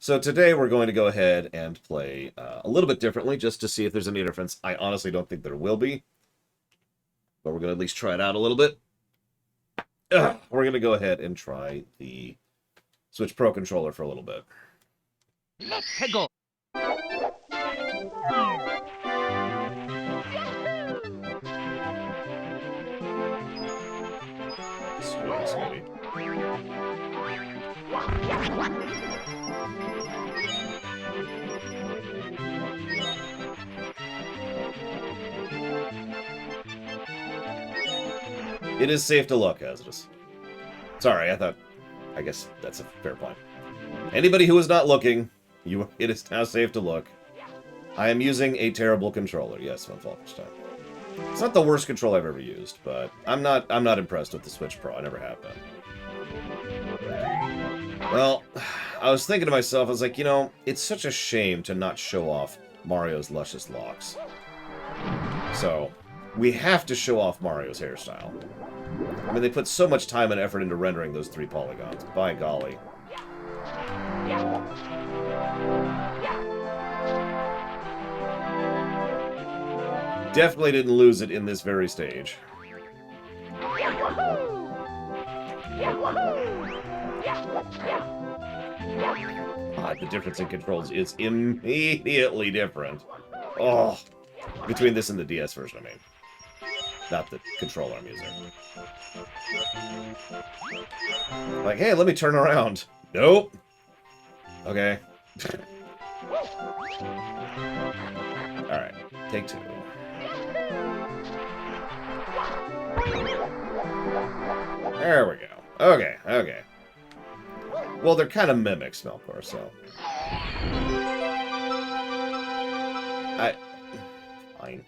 So today we're going to go ahead and play a little bit differently just to see if there's any difference. I honestly don't think there will be, but we're going to at least try it out a little bit. We're going to go ahead and try the Switch Pro controller for a little bit. Let's go. Sweet, sweetie. It is safe to look, Hazardous. Sorry, I guess that's a fair point. Anybody who is not looking, it is now safe to look. I am using a terrible controller. Yes, Von Falkenstein. It's not the worst controller I've ever used, but I'm not impressed with the Switch Pro. I never have been. Well, I was thinking to myself, I was like, you know, it's such a shame to not show off Mario's luscious locks. So, we have to show off Mario's hairstyle. I mean, they put so much time and effort into rendering those 3 polygons. By golly. Definitely didn't lose it in this very stage. The difference in controls is immediately different. Oh, between this and the DS version, I mean. Not the controller I'm using. Like, hey, let me turn around. Nope. Okay. Alright, take 2. There we go. Okay, okay. Well, they're kind of mimics, Melkor, so... Fine.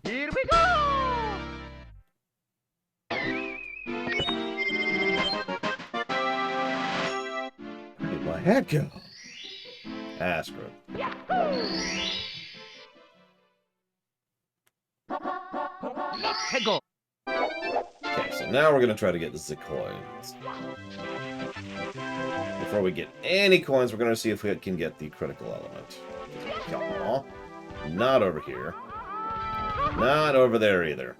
Here we go. Where did my hat go? Ah, screw it. Let's go. Okay, so now we're going to try to get the coins. Before we get any coins, we're going to see if we can get the critical element. Aw, not over here. Not over there either.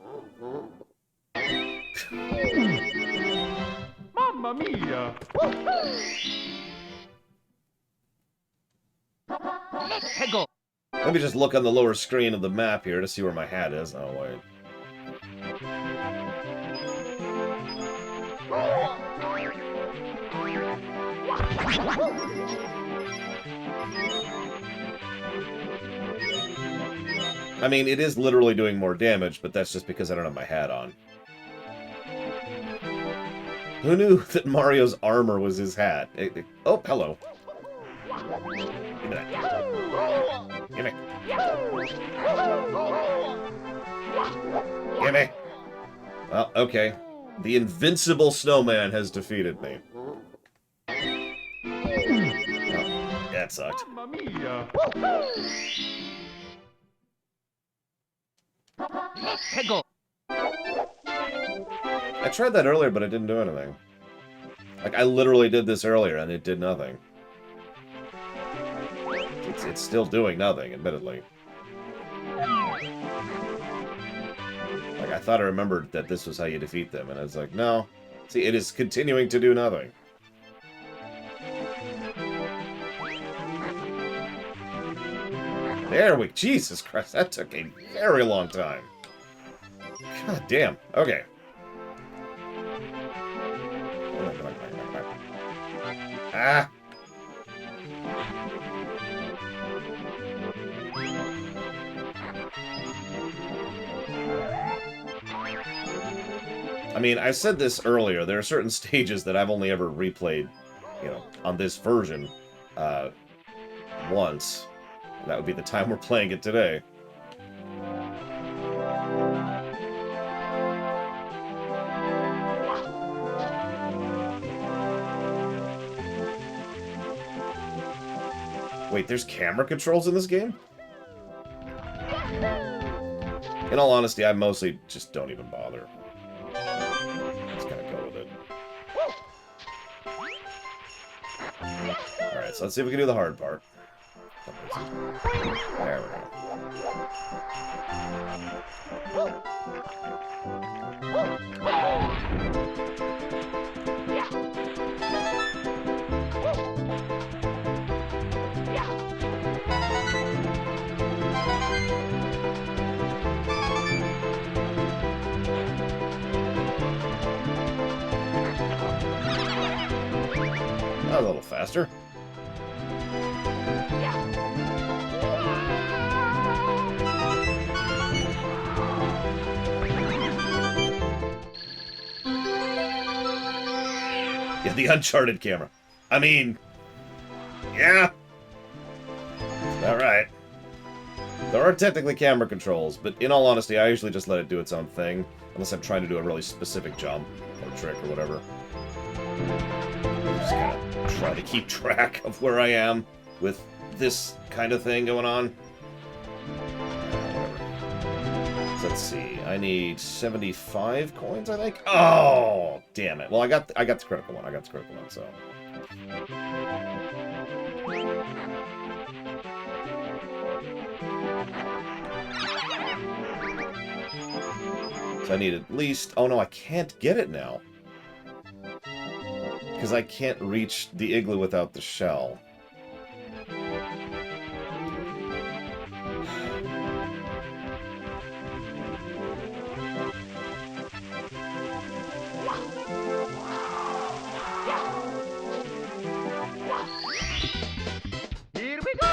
Mamma mia. Let's go. Let me just look on the lower screen of the map here to see where my hat is. Oh, wait. I mean, it is literally doing more damage, but that's just because I don't have my hat on. Who knew that Mario's armor was his hat? Oh, hello. Give me that. Give me. Give me. Well, okay. The invincible snowman has defeated me. Oh, that sucked. Mamma mia. Let's go. I tried that earlier, but it didn't do anything. Like, I literally did this earlier, and it did nothing. It's still doing nothing, admittedly. Like, I thought I remembered that this was how you defeat them, and I was like, no. See, it is continuing to do nothing. There we... Jesus Christ, that took a very long time. God damn. Okay. Ah! I mean, I said this earlier, there are certain stages that I've only ever replayed, you know, on this version, once. And that would be the time we're playing it today. Wait, there's camera controls in this game? In all honesty, I mostly just don't even bother. Just gonna go with it. Alright, so let's see if we can do the hard part. There we go. That was a little faster. Yeah, the Uncharted camera. I mean, yeah. Alright. There are technically camera controls, but in all honesty, I usually just let it do its own thing, unless I'm trying to do a really specific jump or trick or whatever. Just kind of try to keep track of where I am with this kind of thing going on. Whatever. So let's see. I need 75 coins, I think. Oh, damn it. Well, I got the critical one. So. So I need at least... Oh, no, I can't get it now. Because I can't reach the igloo without the shell. Here we go!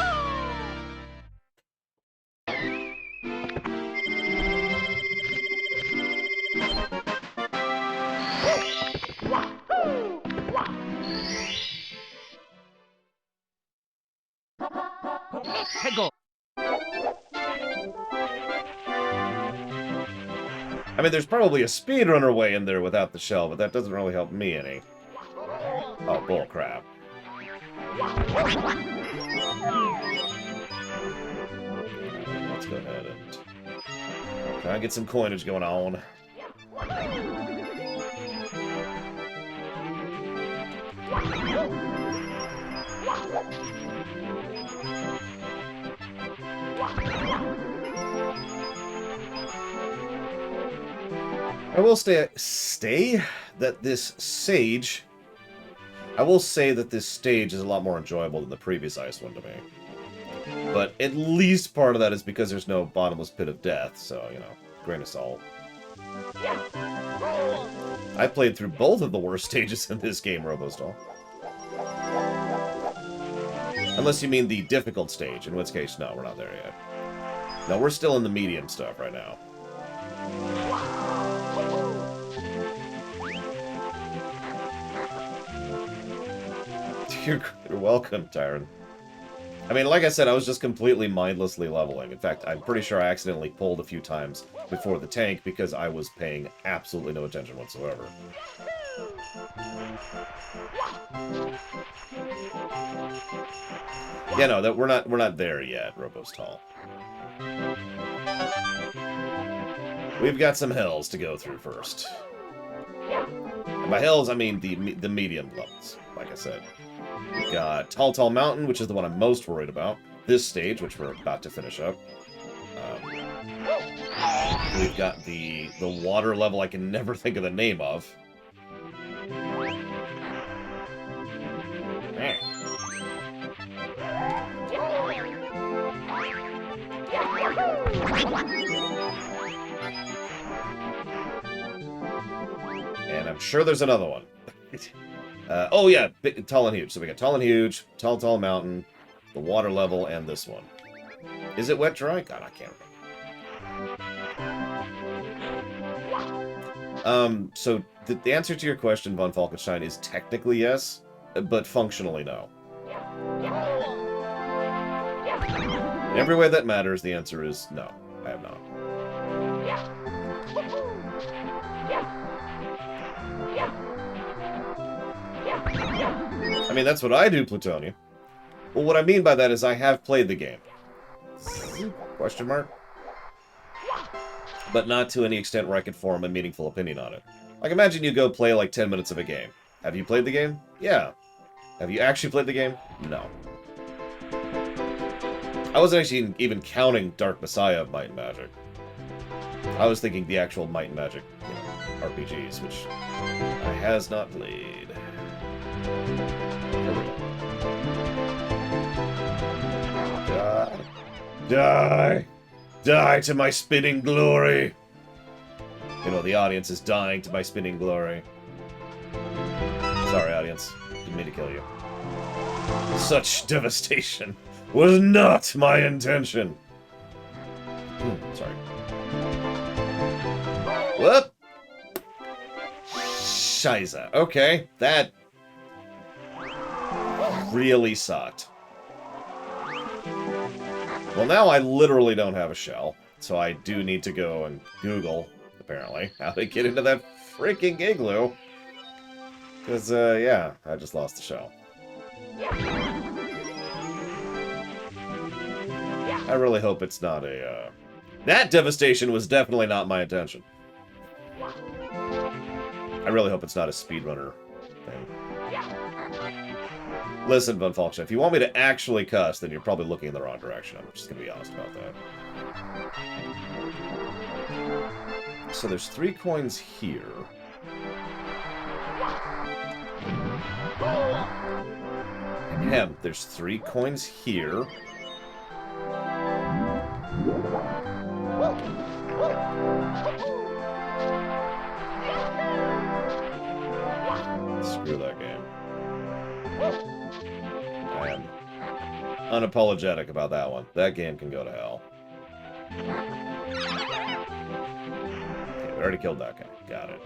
I mean, there's probably a speedrunner way in there without the shell, but that doesn't really help me any. Oh, bullcrap. Let's go ahead and try and get some coinage going on. I will say that this stage... I will say that this stage is a lot more enjoyable than the previous ice one to me. But at least part of that is because there's no bottomless pit of death, so, you know, grain of salt. I played through both of the worst stages in this game, Robostall. Unless you mean the difficult stage, in which case, no, we're not there yet. No, we're still in the medium stuff right now. You're welcome, Tyron. I mean, like I said, I was just completely mindlessly leveling. In fact, I'm pretty sure I accidentally pulled a few times before the tank because I was paying absolutely no attention whatsoever. Yeah, no, that we're not there yet, Robostall. We've got some hills to go through first. And by hills, I mean the medium levels, like I said. We've got Tall Mountain, which is the one I'm most worried about. This stage, which we're about to finish up. We've got the water level I can never think of the name of. And I'm sure there's another one. Oh yeah, Tall and Huge. So we got Tall and Huge, Tall Mountain, the water level, and this one. Is it wet dry? God, I can't remember. So the answer to your question, Von Falkenstein, is technically yes, but functionally no. In every way that matters, the answer is no. I have not. I mean, that's what I do, Plutonia. Well, what I mean by that is I have played the game. Question mark? But not to any extent where I could form a meaningful opinion on it. Like, imagine you go play like 10 minutes of a game. Have you played the game? Yeah. Have you actually played the game? No. I wasn't actually even counting Dark Messiah of Might and Magic. I was thinking the actual Might and Magic, RPGs, which I has not played. Here we go. Die. Die! Die to my spinning glory! You know, the audience is dying to my spinning glory. Sorry, audience. Didn't mean to kill you. Such devastation was not my intention. Sorry. Whoop! Shiza. Okay, that really sucked. Well, now I literally don't have a shell, so I do need to go and Google, apparently, how to get into that freaking igloo. Because, yeah, I just lost the shell. I really hope it's not a, That devastation was definitely not my intention. I really hope it's not a speedrunner thing. Listen, Von Falksha, if you want me to actually cuss, then you're probably looking in the wrong direction. I'm just going to be honest about that. So there's 3 coins here. There's 3 coins here. Screw that game. I am unapologetic about that one. That game can go to hell. Okay, we already killed that guy. Got it.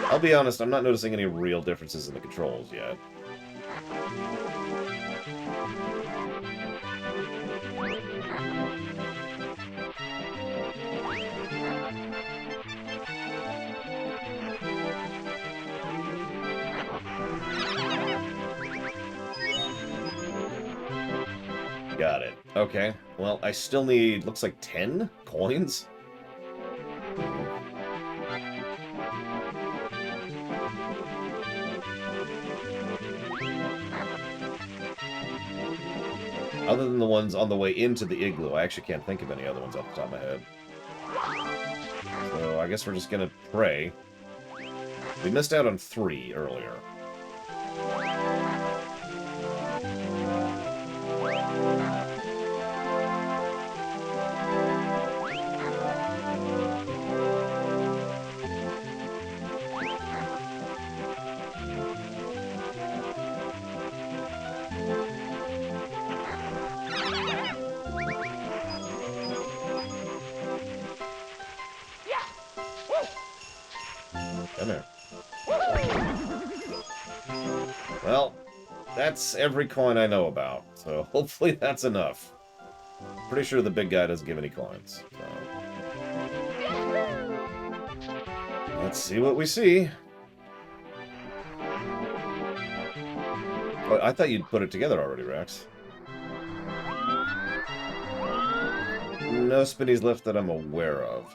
I'll be honest, I'm not noticing any real differences in the controls yet. Got it. Okay. Well, I still need, looks like 10 coins? Other than the ones on the way into the igloo, I actually can't think of any other ones off the top of my head. So I guess we're just gonna pray. We missed out on 3 earlier. Come here. Well, that's every coin I know about, so hopefully that's enough. Pretty sure the big guy doesn't give any coins. So. Let's see what we see. Oh, I thought you'd put it together already, Rex. No spinnies left that I'm aware of.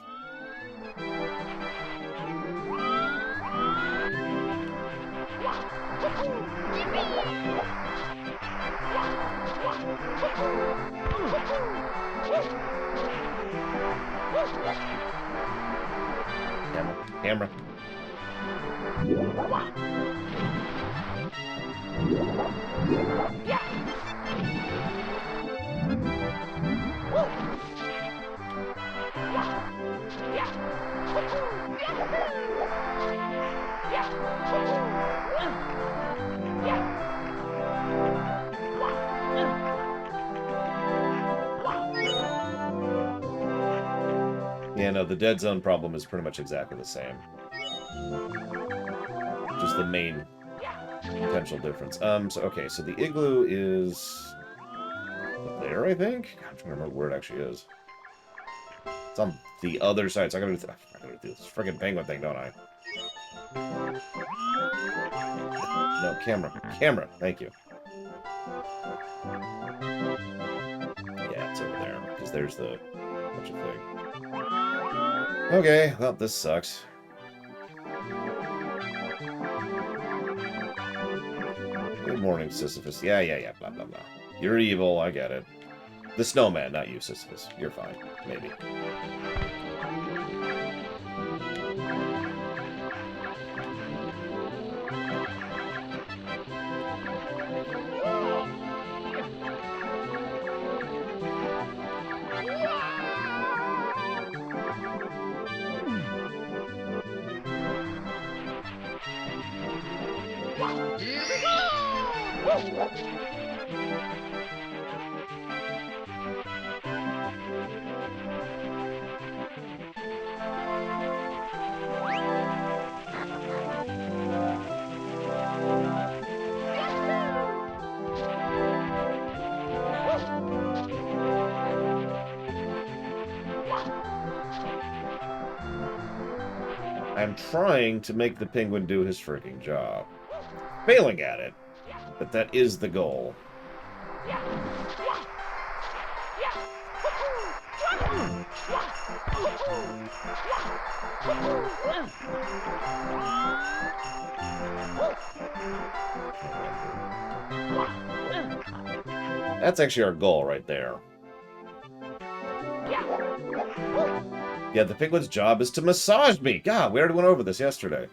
Camera. Yeah, no, the dead zone problem is pretty much exactly the same. Just the main potential difference. So, okay, so the igloo is there, I think? I'm trying to remember where it actually is. It's on the other side, so I gotta do this freaking penguin thing, don't I? No, camera. Camera. Thank you. Yeah, it's over there. Because there's the bunch of thing. Okay, well, this sucks. Good morning, Sisyphus. Yeah, blah, blah, blah. You're evil, I get it. The snowman, not you, Sisyphus. You're fine. Maybe. Here we go! I'm trying to make the penguin do his freaking job. Failing at it, but that is the goal. That's actually our goal right there. Yeah, the penguin's job is to massage me. God, we already went over this yesterday.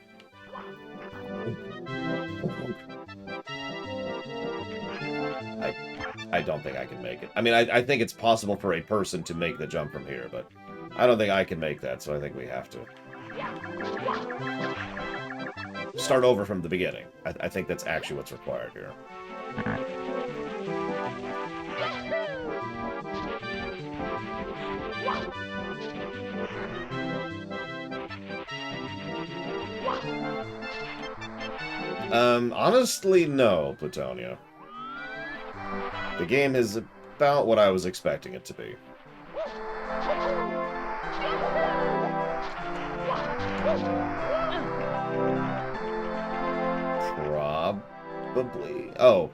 I don't think I can make it. I mean, I think it's possible for a person to make the jump from here, but I don't think I can make that, so I think we have to start over from the beginning. I think that's actually what's required here. Honestly, no, Plutonia. The game is about what I was expecting it to be. Probably. Oh,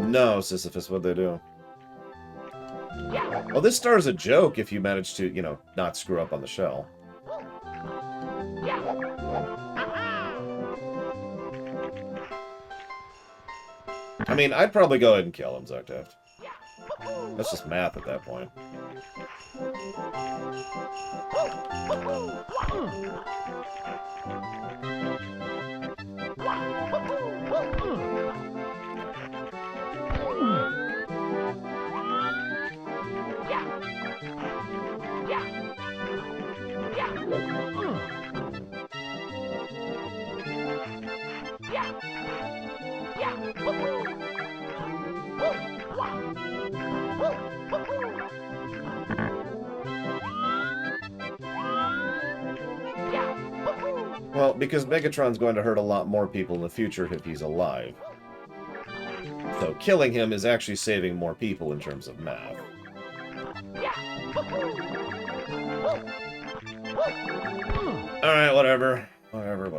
no, Sisyphus, what'd they do? Well, this star is a joke if you manage to, you know, not screw up on the shell. I mean, I'd probably go ahead and kill him, Zucktaft. That's just math at that point. Well, because Megatron's going to hurt a lot more people in the future if he's alive. So killing him is actually saving more people in terms of math. Alright, whatever. Whatever.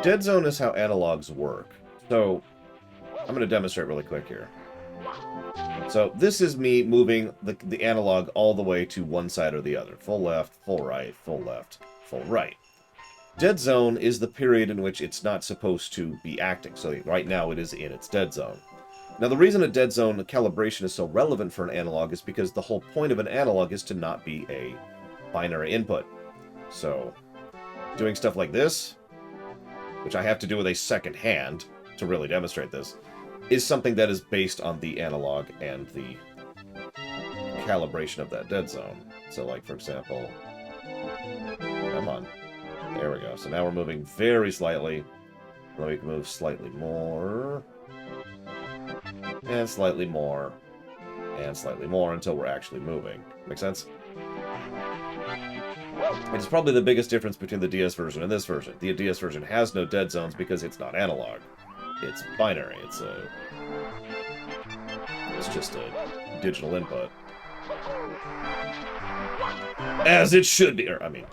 Dead zone is how analogs work. So, I'm going to demonstrate really quick here. So, this is me moving the analog all the way to one side or the other. Full left, full right, full left, full right. Dead zone is the period in which it's not supposed to be acting. So, right now it is in its dead zone. Now, the reason a dead zone calibration is so relevant for an analog is because the whole point of an analog is to not be a binary input. So, doing stuff like this, which I have to do with a second hand to really demonstrate this, is something that is based on the analog and the calibration of that dead zone. So, like, for example, come on. There we go. So now we're moving very slightly. Then we can move slightly more. And slightly more. And slightly more until we're actually moving. Make sense? It's probably the biggest difference between the DS version and this version. The DS version has no dead zones because it's not analog. It's binary. It's just a digital input. As it should be. Or, I mean...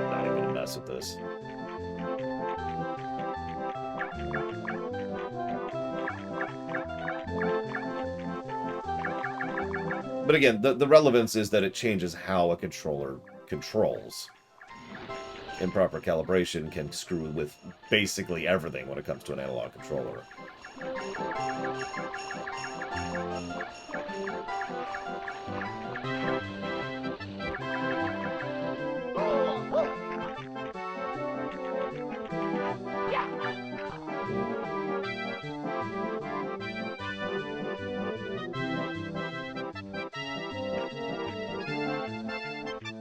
Not even gonna mess with this. But again, the relevance is that it changes how a controller controls. Improper calibration can screw with basically everything when it comes to an analog controller.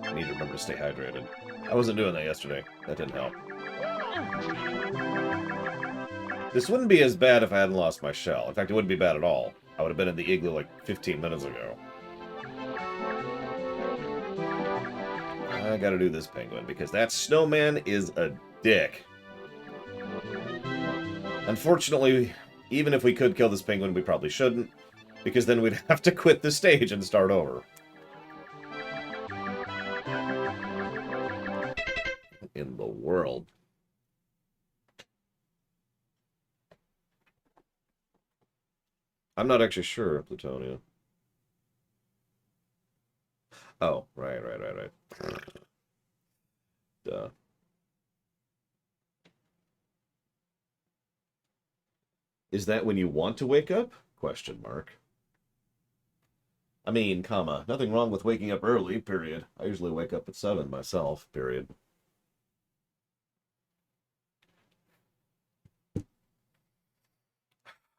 I need to remember to stay hydrated. I wasn't doing that yesterday. That didn't help. This wouldn't be as bad if I hadn't lost my shell. In fact, it wouldn't be bad at all. I would have been in the Igloo like 15 minutes ago. I gotta do this penguin, because that snowman is a dick. Unfortunately, even if we could kill this penguin, we probably shouldn't, because then we'd have to quit the stage and start over. In the world. I'm not actually sure, Plutonia. Oh, right. Duh. Is that when you want to wake up? Question mark. I mean, comma, nothing wrong with waking up early, period. I usually wake up at 7 myself, period.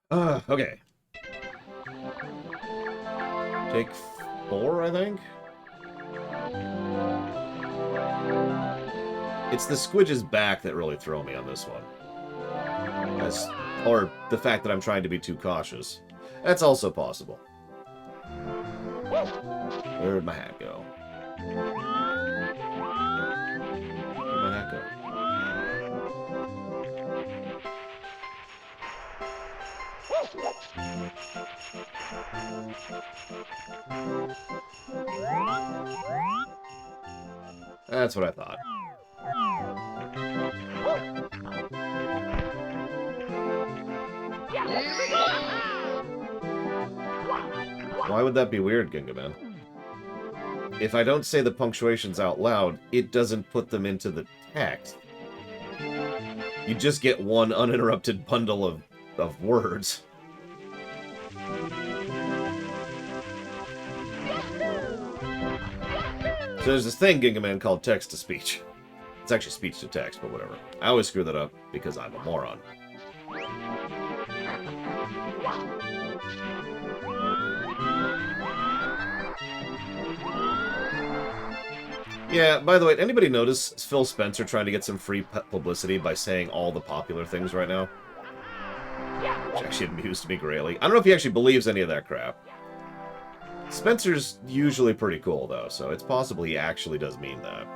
Okay. Take 4, I think? It's the squidge's back that really throw me on this one. Or the fact that I'm trying to be too cautious. That's also possible. Where'd my hat go? Where'd my hat go? That's what I thought. Why would that be weird, Gingaman? If I don't say the punctuations out loud, it doesn't put them into the text. You just get one uninterrupted bundle of words. So there's this thing, Gingaman, called text-to-speech. It's actually speech-to-text, but whatever. I always screw that up because I'm a moron. Yeah, by the way, anybody notice Phil Spencer trying to get some free publicity by saying all the popular things right now? Which actually amused me greatly. I don't know if he actually believes any of that crap. Spencer's usually pretty cool, though, so it's possible he actually does mean that.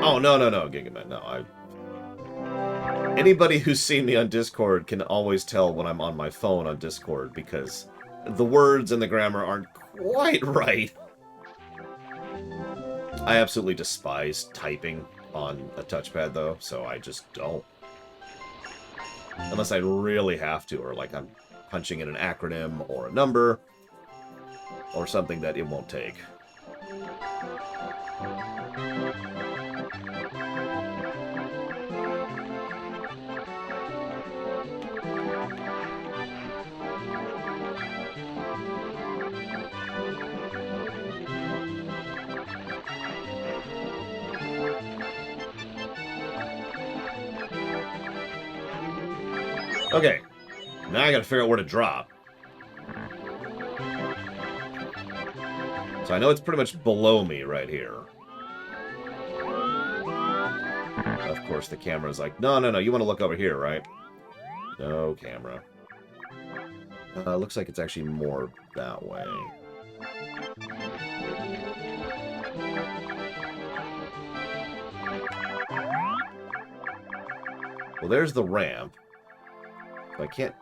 Oh, no, Gigaman, no, Anybody who's seen me on Discord can always tell when I'm on my phone on Discord, because the words and the grammar aren't quite right. I absolutely despise typing on a touchpad, though, so I just don't. Unless I really have to, or like I'm punching in an acronym or a number, or something that it won't take. Okay, now I gotta figure out where to drop. So I know it's pretty much below me right here. Of course, the camera's like, no, no, no, you want to look over here, right? No, camera. Looks like it's actually more that way. Well, there's the ramp. But I can't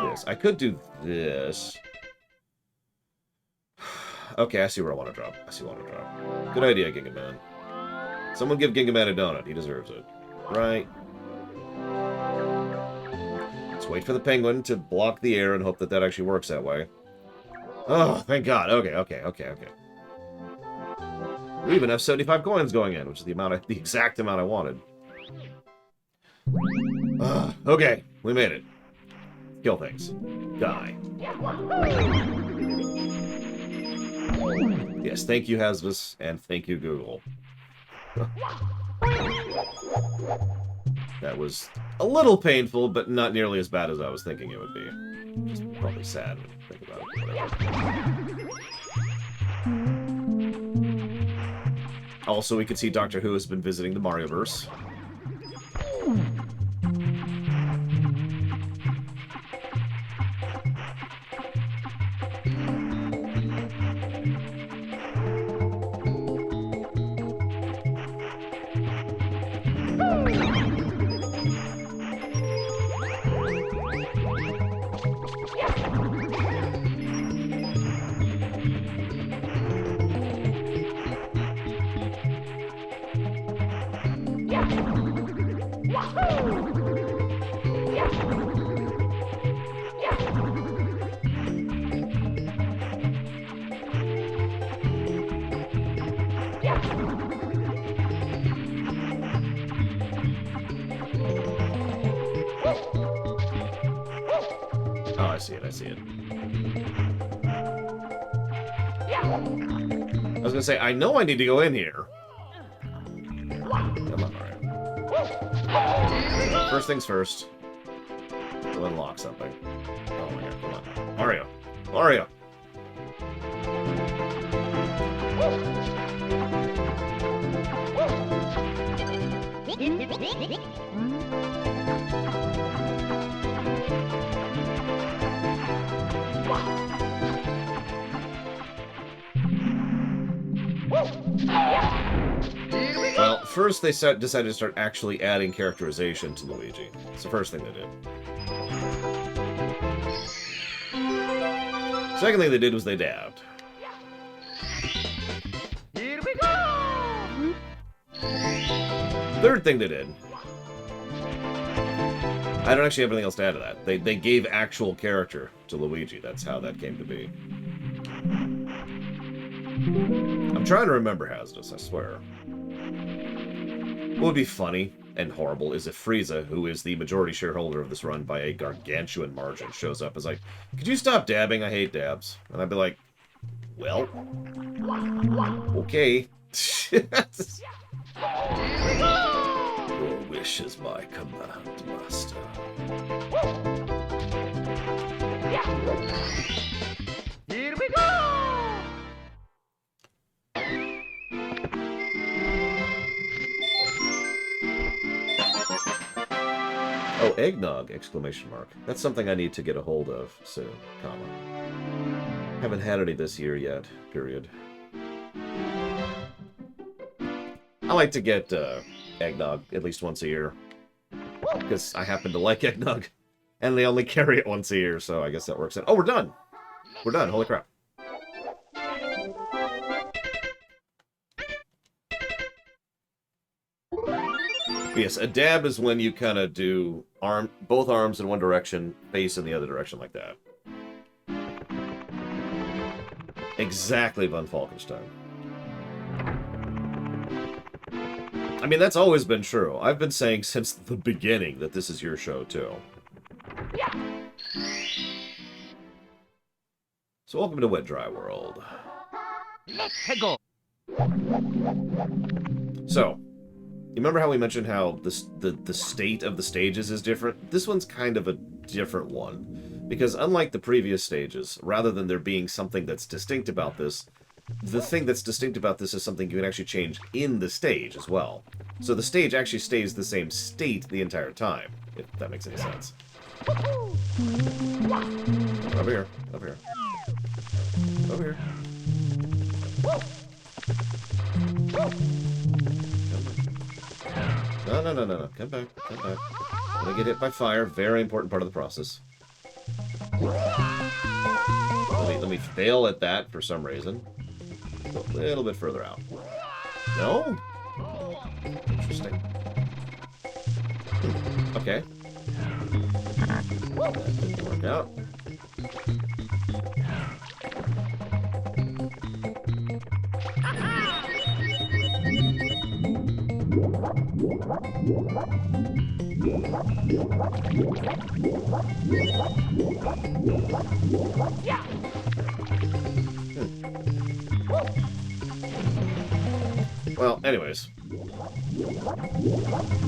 do this. I could do this. Okay, I see where I want to drop. I see what I want to drop. Good idea, Gingaman. Someone give Gingaman a donut. He deserves it. Right. Let's wait for the penguin to block the air and hope that that actually works that way. Oh, thank God. Okay, okay, okay, okay. We even have 75 coins going in, which is the exact amount I wanted. Okay, we made it. Kill things. Die. Yes, thank you, Hasbus, and thank you, Google. That was a little painful, but not nearly as bad as I was thinking it would be. Just probably sad when you think about it. Also, we could see Doctor Who has been visiting the Marioverse. Oh, I see it, I see it. I was gonna say, I know I need to go in here. Come on, Mario. First things first. We'll unlock something. Oh my God, come on. Mario! Mario! Well, first they decided to start actually adding characterization to Luigi. It's the first thing they did. Second thing they did was they dabbed. Here we go! Third thing they did. I don't actually have anything else to add to that. They gave actual character to Luigi. That's how that came to be. I'm trying to remember Hasdus, I swear. What would be funny and horrible is if Frieza, who is the majority shareholder of this run by a gargantuan margin, shows up as like, could you stop dabbing? I hate dabs. And I'd be like, well, okay. Your wish is my command, master. Here we go! Oh, eggnog! Exclamation mark. That's something I need to get a hold of soon, comma. Haven't had any this year yet, period. I like to get eggnog at least once a year. Because I happen to like eggnog. And they only carry it once a year, so I guess that works out. Oh, we're done! We're done, holy crap. Yes, a dab is when you kind of do both arms in one direction, face in the other direction like that. Exactly Von Falkenstein. I mean, that's always been true. I've been saying since the beginning that this is your show, too. So welcome to Wet Dry World. Let's go! So, you remember how we mentioned how the state of the stages is different? This one's kind of a different one. Because unlike the previous stages, rather than there being something that's distinct about this, the thing that's distinct about this is something you can actually change in the stage as well. So the stage actually stays the same state the entire time, if that makes any sense. Over here. Over here. Over here. No, no, no, no, no. Come back. Come back. I'm gonna get hit by fire. Very important part of the process. Let me fail at that for some reason. Go a little bit further out. No? Interesting. Okay. That didn't work out. Well, anyways.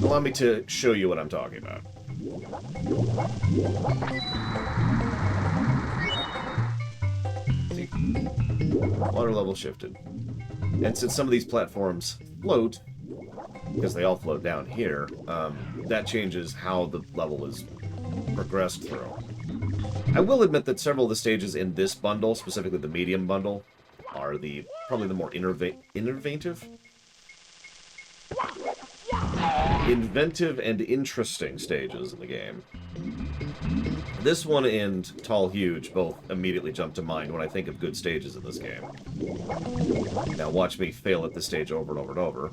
Allow me to show you what I'm talking about. See? Water level shifted. And since some of these platforms float, because they all float down here, that changes how the level is progressed through. I will admit that several of the stages in this bundle, specifically the medium bundle, are probably the more inventive and interesting stages in the game. This one and Tall Huge both immediately jump to mind when I think of good stages in this game. Now watch me fail at this stage over and over and over.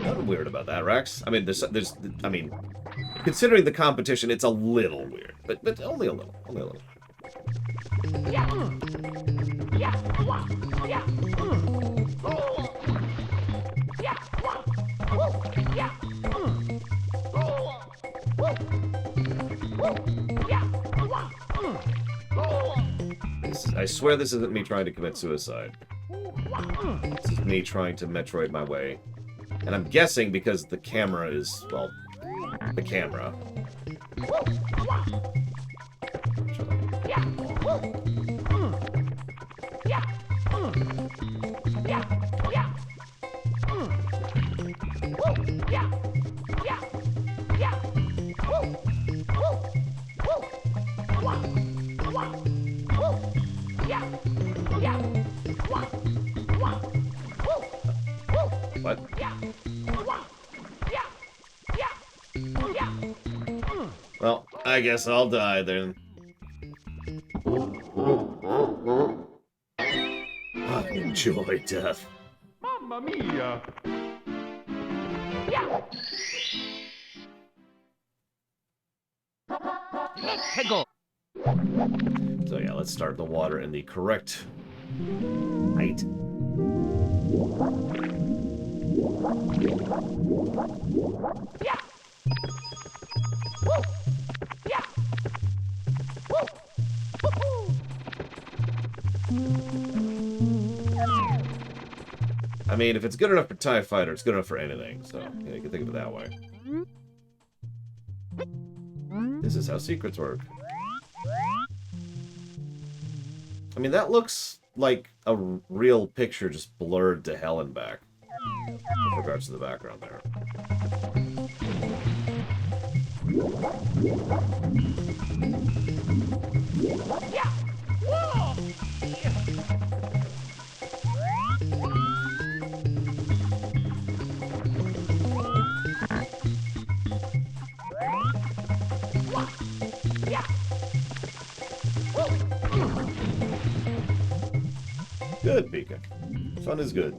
Nothing weird about that, Rex. I mean, I mean, considering the competition, it's a little weird, but only a little, only a little. I swear this isn't me trying to commit suicide. This is me trying to Metroid my way. And I'm guessing because the camera is, well, the camera. What? Well, I guess I'll die then. Enjoy death. Mamma mia! Let's go! So yeah, let's start the water in the correct height. I mean, if it's good enough for TIE Fighter, it's good enough for anything, so yeah, you can think of it that way. This is how secrets work. I mean, that looks like a real picture just blurred to hell and back. With regards to the background there. Good, Pika. Fun is good.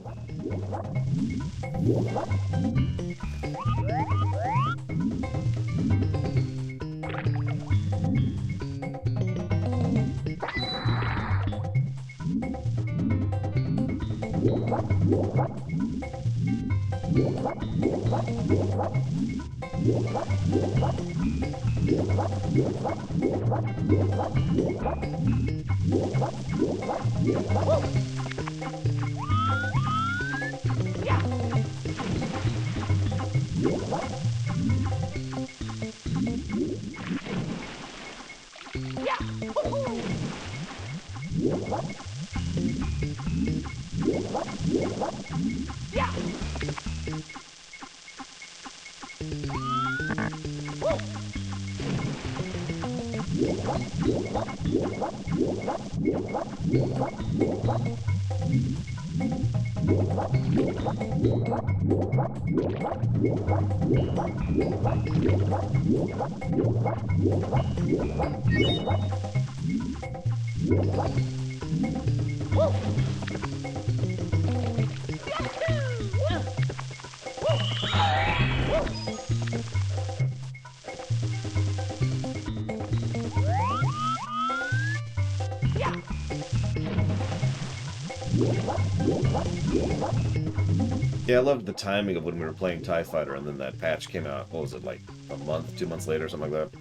Yeah, I loved the timing of when we were playing TIE Fighter, and then that patch came out, what was it, like a month, 2 months later, something like that?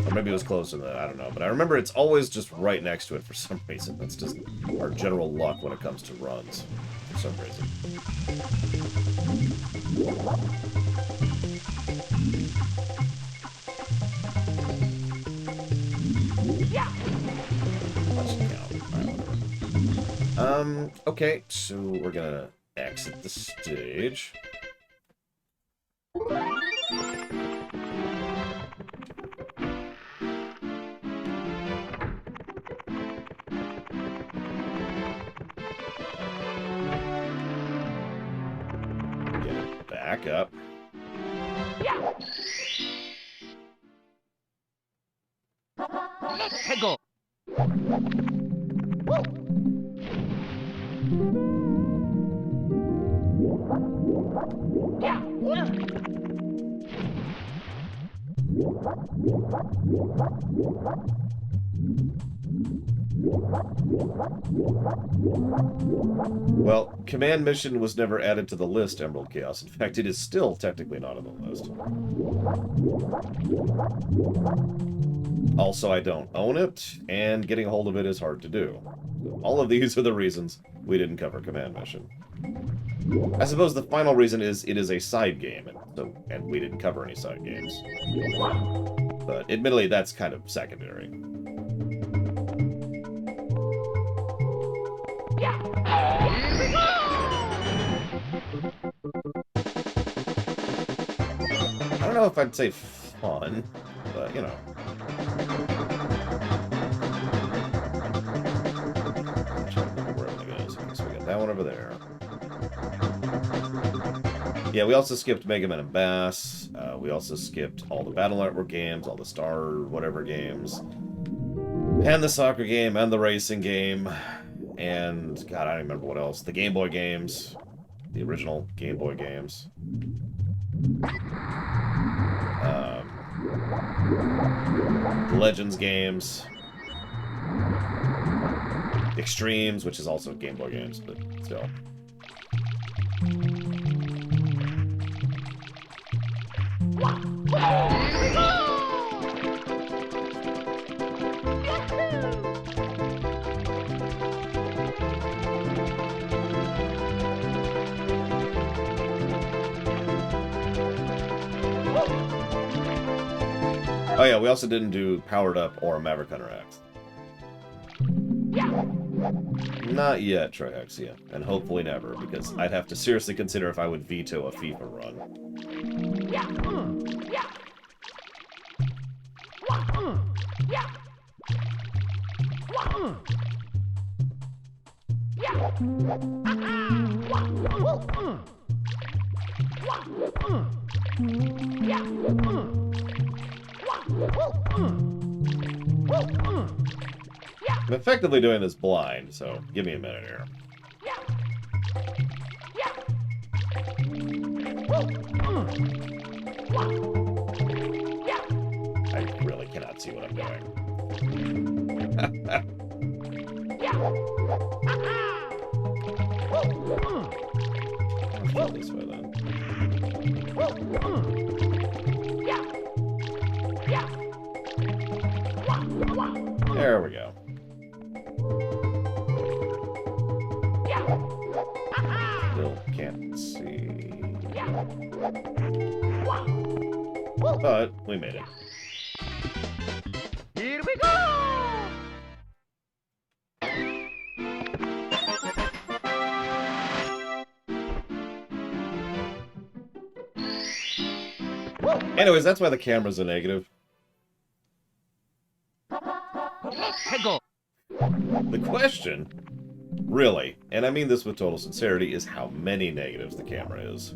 Or maybe it was closer than that, I don't know. But I remember it's always just right next to it for some reason. That's just our general luck when it comes to runs, for some reason. Okay, so we're gonna exit the stage. Get it back up. Let's go. Well, command mission was never added to the list, Emerald Chaos. In fact, it is still technically not on the list. Also, I don't own it, and getting a hold of it is hard to do. All of these are the reasons we didn't cover command mission. I suppose the final reason is it is a side game, and we didn't cover any side games. But admittedly, that's kind of secondary. I don't know if I'd say fun, but, you know. I'm trying to remember where everything is. Okay, so we got that one over there. Yeah, we also skipped Mega Man and Bass. We also skipped all the Battle Network games, all the Star whatever games, and the soccer game, and the racing game, and, God, I don't remember what else. The Game Boy games. The original Game Boy games. The Legends games. Extremes, which is also Game Boy games, but still. Oh yeah, we also didn't do Powered Up or Maverick Hunter X. Not yet, Trihexia, and hopefully never, because I'd have to seriously consider if I would veto a FIFA run. I'm effectively doing this blind, so give me a minute here. I really cannot see what I'm doing. Let's go this way then. There we go. Still can't see. But we made it. Here we go. Anyways, that's why the camera's a negative. The question, really, and I mean this with total sincerity, is how many negatives the camera is.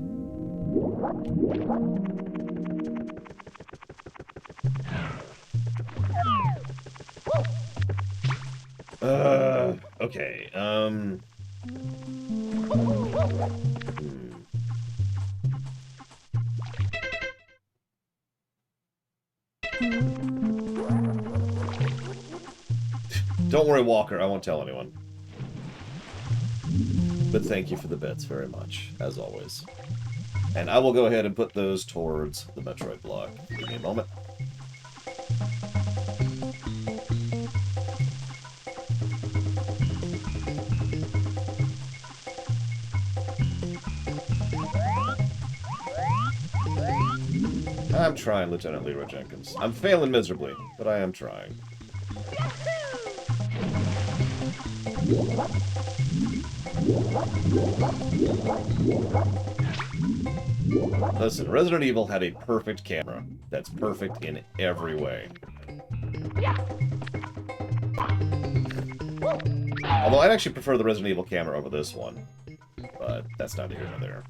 Okay, Don't worry, Walker, I won't tell anyone. But thank you for the bits very much, as always. And I will go ahead and put those towards the Metroid block. Give me a moment. I'm trying, Lieutenant Leroy Jenkins. I'm failing miserably, but I am trying. Listen, Resident Evil had a perfect camera. That's perfect in every way. Although I'd actually prefer the Resident Evil camera over this one. But that's neither here nor there.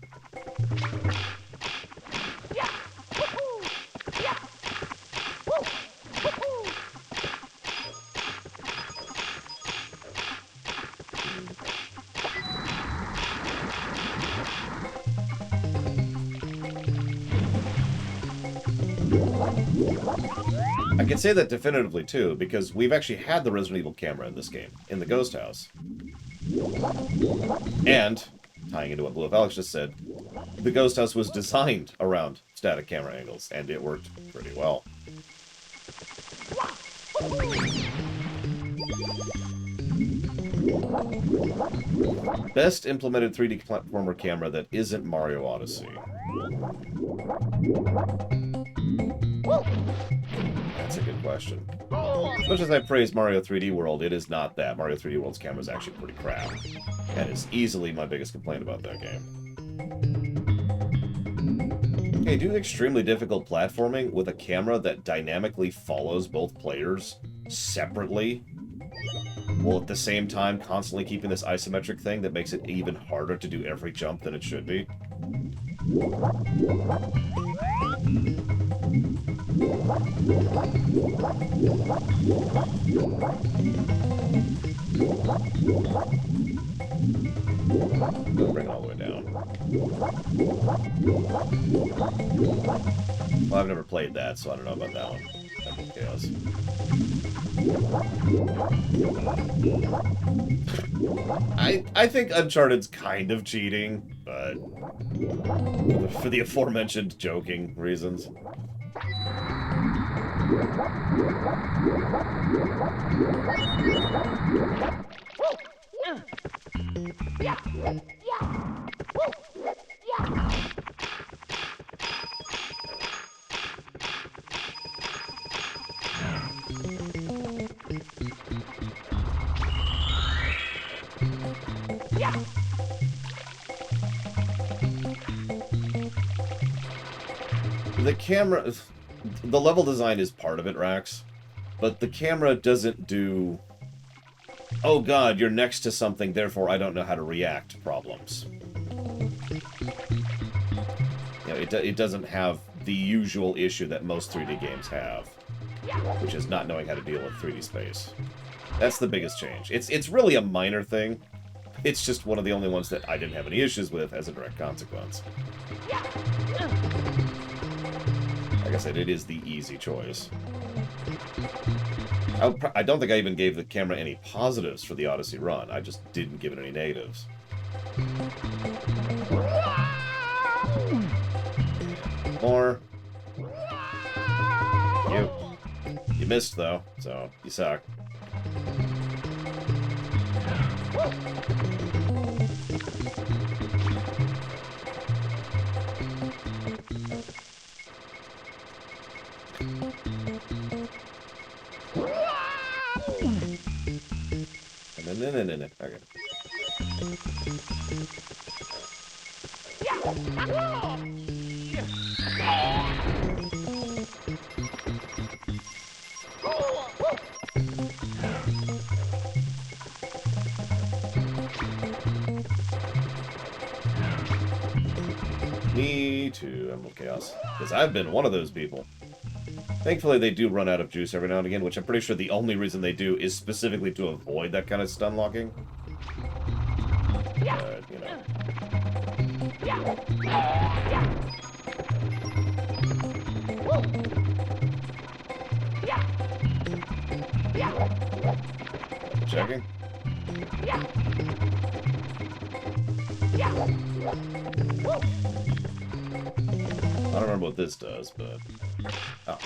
I can say that definitively, too, because we've actually had the Resident Evil camera in this game, in the Ghost House. And, tying into what Blue Alex just said, the Ghost House was designed around static camera angles, and it worked pretty well. Best implemented 3D platformer camera that isn't Mario Odyssey. That's a good question. As much as I praise Mario 3D World, it is not that. Mario 3D World's camera is actually pretty crap. And is easily my biggest complaint about that game. Okay, do extremely difficult platforming with a camera that dynamically follows both players separately, while at the same time constantly keeping this isometric thing that makes it even harder to do every jump than it should be. Go bring it all the way down. Well, I've never played that, so I don't know about that one. That's chaos. I think Uncharted's kind of cheating, but for the aforementioned joking reasons. The camera... The level design is part of it, Rax, but the camera doesn't do, oh god, you're next to something, therefore I don't know how to react problems. You know, it doesn't have the usual issue that most 3D games have, which is not knowing how to deal with 3D space. That's the biggest change. It's really a minor thing. It's just one of the only ones that I didn't have any issues with as a direct consequence. Like I said, it is the easy choice. I don't think I even gave the camera any positives for the Odyssey run. I just didn't give it any negatives. More. You missed, though, so you suck. No. Okay. Me too, Emerald Chaos. Because I've been one of those people. Thankfully, they do run out of juice every now and again, which I'm pretty sure the only reason they do is specifically to avoid that kind of stun locking. But, you know. Checking. I don't remember what this does, but... Oh,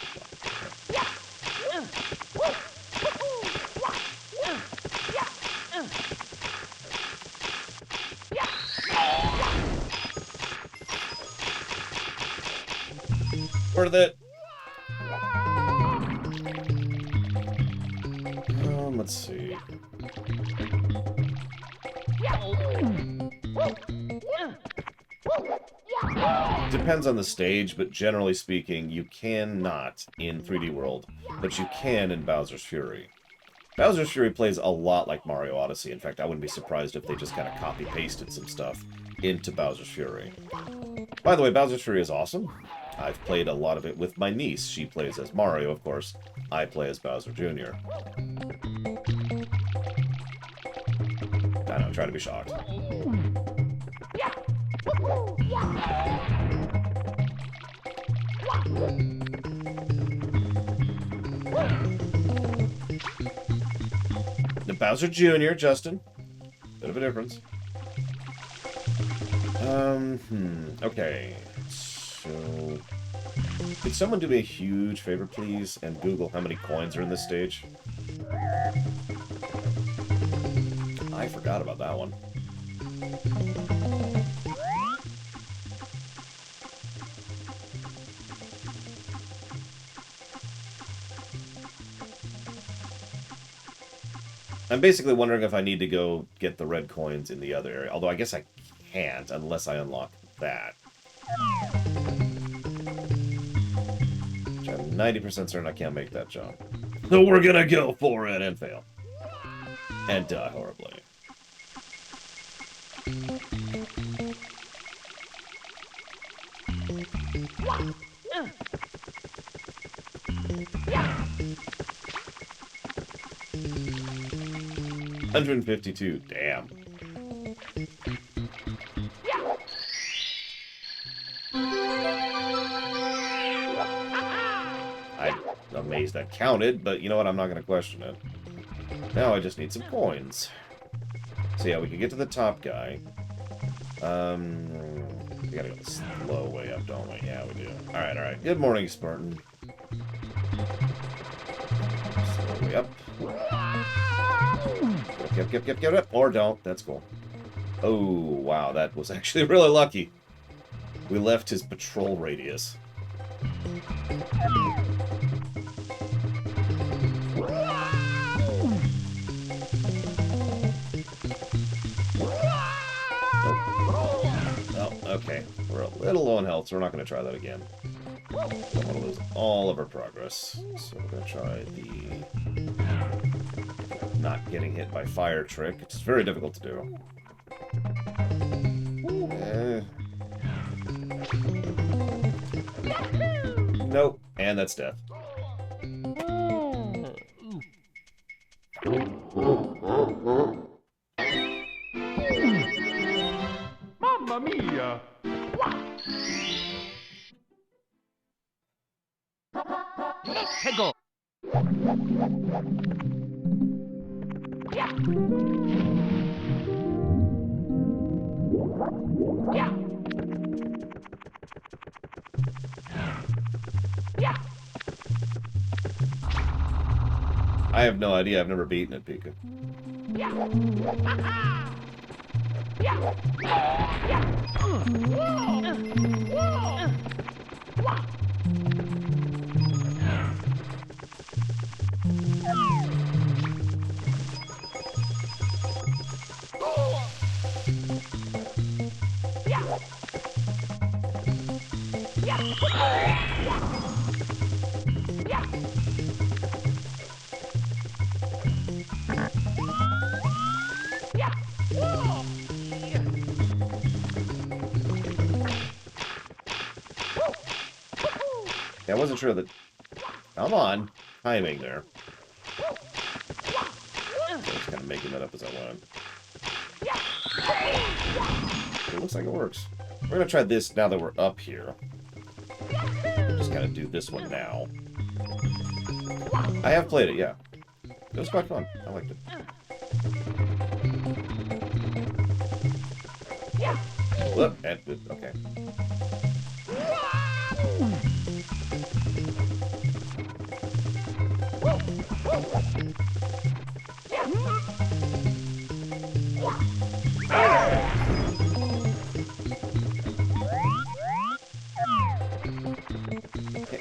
worth it. Let's see. Depends on the stage, but generally speaking, you cannot in 3D World, but you can in Bowser's Fury. Bowser's Fury plays a lot like Mario Odyssey. In fact, I wouldn't be surprised if they just kind of copy-pasted some stuff into Bowser's Fury. By the way, Bowser's Fury is awesome. I've played a lot of it with my niece. She plays as Mario, of course. I play as Bowser Jr. I know, try to be shocked. The Bowser Jr., Justin. Bit of a difference. Okay. So... Could someone do me a huge favor, please, and Google how many coins are in this stage? I forgot about that one. I'm basically wondering if I need to go get the red coins in the other area. Although I guess I can't unless I unlock that. Which I'm 90% certain I can't make that jump. So we're gonna go for it and fail. And die horribly. $152, damn. I'm amazed that counted, but you know what? I'm not going to question it. Now I just need some coins. So yeah, we can get to the top guy. We gotta go the slow way up, don't we? Yeah, we do. Alright, alright. Good morning, Spartan. Slow way up. Get up. Or don't. That's cool. Oh, wow. That was actually really lucky. We left his patrol radius. Oh, okay. We're a little low on health, so we're not going to try that again. Don't want to lose all of our progress. So we're going to try the not getting hit by fire trick. It's very difficult to do. Nope. And that's death. Mamma mia! Hegel! I have no idea. I've never beaten it, Pika. I wasn't sure that... Come on. Timing there. I was kind of making that up as I went. It looks like it works. We're going to try this now that we're up here. Just kind of do this one now. I have played it, yeah. It was quite fun. I liked it. Whoop, okay.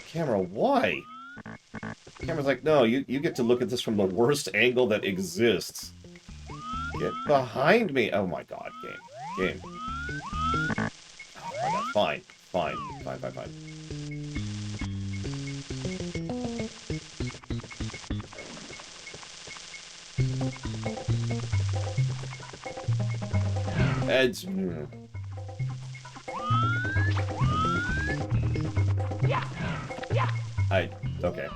Camera, why? Camera's like, no, you get to look at this from the worst angle that exists. Get behind me! Oh my god, game. Oh my god, fine. It's... Okay.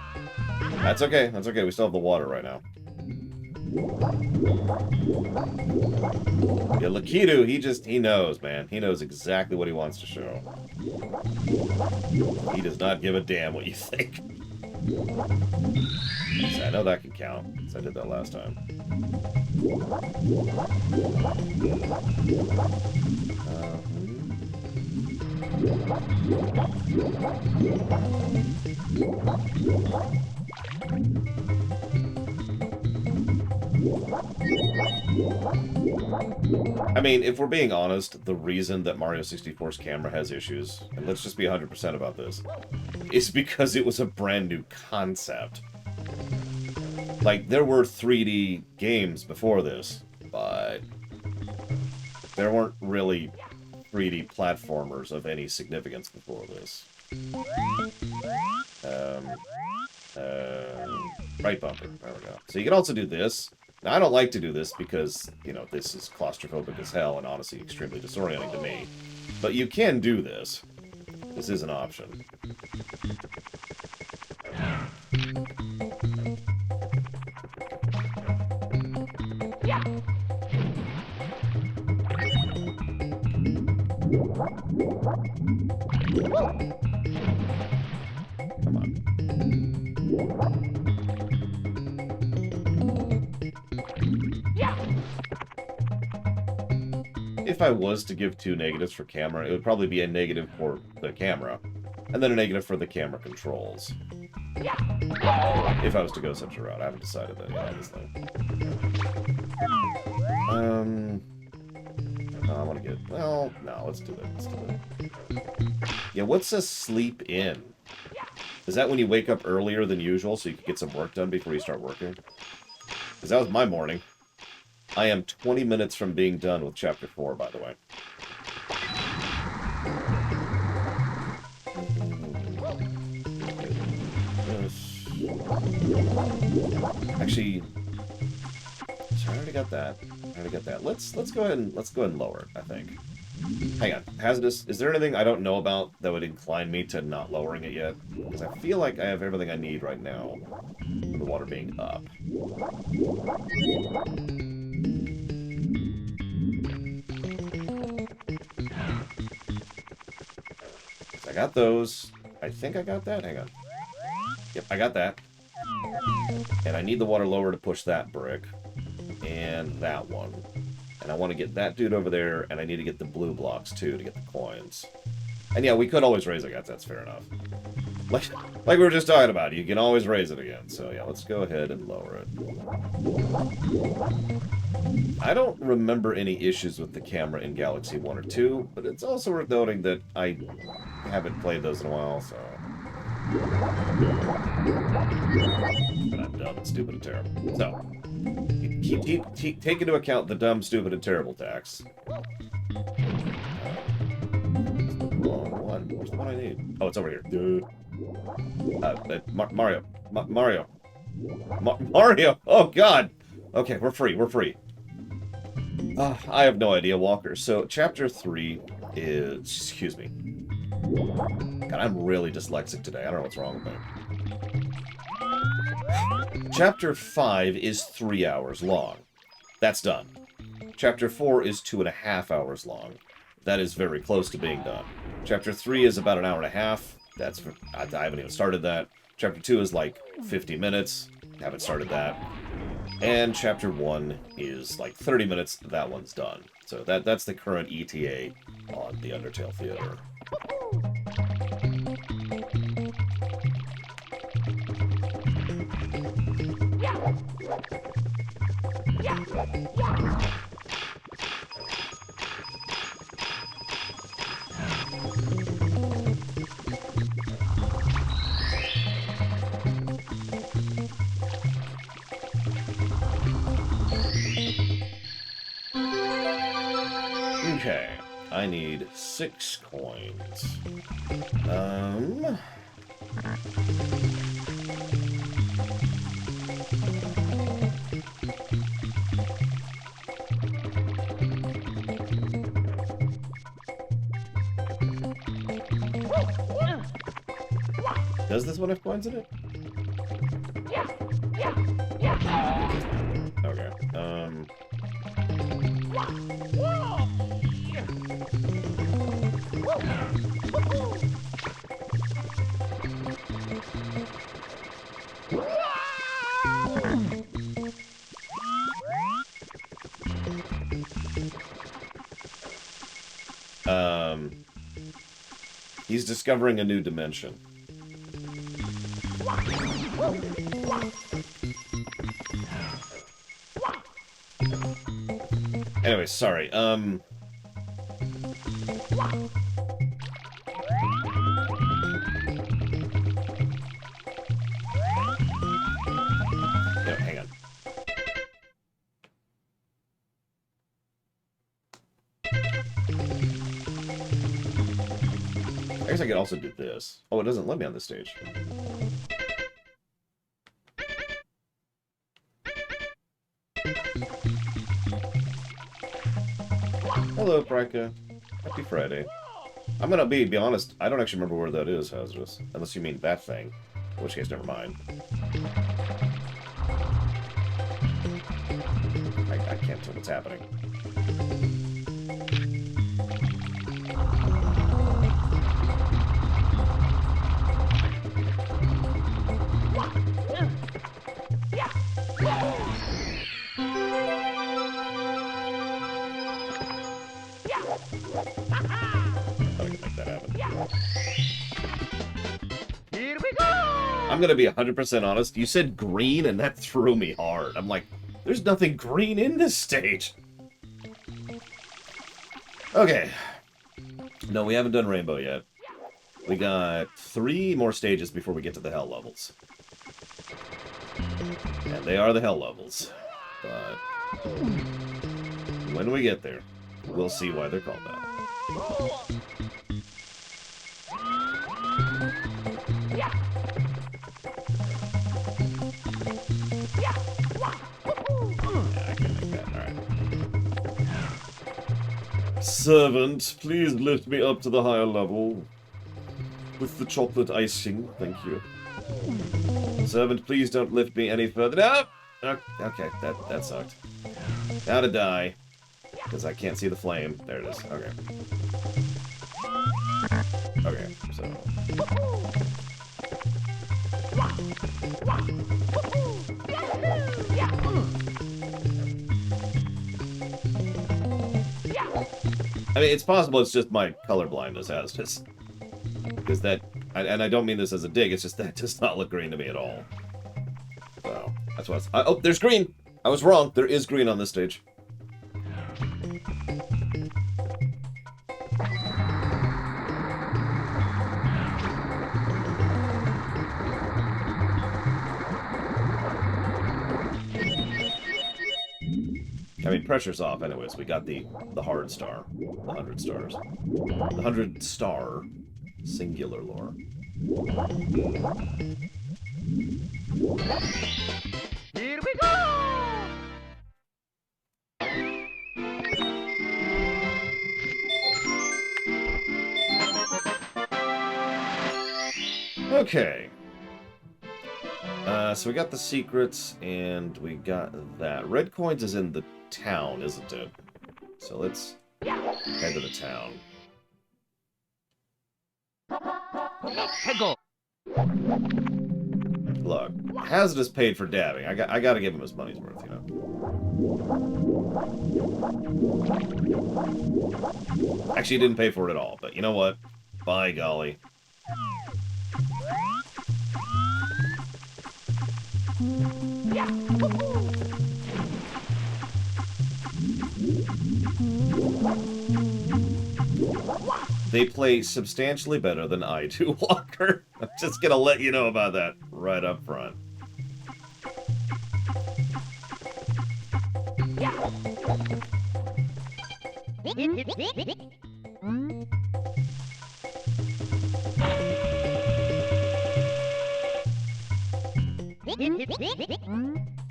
That's okay. That's okay. We still have the water right now. Yeah, Lakitu, he knows, man. He knows exactly what he wants to show. He does not give a damn what you think. So I know that can count, because I did that last time. I mean, if we're being honest, the reason that Mario 64's camera has issues, and let's just be 100% about this, is because it was a brand new concept. Like, there were 3D games before this, but there weren't really 3D platformers of any significance before this. Right bumper. There we go. So you can also do this. Now, I don't like to do this because, you know, this is claustrophobic as hell and honestly extremely disorienting to me. But you can do this. This is an option. Come on. If I was to give 2 negatives for camera, it would probably be a negative for the camera, and then a negative for the camera controls. If I was to go such a route. I haven't decided that yet, obviously. I want to get... Well, no, let's do that. Let's do that. Yeah, what's a sleep in? Is that when you wake up earlier than usual so you can get some work done before you start working? Because that was my morning. I am 20 minutes from being done with Chapter 4, by the way. Actually, so I already got that. Let's go ahead and lower it, I think. Hang on. Hazardous. Is there anything I don't know about that would incline me to not lowering it yet? Because I feel like I have everything I need right now for the water being up. I got those. I think I got that. Hang on. Yep, I got that. And I need the water lower to push that brick. And that one. And I want to get that dude over there, and I need to get the blue blocks, too, to get the coins. And yeah, we could always raise it, guys. That's fair enough. Like we were just talking about, you can always raise it again. So yeah, let's go ahead and lower it. I don't remember any issues with the camera in Galaxy 1 or 2, but it's also worth noting that I haven't played those in a while, so... But I'm dumb and stupid and terrible. So, take into account the dumb, stupid, and terrible tax. Where's the one I need? Oh, it's over here. Mario. Mario! Oh, God! Okay, we're free. I have no idea, Walker. So, Chapter 3 is... Excuse me. God, I'm really dyslexic today. I don't know what's wrong with me. Chapter 5 is 3 hours long. That's done. Chapter 4 is 2.5 hours long. That is very close to being done. Chapter 3 is about an hour and a half. That's I haven't even started that. Chapter 2 is like 50 minutes. Haven't started that. And Chapter 1 is like 30 minutes. That one's done. So that's the current ETA on the Undertale Theater. Okay, I need 6 coins. Does this one have coins in it? Okay, he's discovering a new dimension. Anyway, sorry, No, hang on. I guess I could also do this. Oh, it doesn't let me on this stage. Hello, Prika. Happy Friday. I'm gonna be honest, I don't actually remember where that is, Hazardous. Unless you mean that thing. In which case, never mind. I can't tell what's happening. Here we go! I'm gonna be 100% honest. You said green, and that threw me hard. I'm like, there's nothing green in this stage. Okay. No, we haven't done Rainbow yet. We got 3 more stages before we get to the Hell levels. And they are the Hell levels. But when we get there, we'll see why they're called that. Servant, please lift me up to the higher level. With the chocolate icing, thank you. Servant, please don't lift me any further. No! Okay, that sucked. Now to die. Because I can't see the flame. There it is. Okay. Okay, so... I mean, it's possible it's just my color blindness as this. Because that... And I don't mean this as a dig, it's just that does not look green to me at all. So, that's what it's... Oh, there's green! I was wrong. There is green on this stage. I mean, pressure's off anyways. We got the hard star. The 100 stars. The 100 star singular lore. Here we go! Okay. So we got the secrets, and we got that. Red coins is in the town, isn't it? So let's head to the town. Look, Hazardous paid for dabbing. I gotta give him his money's worth, you know. Actually, he didn't pay for it at all, but you know what? By golly. They play substantially better than I do, Walker. I'm just gonna let you know about that right up front.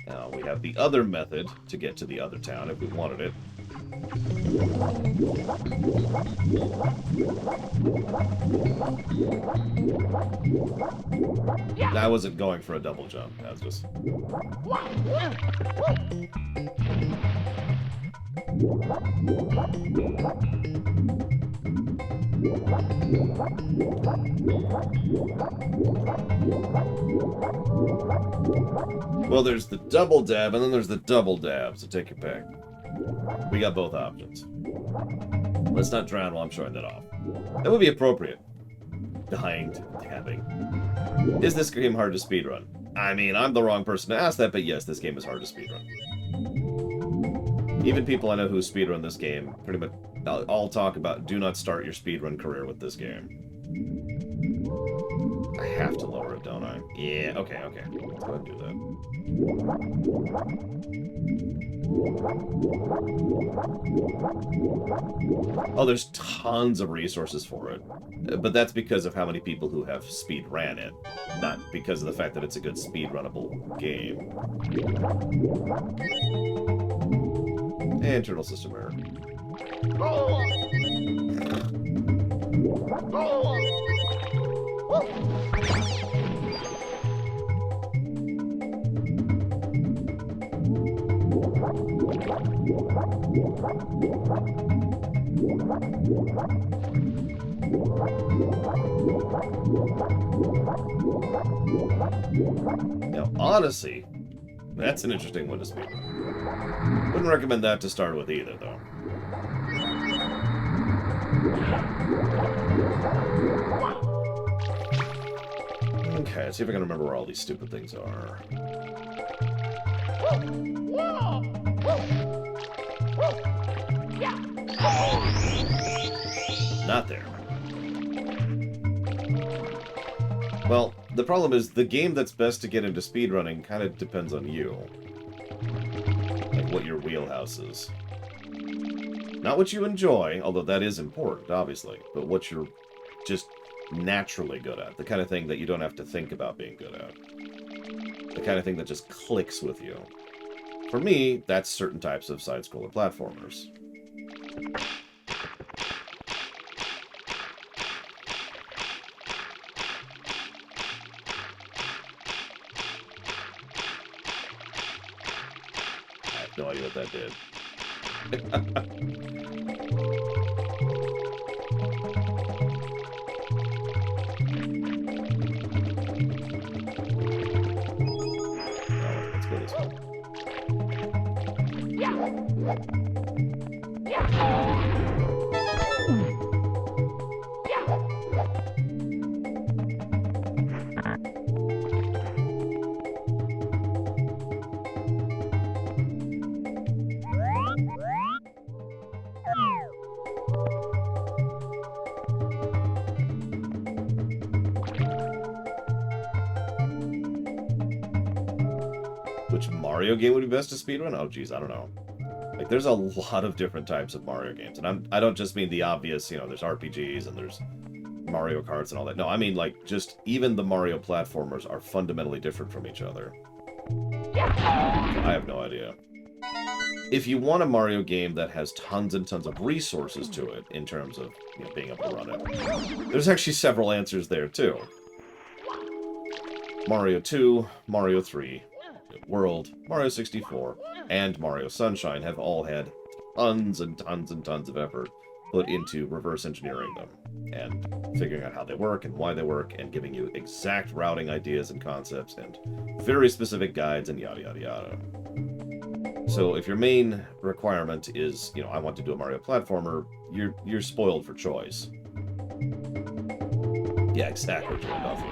Now, we have the other method to get to the other town if we wanted it. I wasn't going for a double jump. I was just... Well, there's the double dab, and then there's the double dab, so take your pick. We got both options. Let's not drown while I'm showing that off. That would be appropriate. Dying to dabbing. Is this game hard to speedrun? I mean, I'm the wrong person to ask that, but yes, this game is hard to speedrun. Even people I know who speedrun this game pretty much all talk about do not start your speedrun career with this game. I have to lower it, don't I? Yeah, okay. Let's go ahead and do that. Oh, there's tons of resources for it. But that's because of how many people who have speedran it, not because of the fact that it's a good speedrunnable game. Internal system error. Now, Odyssey, that's an interesting one to speedrun. Wouldn't recommend that to start with either, though. Okay, let's see if I can remember where all these stupid things are. Not there. Well, the problem is the game that's best to get into speedrunning kind of depends on you. Like what your wheelhouse is. Not what you enjoy, although that is important, obviously, but what you're just naturally good at. The kind of thing that you don't have to think about being good at. The kind of thing that just clicks with you. For me, that's certain types of side-scroller platformers. I have no idea what that did. Let's go this way. Which Mario game would be best to speedrun? Oh, geez, I don't know. Like, there's a lot of different types of Mario games, and I don't just mean the obvious, you know, there's RPGs and there's Mario Karts and all that. No, I mean, like, just even the Mario platformers are fundamentally different from each other. I have no idea. If you want a Mario game that has tons and tons of resources to it, in terms of, you know, being able to run it, there's actually several answers there, too. Mario 2, Mario 3, World, Mario 64, and Mario Sunshine have all had tons and tons and tons of effort put into reverse engineering them and figuring out how they work and why they work and giving you exact routing ideas and concepts and very specific guides and yada yada yada. So if your main requirement is, you know, I want to do a Mario platformer, you're spoiled for choice. Yeah, exactly, Jordan Duffy.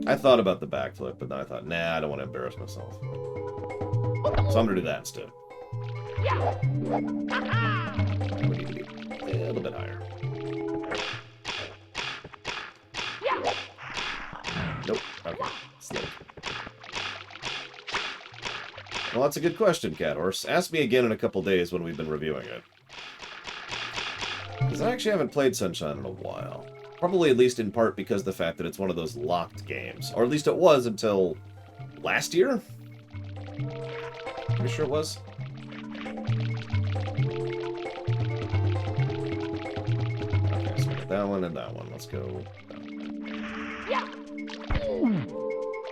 I thought about the backflip, but then I thought, nah, I don't want to embarrass myself. So I'm going to do that instead. We need to be a little bit higher. Nope. Okay. Slow. Well, that's a good question, Cat Horse. Ask me again in a couple days when we've been reviewing it. Because I actually haven't played Sunshine in a while. Probably at least in part because of the fact that it's one of those locked games. Or at least it was until last year? Pretty sure it was. Okay, so we got that one and that one. Let's go.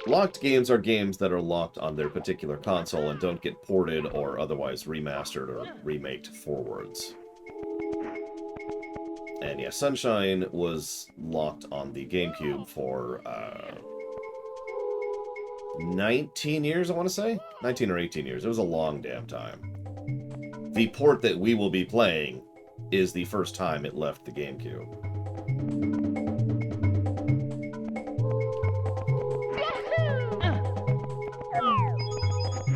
Locked games are games that are locked on their particular console and don't get ported or otherwise remastered or remaked forwards. And yeah, Sunshine was locked on the GameCube for 19 years, I want to say? 19 or 18 years. It was a long damn time. The port that we will be playing is the first time it left the GameCube.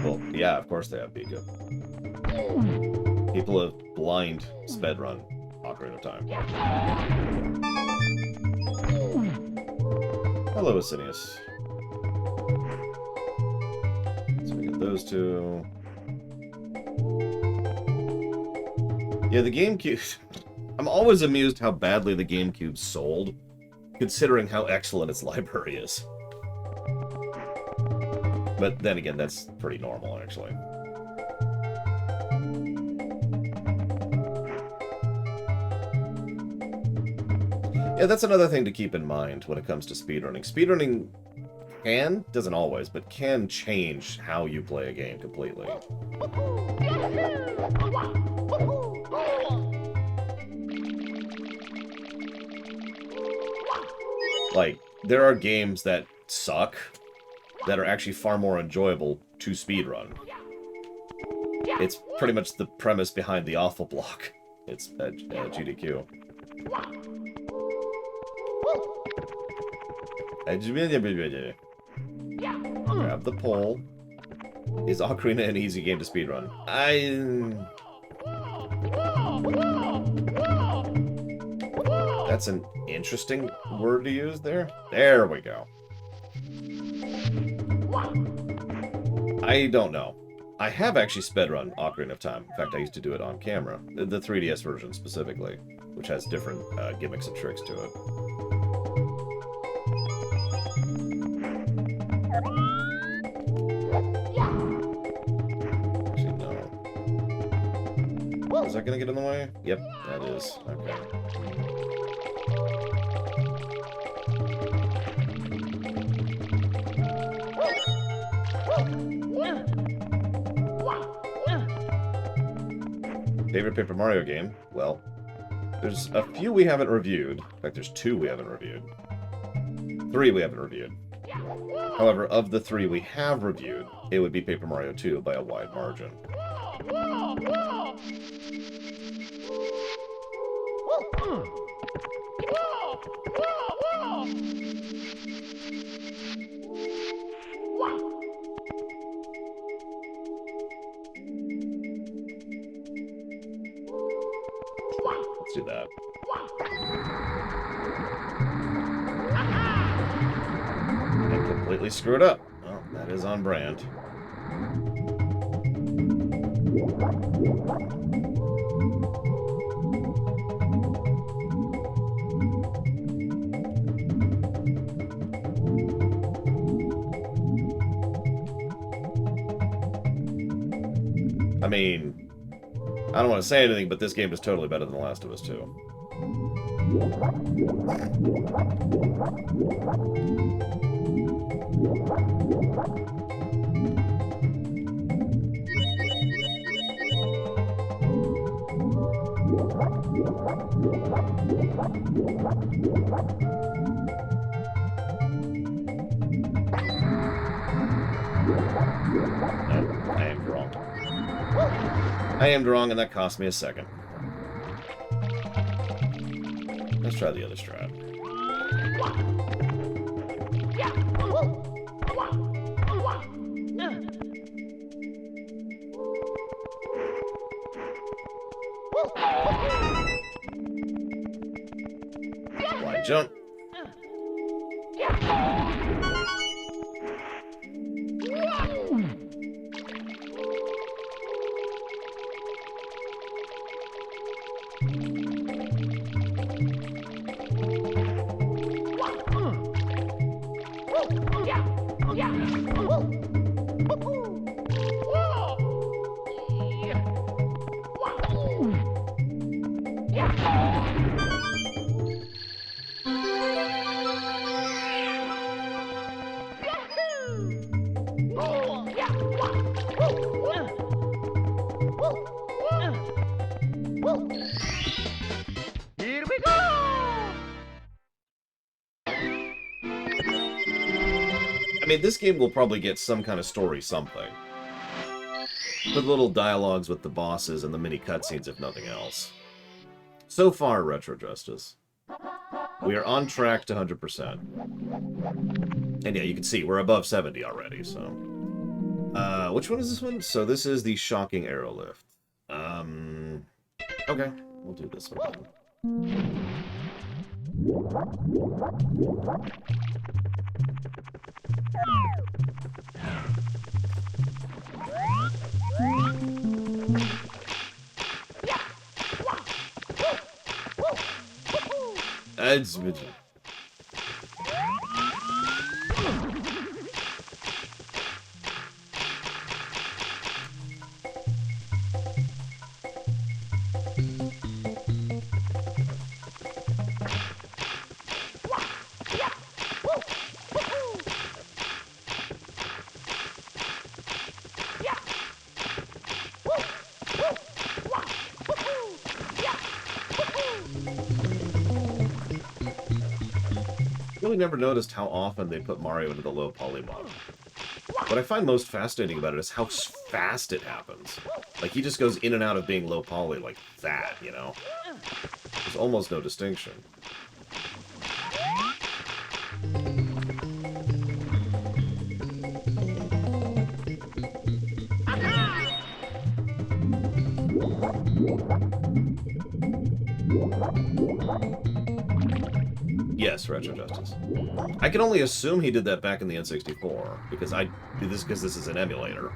Well, yeah, of course they have Pika. People have blind spedrun Ocarina of Time. Hello, Asinius. So we got those two. Yeah, the GameCube... I'm always amused how badly the GameCube sold, considering how excellent its library is. But then again, that's pretty normal, actually. Yeah, that's another thing to keep in mind when it comes to speedrunning. Speedrunning doesn't always, but can change how you play a game completely. Like, there are games that suck that are actually far more enjoyable to speedrun. It's pretty much the premise behind the awful block. It's GDQ. Grab the pole. Is Ocarina an easy game to speedrun? That's an interesting word to use there. There we go. I don't know. I have actually spedrun Ocarina of Time. In fact, I used to do it on camera. The 3DS version specifically, which has different gimmicks and tricks to it. Actually, no. Is that going to get in the way? Yep, that is. Okay. Favorite Paper Mario game? Well, there's a few we haven't reviewed. In fact, there's 2 we haven't reviewed. 3 we haven't reviewed. However, of the 3 we have reviewed, it would be Paper Mario 2 by a wide margin. Let's do that. And completely screwed up. Well, that is on brand. I mean, I don't want to say anything, but this game is totally better than The Last of Us 2. I aimed wrong. I aimed wrong, and that cost me a second. Let's try the other strat. Blind jump. Here we go! I mean, this game will probably get some kind of story something. With little dialogues with the bosses and the mini cutscenes, if nothing else. So far, Retro Justice, we are on track to 100%. And yeah, you can see, we're above 70 already, so... which one is this one? So this is the Shocking Arrow Lift. Okay, we'll do this one. It's... really never noticed how often they put Mario into the low poly mode. What I find most fascinating about it is how fast it happens. Like, he just goes in and out of being low poly like that, you know? There's almost no distinction. Yes, Retro Justice. I can only assume he did that back in the N64, because I do this because this is an emulator.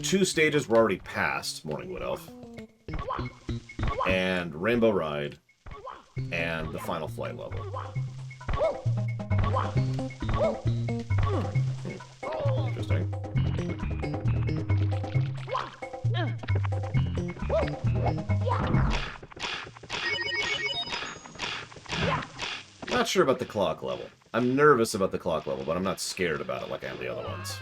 Two stages were already past Morningwood Elf, and Rainbow Ride, and the Final Flight level. Interesting. Not sure about the clock level. I'm nervous about the clock level, but I'm not scared about it like I am the other ones.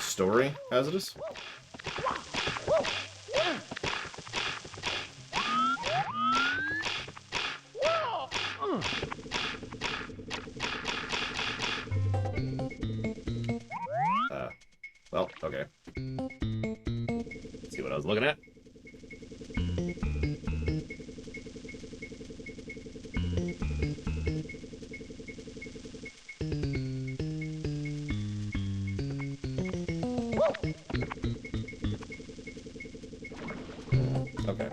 Story hazardous? looking at. Okay.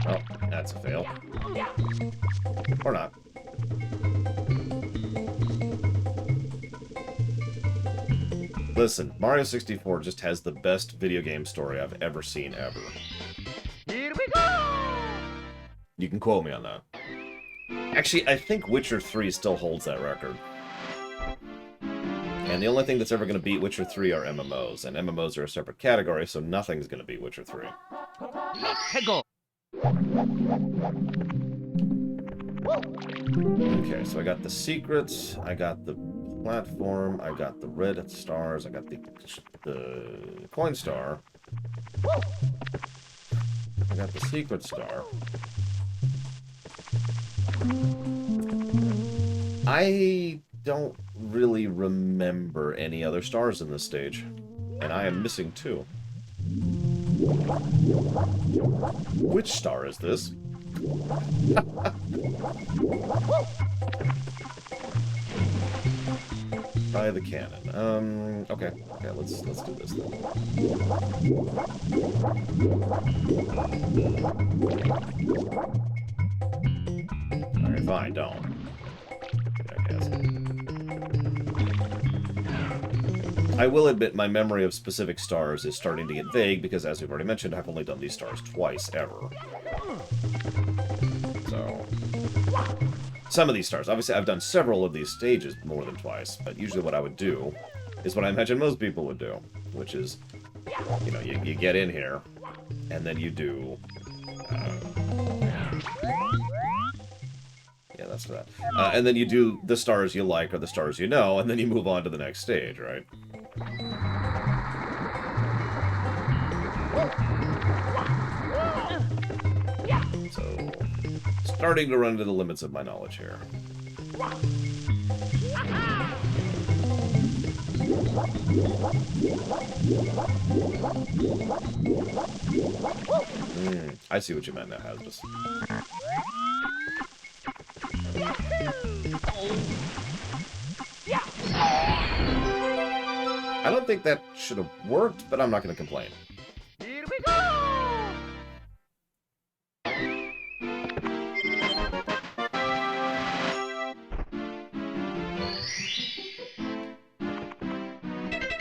Oh, that's a fail. Or not. Listen, Mario 64 just has the best video game story I've ever seen ever. Here we go! You can quote me on that. Actually, I think Witcher 3 still holds that record. And the only thing that's ever going to beat Witcher 3 are MMOs, and MMOs are a separate category, so nothing's going to beat Witcher 3. Let's go! Okay, so I got the secrets, I got the platform, I got the red stars, I got the coin star. I got the secret star. I don't really remember any other stars in this stage, and I am missing 2. Which star is this? Try the cannon. Okay, let's do this then. Alright, fine, don't. I guess. I will admit my memory of specific stars is starting to get vague because, as we've already mentioned, I've only done these stars twice ever. So, some of these stars. Obviously, I've done several of these stages more than twice, but usually what I would do is what I imagine most people would do, which is, you know, you get in here, and then you do... yeah, that's that. And then you do the stars you like or the stars you know, and then you move on to the next stage, right? So, starting to run to the limits of my knowledge here. I see what you meant now, Hazardous. I don't think that should have worked, but I'm not going to complain. Here we go!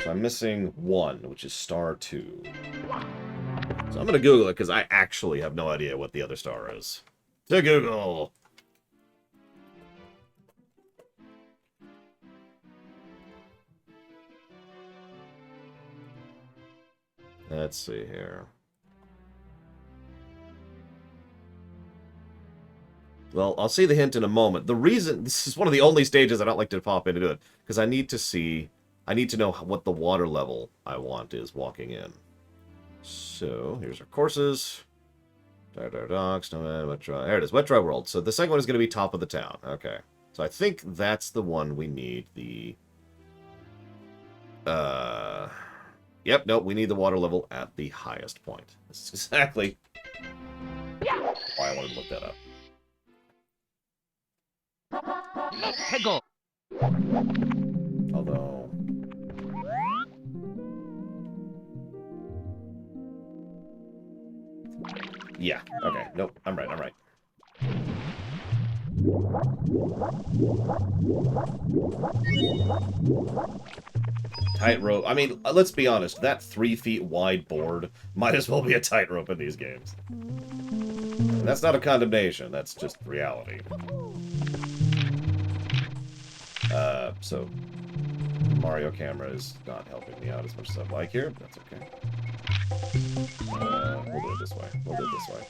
So I'm missing 1, which is star 2. So I'm going to Google it, because I actually have no idea what the other star is. To Google! Let's see here. Well, I'll see the hint in a moment. The reason... This is one of the only stages I don't like to pop into it, because I need to see... I need to know what the water level I want is walking in. So, here's our courses. Dock, Snowman, Wet Dry... There it is, Wet Dry World. So the second one is going to be top of the town. Okay. So I think that's the one we need. The... Yep, nope, we need the water level at the highest point. This is exactly why I wanted to look that up. Let's go! Although... yeah, okay, nope, I'm right. Tightrope. I mean, let's be honest. That 3 feet wide board might as well be a tightrope in these games. And that's not a condemnation. That's just reality. So Mario camera is not helping me out as much as I'd like here. But that's okay. We'll do it this way. We'll do it this way.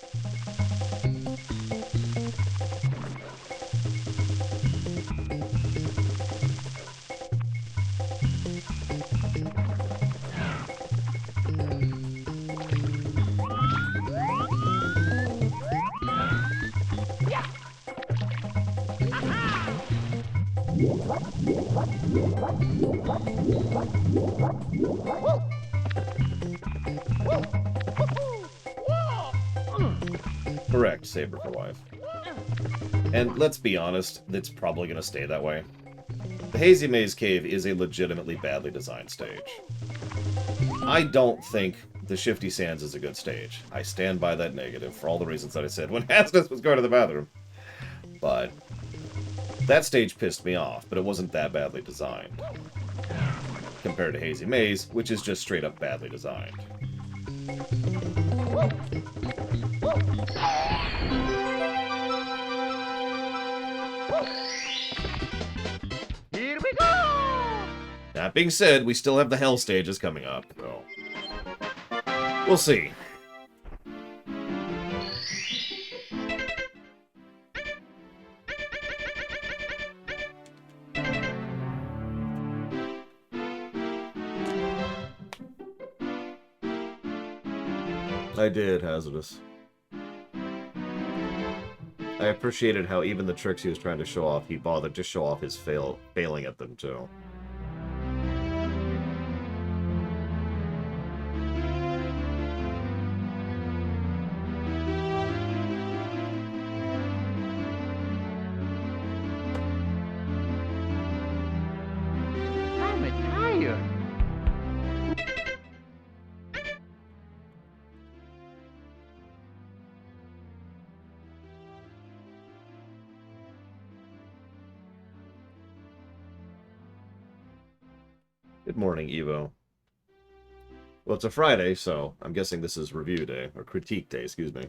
Correct, Saber for wife. And let's be honest, it's probably going to stay that way. The Hazy Maze Cave is a legitimately badly designed stage. I don't think the Shifty Sands is a good stage. I stand by that negative for all the reasons that I said when Hasness was going to the bathroom. But that stage pissed me off, but it wasn't that badly designed. Compared to Hazy Maze, which is just straight up badly designed. Here we go! That being said, we still have the Hell stages coming up, so we'll see. I did, Hazardous. I appreciated how even the tricks he was trying to show off, he bothered to show off his failing at them, too. I'm tired. Good morning, Evo. Well, it's a Friday, so I'm guessing this is review day, or critique day, excuse me.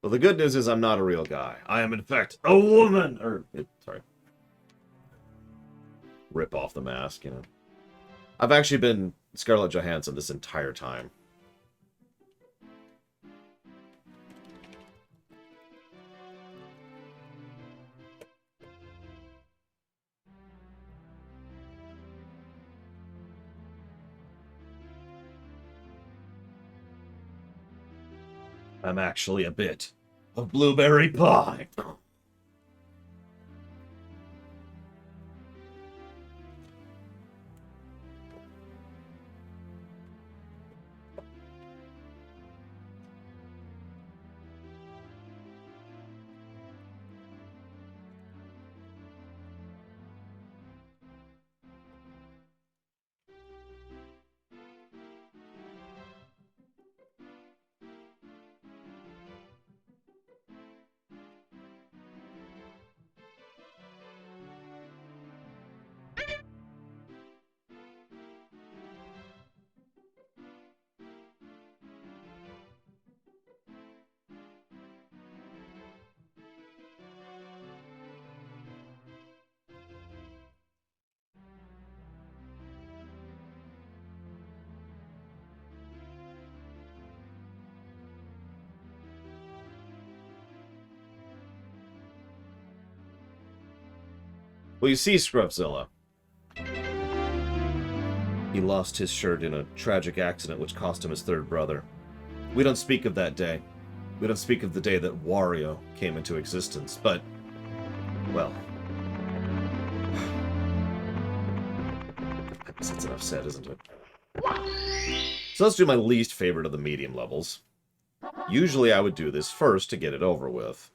Well, the good news is I'm not a real guy. I am, in fact, a woman! Sorry. Rip off the mask, you know. I've actually been Scarlett Johansson this entire time. I'm actually a bit of blueberry pie. Well, you see, Scruffzilla. He lost his shirt in a tragic accident which cost him his third brother. We don't speak of that day. We don't speak of the day that Wario came into existence, but, well, I guess that's enough said, isn't it? So let's do my least favorite of the medium levels. Usually I would do this first to get it over with.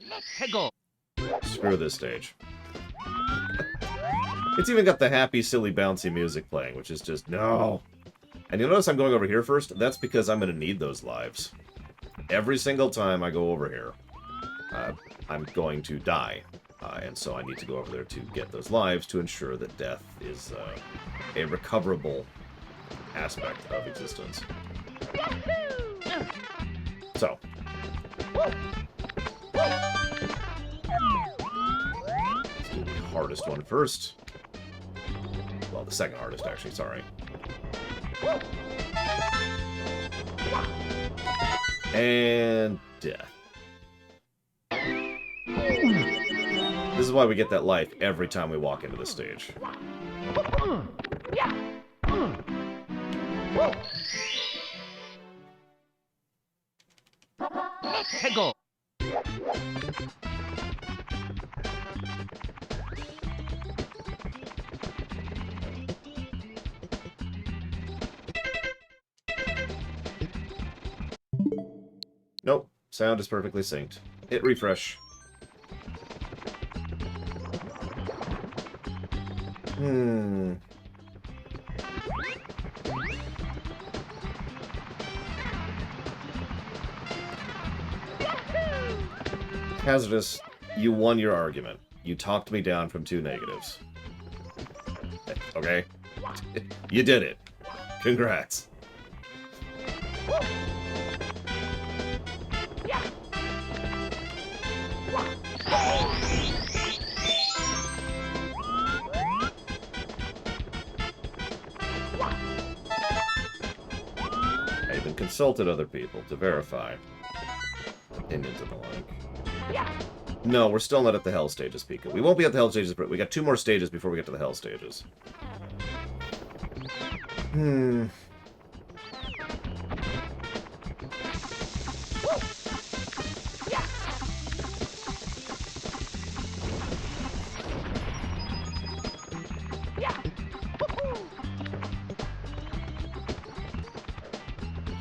Let's go. Screw this stage. It's even got the happy, silly, bouncy music playing, which is just, no. And you'll notice I'm going over here first. That's because I'm going to need those lives. Every single time I go over here, I'm going to die. And so I need to go over there to get those lives to ensure that death is a recoverable aspect of existence. So. Let's do the hardest one first. Well, the second hardest, actually, sorry. And death. This is why we get that life every time we walk into the stage. Let's go. Nope. Sound is perfectly synced. Hit refresh. Hazardous, you won your argument. You talked me down from 2 negatives. Okay? You did it. Congrats. I even consulted other people to verify opinions and the like. No, we're still not at the Hell stages, Pika. We won't be at the Hell stages, but we got 2 more stages before we get to the Hell stages.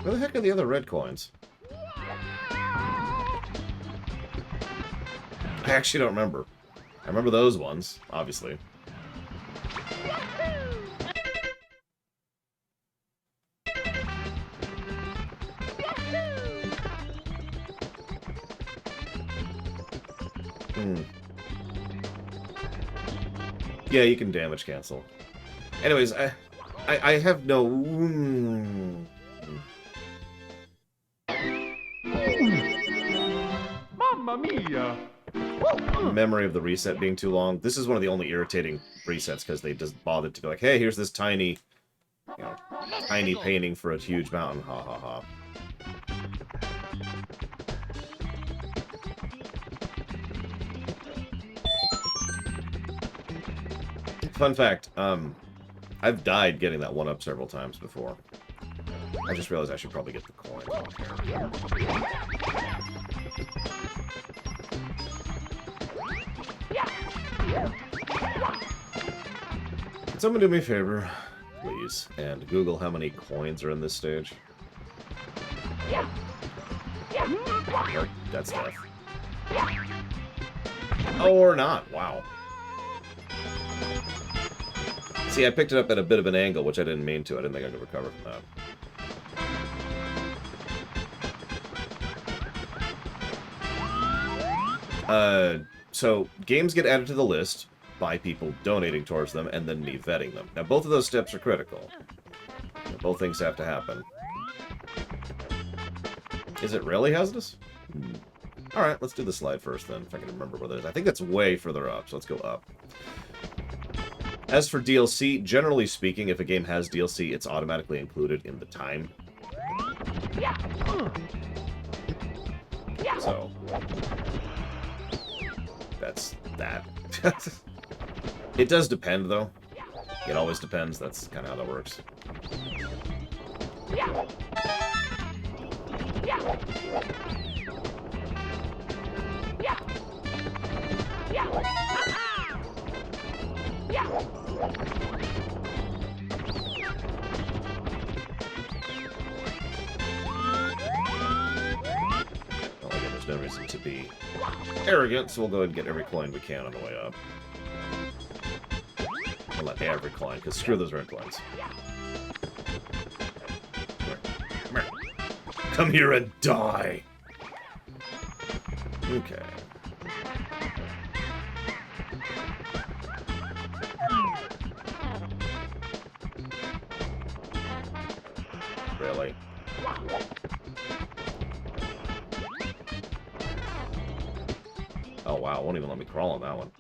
Where the heck are the other red coins? I actually don't remember. I remember those ones, obviously. Yeah, you can damage cancel. Anyways, I have no... Mamma mia! memory of the reset being too long. This is one of the only irritating resets because they just bothered to be like, hey, here's this tiny, you know, tiny painting for a huge mountain. Ha ha ha. Fun fact, I've died getting that one up several times before. I just realized I should probably get the coin. Can someone do me a favor, please, and Google how many coins are in this stage? Nope, that's death. Oh, or not. Wow. See, I picked it up at a bit of an angle, which I didn't mean to. I didn't think I could recover from that. So, games get added to the list by people donating towards them, and then me vetting them. Now, both of those steps are critical. Both things have to happen. Is it really hazardous? Alright, let's do the slide first, then, if I can remember where that is. I think that's way further up, so let's go up. As for DLC, generally speaking, if a game has DLC, it's automatically included in the time. So, that's that. It does depend, though. It always depends. That's kind of how that works. Well, again, there's no reason to be arrogant, so we'll go ahead and get every coin we can on the way up. Well, not every coin, because screw those red coins. Come here. Come here and die! Okay. Really? Oh wow, won't even let me crawl on that one.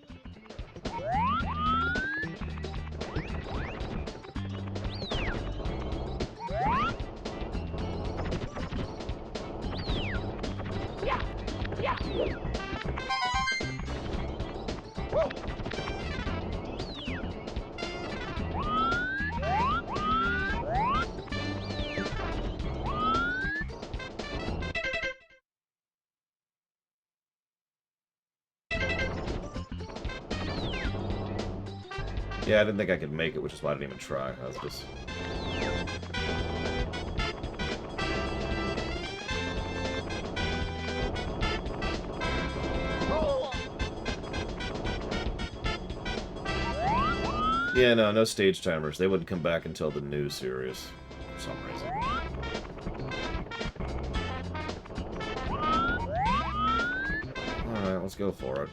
Yeah, I didn't think I could make it, which is why I didn't even try. I was just... Yeah, no stage timers. They wouldn't come back until the new series, for some reason. Alright, let's go for it.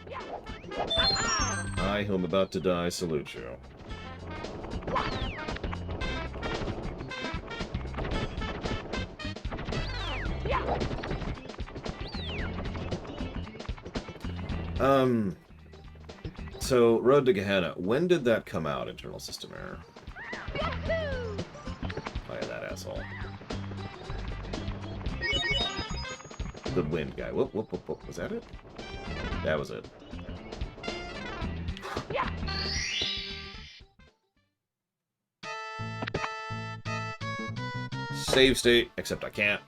I, who am about to die, salute you. So, Road to Gehenna, when did that come out, internal system error? Oh yeah, that asshole. The wind guy. Whoop, whoop, whoop, whoop. Was that it? That was it. Save state, except I can't.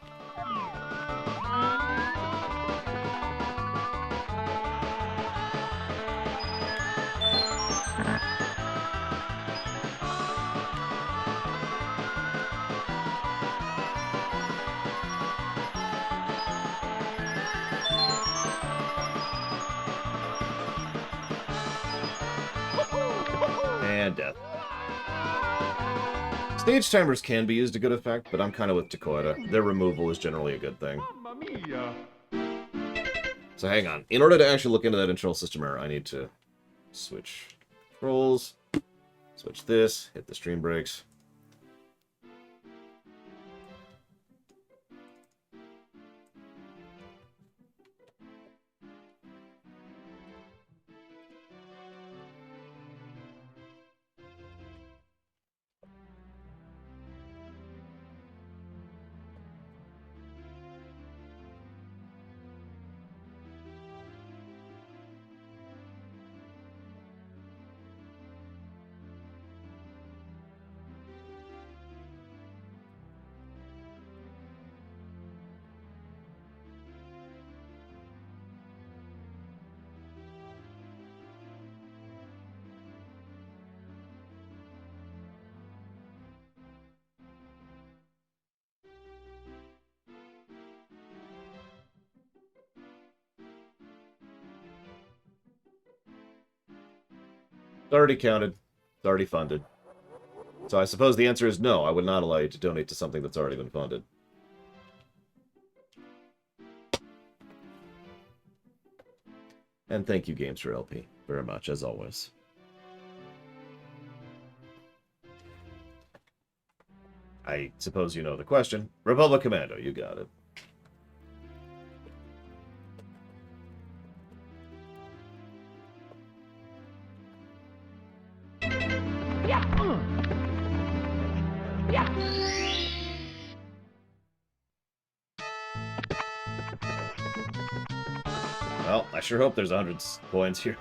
And death. Stage timers can be used to good effect, but I'm kind of with Dakota. Their removal is generally a good thing. So hang on. In order to actually look into that internal system error, I need to switch controls, switch this, hit the stream brakes. It's already counted. It's already funded. So I suppose the answer is no. I would not allow you to donate to something that's already been funded. And thank you, Games for LP, very much, as always. I suppose you know the question. Republic Commando, you got it. Well, I sure hope there's 100 coins here.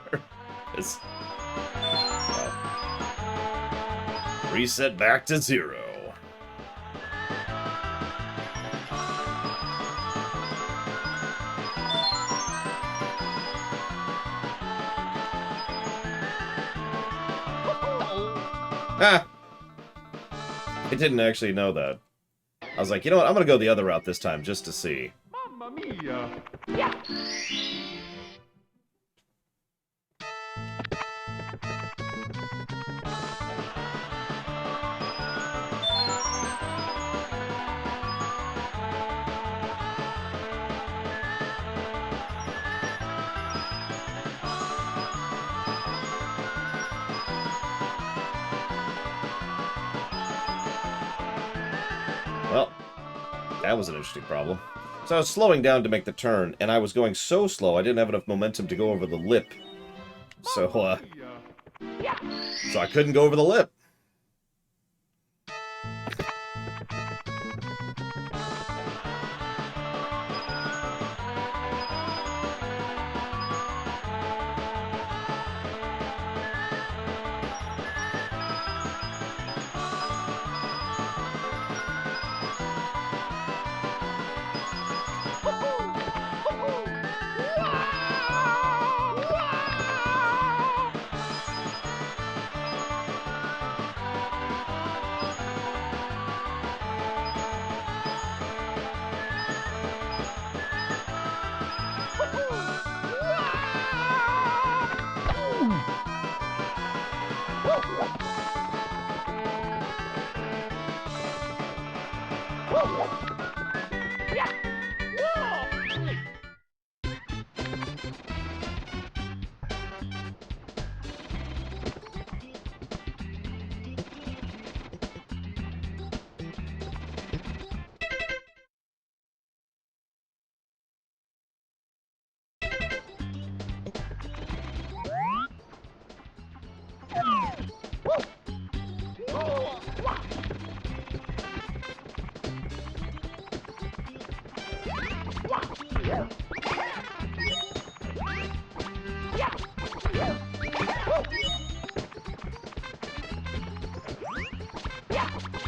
Reset back to 0. Ah! I didn't actually know that. I was like, you know what? I'm gonna go the other route this time just to see. Mamma mia! Well, that was an interesting problem. So I was slowing down to make the turn, and I was going so slow I didn't have enough momentum to go over the lip. So I couldn't go over the lip.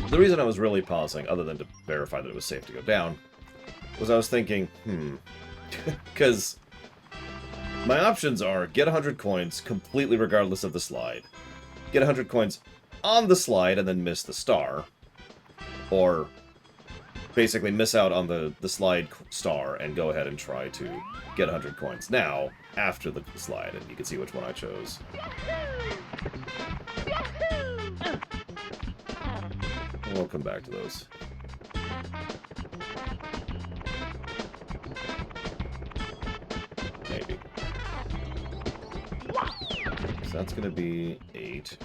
The reason I was really pausing, other than to verify that it was safe to go down, was I was thinking, because my options are get 100 coins completely regardless of the slide, get 100 coins on the slide and then miss the star, or basically miss out on the slide star and go ahead and try to get 100 coins now after the slide, and you can see which one I chose. We'll come back to those. Maybe. So that's gonna be 8.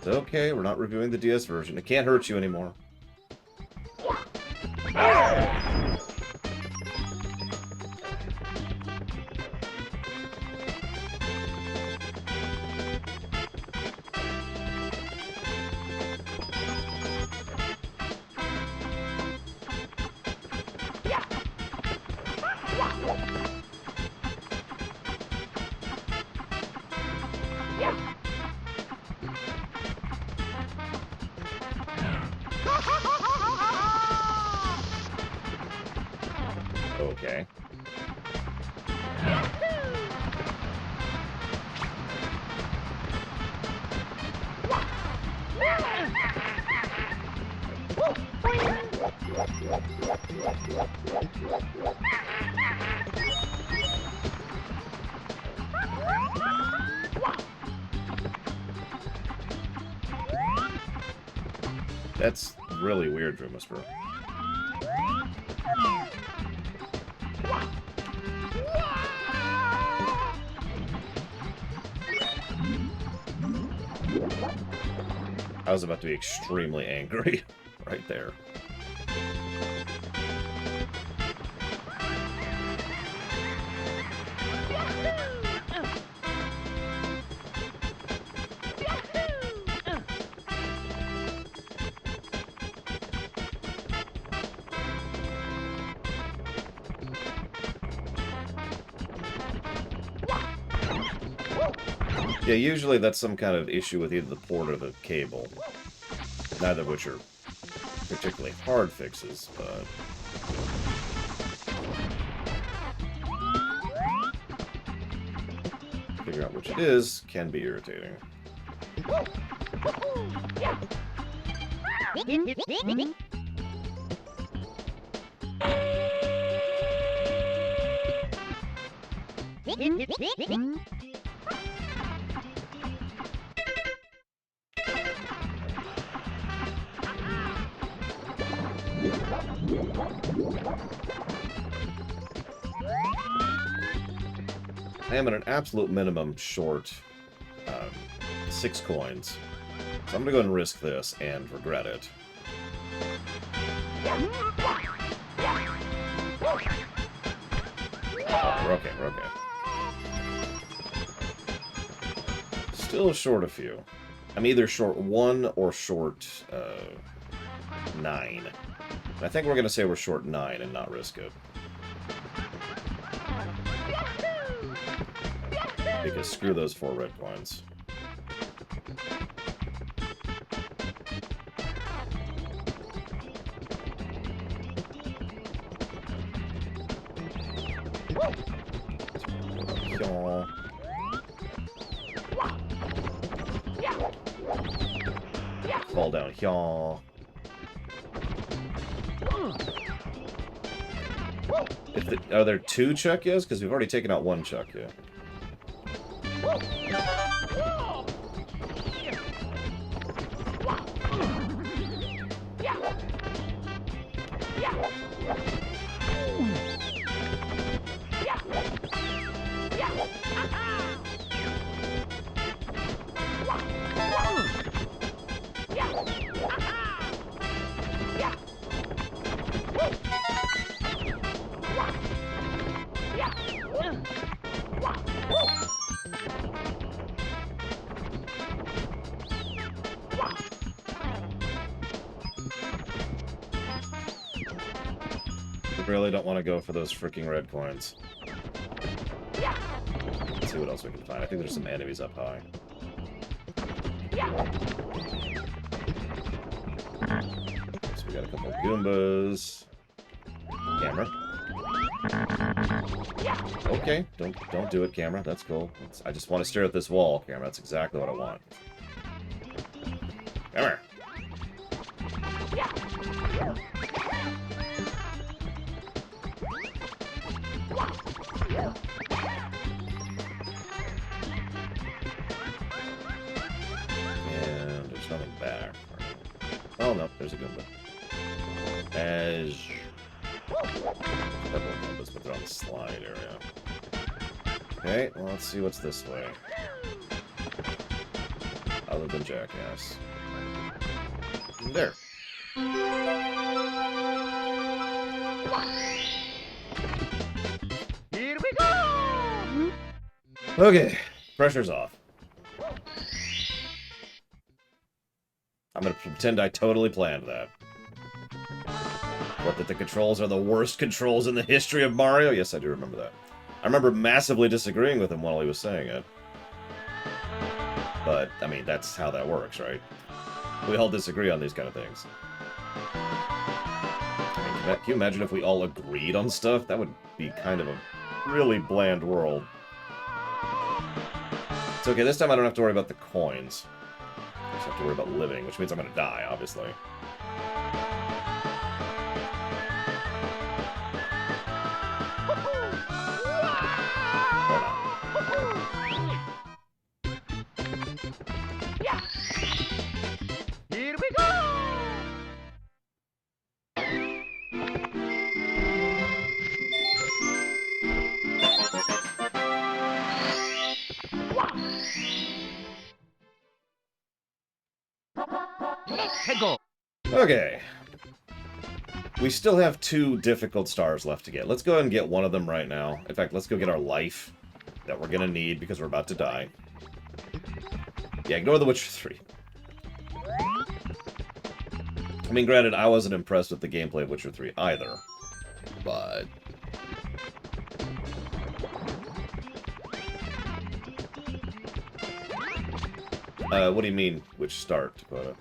It's okay, we're not reviewing the DS version. It can't hurt you anymore. Okay. That's really weird, Dream Whisperer. I was about to be extremely angry right there. Yeah, usually that's some kind of issue with either the port or the cable. Neither of which are particularly hard fixes, but... figure out which it is can be irritating. I am at an absolute minimum short 6 coins. So I'm going to go ahead and risk this and regret it. We're okay, we're okay. Still short a few. I'm either short 1 or short 9. I think we're going to say we're short 9 and not risk it. Because screw those 4 red coins. fall down here. Are there 2 Chuckyas? Because we've already taken out 1 Chuckya. Really don't want to go for those freaking red coins. Let's see what else we can find. I think there's some enemies up high. So we got a couple of Goombas. Camera. Okay, don't do it, camera. That's cool. I just want to stare at this wall, camera. That's exactly what I want. Come here. And there's nothing back. Oh no, there's a Goomba. As couple of Goombas, but they're on the slide area. Okay, well, let's see what's this way. Other than Jackass. There. Here we go! Okay, pressure's off. I'm gonna pretend I totally planned that. What, that the controls are the worst controls in the history of Mario? Yes, I do remember that. I remember massively disagreeing with him while he was saying it. But, I mean, that's how that works, right? We all disagree on these kind of things. I mean, can you imagine if we all agreed on stuff? That would be kind of a really bland world. It's okay, this time I don't have to worry about the coins. I just have to worry about living, which means I'm gonna die, obviously. Here we go! Let's go! Okay. We still have 2 difficult stars left to get. Let's go ahead and get one of them right now. In fact, let's go get our life that we're gonna need because we're about to die. Yeah, ignore The Witcher 3. I mean, granted, I wasn't impressed with the gameplay of Witcher 3 either. But... what do you mean, which start, Dakota?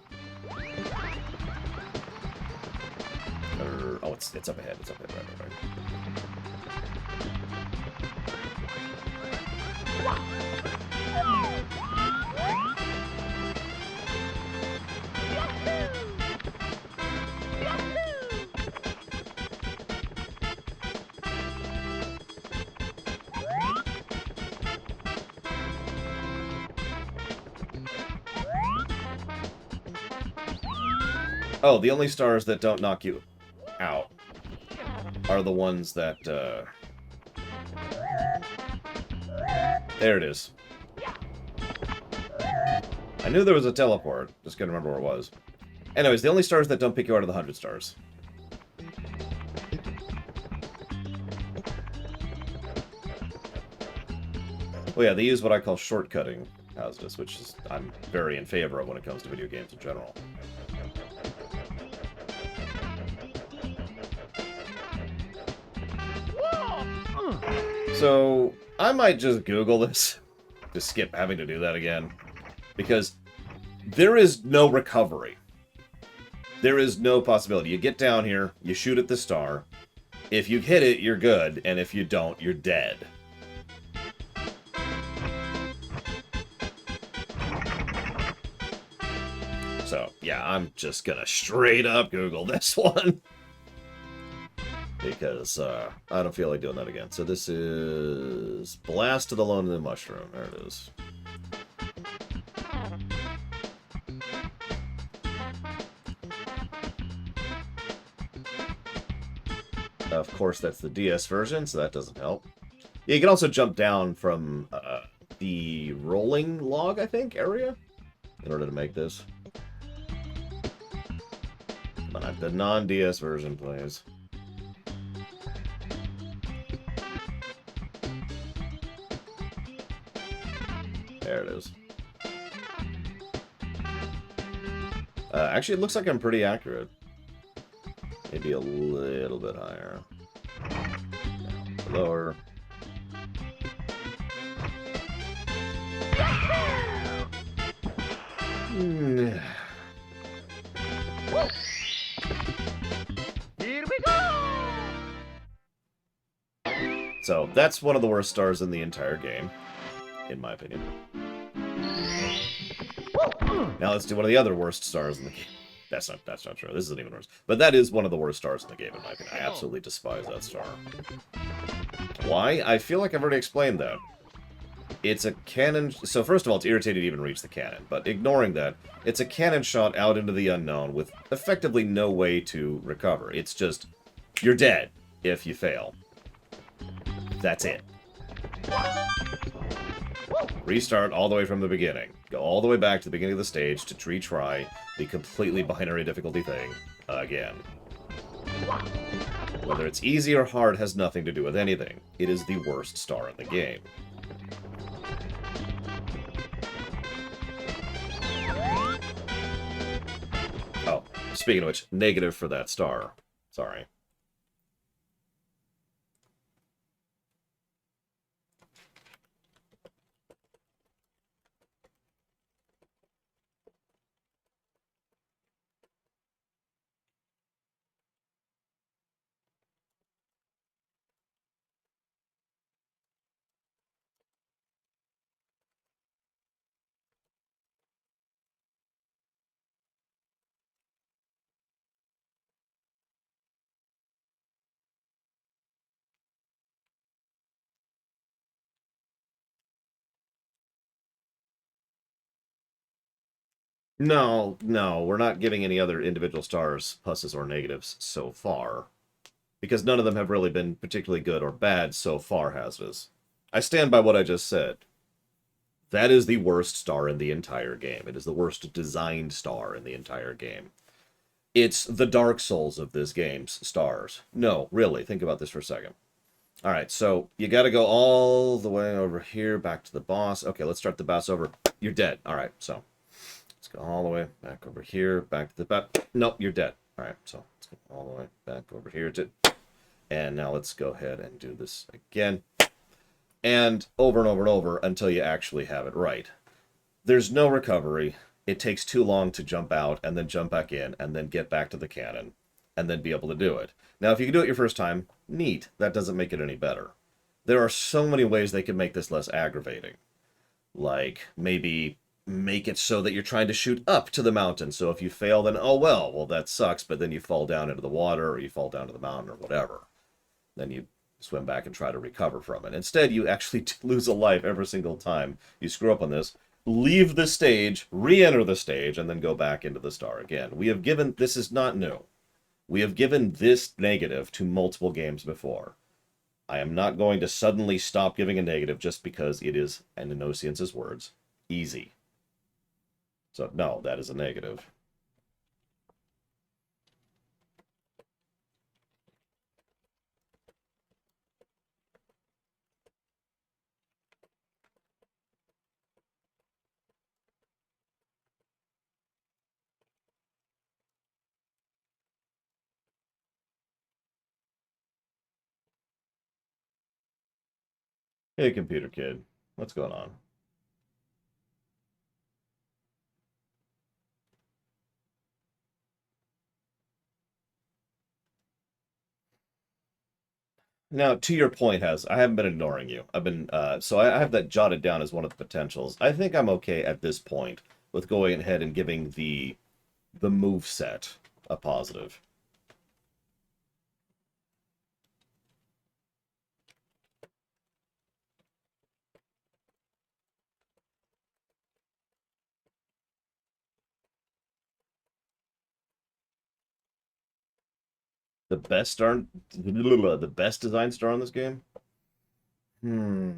Oh, it's up ahead. It's up ahead, right. Oh, the only stars that don't knock you out are the ones that, There it is. I knew there was a teleport. Just couldn't remember where it was. Anyways, the only stars that don't pick you out are the 100 stars. Well, yeah, they use what I call shortcutting houses, which is I'm very in favor of when it comes to video games in general. So, I might just Google this to skip having to do that again. Because there is no recovery. There is no possibility. You get down here, you shoot at the star. If you hit it, you're good. And if you don't, you're dead. So, Yeah, I'm just gonna straight up Google this one. Because I don't feel like doing that again. So this is Blast to the Lonely Mushroom. There it is. Of course, that's the DS version, so that doesn't help. Yeah, you can also jump down from the rolling log, I think, area in order to make this. Come on, the non-DS version, please. There it is. Actually, it looks like I'm pretty accurate. Maybe a little bit higher. Lower. Here we go! So, that's one of the worst stars in the entire game, in my opinion. Now let's do one of the other worst stars in the game. That's not true. This isn't even worse. But that is one of the worst stars in the game, in my opinion. I absolutely despise that star. Why? I feel like I've already explained that. It's a cannon... So first of all, it's irritating to even reach the cannon. But ignoring that, it's a cannon shot out into the unknown with effectively no way to recover. It's just, you're dead if you fail. That's it. Restart all the way from the beginning. Go all the way back to the beginning of the stage to retry the completely binary difficulty thing again. Whether it's easy or hard has nothing to do with anything. It is the worst star in the game. Oh, speaking of which, negative for that star. Sorry. No, we're not giving any other individual stars pluses or negatives so far. Because none of them have really been particularly good or bad so far, Hazardous. I stand by what I just said. That is the worst star in the entire game. It is the worst designed star in the entire game. It's the Dark Souls of this game's stars. No, really, think about this for a second. Alright, so you gotta go all the way over here, back to the boss. Okay, let's start the boss over. You're dead. Alright, so let's go all the way back over here, back to the boss. Nope, you're dead. Alright, so let's go all the way back over here to... And now let's go ahead and do this again. And over and over and over until you actually have it right. There's no recovery. It takes too long to jump out and then jump back in and then get back to the cannon and then be able to do it. Now, if you can do it your first time, neat. That doesn't make it any better. There are so many ways they can make this less aggravating. Like, maybe make it so that you're trying to shoot up to the mountain. So if you fail, then, oh, well, that sucks. But then you fall down into the water or you fall down to the mountain or whatever. Then you swim back and try to recover from it. Instead, you actually lose a life every single time you screw up on this. Leave the stage, re-enter the stage, and then go back into the star again. We have given... This is not new. We have given this negative to multiple games before. I am not going to suddenly stop giving a negative just because it is, and in Ocean's words, easy. So, no, that is a negative. Hey, computer kid. What's going on? Now, to your point, I haven't been ignoring you. I've been, so I have that jotted down as one of the potentials. I think I'm okay at this point with going ahead and giving the the move set a positive. The best star, the best design star in this game? Hmm.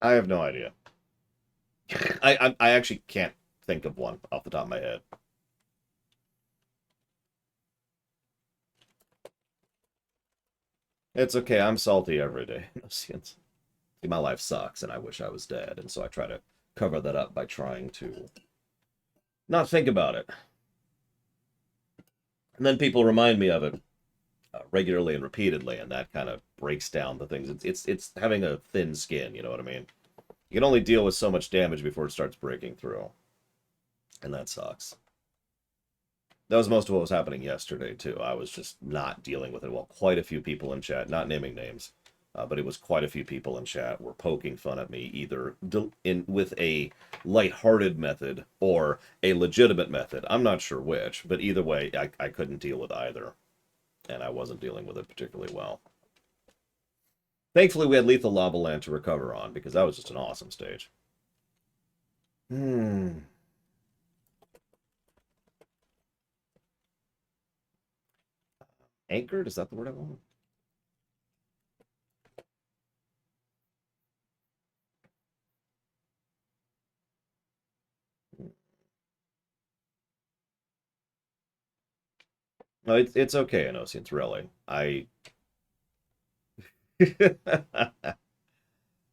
I have no idea. I actually can't think of one off the top of my head. It's okay. I'm salty every day. See, my life sucks, and I wish I was dead, and so I try to cover that up by trying to not think about it. And then people remind me of it regularly and repeatedly, and that kind of breaks down the things. It's having a thin skin. You know what I mean? You can only deal with so much damage before it starts breaking through, and that sucks. That was most of what was happening yesterday, too. I was just not dealing with it. Well, quite a few people in chat, not naming names, but it was quite a few people in chat were poking fun at me, either with a lighthearted method or a legitimate method. I'm not sure which, but either way, I couldn't deal with either, and I wasn't dealing with it particularly well. Thankfully, we had Lethal Lava Land to recover on, because that was just an awesome stage. Anchored? Is that the word I want? No, it's okay, Innocence, really.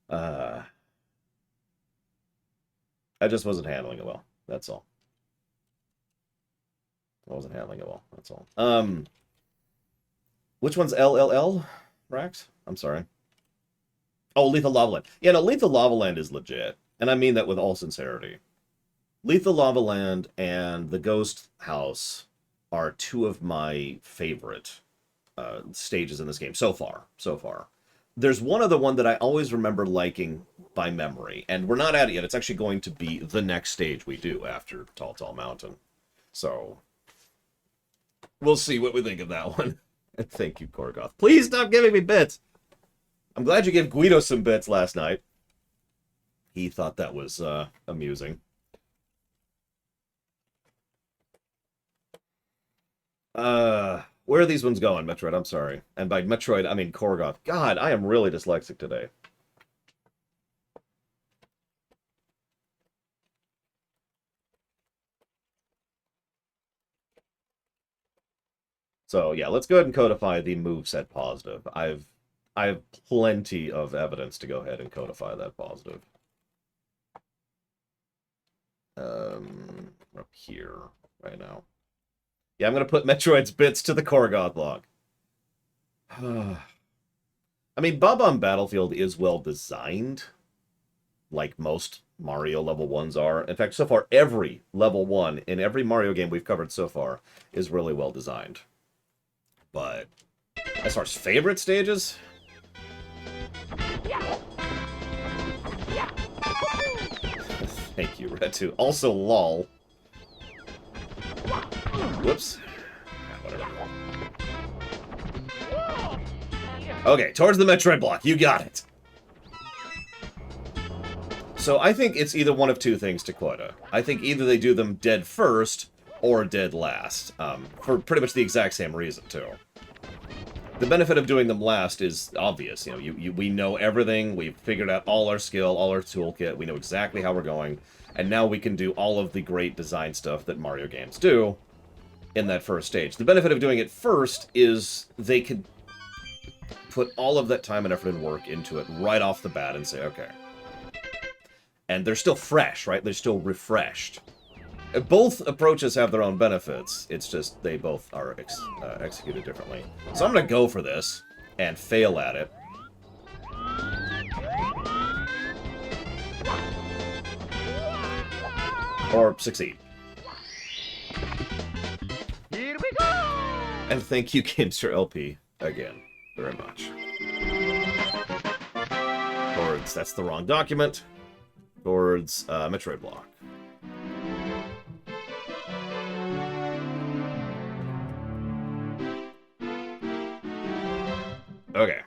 uh, I just wasn't handling it well. That's all. I wasn't handling it well. That's all. Which one's LLL, Rax? I'm sorry. Oh, Lethal Lava Land. Yeah, no, Lethal Lava Land is legit, and I mean that with all sincerity. Lethal Lava Land and the Ghost House are two of my favorite stages in this game so far. So far. There's one other one that I always remember liking by memory, and we're not at it yet. It's actually going to be the next stage we do after Tall Tall Mountain. So we'll see what we think of that one. And thank you, Korgoth. Please stop giving me bits. I'm glad you gave Guido some bits last night. He thought that was amusing. Where are these ones going, Metroid? I'm sorry. And by Metroid, I mean Korgoth. God, I am really dyslexic today. So yeah, let's go ahead and codify the moveset positive. I have plenty of evidence to go ahead and codify that positive. Up here right now. Yeah, I'm gonna put Metroid's bits to the Korgoth log. I mean, Bob-omb Battlefield is well designed, like most Mario level 1s are. In fact, so far, every level 1 in every Mario game we've covered so far is really well designed. But as far as favorite stages, thank you, Retu. Also, lol. Whoops. Whatever. Okay, towards the Metroid block. You got it. So I think it's either one of two things to quota. I think either they do them dead first or dead last, for pretty much the exact same reason, too. The benefit of doing them last is obvious. You know, we know everything. We've figured out all our skill, all our toolkit. We know exactly how we're going. And now we can do all of the great design stuff that Mario games do in that first stage. The benefit of doing it first is they could put all of that time and effort and work into it right off the bat and say, okay. And they're still fresh, right? They're still refreshed. Both approaches have their own benefits. It's just they both are executed differently. So I'm going to go for this and fail at it. Or succeed. Here we go! And thank you, Kimster LP, again, very much. Towards, that's the wrong document. Towards Metroid Block. Okay.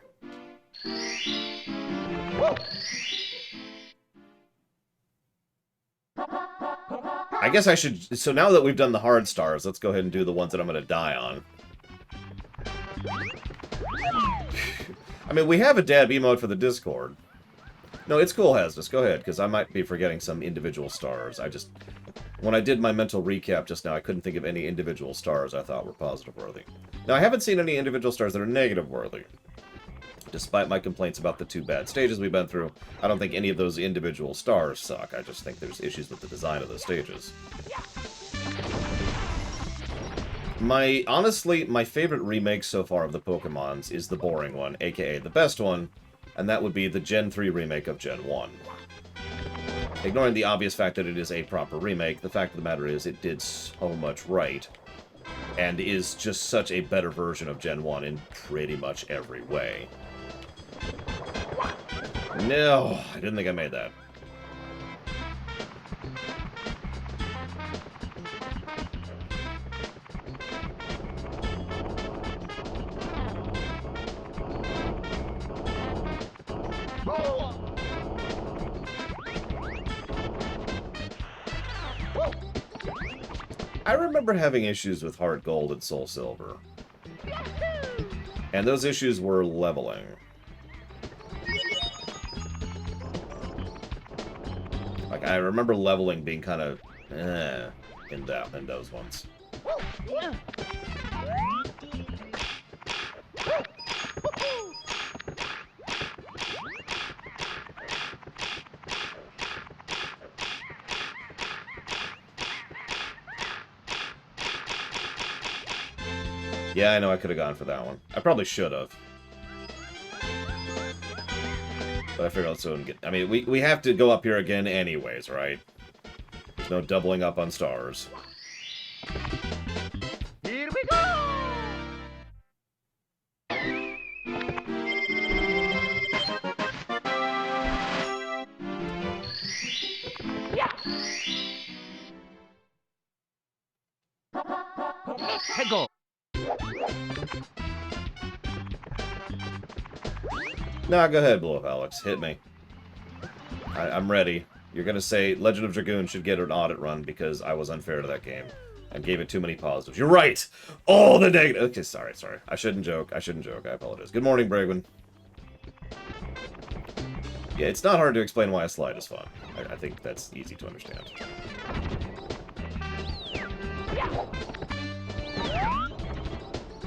I guess I should... So now that we've done the hard stars, let's go ahead and do the ones that I'm going to die on. I mean, we have a dab emote for the Discord. No, it's cool, Hasdus. Go ahead, because I might be forgetting some individual stars. I just... When I did my mental recap just now, I couldn't think of any individual stars I thought were positive-worthy. Now, I haven't seen any individual stars that are negative-worthy. Despite my complaints about the 2 bad stages we've been through, I don't think any of those individual stars suck. I just think there's issues with the design of those stages. Honestly, my favorite remake so far of the Pokemons is the boring one, aka the best one, and that would be the Gen 3 remake of Gen 1. Ignoring the obvious fact that it is a proper remake, the fact of the matter is it did so much right, and is just such a better version of Gen 1 in pretty much every way. No, I didn't think I made that. I remember having issues with Heart Gold and Soul Silver. And those issues were leveling. Like, I remember leveling being kind of in those ones. Yeah, I know I could have gone for that one. I probably should have. But I figured I'll soon get... I mean, we have to go up here again anyways, right? There's no doubling up on stars. Here we go! Hey, go! Nah, go ahead, Blow Up Alex. Hit me. I'm ready. You're gonna say Legend of Dragoon should get an audit run because I was unfair to that game and gave it too many positives. You're right! All the negative... Okay, sorry. I shouldn't joke. I apologize. Good morning, Bragwin. Yeah, it's not hard to explain why a slide is fun. I think that's easy to understand.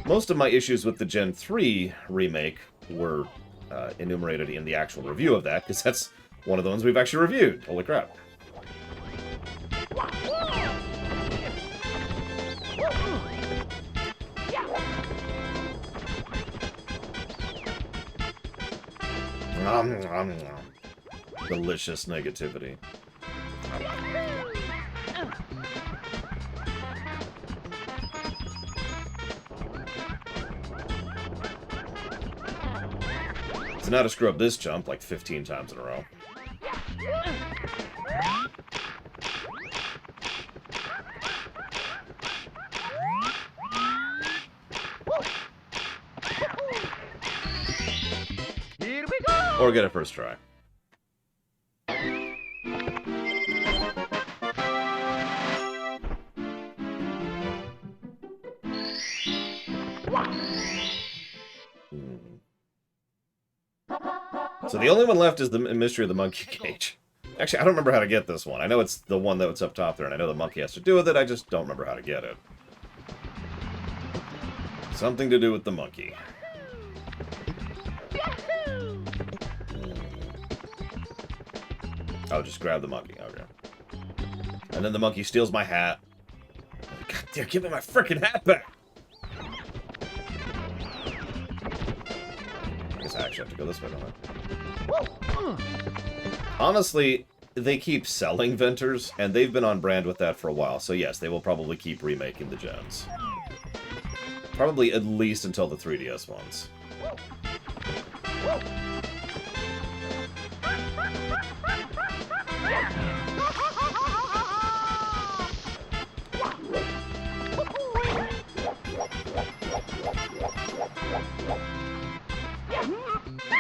Most of my issues with the Gen 3 remake were enumerated in the actual review of that, because that's one of the ones we've actually reviewed. Holy crap. Delicious negativity. So now to screw up this jump like 15 times in a row. Here we go! Or get it first try. So the only one left is the Mystery of the Monkey Cage. Actually, I don't remember how to get this one. I know it's the one that's up top there, and I know the monkey has to do with it, I just don't remember how to get it. Something to do with the monkey. Oh, just grab the monkey. Okay. And then the monkey steals my hat. God damn, give me my freaking hat back! I guess I actually have to go this way, don't I? Honestly, they keep selling Venters, and they've been on brand with that for a while. So yes, they will probably keep remaking the gens. Probably at least until the 3DS ones.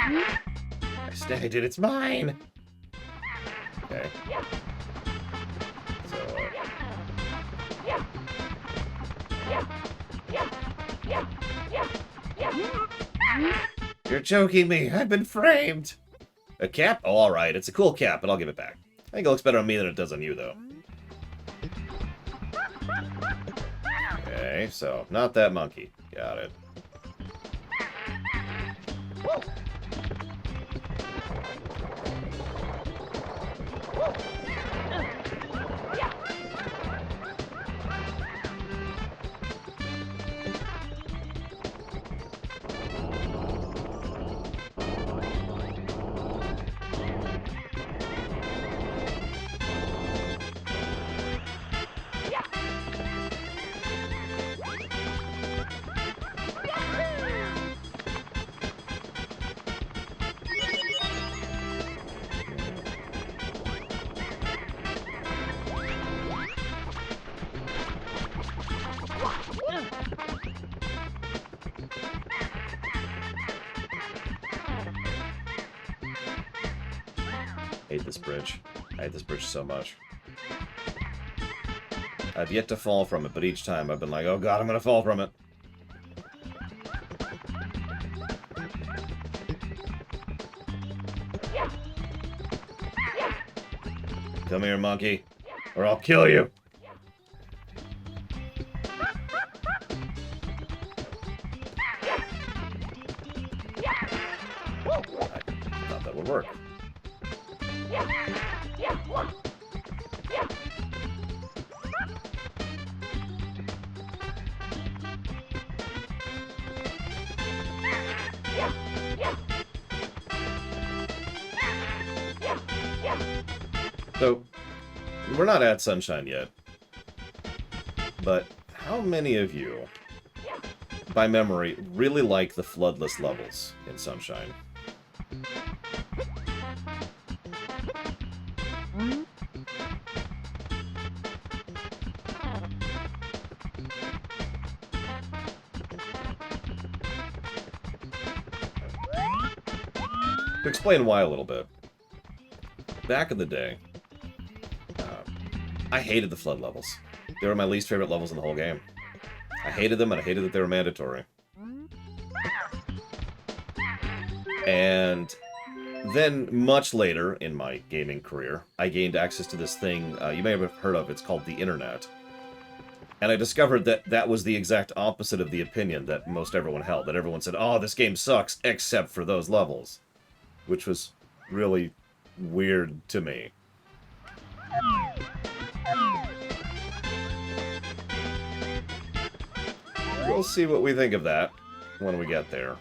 I snagged it, it's mine! Okay. So, you're joking me, I've been framed! A cap? Oh, alright, it's a cool cap, but I'll give it back. I think it looks better on me than it does on you, though. Okay, so, not that monkey. Got it. I hate this bridge. I hate this bridge so much. I've yet to fall from it, but each time I've been like, oh god, I'm gonna fall from it. Come here, monkey, or I'll kill you. I thought that would work. So, we're not at Sunshine yet, but how many of you, by memory, really like the floodless levels in Sunshine? To explain why a little bit, back in the day, I hated the flood levels. They were my least favorite levels in the whole game. I hated them, and I hated that they were mandatory. And then, much later in my gaming career, I gained access to this thing you may have heard of. It's called the Internet. And I discovered that that was the exact opposite of the opinion that most everyone held. That everyone said, oh, this game sucks, except for those levels. Which was really weird to me. We'll see what we think of that when we get there.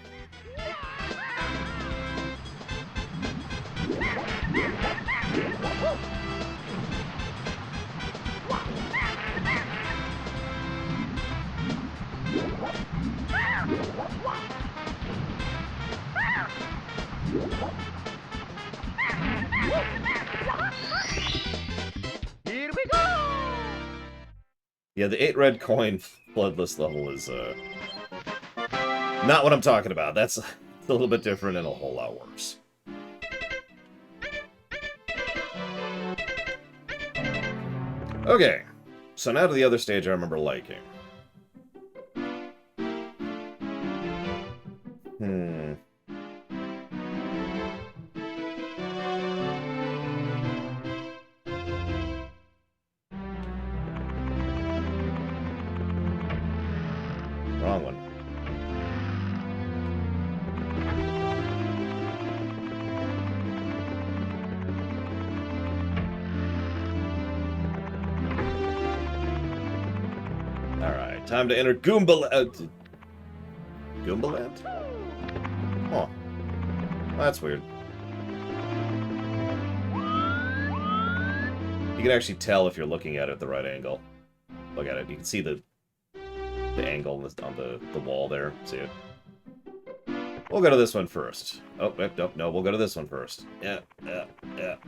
Here we go! Yeah, the 8 red coin bloodless level is not what I'm talking about. That's a little bit different and a whole lot worse. Okay, so now to the other stage I remember liking. Wrong one. Time to enter Goombaland. Goombaland? Huh. That's weird. You can actually tell if you're looking at it at the right angle. Look at it. You can see the angle on the wall there. See it? We'll go to this one first. Oh, no, we'll go to this one first. Yeah.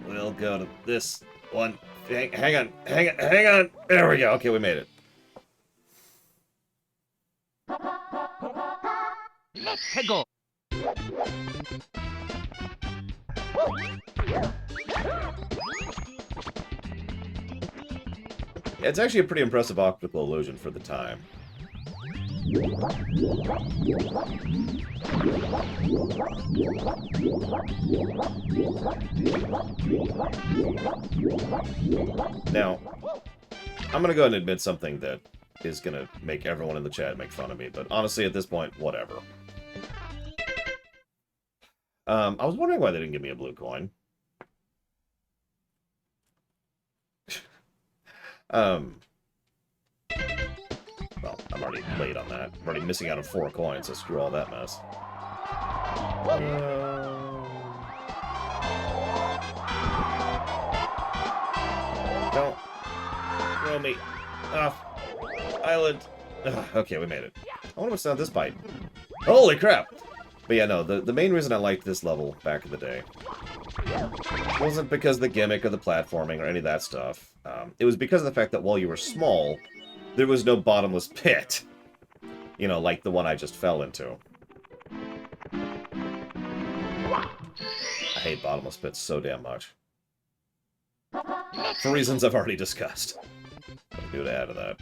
We'll go to this one. Hang on. There we go. Okay, we made it. Let's go. Yeah, it's actually a pretty impressive optical illusion for the time. Now, I'm gonna go ahead and admit something that is gonna make everyone in the chat make fun of me, but honestly, at this point, whatever. I was wondering why they didn't give me a blue coin. Well, I'm already late on that. I'm already missing out on 4 coins, so screw all that mess. Don't throw me off island. Ugh, okay, we made it. I wonder what's down this bite. Holy crap! But yeah, no, the main reason I liked this level back in the day wasn't because of the gimmick of the platforming or any of that stuff. It was because of the fact that while you were small, there was no bottomless pit. You know, like the one I just fell into. I hate bottomless pits so damn much. For reasons I've already discussed. What do I do to add to that?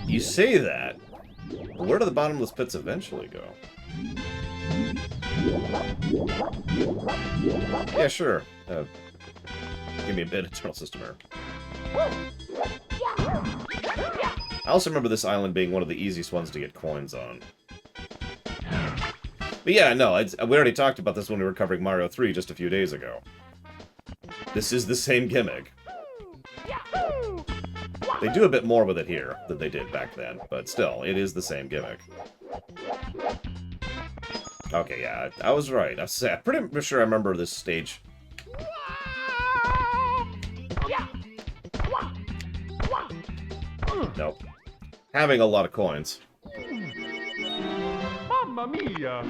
You say that, but where do the bottomless pits eventually go? Yeah, sure. Give me a bit, Eternal System Error. I also remember this island being one of the easiest ones to get coins on. But yeah, no, we already talked about this when we were covering Mario 3 just a few days ago. This is the same gimmick. They do a bit more with it here than they did back then, but still, it is the same gimmick. Okay, yeah, I was right. I'm pretty sure I remember this stage. Nope. Having a lot of coins. Mamma mia!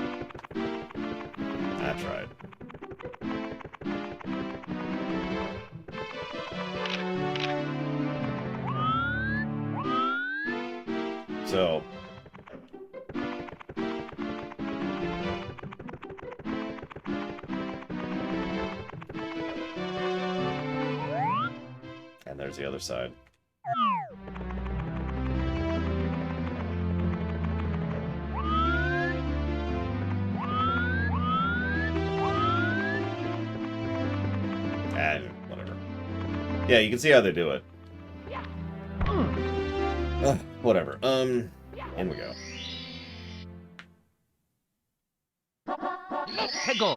That's right. So... and there's the other side. Whatever. Yeah, you can see how they do it. Whatever. In we go. Let's go.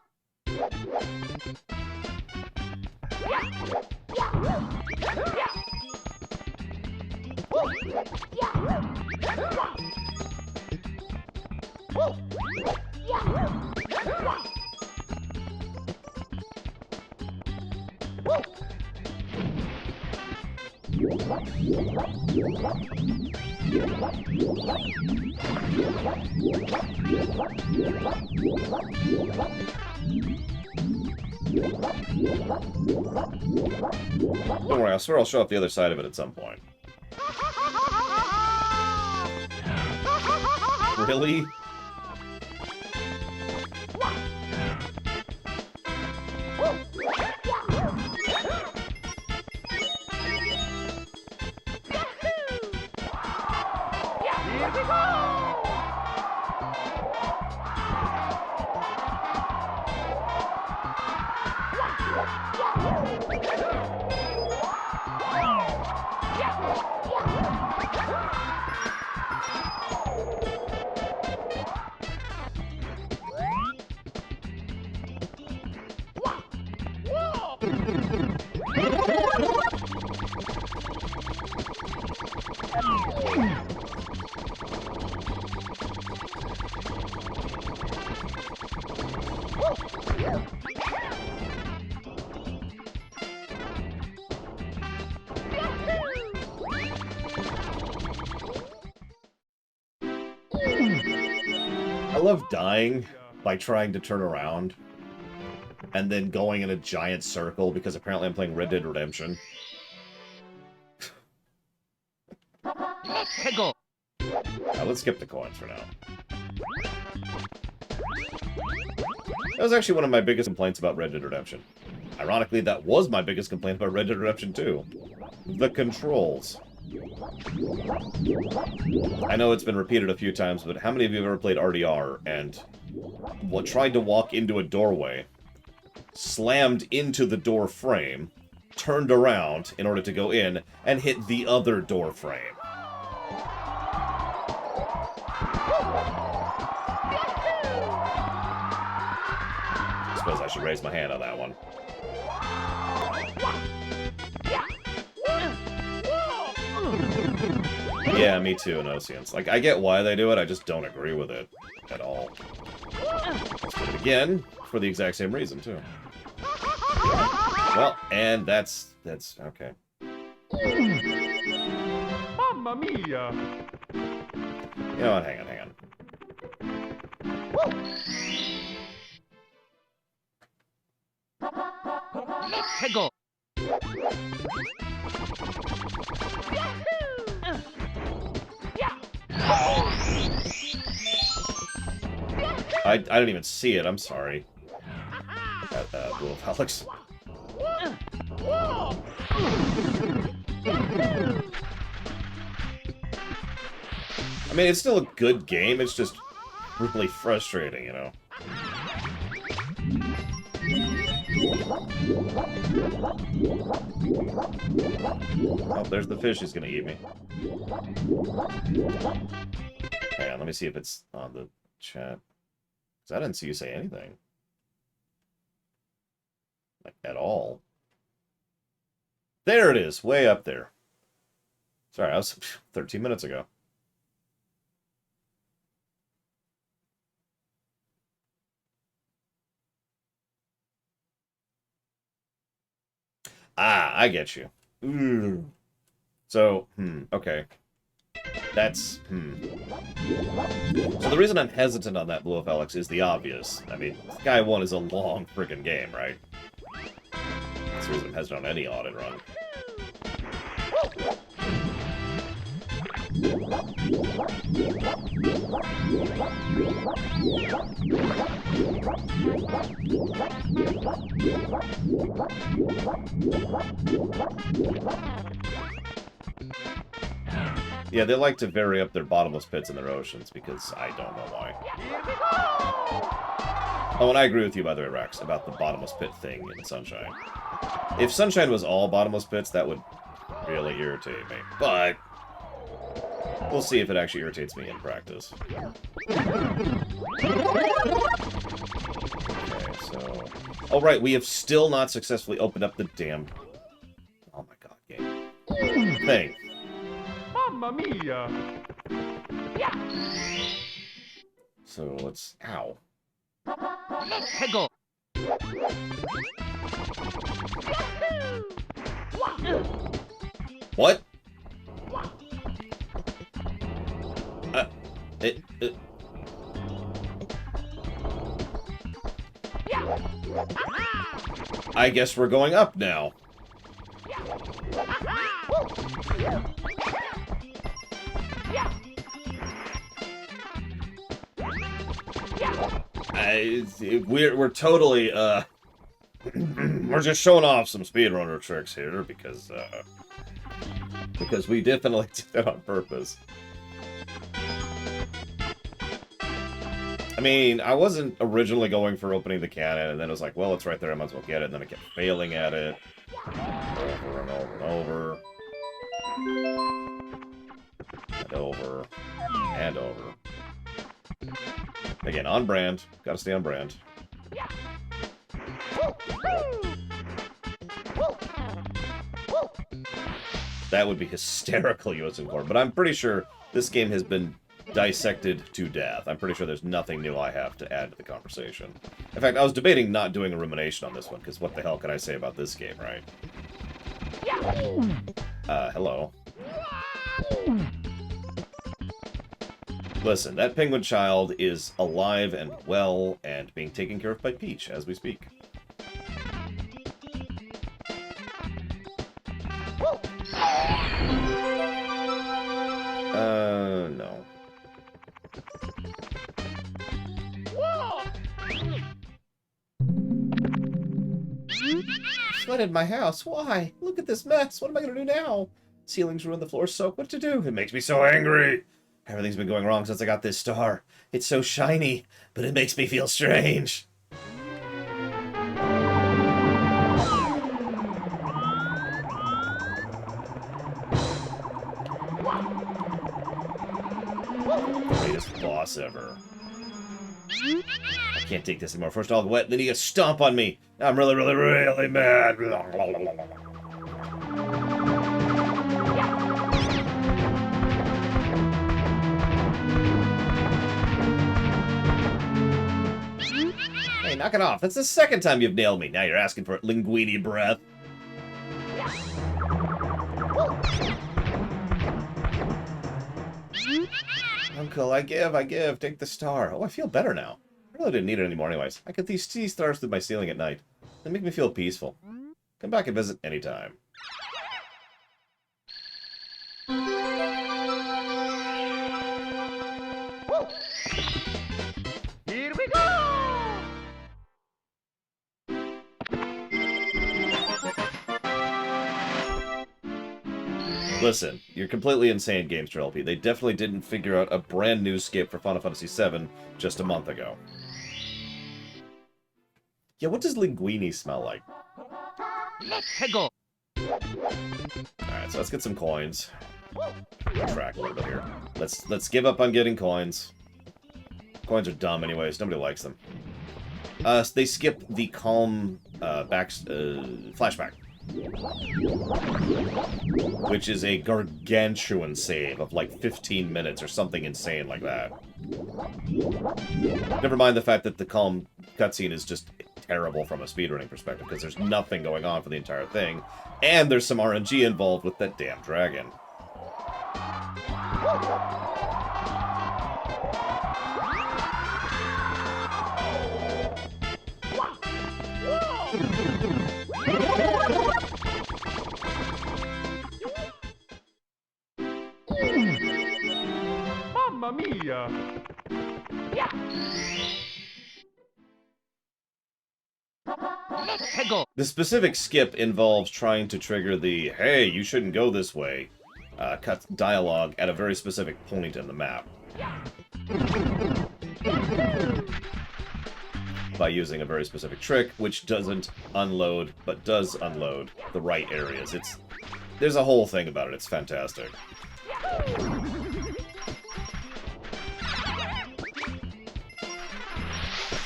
Don't worry, I swear I'll show up the other side of it at some point. Really? I love dying by trying to turn around and then going in a giant circle because apparently I'm playing Red Dead Redemption. Let's skip the coins for now. That was actually one of my biggest complaints about Red Dead Redemption. Ironically, that was my biggest complaint about Red Dead Redemption 2. The controls. I know it's been repeated a few times, but how many of you have ever played RDR and tried to walk into a doorway, slammed into the door frame, turned around in order to go in, and hit the other door frame? I suppose I should raise my hand on that one. Yeah, me too, Nosians. Like, I get why they do it, I just don't agree with it at all. Let's do it again, for the exact same reason, too. Well, and that's okay. Mamma mia! You know what, hang on. Let's go! I didn't even see it, I'm sorry. Blue of Alex. I mean, it's still a good game, it's just really frustrating, you know? Oh, there's the fish who's gonna eat me. Hang on, let me see if it's on the chat. Because I didn't see you say anything. Like, at all. There it is, way up there. Sorry, I was 13 minutes ago. Ah, I get you. Ooh. So, okay. That's, So the reason I'm hesitant on that Blue of Alex is the obvious. I mean, Sky 1 is a long friggin' game, right? That's the reason I'm hesitant on any audit run. Yeah, they like to vary up their bottomless pits in their oceans, because I don't know why. Oh, and I agree with you, by the way, Rex, about the bottomless pit thing in Sunshine. If Sunshine was all bottomless pits, that would really irritate me. But we'll see if it actually irritates me in practice. Okay, so... Oh, right, we have still not successfully opened up the damn... Oh my god, game. Thing. Mamma mia! So let's... Ow. Let's go! What? I guess we're going up now. We're totally, we're just showing off some speedrunner tricks here because we definitely did that on purpose. I mean, I wasn't originally going for opening the cannon, and then it was like, well, it's right there, I might as well get it, and then I kept failing at it. Over and over and over. And over. And over. Again, on brand. Gotta stay on brand. That would be hysterical using corn. But I'm pretty sure this game has been dissected to death. I'm pretty sure there's nothing new I have to add to the conversation. In fact, I was debating not doing a rumination on this one, because what the hell can I say about this game, right? Hello. Listen, that penguin child is alive and well and being taken care of by Peach as we speak. No. Flooded my house. Why? Look at this mess. What am I going to do now? Ceilings ruined, the floor soaked. What to do? It makes me so angry. Everything's been going wrong since I got this star. It's so shiny, but it makes me feel strange. Greatest boss ever. I can't take this anymore. First all wet, then you get stomp on me. I'm really, really, really mad. Hey, knock it off. That's the second time you've nailed me. Now you're asking for linguini breath. Uncle, I give. Take the star. Oh, I feel better now. I really didn't need it anymore anyways. I could see stars through my ceiling at night. They make me feel peaceful. Come back and visit anytime. Here we go! Listen, you're completely insane, Gamester LP. They definitely didn't figure out a brand new skip for Final Fantasy VII just a month ago. Yeah, what does linguini smell like? Hegel. Alright, so let's get some coins. Track a little bit here. Let's give up on getting coins. Coins are dumb anyways, nobody likes them. They skip the calm flashback. Which is a gargantuan save of like 15 minutes or something insane like that. Never mind the fact that the calm cutscene is just terrible from a speedrunning perspective, because there's nothing going on for the entire thing, and there's some RNG involved with that damn dragon. Mamma mia! Hegel. The specific skip involves trying to trigger the, hey, you shouldn't go this way, cut dialogue at a very specific point in the map. By using a very specific trick, which doesn't unload, but does unload the right areas. There's a whole thing about it. It's fantastic.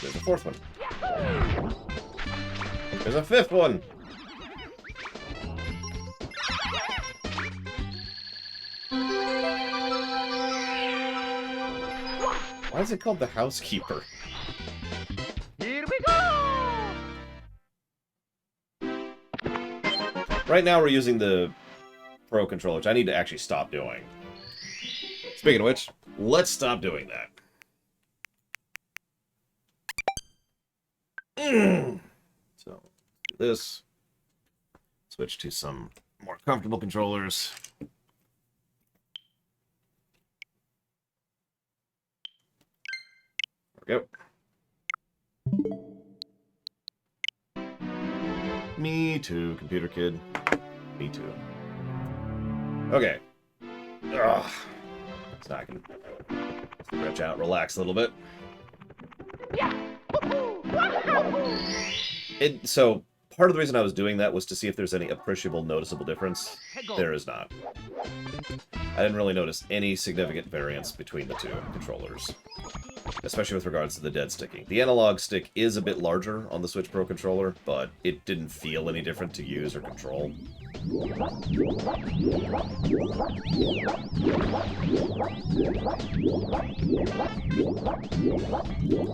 There's a fourth one. There's a fifth one! Why is it called the housekeeper? Here we go! Right now we're using the Pro controller, which I need to actually stop doing. Speaking of which, let's stop doing that. So, do this. Switch to some more comfortable controllers. There we go. Me too, computer kid. Me too. Okay. Ugh. So I can stretch out, relax a little bit. So, part of the reason I was doing that was to see if there's any appreciable, noticeable difference. There is not. I didn't really notice any significant variance between the two controllers. Especially with regards to the dead sticking. The analog stick is a bit larger on the Switch Pro controller, but it didn't feel any different to use or control.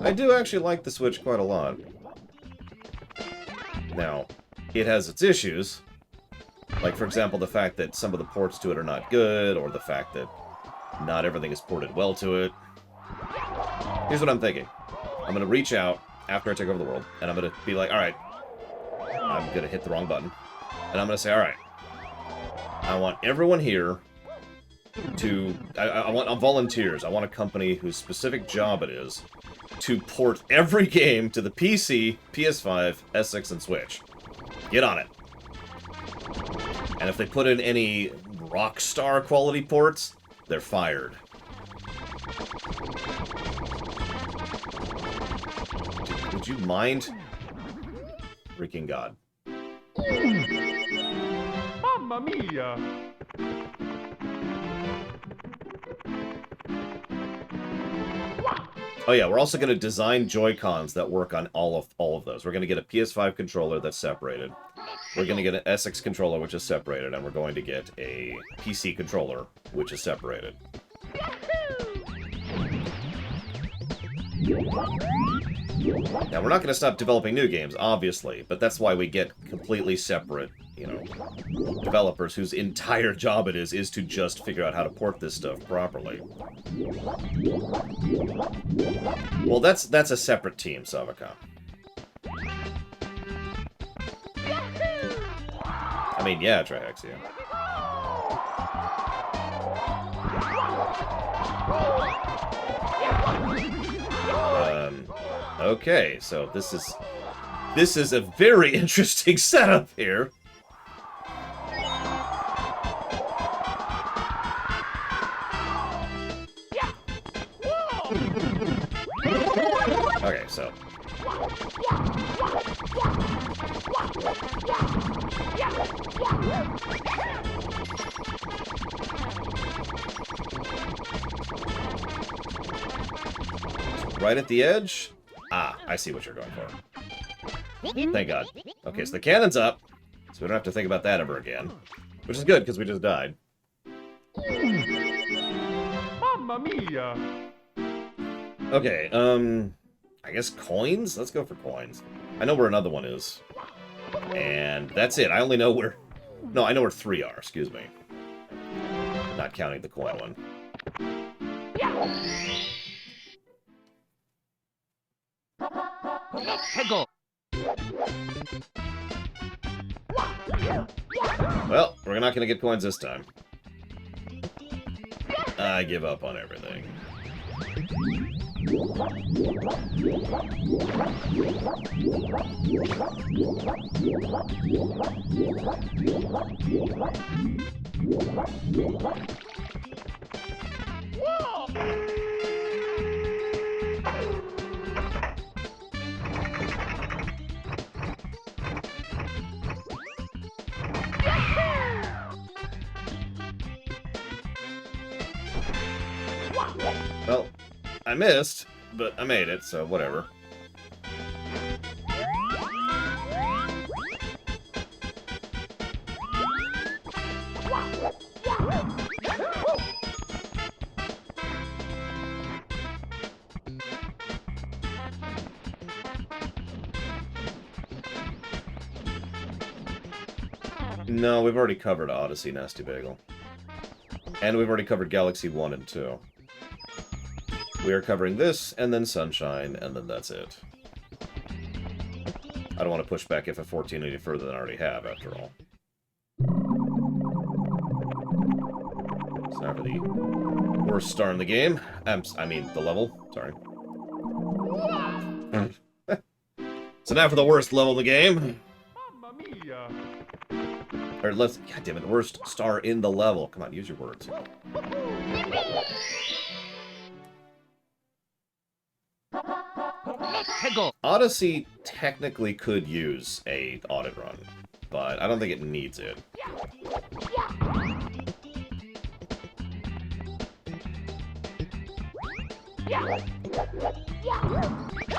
I do actually like the Switch quite a lot. Now, it has its issues. Like, for example, the fact that some of the ports to it are not good, or the fact that not everything is ported well to it. Here's what I'm thinking. I'm going to reach out after I take over the world, and I'm going to be like, alright, I'm going to hit the wrong button. And I'm going to say, alright, I want everyone here to... I want volunteers. I want a company whose specific job it is to port every game to the PC, PS5, S6, and Switch. Get on it. And if they put in any Rockstar quality ports, they're fired. Would you mind? Freaking God. Mamma mia! Oh yeah, we're also going to design Joy-Cons that work on all of those. We're going to get a PS5 controller that's separated. We're going to get an SX controller, which is separated, and we're going to get a PC controller, which is separated. Now, we're not going to stop developing new games, obviously, but that's why we get completely separate, you know, developers whose entire job it is to just figure out how to port this stuff properly. Well, that's a separate team, Savaka. I mean, yeah, Trihexia. Okay, so this is a very interesting setup here. Okay, so right at the edge? Ah, I see what you're going for. Thank God. Okay, so the cannon's up, so we don't have to think about that ever again. Which is good, because we just died. Mamma mia! Okay, I guess coins? Let's go for coins. I know where another one is. And that's it. I only know where... No, I know where 3 are, excuse me. Not counting the coin one. Well, we're not going to get coins this time. I give up on everything. Well, I missed, but I made it, so whatever. No, we've already covered Odyssey, Nasty Bagel. And we've already covered Galaxy 1 and 2. We are covering this, and then Sunshine, and then that's it. I don't want to push back FF14 any further than I already have, after all. So now for the worst star in the game. I mean, the level. Sorry. So now for the worst level in the game. Mamma mia! Or let's... God damn it, the worst star in the level. Come on, use your words. Odyssey technically could use a audit run, but I don't think it needs it.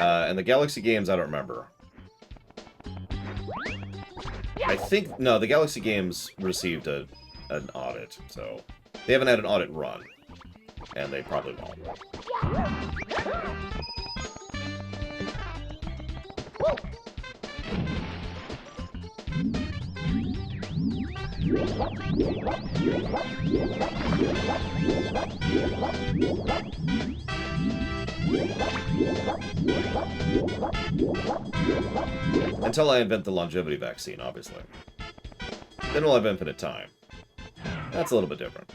And the Galaxy games, I don't remember. I think... No, the Galaxy games received an audit, so... They haven't had an audit run. And they probably won't. Until I invent the longevity vaccine, obviously. Then we'll have infinite time. That's a little bit different.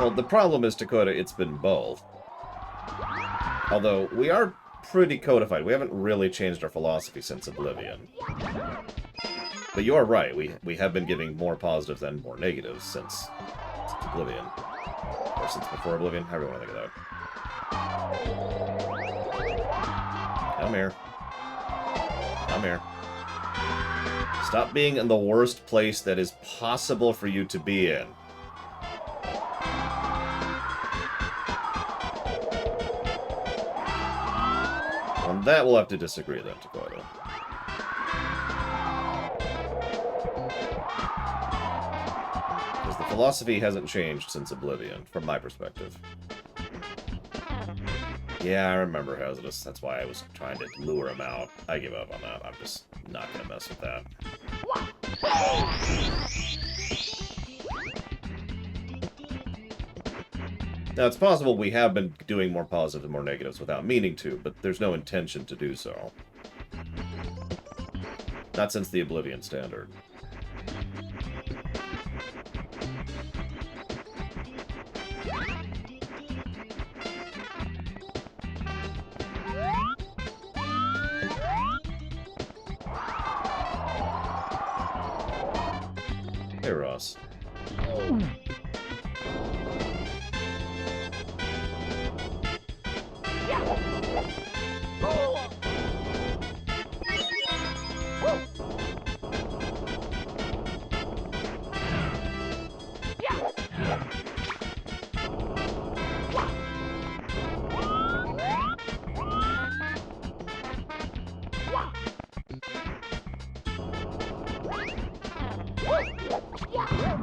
Well, the problem is, Dakota, it's been both. Although, we are pretty codified. We haven't really changed our philosophy since Oblivion. But you are right. We have been giving more positives and more negatives since Oblivion. Or since before Oblivion. However you want to think of that. Come here. Come here. Stop being in the worst place that is possible for you to be in. On that, we'll have to disagree then, Dakota. Because the philosophy hasn't changed since Oblivion, from my perspective. Yeah, I remember Hazardous. That's why I was trying to lure him out. I give up on that. I'm just not going to mess with that. Now, it's possible we have been doing more positives and more negatives without meaning to, but there's no intention to do so. Not since the Oblivion standard. Hey, Ross.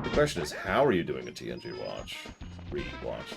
The question is, how are you doing a TNG watch? Re-watch.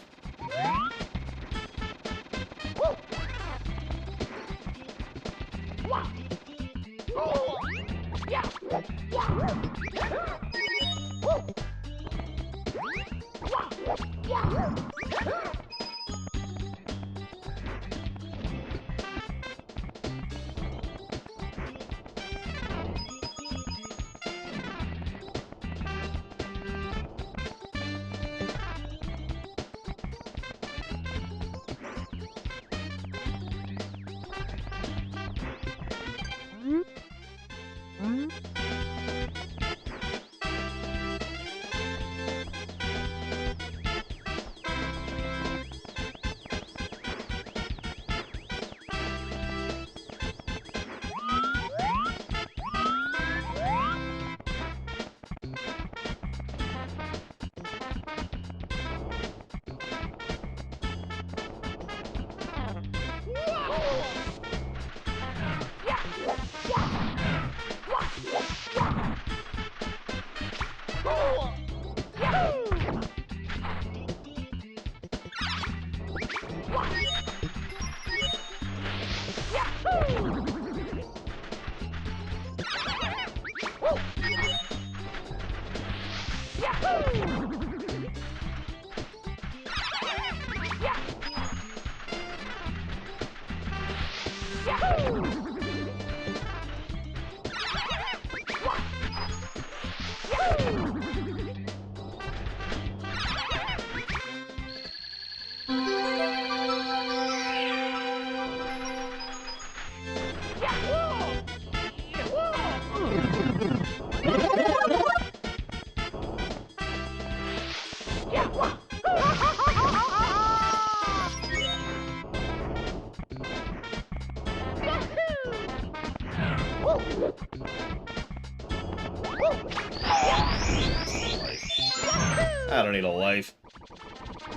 I don't need a life.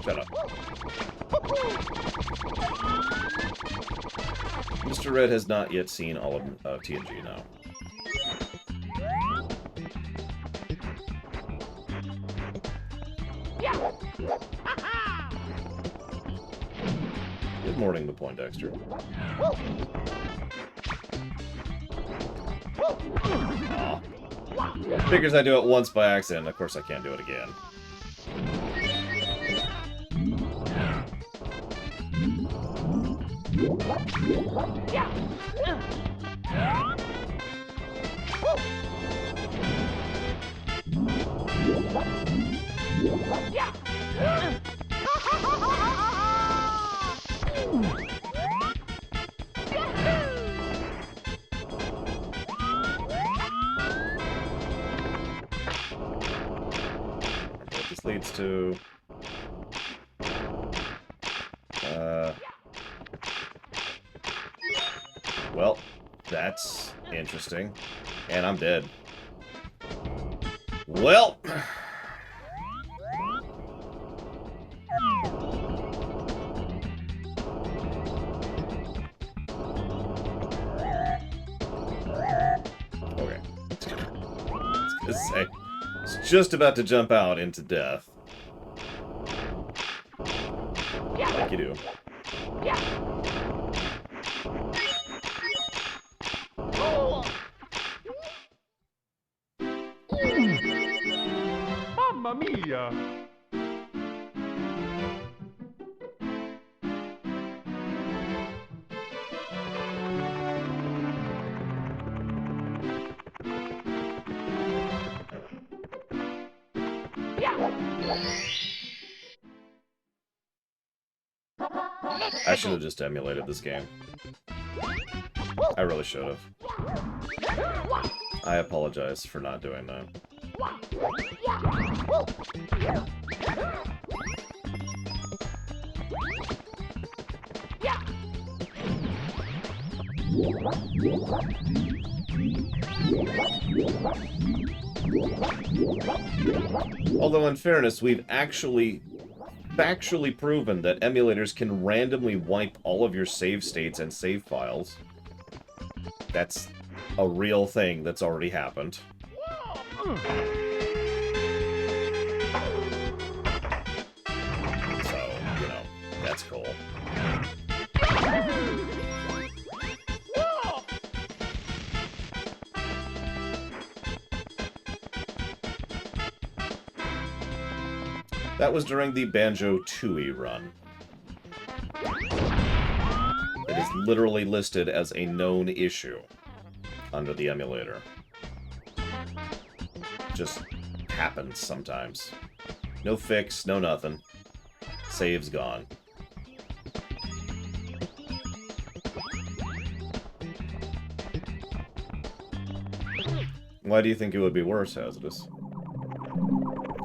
Shut up. Mr. Red has not yet seen all of TNG now. Good morning, the Poindexter. Aw. Figures I do it once by accident. Of course I can't do it again. What this leads to... Well, that's interesting. And I'm dead. Well... Okay. I was gonna say, it's just about to jump out into death. Like you do. Mamma mia! I should have just emulated this game. I really should have. I apologize for not doing that. Although, in fairness, we've actually factually proven that emulators can randomly wipe all of your save states and save files. That's a real thing that's already happened. So, you know, that's cool. That was during the Banjo-Tooie run. It is literally listed as a known issue under the emulator. Just happens sometimes. No fix, no nothing. Save's gone. Why do you think it would be worse, Hazardous?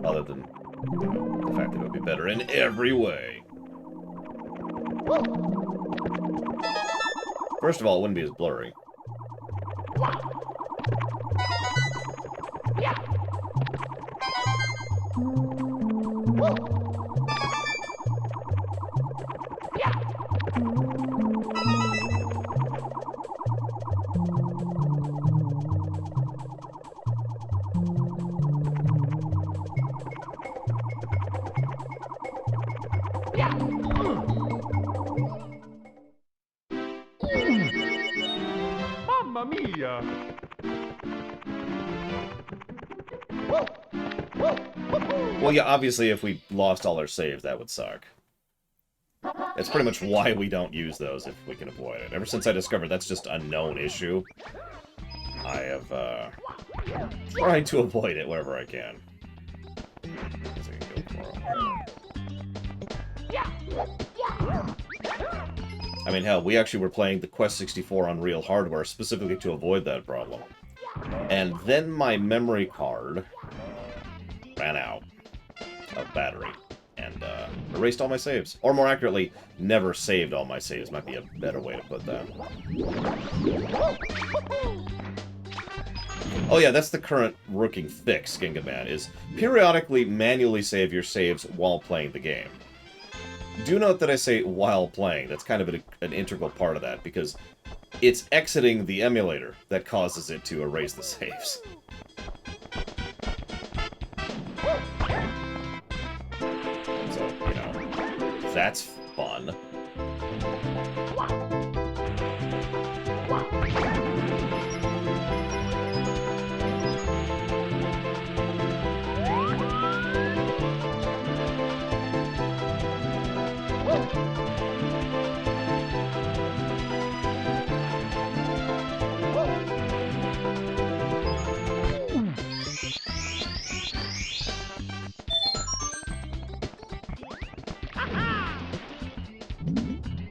Other than the fact that it would be better in every way. First of all, it wouldn't be as blurry. Mamma mia! Well, yeah, obviously if we lost all our saves, that would suck. That's pretty much why we don't use those if we can avoid it. Ever since I discovered that's just a known issue, I have tried to avoid it wherever I can. Guess I can go for it. I mean, hell, we actually were playing the Quest 64 on real hardware specifically to avoid that problem. And then my memory card ran out of battery and erased all my saves. Or more accurately, never saved all my saves might be a better way to put that. Oh yeah, that's the current working fix, Ginga Man, is periodically manually save your saves while playing the game. Do note that I say while playing. That's kind of an integral part of that, because it's exiting the emulator that causes it to erase the saves. So, you know, that's fun.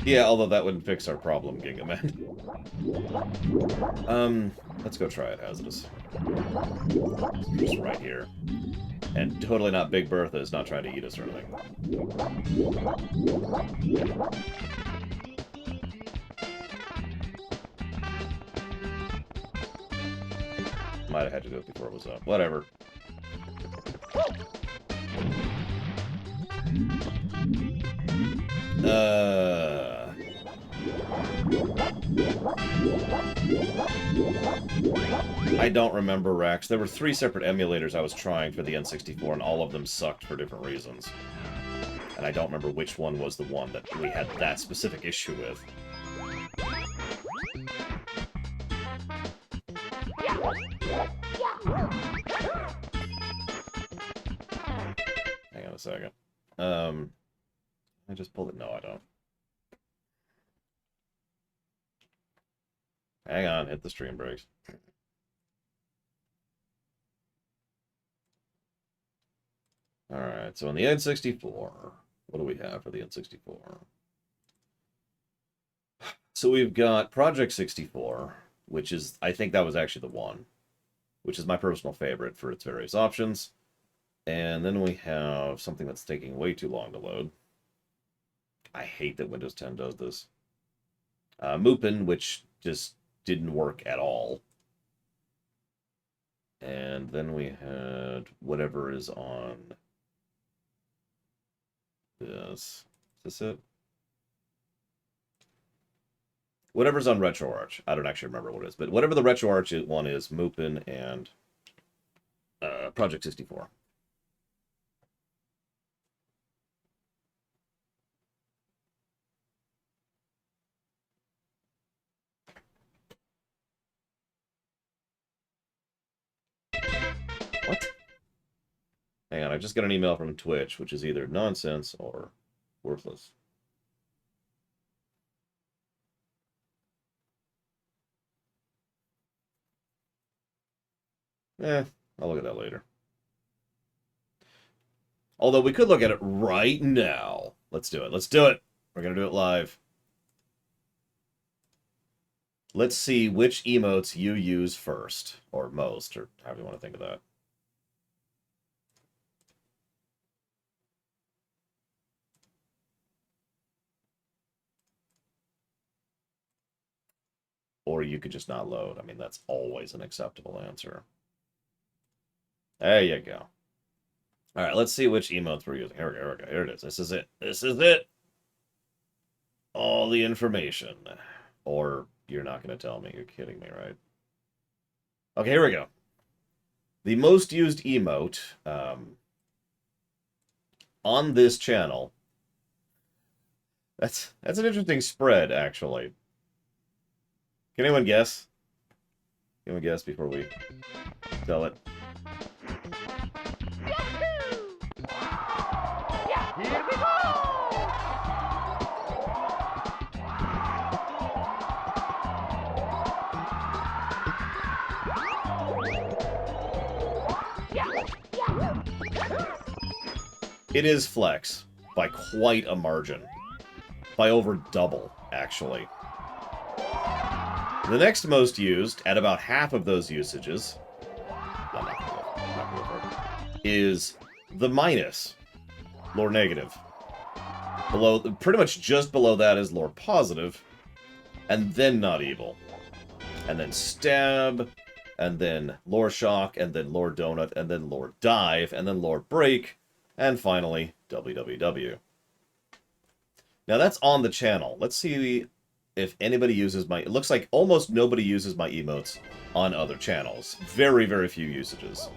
Yeah, although that wouldn't fix our problem, Ginga Man. Let's go try it, Hazardous. Just right here. And totally not Big Bertha is not trying to eat us or anything. Might have had to do it before it was up. Whatever. I don't remember, Rax. There were 3 separate emulators I was trying for the N64, and all of them sucked for different reasons. And I don't remember which one was the one that we had that specific issue with. Hang on a second. I just pulled it. No, I don't. Hang on, hit the stream brakes. Alright, so in the N64, what do we have for the N64? So we've got Project 64, which is, I think that was actually the one, which is my personal favorite for its various options. And then we have something that's taking way too long to load. I hate that Windows 10 does this. Mupin, which just didn't work at all. And then we had whatever is on this. Is this it? Whatever's on RetroArch. I don't actually remember what it is, but whatever the RetroArch one is, Mupin and Project 64. What? Hang on, I just got an email from Twitch, which is either nonsense or worthless. I'll look at that later. Although we could look at it right now. Let's do it. Let's do it. We're going to do it live. Let's see which emotes you use first, or most, or however you want to think of that. Or you could just not load. I mean, that's always an acceptable answer. There you go. All right, let's see which emotes we're using. Here we go, here we go. Here it is. This is it. This is it. All the information. Or you're not going to tell me. You're kidding me, right? Okay, here we go. The most used emote on this channel. That's an interesting spread, actually. Can anyone guess? Can we guess before we tell it? Here we go! It is Flex, by quite a margin. By over double, actually. The next most used, at about half of those usages, is the minus, lore negative. Below, pretty much just below that is lore positive, and then not evil. And then stab, and then lore shock, and then lore donut, and then lore dive, and then lore break, and finally www. Now that's on the channel. Let's see if anybody uses my... It looks like almost nobody uses my emotes on other channels. Very, very few usages.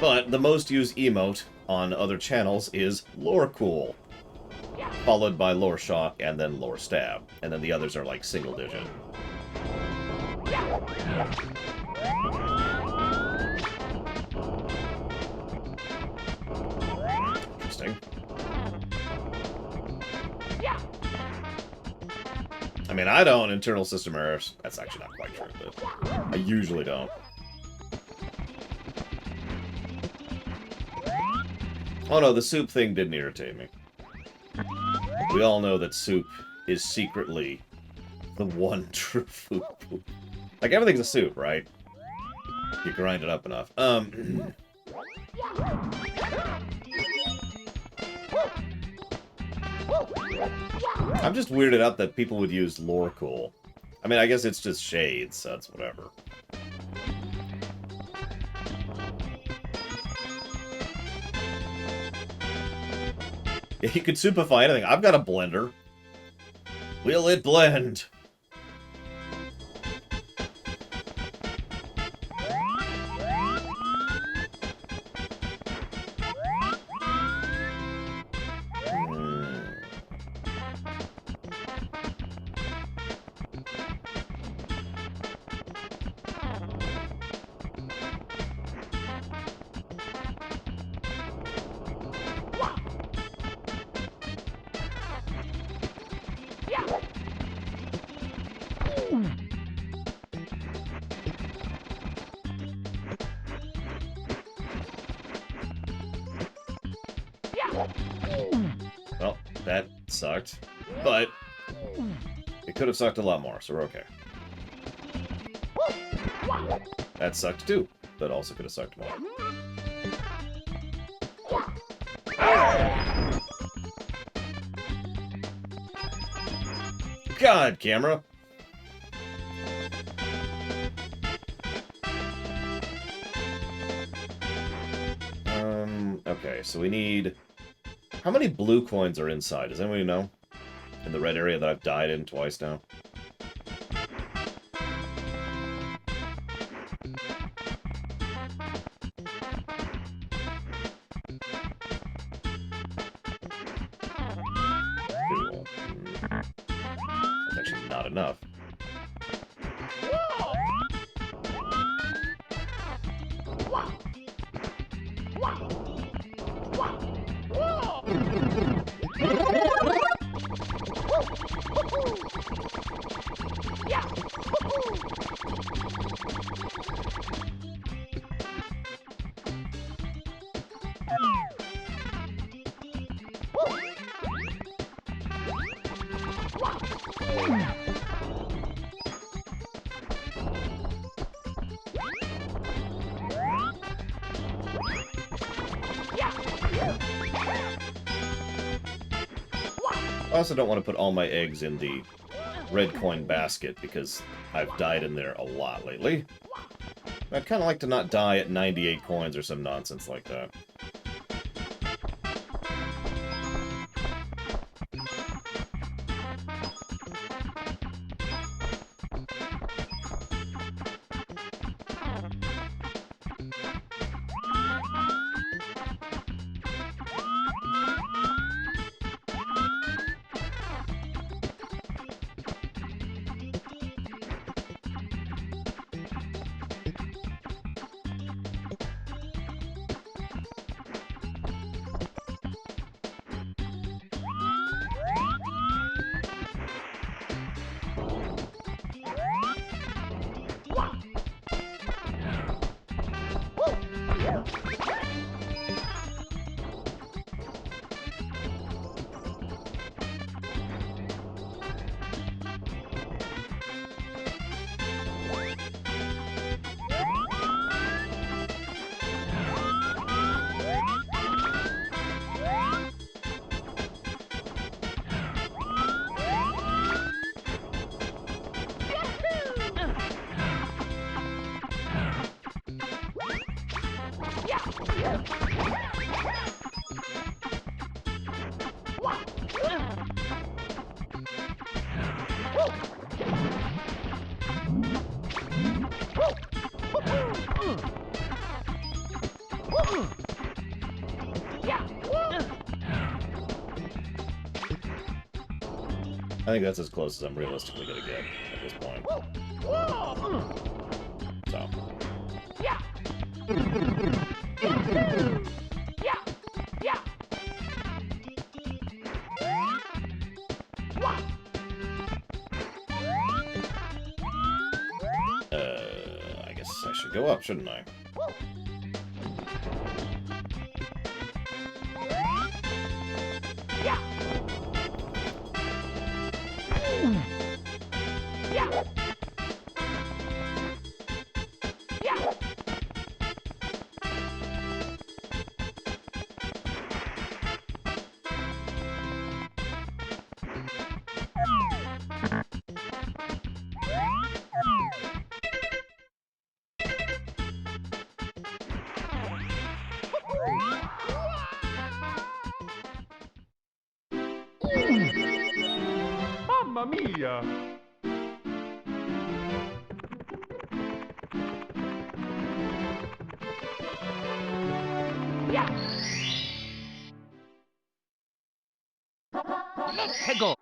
But the most used emote on other channels is lore cool, followed by lore shock, and then lore stab. And then the others are like single digit. Interesting. I mean, I don't internal system errors. That's actually not quite true, but I usually don't. Oh no, the soup thing didn't irritate me. We all know that soup is secretly the one true food. Like, everything's a soup, right? You grind it up enough. I'm just weirded out that people would use lore cool. I mean, I guess it's just shades, so it's whatever. You could soupify anything. I've got a blender. Will it blend? Well, that sucked, but it could have sucked a lot more, so we're okay. That sucked too, but also could have sucked more. God, camera! Okay, so we need... How many blue coins are inside? Does anybody know? In the red area that I've died in twice now? Cool. That's actually not enough. I also don't want to put all my eggs in the red coin basket because I've died in there a lot lately. I'd kind of like to not die at 98 coins or some nonsense like that. think that's as close as I'm realistically gonna get at this point. So. I guess I should go up, shouldn't I? Mamma mia! Let's go!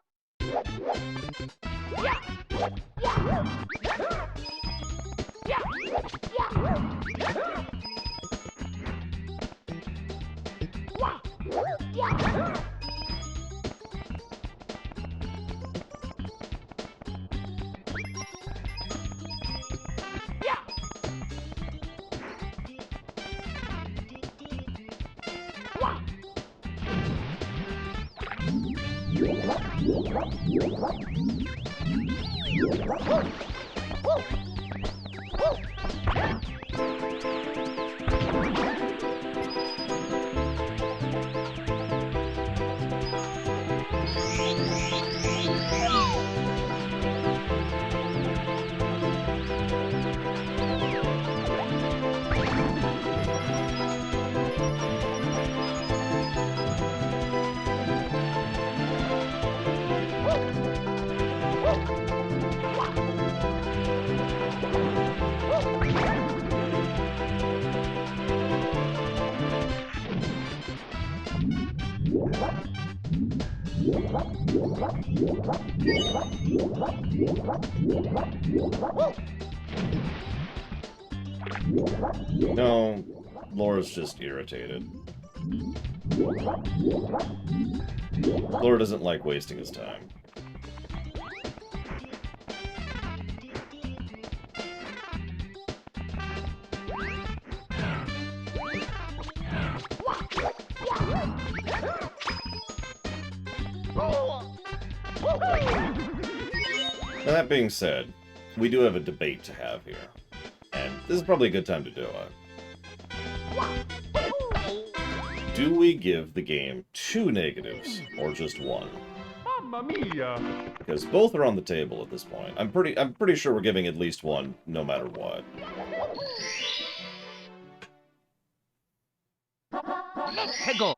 No, Laura's just irritated. Laura doesn't like wasting his time. Now, that being said, we do have a debate to have here, and this is probably a good time to do it. Do we give the game 2 negatives, or just 1? Mamma mia! Because both are on the table at this point. I'm pretty sure we're giving at least 1, no matter what. Let's go!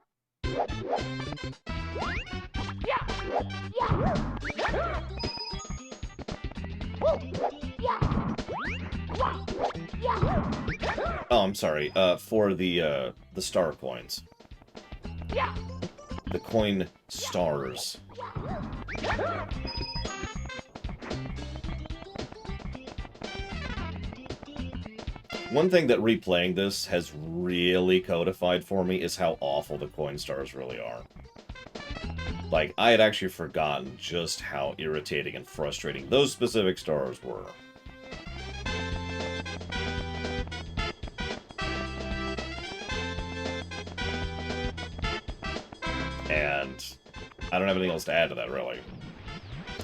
Oh, I'm sorry. For the star coins. The coin stars. One thing that replaying this has really codified for me is how awful the coin stars really are. Like, I had actually forgotten just how irritating and frustrating those specific stars were. And I don't have anything else to add to that, really.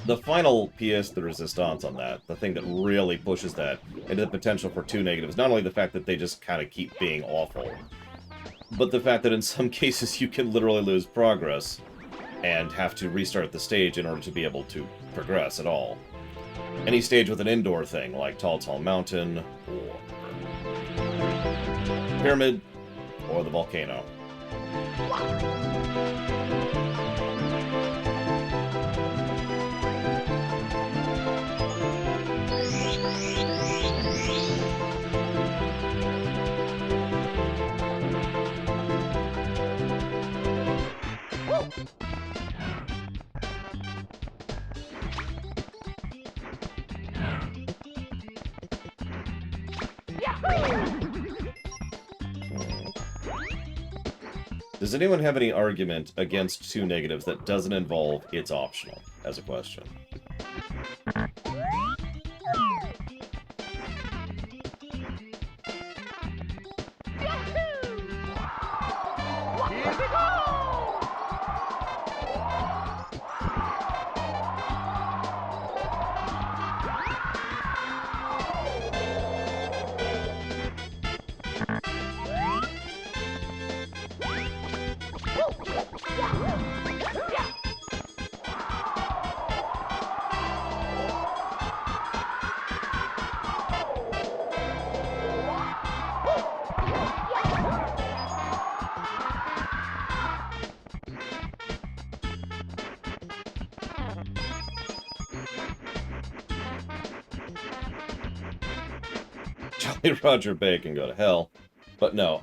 The final pièce de résistance on that, the thing that really pushes that into the potential for 2 negatives, not only the fact that they just kind of keep being awful, but the fact that in some cases you can literally lose progress and have to restart the stage in order to be able to progress at all. Any stage with an indoor thing, like Tall Tall Mountain, or Pyramid, or the Volcano. Does anyone have any argument against 2 negatives that doesn't involve it's optional as a question? Here we go! Jolly Roger Bacon go to hell. But no,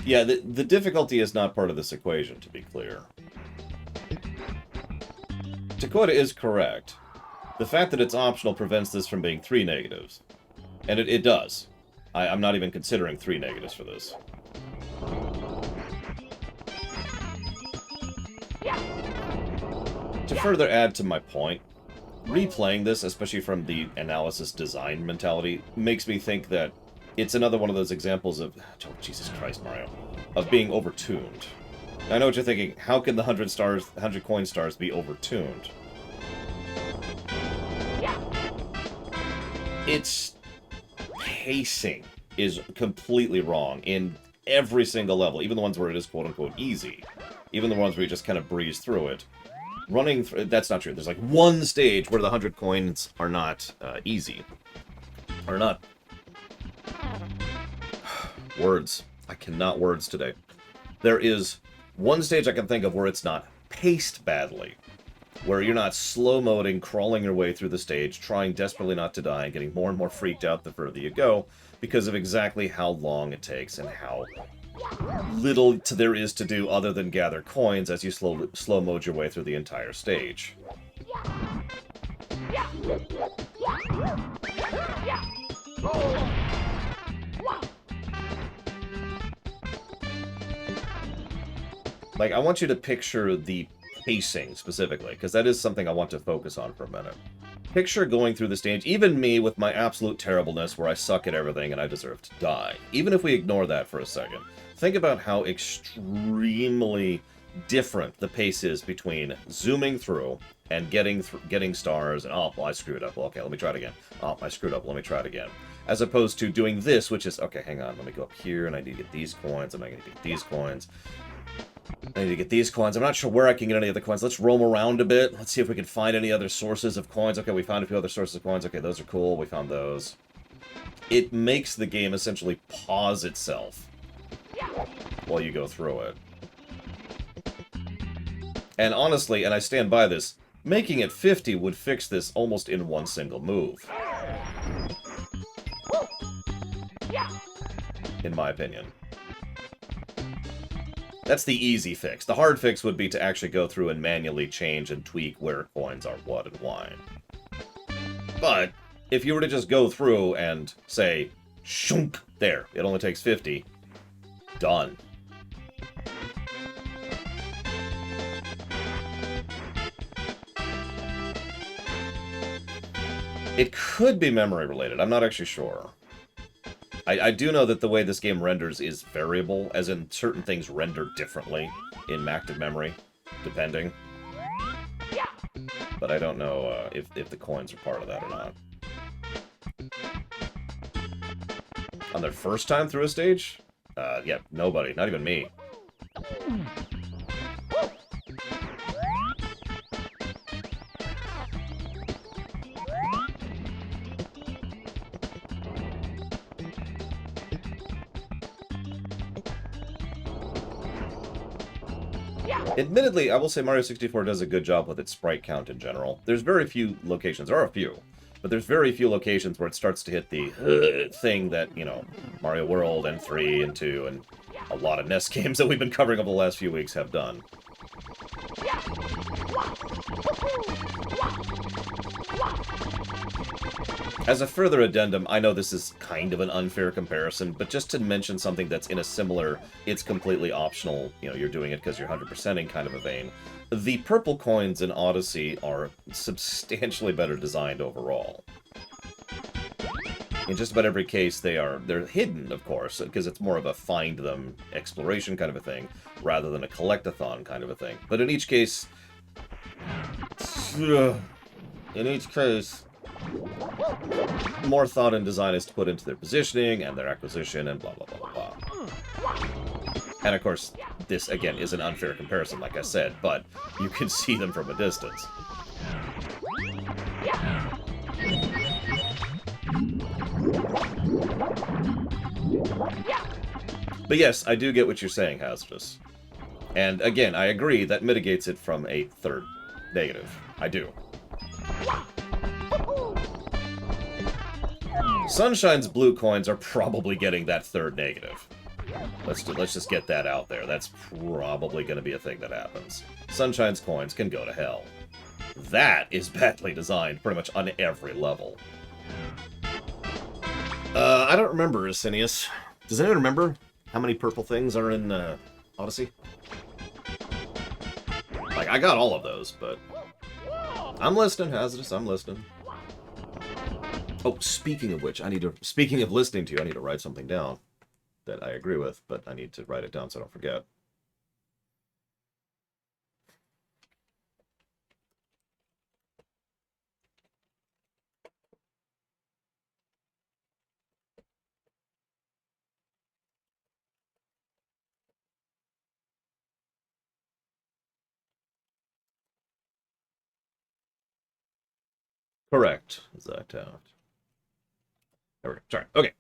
yeah, the difficulty is not part of this equation, to be clear. Dakota is correct. The fact that it's optional prevents this from being 3 negatives. And it does. I'm not even considering 3 negatives for this. To further add to my point, replaying this, especially from the analysis design mentality, makes me think that it's another one of those examples of, oh, Jesus Christ, Mario, of being overtuned. I know what you're thinking, how can the 100 coin stars be overtuned? Its pacing is completely wrong in every single level, even the ones where it is quote-unquote easy. Even the ones where you just kind of breeze through it. Running through, that's not true. There's like one stage where the 100 coins are not easy. Or not. Words. I cannot words today. There is one stage I can think of where it's not paced badly. Where you're not slow-moding, crawling your way through the stage, trying desperately not to die, and getting more and more freaked out the further you go, because of exactly how long it takes and how little there is to do other than gather coins as you slow-mode your way through the entire stage. Like, I want you to picture the pacing, specifically, because that is something I want to focus on for a minute. Picture going through the stage, even me with my absolute terribleness where I suck at everything and I deserve to die. Even if we ignore that for a second, think about how extremely different the pace is between zooming through and getting stars and, oh, well, I screwed up. Well, okay, let me try it again. Oh, I screwed up. Let me try it again. As opposed to doing this, which is, okay, hang on, let me go up here and I need to get these coins. I'm not going to get these coins. I need to get these coins. I'm not sure where I can get any other coins. Let's roam around a bit. Let's see if we can find any other sources of coins. Okay, we found a few other sources of coins. Okay, those are cool. We found those. It makes the game essentially pause itself while you go through it. And honestly, and I stand by this, making it 50 would fix this almost in one single move. In my opinion. That's the easy fix. The hard fix would be to actually go through and manually change and tweak where coins are what and why. But if you were to just go through and say, shunk, there, it only takes 50, done. It could be memory related, I'm not actually sure. I do know that the way this game renders is variable, as in certain things render differently in active memory, depending. But I don't know if the coins are part of that or not. On their first time through a stage? Yeah, nobody, not even me. Admittedly, I will say Mario 64 does a good job with its sprite count in general. There's very few locations, there are a few, but there's very few locations where it starts to hit the thing that, you know, Mario World and 3 and 2 and a lot of NES games that we've been covering over the last few weeks have done. As a further addendum, I know this is kind of an unfair comparison, but just to mention something that's in a similar, it's completely optional, you know, you're doing it because you're 100%ing kind of a vein, the purple coins in Odyssey are substantially better designed overall. In just about every case, they're hidden, of course, because it's more of a find them exploration kind of a thing, rather than a collect-a-thon kind of a thing. But in each case, more thought and design is put into their positioning and their acquisition and blah, blah, blah, blah, blah. And of course, this, again, is an unfair comparison, like I said, but you can see them from a distance. But yes, I do get what you're saying, Hazardous. And again, I agree that mitigates it from a third negative. I do. Sunshine's blue coins are probably getting that third negative. Let's just get that out there. That's probably going to be a thing that happens. Sunshine's coins can go to hell. That is badly designed pretty much on every level. I don't remember, Asinius. Does anyone remember how many purple things are in Odyssey? Like, I got all of those, but... I'm listening, Hazardous, I'm listening. Oh, speaking of which, speaking of listening to you, I need to write something down that I agree with, but I need to write it down so I don't forget. Correct. Exact out. There we go. Sorry. Okay.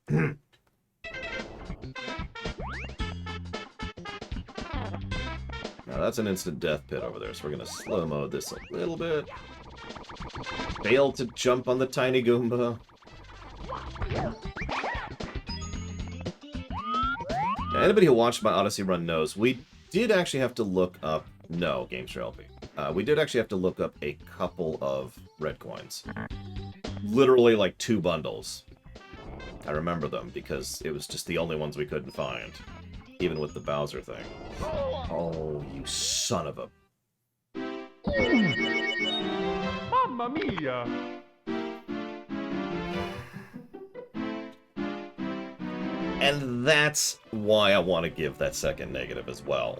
Now that's an instant death pit over there, so we're gonna slow-mo this a little bit. Fail to jump on the tiny Goomba. Now, anybody who watched my Odyssey run knows we did actually have to look up... No, Games LP. We did actually have to look up a couple of red coins. Literally like 2 bundles. I remember them because it was just the only ones we couldn't find. Even with the Bowser thing. Oh, you son of a... Mamma mia! And that's why I want to give that second negative as well.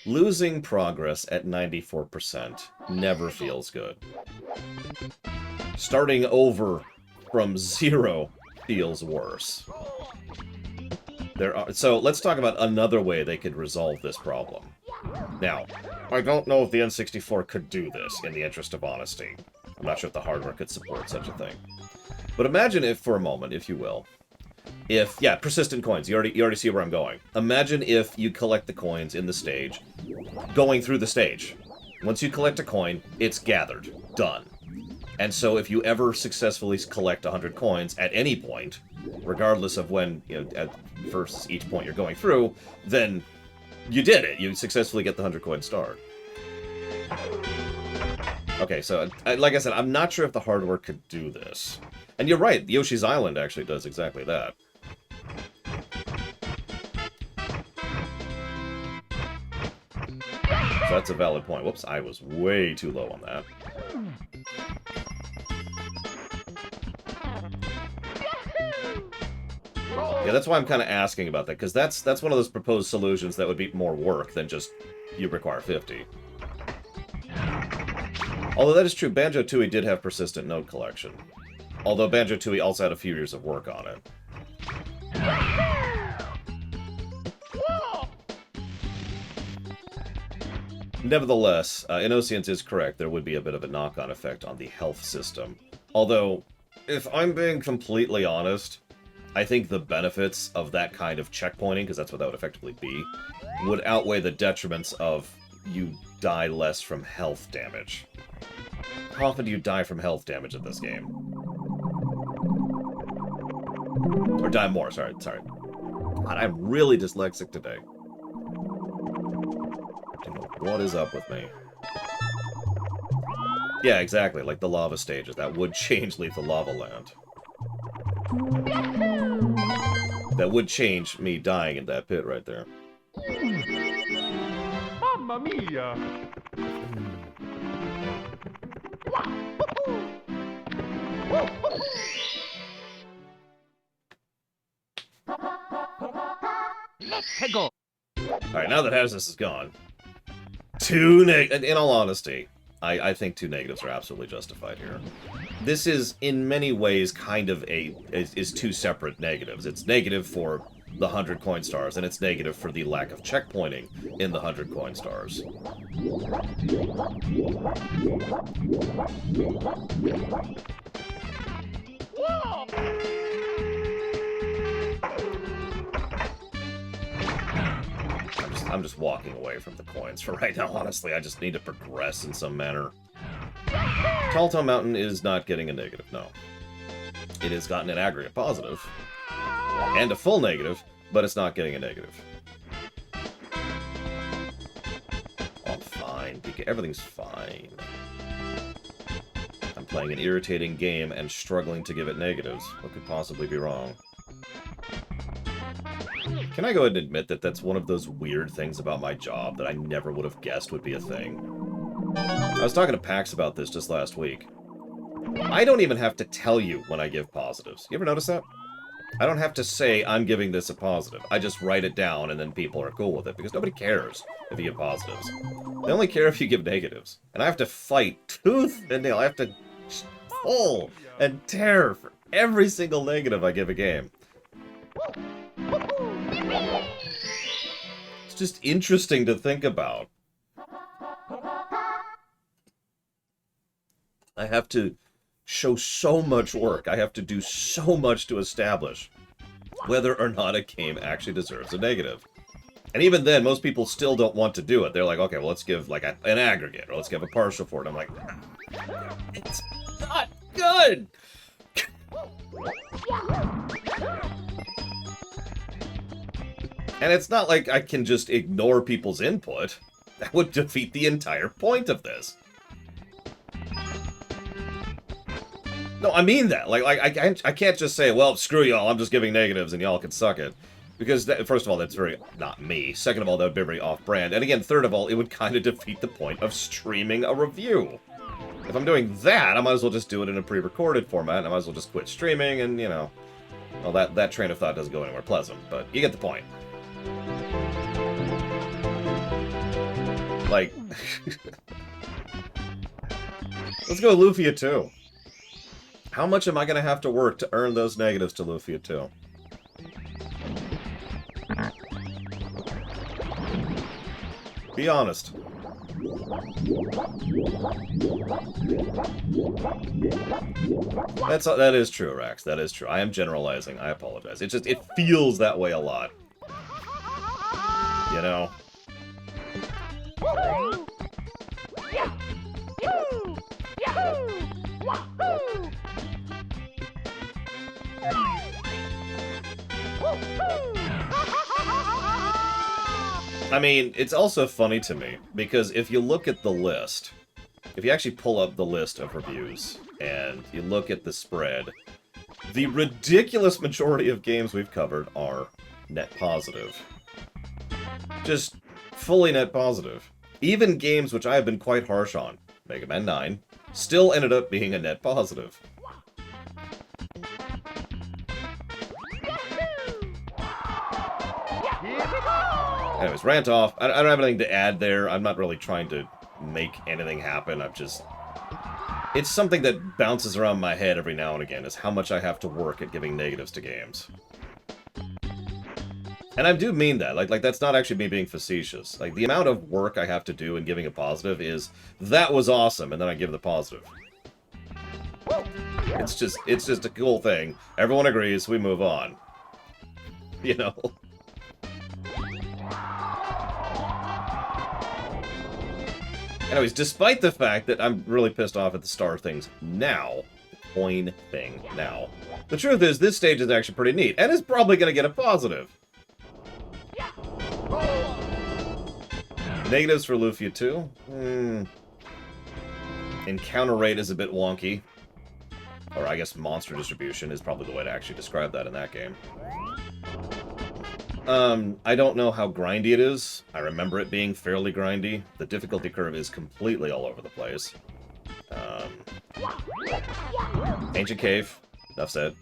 Losing progress at 94% never feels good. Starting over from 0 feels worse. So let's talk about another way they could resolve this problem. Now, I don't know if the N64 could do this in the interest of honesty. I'm not sure if the hardware could support such a thing. But imagine if, for a moment, if you will, yeah, persistent coins. You already see where I'm going. Imagine if you collect the coins in the stage, going through the stage. Once you collect a coin, it's gathered. Done. And so if you ever successfully collect 100 coins at any point, regardless of when, you know, at versus each point you're going through, then you did it. You successfully get the 100 coin star. Okay, so like I said, I'm not sure if the hardware could do this. And you're right, Yoshi's Island actually does exactly that. So that's a valid point. Whoops, I was way too low on that. Yeah, that's why I'm kind of asking about that, because that's one of those proposed solutions that would be more work than just you require 50. Although that is true, Banjo-Tooie did have persistent note collection. Although Banjo-Tooie also had a few years of work on it. Nevertheless, Innocence is correct. There would be a bit of a knock-on effect on the health system. Although, if I'm being completely honest, I think the benefits of that kind of checkpointing, because that's what that would effectively be, would outweigh the detriments of you die less from health damage. How often do you die from health damage in this game? Or die more, sorry. God, I'm really dyslexic today. I don't know what is up with me. Yeah, exactly, like the lava stages. That would change Lethal Lava Land. That would change me dying in that pit right there. Mamma mia! Let's go! Alright, now that Hazardous is gone, in all honesty, I think 2 negatives are absolutely justified here. This is, in many ways, kind of is 2 separate negatives. It's negative for the 100 coin stars, and it's negative for the lack of checkpointing in the 100 coin stars. I'm just walking away from the coins for right now, honestly. I just need to progress in some manner. Tall Tall Mountain is not getting a negative, no. It has gotten an aggregate positive, and a full negative, but it's not getting a negative. Oh, I'm fine. Everything's fine. I'm playing an irritating game and struggling to give it negatives. What could possibly be wrong? Can I go ahead and admit that that's one of those weird things about my job that I never would have guessed would be a thing? I was talking to Pax about this just last week. I don't even have to tell you when I give positives. You ever notice that? I don't have to say I'm giving this a positive. I just write it down and then people are cool with it, because nobody cares if you give positives. They only care if you give negatives. And I have to fight tooth and nail. I have to pull and tear for every single negative I give a game. It's just interesting to think about. I have to show so much work. I have to do so much to establish whether or not a game actually deserves a negative. And even then, most people still don't want to do it. They're like, okay, well, let's give like an aggregate, or let's give a partial for it. I'm like, it's not good! And it's not like I can just ignore people's input. That would defeat the entire point of this. No, I mean that. Like I can't just say, well, screw y'all, I'm just giving negatives and y'all can suck it. Because, first of all, that's very not me. Second of all, that would be very off-brand. And again, third of all, it would kind of defeat the point of streaming a review. If I'm doing that, I might as well just do it in a pre-recorded format. I might as well just quit streaming and, you know... Well, that train of thought doesn't go anywhere pleasant, but you get the point. Like... Let's go Lufia 2. How much am I going to have to work to earn those negatives to Lufia 2? Be honest. That is true, Rax. That is true. I am generalizing. I apologize. It feels that way a lot. You know? I mean, it's also funny to me, because if you look at the list, if you actually pull up the list of reviews, and you look at the spread, the ridiculous majority of games we've covered are net positive. Just fully net positive. Even games which I have been quite harsh on, Mega Man 9, still ended up being a net positive. Anyways, rant off. I don't have anything to add there. I'm not really trying to make anything happen. It's something that bounces around my head every now and again, is how much I have to work at giving negatives to games. And I do mean that. Like that's not actually me being facetious. Like, the amount of work I have to do in giving a positive is, that was awesome, and then I give the positive. It's just a cool thing. Everyone agrees, we move on. You know? Anyways, despite the fact that I'm really pissed off at the star things now, coin thing now, the truth is this stage is actually pretty neat, and it's probably going to get a positive. Negatives for Lufia 2? encounter rate is a bit wonky. Or I guess monster distribution is probably the way to actually describe that in that game. I don't know how grindy it is. I remember it being fairly grindy. The difficulty curve is completely all over the place. Ancient Cave. Enough said.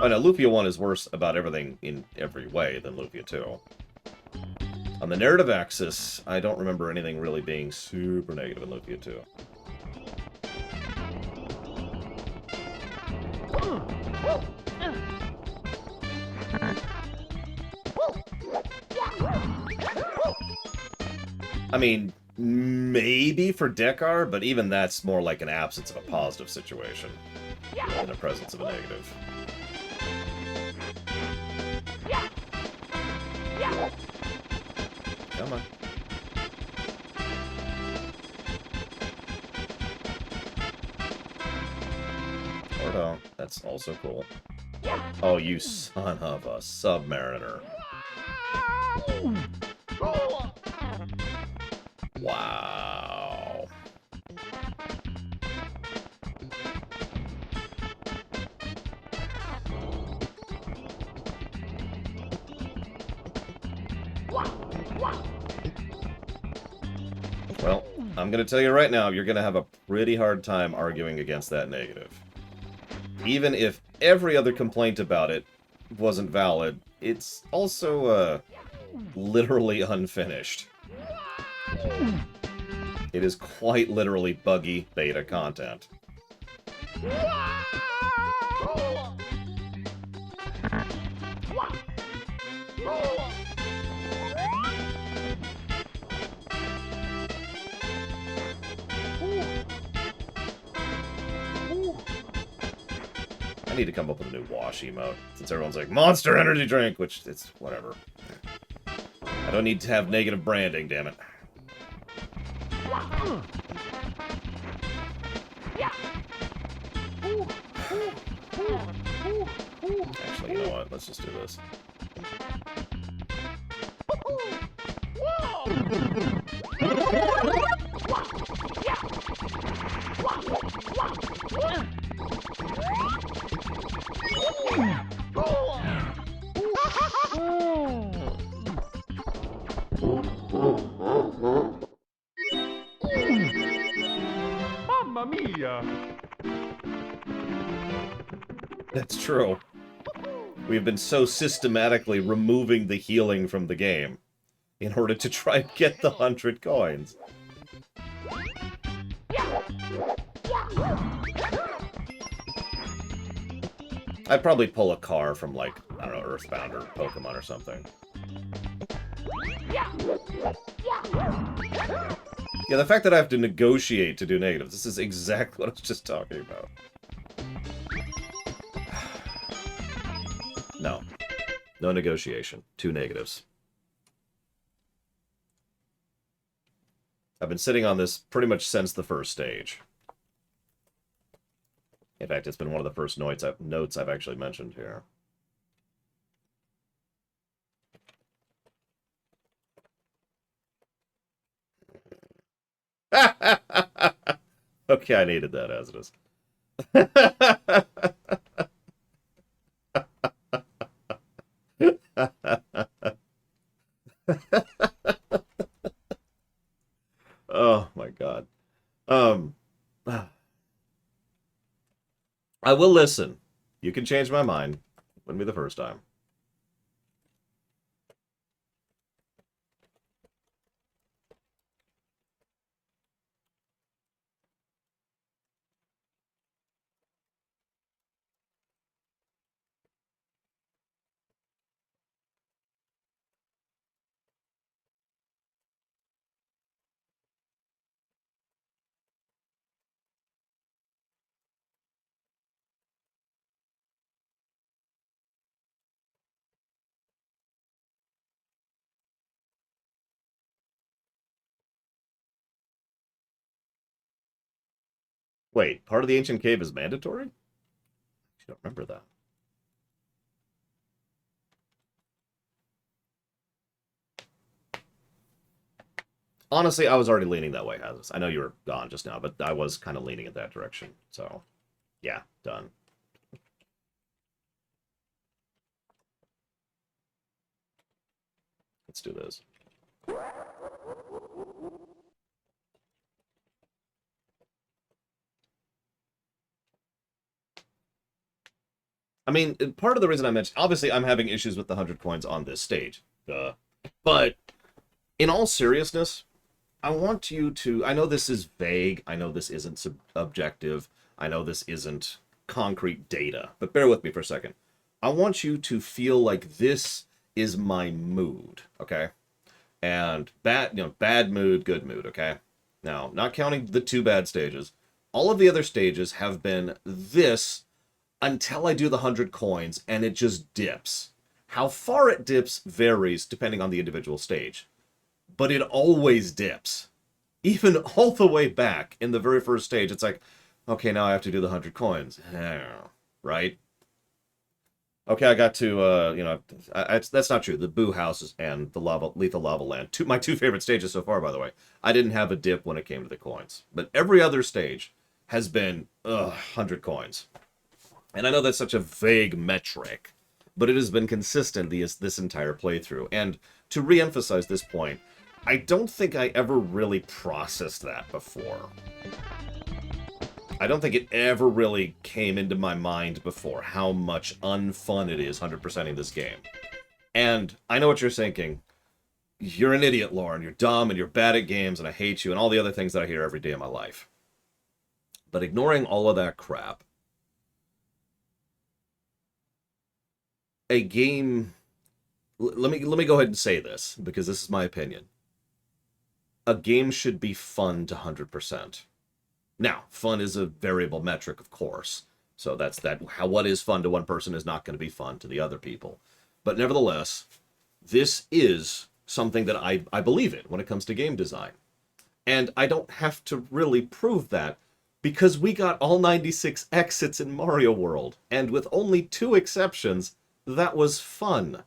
Oh no, Lufia 1 is worse about everything in every way than Lufia 2. On the narrative axis, I don't remember anything really being super negative in Lufia 2. I mean, maybe for Dekar, but even that's more like an absence of a positive situation than a presence of a negative. Come on. Or don't. That's also cool. Oh, you son of a Submariner. Wow. Well, I'm going to tell you right now, you're going to have a pretty hard time arguing against that negative. Even if every other complaint about it wasn't valid, it's also, literally unfinished. It is quite literally buggy beta content. I need to come up with a new wash emote, since everyone's like, Monster Energy Drink, which, it's whatever. I don't need to have negative branding, damn it. Actually, you know what? Let's just do this. Mamma mia! That's true. We've been so systematically removing the healing from the game in order to try and get the 100 coins. I'd probably pull a car from, like, I don't know, Earthbound or Pokemon or something. Yeah, the fact that I have to negotiate to do negatives, this is exactly what I was just talking about. No. No negotiation. 2 negatives. I've been sitting on this pretty much since the first stage. In fact, it's been one of the first notes I've actually mentioned here. Okay, I needed that as it is. Oh my god. I will listen. You can change my mind. Wouldn't be the first time. Wait, part of the ancient cave is mandatory? I don't remember that. Honestly, I was already leaning that way, Hazes. I know you were gone just now, but I was kind of leaning in that direction. So, yeah, done. Let's do this. I mean, part of the reason I mentioned, obviously, I'm having issues with the 100 coins on this stage. But in all seriousness, I want you to, I know this is vague, I know this isn't objective, I know this isn't concrete data, but bear with me for a second. I want you to feel like this is my mood, okay? And bad mood, good mood, okay? Now, not counting the 2 bad stages, all of the other stages have been this until I do the 100 coins, and it just dips. How far it dips varies depending on the individual stage, but it always dips. Even all the way back in the very first stage, it's like, okay, now I have to do the 100 coins. Right? Okay, I got to, that's not true. The Boo House and the Lethal Lava Land, my 2 favorite stages so far, by the way. I didn't have a dip when it came to the coins. But every other stage has been, 100 coins. And I know that's such a vague metric, but it has been consistent this entire playthrough. And to re-emphasize this point, I don't think I ever really processed that before. I don't think it ever really came into my mind before how much unfun it is 100%ing this game. And I know what you're thinking. You're an idiot, Lauren. You're dumb and you're bad at games and I hate you and all the other things that I hear every day of my life. But ignoring all of that crap, a game... Let me go ahead and say this, because this is my opinion. A game should be fun to 100%. Now, fun is a variable metric, of course. So what is fun to one person is not going to be fun to the other people. But nevertheless, this is something that I believe in when it comes to game design. And I don't have to really prove that, because we got all 96 exits in Mario World. And with only 2 exceptions, that was fun.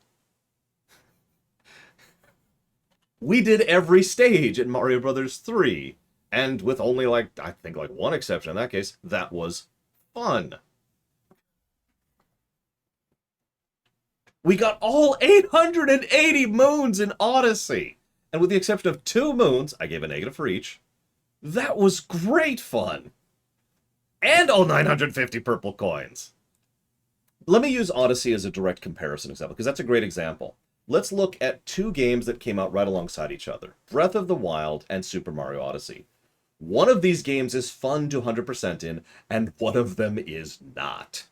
We did every stage in Mario Bros. 3. And with only, I think 1 exception in that case, that was fun. We got all 880 moons in Odyssey. And with the exception of 2 moons, I gave a negative for each, that was great fun. And all 950 purple coins. Let me use Odyssey as a direct comparison example, because that's a great example. Let's look at 2 games that came out right alongside each other. Breath of the Wild and Super Mario Odyssey. One of these games is fun to 100% in, and one of them is not.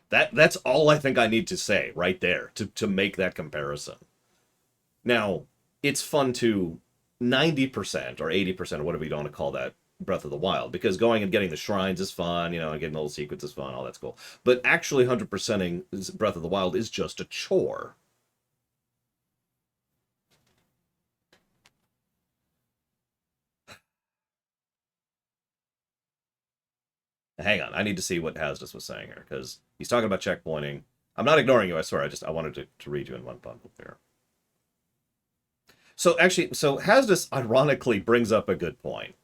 That's all I think I need to say right there to make that comparison. Now, it's fun to 90% or 80% or whatever you want to call that, Breath of the Wild, because going and getting the shrines is fun, and getting the little secrets is fun, all that's cool. But actually 100%ing Breath of the Wild is just a chore. Hang on, I need to see what Hasdus was saying here, because he's talking about checkpointing. I'm not ignoring you, I swear, I wanted to read you in one bundle there. So Hasdus ironically brings up a good point.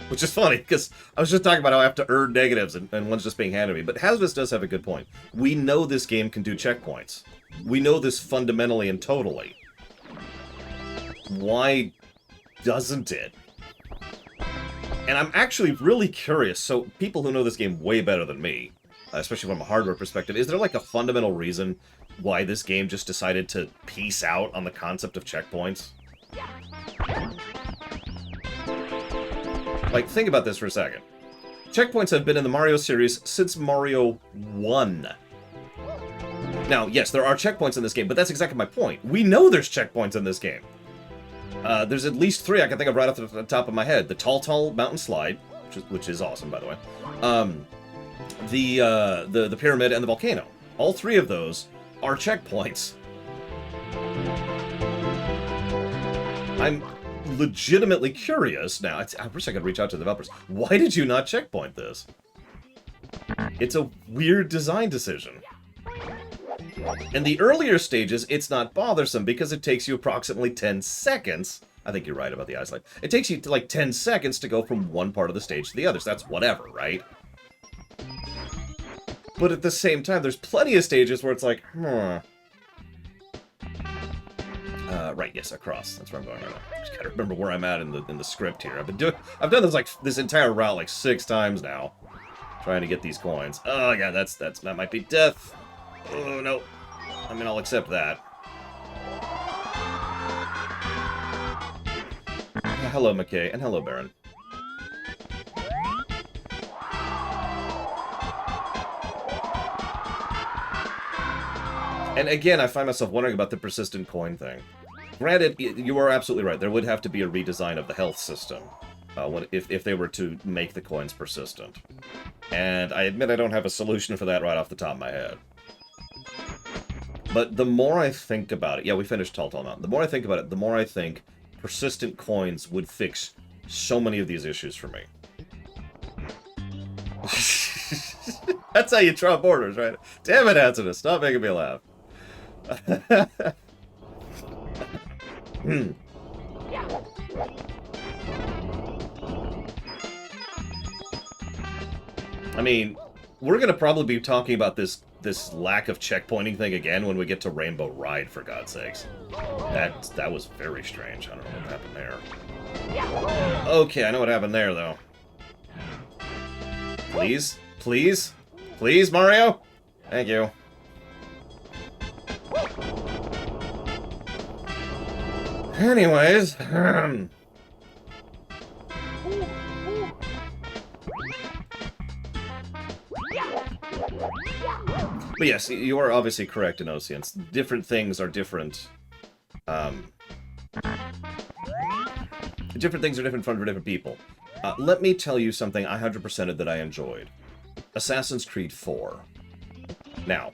Which is funny, because I was just talking about how I have to earn negatives, and one's just being handed to me. But Hasdus does have a good point. We know this game can do checkpoints. We know this fundamentally and totally. Why doesn't it? And I'm actually really curious. So, people who know this game way better than me, especially from a hardware perspective, is there a fundamental reason why this game just decided to peace out on the concept of checkpoints? Think about this for a second. Checkpoints have been in the Mario series since Mario 1. Now, yes, there are checkpoints in this game, but that's exactly my point. We know there's checkpoints in this game. There's at least 3 I can think of right off the top of my head. The Tall Mountain Slide, which is awesome, by the way. The Pyramid and the Volcano. All 3 of those are checkpoints. I'm legitimately curious now. I wish I could reach out to the developers. Why did you not checkpoint this? It's a weird design decision. In the earlier stages, it's not bothersome because it takes you approximately 10 seconds. I think you're right about the ice light. It takes you like 10 seconds to go from one part of the stage to the other, so that's whatever, right? But at the same time, there's plenty of stages where it's like, right, yes, across. That's where I'm going right now. Just gotta remember where I'm at in the script here. I've done this like this entire route like 6 times now, trying to get these coins. Oh yeah, that might be death. Oh no, I mean I'll accept that. Hello, McKay, and hello, Baron. And again, I find myself wondering about the persistent coin thing. Granted, you are absolutely right. There would have to be a redesign of the health system if they were to make the coins persistent. And I admit I don't have a solution for that right off the top of my head. But the more I think about it... Yeah, we finished Tall Tall Mountain. The more I think about it, the more I think persistent coins would fix so many of these issues for me. That's how you trump orders, right? Damn it, Antonus. Stop making me laugh. I mean, we're going to probably be talking about this lack of checkpointing thing again when we get to Rainbow Ride, for God's sakes. That was very strange. I don't know what happened there. Okay, I know what happened there, though. Please? Please? Please, Mario? Thank you. Anyways, but yes, you are obviously correct, Inocience. Different things are different. Different things are different fun for different people. Let me tell you something I 100%ed that I enjoyed. Assassin's Creed 4. Now,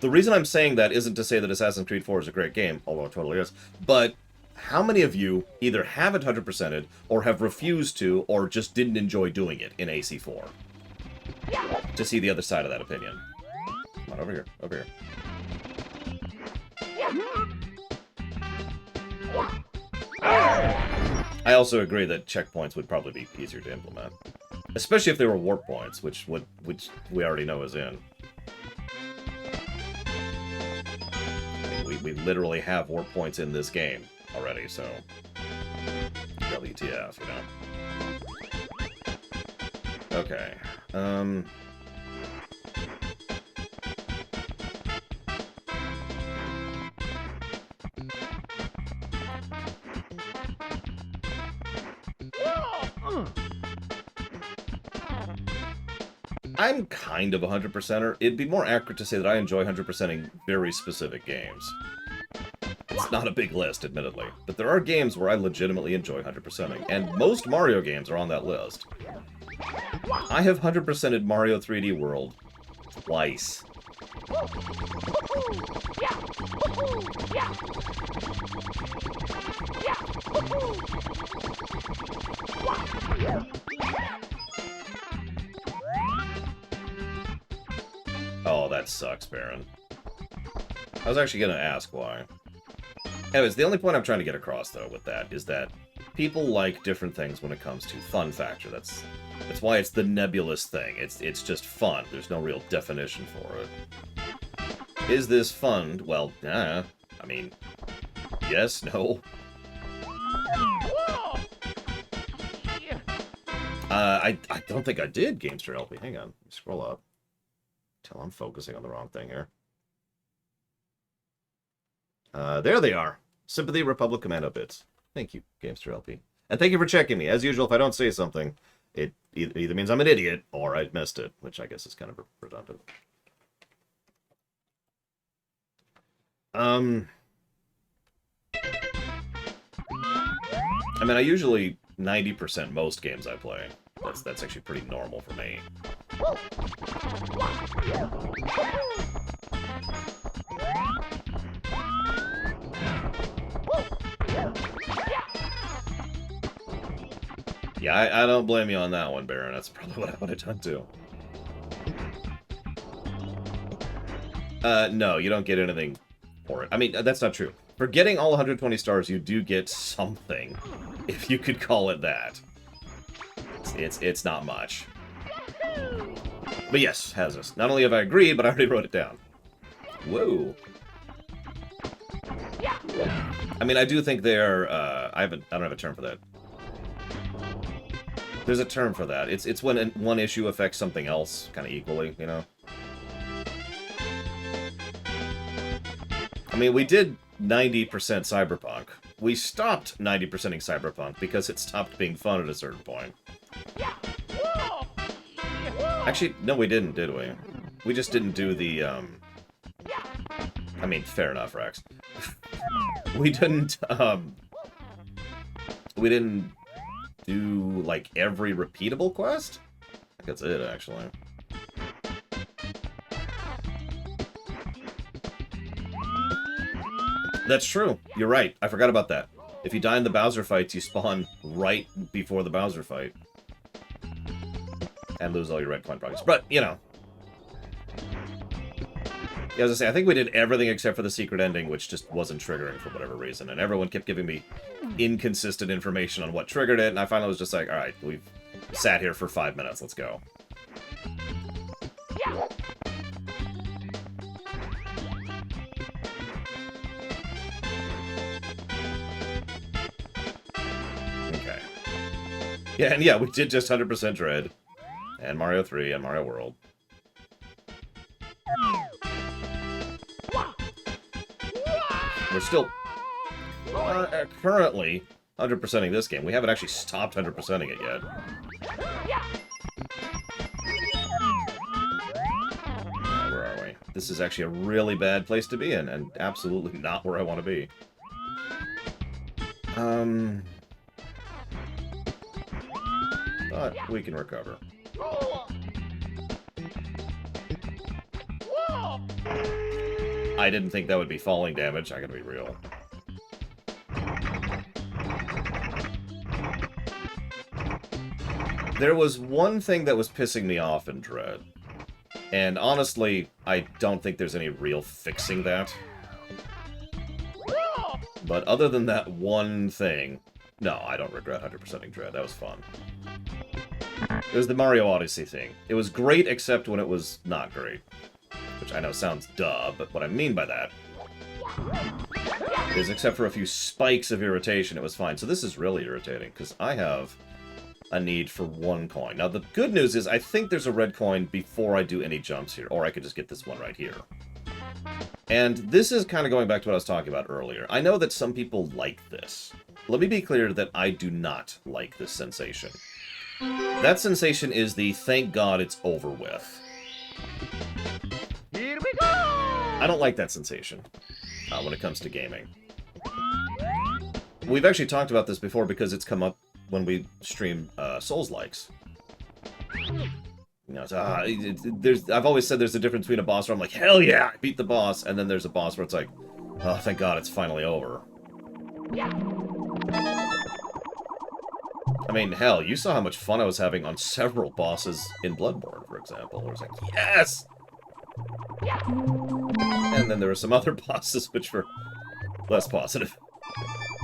the reason I'm saying that isn't to say that Assassin's Creed 4 is a great game, although it totally is, but how many of you either haven't 100%ed, or have refused to, or just didn't enjoy doing it in AC4? To see the other side of that opinion. Come on, over here, over here. I also agree that checkpoints would probably be easier to implement. Especially if they were warp points, which we already know is in. I mean, we literally have warp points in this game already, so... WTF, you know? Okay, I'm kind of a 100%er. It'd be more accurate to say that I enjoy 100%ing very specific games. It's not a big list, admittedly, but there are games where I legitimately enjoy 100%ing, and most Mario games are on that list. I have 100%ed Mario 3D World twice. Oh, that sucks, Baron. I was actually going to ask why. Anyways, the only point I'm trying to get across, though, with that is that people like different things when it comes to fun factor. That's why it's the nebulous thing. It's just fun. There's no real definition for it. Is this fun? Well, I mean, yes, no. I don't think I did, Gamester LP. Hang on. Scroll up. Till I'm focusing on the wrong thing here. There they are. Sympathy Republic Commando bits. Thank you, Gamester LP. And thank you for checking me. As usual, if I don't say something, it either means I'm an idiot or I missed it, which I guess is kind of redundant. I mean, I usually 90% most games I play. That's actually pretty normal for me. Yeah, I don't blame you on that one, Baron. That's probably what I would have done too. No, you don't get anything for it. I mean, that's not true. For getting all 120 stars, you do get something, if you could call it that. It's not much. But yes, Hazardous. Not only have I agreed, but I already wrote it down. Whoa. I mean, I do think they're, I don't have a term for that. There's a term for that. It's when one issue affects something else, kind of equally, you know? I mean, we did 90% Cyberpunk. We stopped 90%ing Cyberpunk because it stopped being fun at a certain point. Actually, no, we didn't, did we? We just didn't do the, I mean, fair enough, Rex. We didn't do, like, every repeatable quest? I think that's it, actually. That's true. You're right. I forgot about that. If you die in the Bowser fights, you spawn right before the Bowser fight. And lose all your red coin progress. But, you know. Yeah, as I say, I think we did everything except for the secret ending, which just wasn't triggering for whatever reason. And everyone kept giving me inconsistent information on what triggered it, and I finally was just like, alright, we've sat here for 5 minutes, let's go. Okay. Yeah, and yeah, we did just 100% Dread. And Mario 3 and Mario World. We're still currently 100%ing this game. We haven't actually stopped 100%ing it yet. Where are we? This is actually a really bad place to be in, and absolutely not where I want to be. But we can recover. I didn't think that would be falling damage, I gotta be real. There was one thing that was pissing me off in Dread. And honestly, I don't think there's any real fixing that. But other than that one thing, no, I don't regret 100%ing Dread. That was fun. It was the Mario Odyssey thing. It was great except when it was not great. Which I know sounds duh, but what I mean by that is except for a few spikes of irritation, it was fine. So this is really irritating, because I have a need for 1 coin. Now, the good news is I think there's a red coin before I do any jumps here, or I could just get this one right here. And this is kind of going back to what I was talking about earlier. I know that some people like this. Let me be clear that I do not like this sensation. That sensation is the thank God it's over with. Here we go! I don't like that sensation when it comes to gaming. We've actually talked about this before because it's come up when we stream Souls-likes. You know, I've always said there's a difference between a boss where I'm like, hell yeah, I beat the boss, and then there's a boss where it's like, oh, thank God, it's finally over. I mean, hell, you saw how much fun I was having on several bosses in Bloodborne, for example. Where it's like, yes! And then there were some other bosses which were less positive.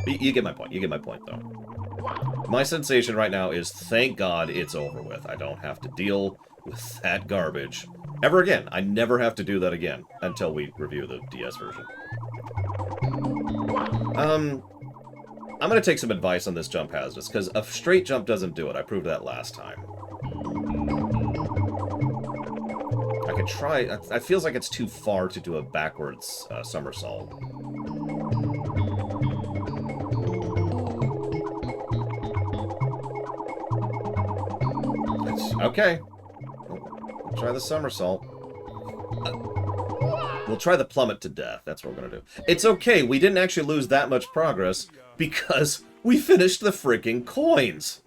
You get my point. You get my point, though. My sensation right now is, thank God it's over with. I don't have to deal with that garbage ever again. I never have to do that again until we review the DS version. I'm going to take some advice on this jump hazardous, because a straight jump doesn't do it. I proved that last time. I could try... It feels like it's too far to do a backwards somersault. Okay. We'll try the somersault. We'll try the plummet to death. That's what we're going to do. It's okay. We didn't actually lose that much progress because we finished the freaking coins.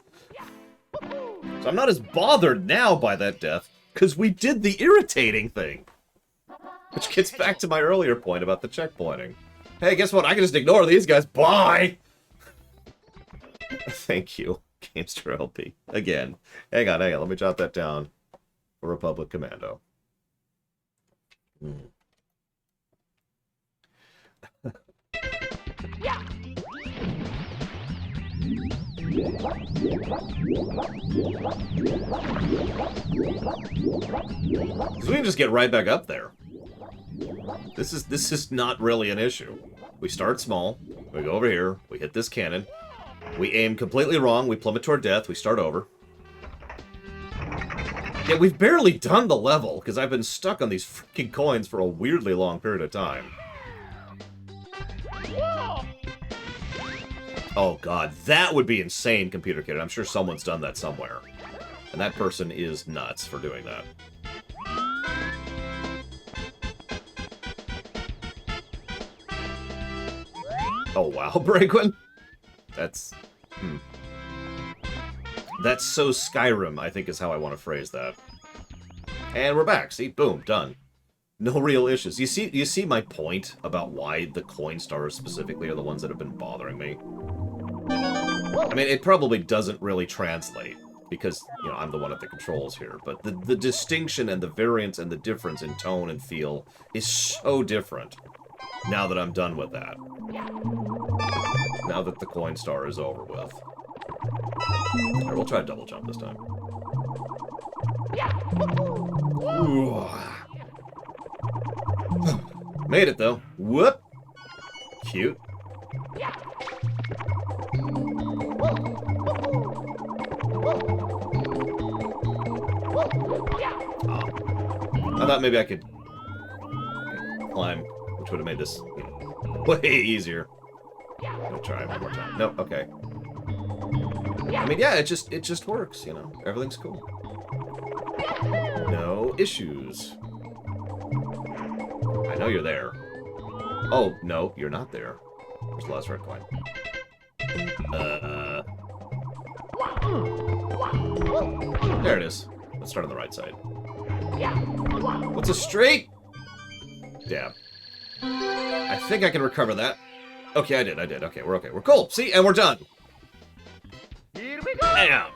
So I'm not as bothered now by that death because we did the irritating thing. Which gets back to my earlier point about the checkpointing. Hey, guess what? I can just ignore these guys. Bye! Thank you, Gamester LP. Again. Hang on. Let me jot that down for Republic Commando. Because we can just get right back up there. This is not really an issue. We start small, we go over here, we hit this cannon, we aim completely wrong, we plummet toward death, we start over. Yeah, we've barely done the level, because I've been stuck on these freaking coins for a weirdly long period of time. Oh god, that would be insane, Computer Kid. I'm sure someone's done that somewhere. And that person is nuts for doing that. Oh wow, Breakwin? That's... That's so Skyrim, I think is how I want to phrase that. And we're back, see? Boom, done. No real issues. You see my point about why the coin stars specifically are the ones that have been bothering me? I mean, it probably doesn't really translate, because, you know, I'm the one at the controls here, but the distinction and the variance and the difference in tone and feel is so different now that I'm done with that. Now that the coin star is over with. Alright, we'll try a double jump this time. Ooh. Made it, though. Whoop! Cute. I thought maybe I could climb, which would have made this, you know, way easier. I'll try one more time. No, okay. I mean, yeah, it just works, you know. Everything's cool. No issues. I know you're there. Oh, no, you're not there. Where's the last red coin? There it is. Let's start on the right side. What's a straight? Dab. I think I can recover that. Okay, I did. Okay, we're okay. We're cool. See, and we're done. Here we go. Bam!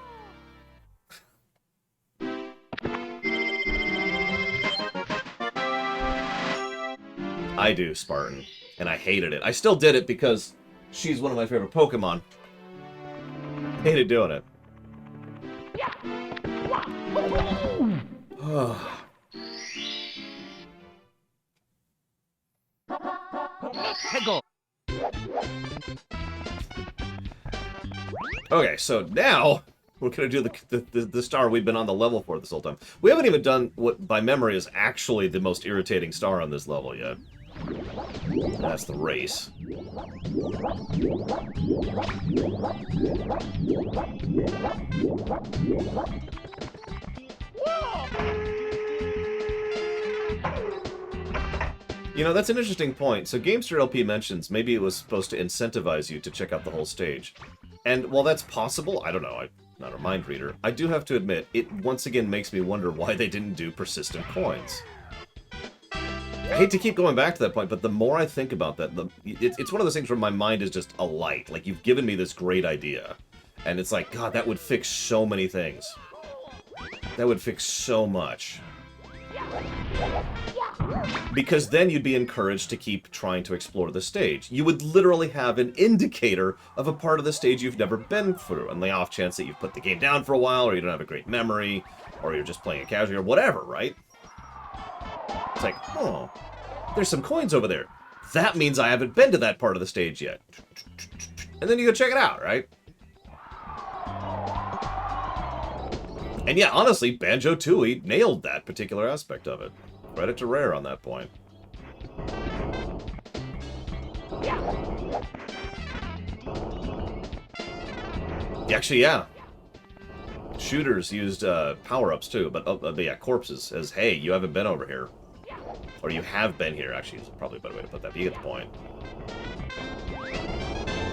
I do, Spartan. And I hated it. I still did it because she's one of my favorite Pokemon. Hated doing it. Okay, so now we're gonna do the star we've been on the level for this whole time. We haven't even done what by memory is actually the most irritating star on this level yet. That's the race. You know, that's an interesting point. So Gamester LP mentions maybe it was supposed to incentivize you to check out the whole stage. And while that's possible, I don't know, I'm not a mind reader, I do have to admit, it once again makes me wonder why they didn't do persistent coins. I hate to keep going back to that point, but the more I think about that, it's one of those things where my mind is just alight. Like, you've given me this great idea. And it's like, God, that would fix so many things. That would fix so much. Because then you'd be encouraged to keep trying to explore the stage. You would literally have an indicator of a part of the stage you've never been through, on the off chance that you've put the game down for a while, or you don't have a great memory, or you're just playing it casually, or whatever, right? It's like, oh, there's some coins over there. That means I haven't been to that part of the stage yet. And then you go check it out, right? And yeah, honestly, Banjo-Tooie nailed that particular aspect of it. Credit to Rare on that point. Actually, yeah. Shooters used power-ups too, but yeah, corpses as, hey, you haven't been over here. Or you have been here, actually, is probably a better way to put that, but you get the point.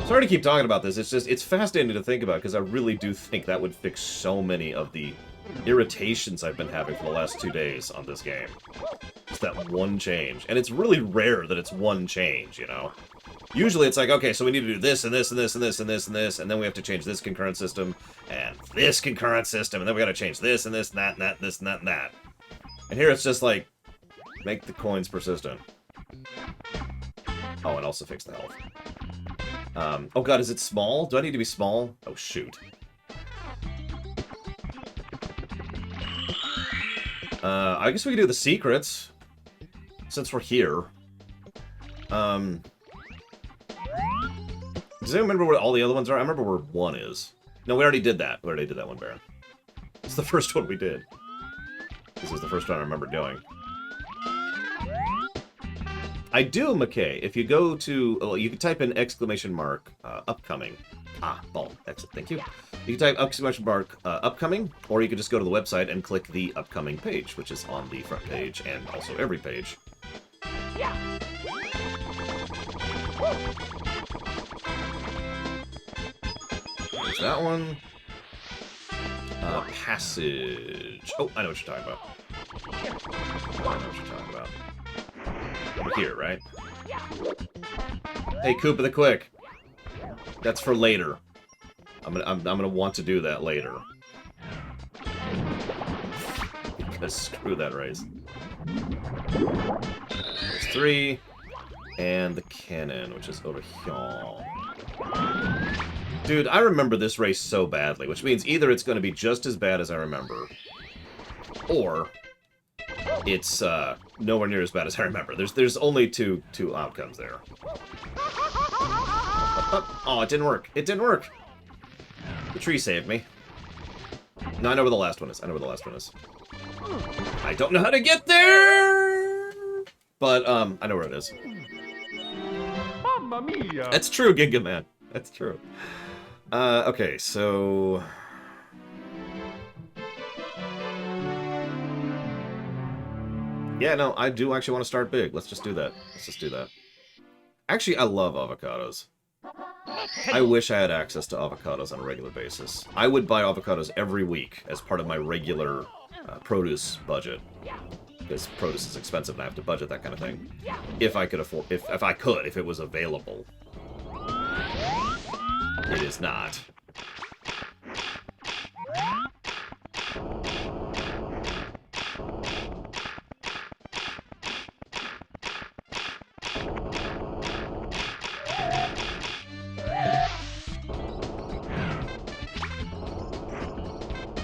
Sorry to keep talking about this, it's just, it's fascinating to think about, because I really do think that would fix so many of the irritations I've been having for the last 2 days on this game. It's that one change. And it's really rare that it's one change, you know? Usually it's like, okay, so we need to do this and this and this and this and this and this, and then we have to change this concurrent system and this concurrent system, and then we gotta change this and this and that and that and this and that and that. And here it's just like, make the coins persistent. Oh, and also fix the health. Oh god, is it small? Do I need to be small? Oh, shoot. I guess we can do the secrets. Since we're here. Does anyone remember what all the other ones are? I remember where one is. No, we already did that. We already did that one, Baron. It's the first one we did. This is the first one I remember doing. I do, McKay. If you go to... Well, you can type in exclamation mark upcoming. Ah, ball. Exit. Thank you. You can type exclamation mark upcoming, or you can just go to the website and click the upcoming page, which is on the front page and also every page. There's that one. Passage. Oh, I know what you're talking about. I know what you're talking about. Over here, right? Hey, Koopa the Quick. That's for later. I'm gonna want to do that later. Because screw that race. There's 3. And the cannon, which is over here. Dude, I remember this race so badly, which means either it's going to be just as bad as I remember, or it's nowhere near as bad as I remember. There's only two outcomes there. Oh, it didn't work. It didn't work. The tree saved me. No, I know where the last one is. I know where the last one is. I don't know how to get there, but I know where it is. Mamma mia! That's true, Giga Man. That's true. Okay, so... Yeah, no, I do actually want to start big. Let's just do that. Let's just do that. Actually, I love avocados. I wish I had access to avocados on a regular basis. I would buy avocados every week as part of my regular produce budget. Because produce is expensive and I have to budget that kind of thing. If I could afford... If I could, if it was available. It is not.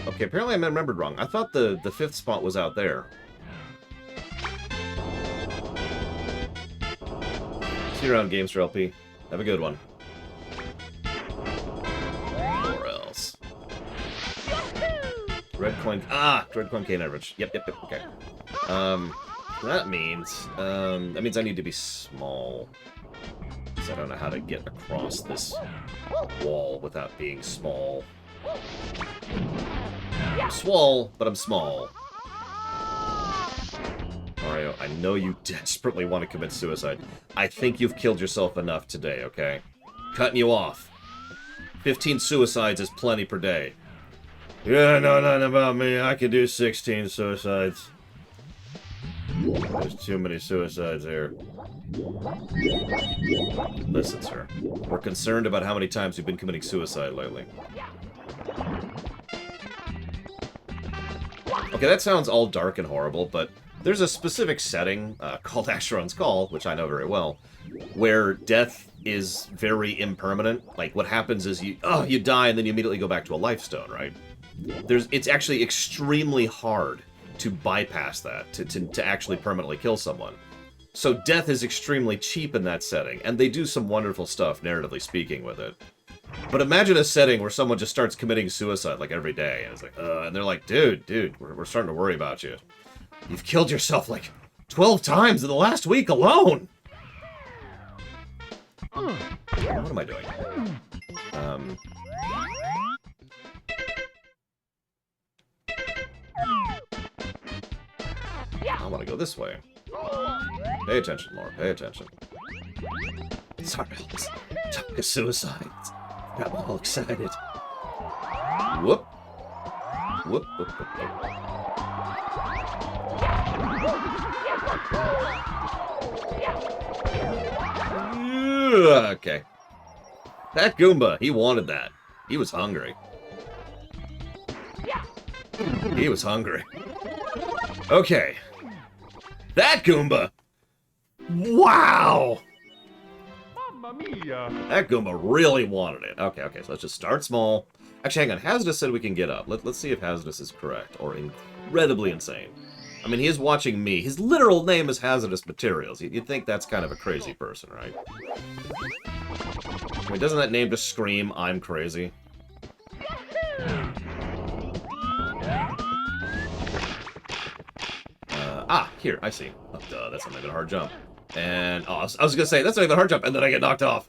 Okay, apparently I remembered wrong. I thought the 5th spot was out there. See you around, Gamester LP. Have a good one. Or else. Red coin... Ah! Red coin cane average. Yep, okay. That means I need to be small. Because I don't know how to get across this wall without being small. I'm swole, but I'm small. Mario, I know you desperately want to commit suicide. I think you've killed yourself enough today, okay? Cutting you off. 15 suicides is plenty per day. Yeah, no, nothing about me. I can do 16 suicides. There's too many suicides here. Listen, sir. We're concerned about how many times you've been committing suicide lately. Okay, that sounds all dark and horrible, but there's a specific setting called Asheron's Call, which I know very well, where death is very impermanent. Like, what happens is you die and then you immediately go back to a life stone, right? It's actually extremely hard to bypass that, to actually permanently kill someone. So death is extremely cheap in that setting, and they do some wonderful stuff, narratively speaking, with it. But imagine a setting where someone just starts committing suicide, like, every day, and it's like, and they're like, dude, we're starting to worry about you. You've killed yourself, like, 12 times in the last week alone! What am I doing? I want to go this way. Pay attention, Laura, pay attention. Sorry, talk of suicides. Got me all excited. Whoop. Whoop, whoop, whoop, whoop. Okay. That Goomba, he wanted that. He was hungry. He was hungry. Okay. That Goomba! Wow! mia! That Goomba really wanted it. Okay, okay, so let's just start small. Actually, hang on. Hazardous said we can get up. Let's see if Hazardous is correct or incredibly insane. I mean, he is watching me. His literal name is Hazardous Materials. You'd think that's kind of a crazy person, right? I mean, doesn't that name just scream, I'm crazy? Here, I see. Oh, duh, that's not even a hard jump. And, oh, I was gonna say, that's not even a hard jump, and then I get knocked off.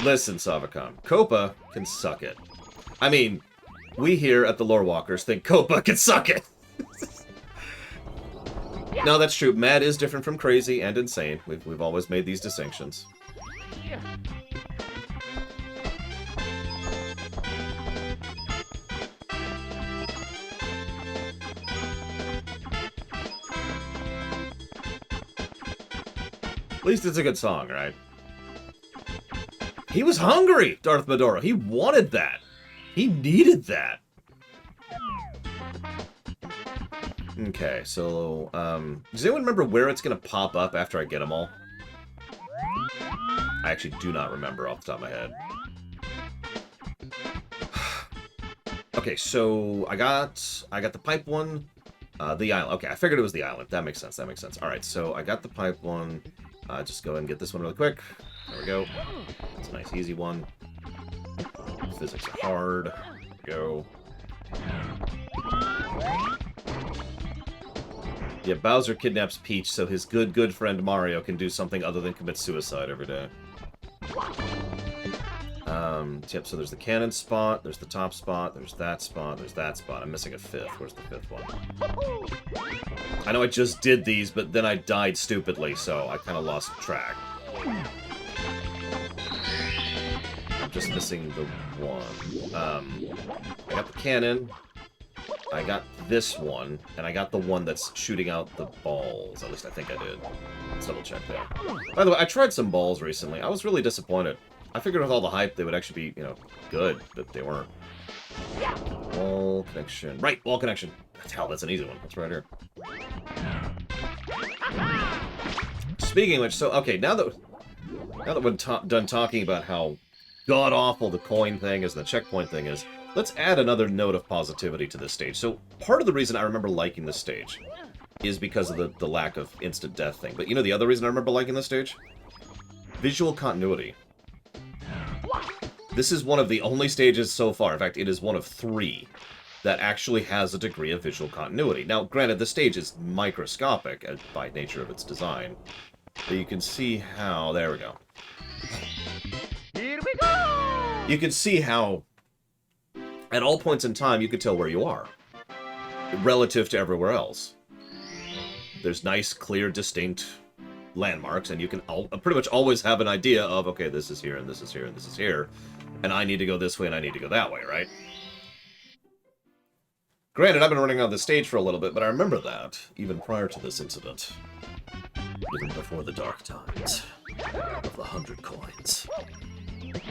Listen, Savacom, Copa can suck it. I mean, we here at the Lore Walkers think Copa can suck it. No, that's true. Mad is different from crazy and insane. We've always made these distinctions. At least it's a good song, right? He was hungry, Darth Medora. He wanted that. He needed that. Okay, so, does anyone remember where it's going to pop up after I get them all? I actually do not remember off the top of my head. Okay, so I got the pipe one, the island. Okay, I figured it was the island. That makes sense, that makes sense. Alright, so I got the pipe one. Just go ahead and get this one really quick. There we go. It's a nice, easy one. Physics are hard. There we go. Yeah, Bowser kidnaps Peach so his good friend Mario can do something other than commit suicide every day. Yep, so there's the cannon spot, there's the top spot, there's that spot, there's that spot. I'm missing a fifth. Where's the fifth one? I know I just did these, but then I died stupidly, so I kind of lost track. I'm just missing the one. I got the cannon, I got this one, and I got the one that's shooting out the balls. At least I think I did. Let's double check that. By the way, I tried some balls recently. I was really disappointed. I figured with all the hype they would actually be, you know, good, but they weren't. Wall connection. Right, wall connection. Hell, that's an easy one. That's right here. Speaking of which, so, okay, now that we're done talking about how god-awful the coin thing is and the checkpoint thing is, let's add another note of positivity to this stage. So, part of the reason I remember liking this stage is because of the lack of instant death thing. But you know the other reason I remember liking this stage? Visual continuity. This is one of the only stages so far, in fact, it is one of 3, that actually has a degree of visual continuity. Now, granted, the stage is microscopic by nature of its design, but you can see how... There we go. Here we go! You can see how, at all points in time, you can tell where you are, relative to everywhere else. There's nice, clear, distinct landmarks, and you can pretty much always have an idea of, okay, this is here, and this is here, and this is here, and I need to go this way, and I need to go that way, right? Granted, I've been running on the stage for a little bit, but I remember that, even prior to this incident. Even before the dark times of the 100 coins.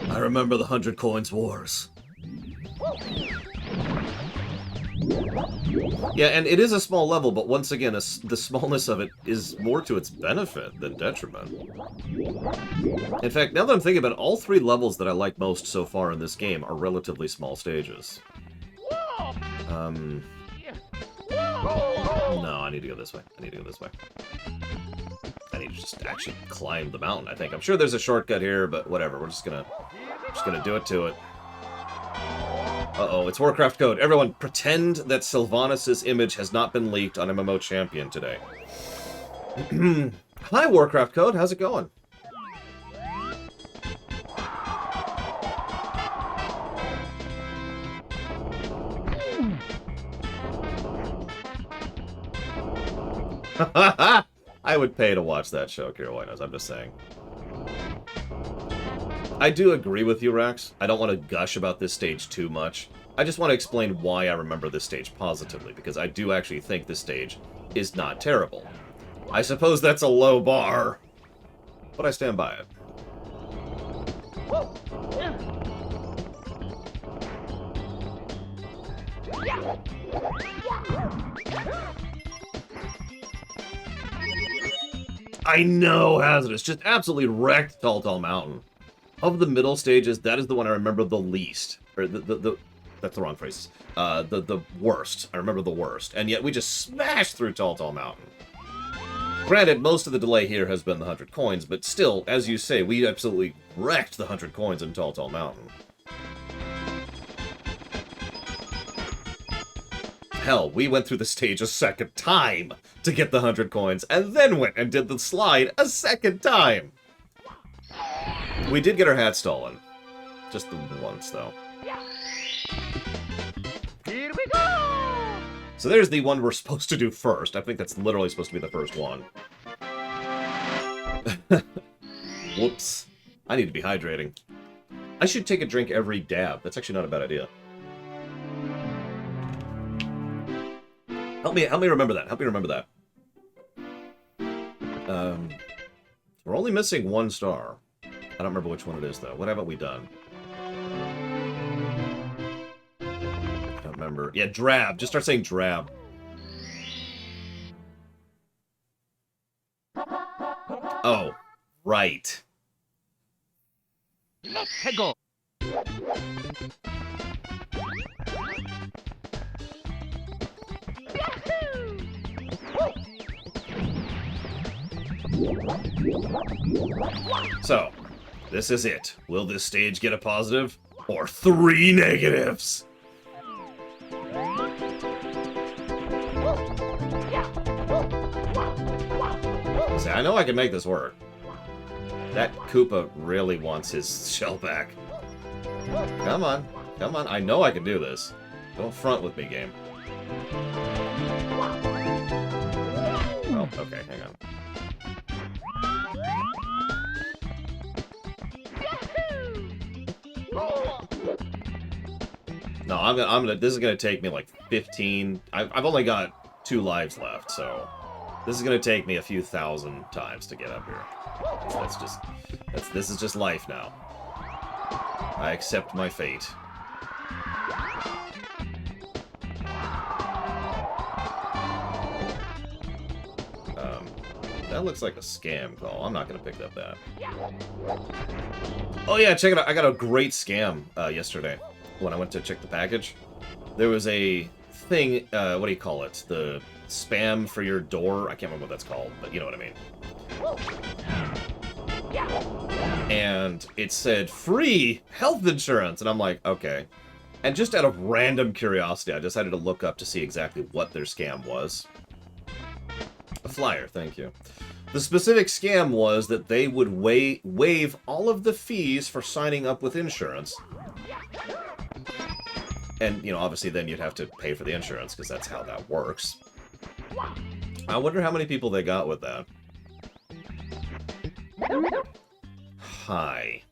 I remember the 100 coins wars. Yeah, and it is a small level, but once again, the smallness of it is more to its benefit than detriment. In fact, now that I'm thinking about it, all 3 levels that I like most so far in this game are relatively small stages. No, I need to go this way. I need to go this way. I need to just actually climb the mountain, I think. I'm sure there's a shortcut here, but whatever. We're just gonna do it to it. Uh-oh, it's Warcraft code. Everyone, pretend that Sylvanas' image has not been leaked on MMO Champion today. Hi, Warcraft code. How's it going? I would pay to watch that show, Kira knows. I'm just saying. I do agree with you, Rax. I don't want to gush about this stage too much. I just want to explain why I remember this stage positively, because I do actually think this stage is not terrible. I suppose that's a low bar, but I stand by it. I know, Hazardous. Just absolutely wrecked Tall Tall Mountain. Of the middle stages, that is the one I remember the least. Or that's the wrong phrase. The worst. I remember the worst. And yet we just smashed through Tall Tall Mountain. Granted, most of the delay here has been the 100 coins, but still, as you say, we absolutely wrecked the 100 coins in Tall Tall Mountain. Hell, we went through the stage a second time to get the 100 coins, and then went and did the slide a second time. We did get our hat stolen. Just the once, though. Here we go! So there's the one we're supposed to do first. I think that's literally supposed to be the first one. Whoops. I need to be hydrating. I should take a drink every dab. That's actually not a bad idea. Help me remember that. Help me remember that. We're only missing one star. I don't remember which one it is, though. What haven't we done? I don't remember. Yeah, drab. Just start saying drab. Oh, right. Let's go! So, this is it. Will this stage get a positive? Or 3 negatives? See, I know I can make this work. That Koopa really wants his shell back. Come on. Come on. I know I can do this. Don't front with me, game. Oh, okay. Hang on. No, I'm gonna. This is gonna take me like 15. I've only got 2 lives left, so this is gonna take me a few thousand times to get up here. This is just life now. I accept my fate. That looks like a scam call. I'm not gonna pick up that. Oh yeah, check it out. I got a great scam yesterday when I went to check the package. There was a thing, what do you call it? The spam for your door? I can't remember what that's called, but you know what I mean. And it said, free health insurance! And I'm like, okay. And just out of random curiosity, I decided to look up to see exactly what their scam was. A flyer, thank you. The specific scam was that they would waive all of the fees for signing up with insurance. And, you know, obviously then you'd have to pay for the insurance, because that's how that works. I wonder how many people they got with that. Hi.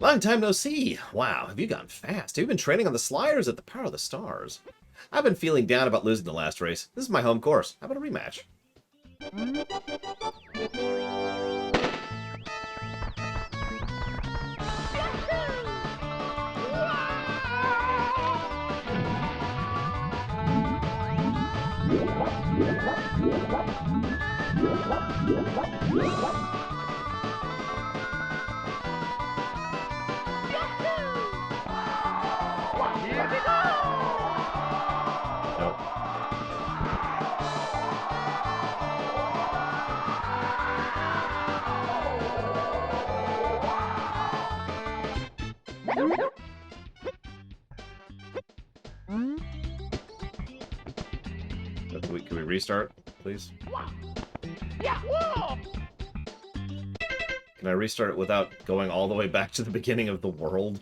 Long time no see. Wow, have you gone fast? Have you been training on the sliders at the Power of the Stars? I've been feeling down about losing the last race. This is my home course. How about a rematch? Here we go! Nope. Can we restart, please? Can I restart it without going all the way back to the beginning of the world?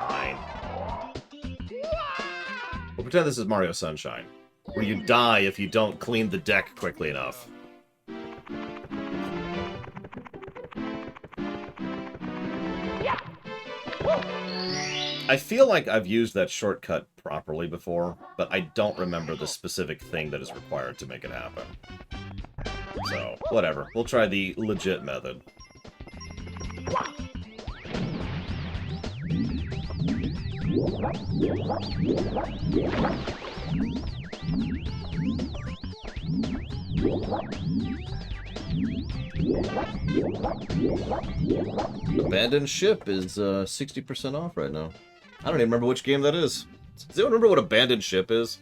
Fine. We'll pretend this is Mario Sunshine, where you die if you don't clean the deck quickly enough. I feel like I've used that shortcut properly before, but I don't remember the specific thing that is required to make it happen. So, whatever. We'll try the legit method. Abandoned Ship is 60% off right now. I don't even remember which game that is. Does anyone remember what Abandoned Ship is?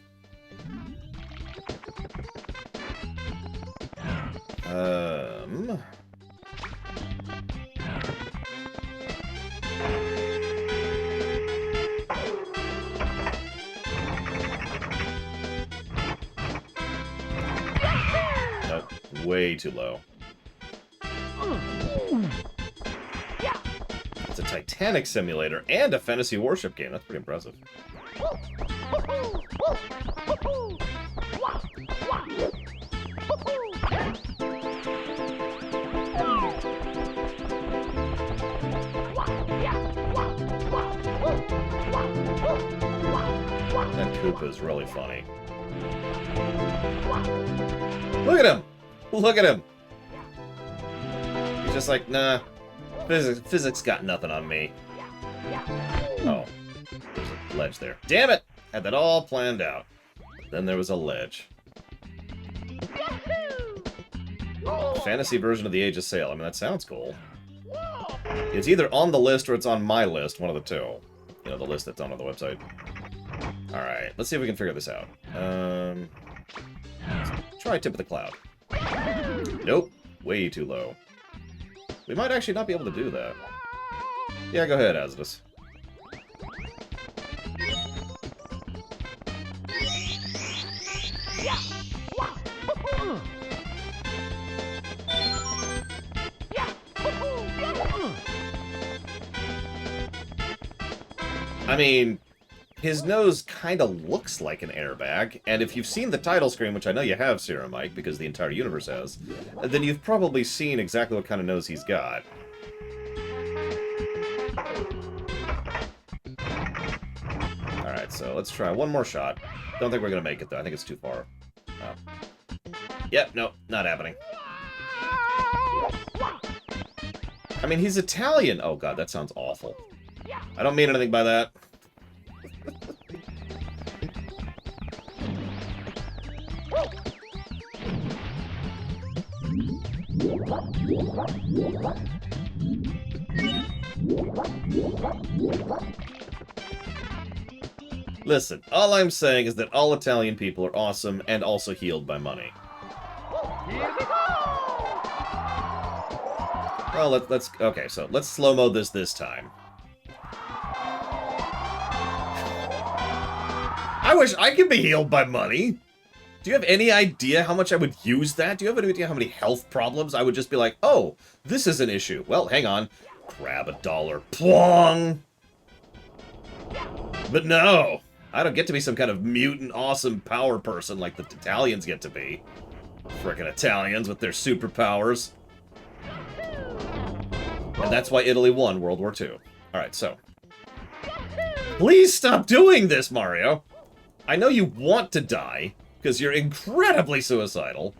Nope, way too low. It's a Titanic simulator and a fantasy warship game. That's pretty impressive. That Koopa is really funny. Look at him! Look at him! He's just like, nah. Physics got nothing on me. Oh. There's a ledge there. Damn it! Had that all planned out. Then there was a ledge. Fantasy version of the Age of Sail. I mean, that sounds cool. It's either on the list or it's on my list, one of the two. You know, the list that's on the website. Alright, let's see if we can figure this out. Try Tip of the Cloud. Nope. Way too low. We might actually not be able to do that. Yeah, go ahead, Azidus. I mean, his nose kind of looks like an airbag, and if you've seen the title screen, which I know you have, Sarah Mike, because the entire universe has, then you've probably seen exactly what kind of nose he's got. Alright, so let's try one more shot. Don't think we're going to make it, though. I think it's too far. Yep, nope, not happening. I mean, he's Italian! Oh god, that sounds awful. I don't mean anything by that. Listen, all I'm saying is that all Italian people are awesome and also healed by money. Here we go! Well, let's okay, so let's slow-mo this time. I wish I could be healed by money. Do you have any idea how much I would use that? Do you have any idea how many health problems I would just be like, oh, this is an issue. Well, hang on. Grab $1. Plong! But no. I don't get to be some kind of mutant awesome power person like the Italians get to be. Frickin' Italians with their superpowers. And that's why Italy won World War II. Alright, so. Please stop doing this, Mario! I know you want to die, because you're incredibly suicidal,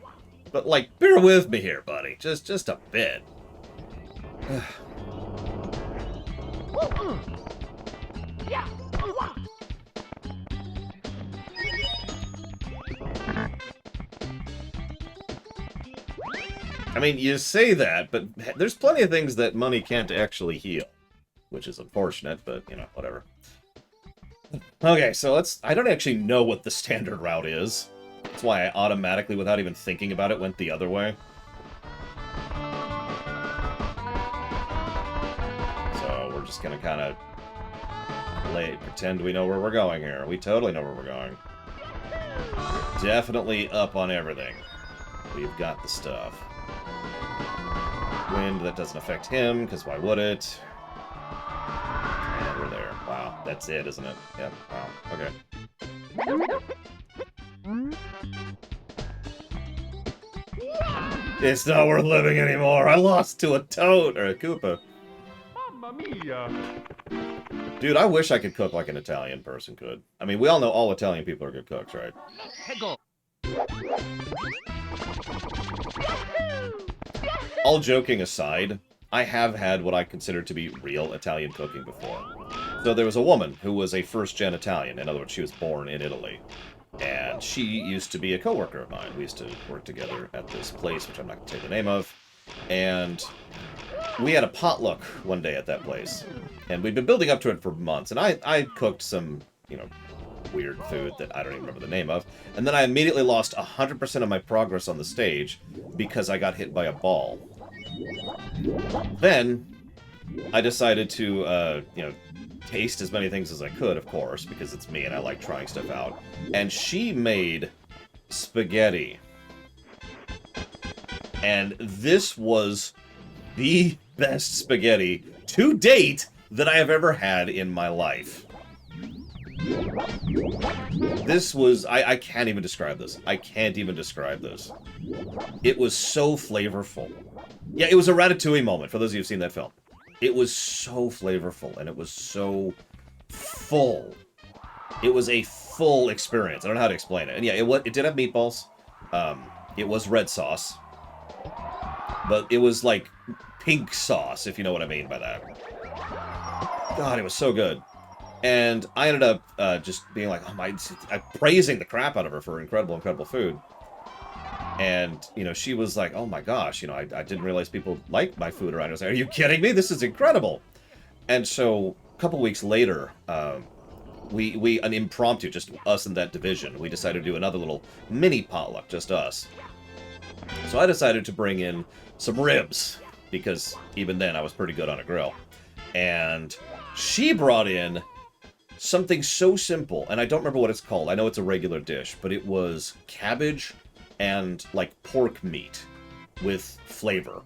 but, like, bear with me here, buddy. Just a bit. I mean, you say that, but there's plenty of things that money can't actually heal. Which is unfortunate, but, you know, whatever. Okay, so let's... I don't actually know what the standard route is. That's why I automatically, without even thinking about it, went the other way. So we're just gonna kind of pretend we know where we're going here. We totally know where we're going. Definitely up on everything. We've got the stuff. Wind, that doesn't affect him, because why would it? And we're there. Wow, that's it, isn't it? Yep, wow, okay. It's not worth living anymore. I lost to a Toad, or a Koopa. Mamma mia! Dude, I wish I could cook like an Italian person could. I mean, we all know all Italian people are good cooks, right? Go. All joking aside, I have had what I consider to be real Italian cooking before. So there was a woman who was a first-gen Italian. In other words, she was born in Italy. And she used to be a coworker of mine. We used to work together at this place, which I'm not going to say the name of. And we had a potluck one day at that place. And we'd been building up to it for months. And I cooked some, you know, weird food that I don't even remember the name of. And then I immediately lost 100% of my progress on the stage because I got hit by a ball. Then I decided to, you know, taste as many things as I could, of course, because it's me and I like trying stuff out. And she made spaghetti. And this was the best spaghetti to date that I have ever had in my life. This was... I can't even describe this. I can't even describe this. It was so flavorful. Yeah, it was a Ratatouille moment, for those of you who've seen that film. It was so flavorful, and it was so full. It was a full experience. I don't know how to explain it. And yeah, it did have meatballs. It was red sauce. But it was like pink sauce, if you know what I mean by that. God, it was so good. And I ended up just being like, oh my... I'm praising the crap out of her for incredible, incredible food. And, you know, she was like, oh my gosh, you know, I didn't realize people like my food around. I was like, are you kidding me? This is incredible. And so, a couple weeks later, we an impromptu, just us in that division, we decided to do another little mini potluck, just us. So I decided to bring in some ribs, because even then I was pretty good on a grill. And she brought in something so simple, and I don't remember what it's called. I know it's a regular dish, but it was cabbage and, like, pork meat with flavor.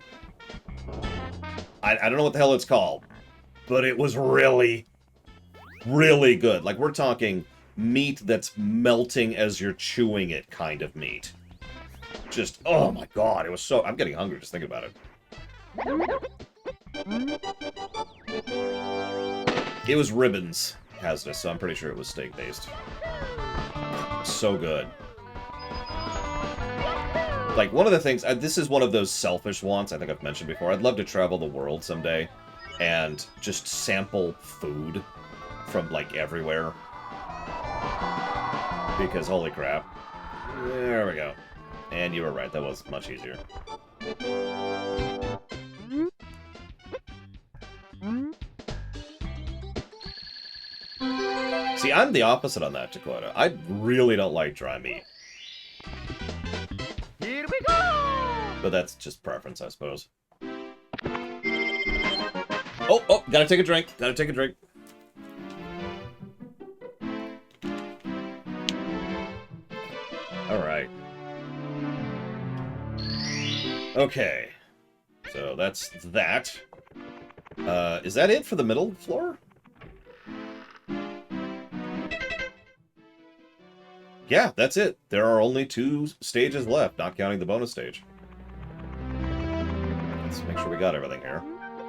I don't know what the hell it's called, but it was really, really good. Like, we're talking meat that's melting as you're chewing it kind of meat. Just, oh my god, it was so... I'm getting hungry just thinking about it. It was ribbons, hazardous, so I'm pretty sure it was steak-based. So good. Like, one of the things... this is one of those selfish wants I think I've mentioned before. I'd love to travel the world someday and just sample food from, like, everywhere. Because, holy crap. There we go. And you were right, that was much easier. See, I'm the opposite on that, Dakota. I really don't like dry meat. Here we go! But that's just preference, I suppose. Oh, gotta take a drink. Gotta take a drink. Alright. Okay. So that's that. Is that it for the middle floor? Yeah, that's it. There are only 2 stages left, not counting the bonus stage. Let's make sure we got everything here.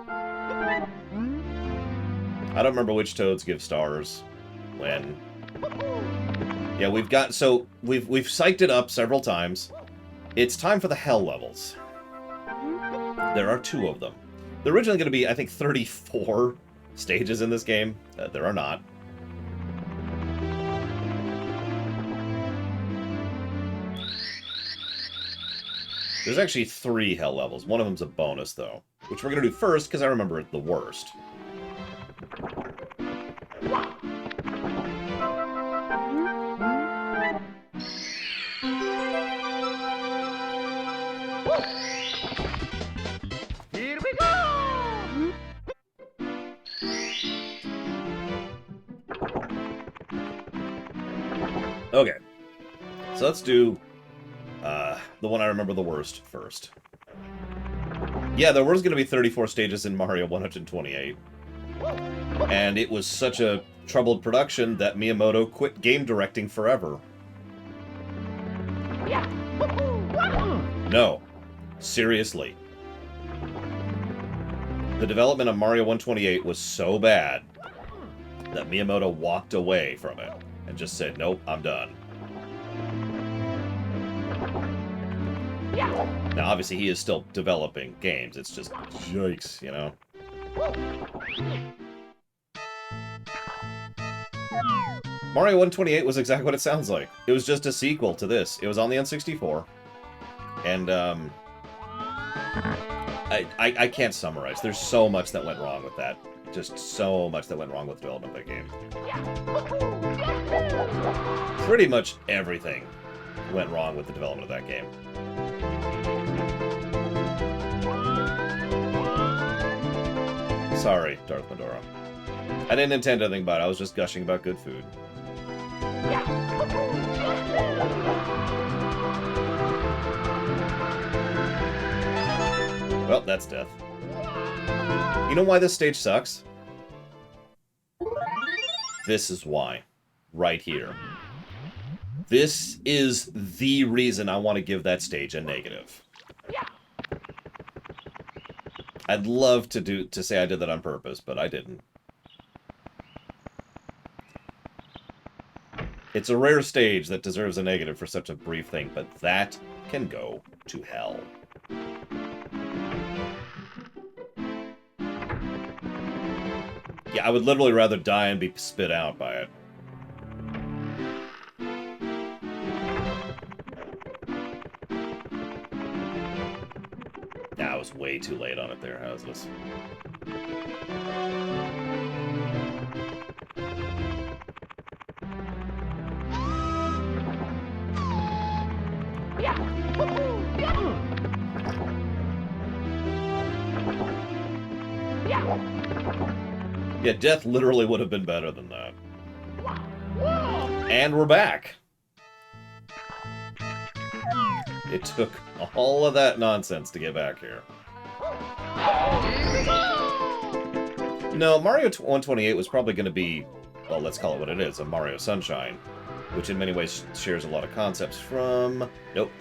I don't remember which toads give stars when. Yeah, we've got... So, we've psyched it up several times. It's time for the hell levels. There are 2 of them. There are originally going to be, I think, 34 stages in this game. There are not. There's actually 3 hell levels. One of them's a bonus, though. Which we're going to do first, because I remember it the worst. Here we go! Okay. So let's do... the one I remember the worst first. Yeah, there was going to be 34 stages in Mario 128. And it was such a troubled production that Miyamoto quit game directing forever. No. Seriously. The development of Mario 128 was so bad that Miyamoto walked away from it and just said, nope, I'm done. Now, obviously, he is still developing games. It's just, yikes, you know? Mario 128 was exactly what it sounds like. It was just a sequel to this. It was on the N64. And, I can't summarize. There's so much that went wrong with that. Just so much that went wrong with the development of that game. Pretty much everything went wrong with the development of that game. Sorry, Darth Medora. I didn't intend anything by it. I was just gushing about good food. Well, that's death. You know why this stage sucks? This is why. Right here. This is the reason I want to give that stage a negative. I'd love to say I did that on purpose, but I didn't. It's a rare stage that deserves a negative for such a brief thing, but that can go to hell. Yeah, I would literally rather die and be spit out by it. Nah, I was way too late on it there. How's this? Yeah, death literally would have been better than that. And we're back. It took all of that nonsense to get back here. No, Mario 128 was probably going to be, well, let's call it what it is, a Mario Sunshine, which in many ways shares a lot of concepts from... Nope.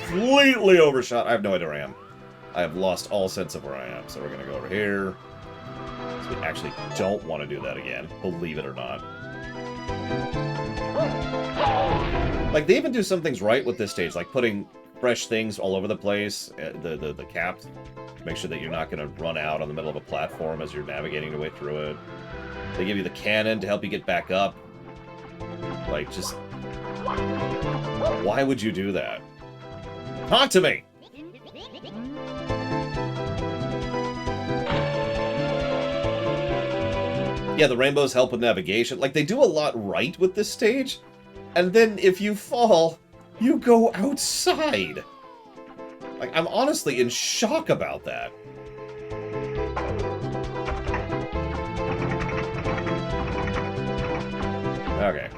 Completely overshot. I have no idea where I am. I have lost all sense of where I am, so we're going to go over here. So we actually don't want to do that again, believe it or not. Like, they even do some things right with this stage, like putting fresh things all over the place, the cap, to make sure that you're not going to run out on the middle of a platform as you're navigating your way through it. They give you the cannon to help you get back up. Like, just... Why would you do that? Talk to me! Yeah, the rainbows help with navigation. Like, they do a lot right with this stage. And then, if you fall, you go outside. Like, I'm honestly in shock about that. Okay.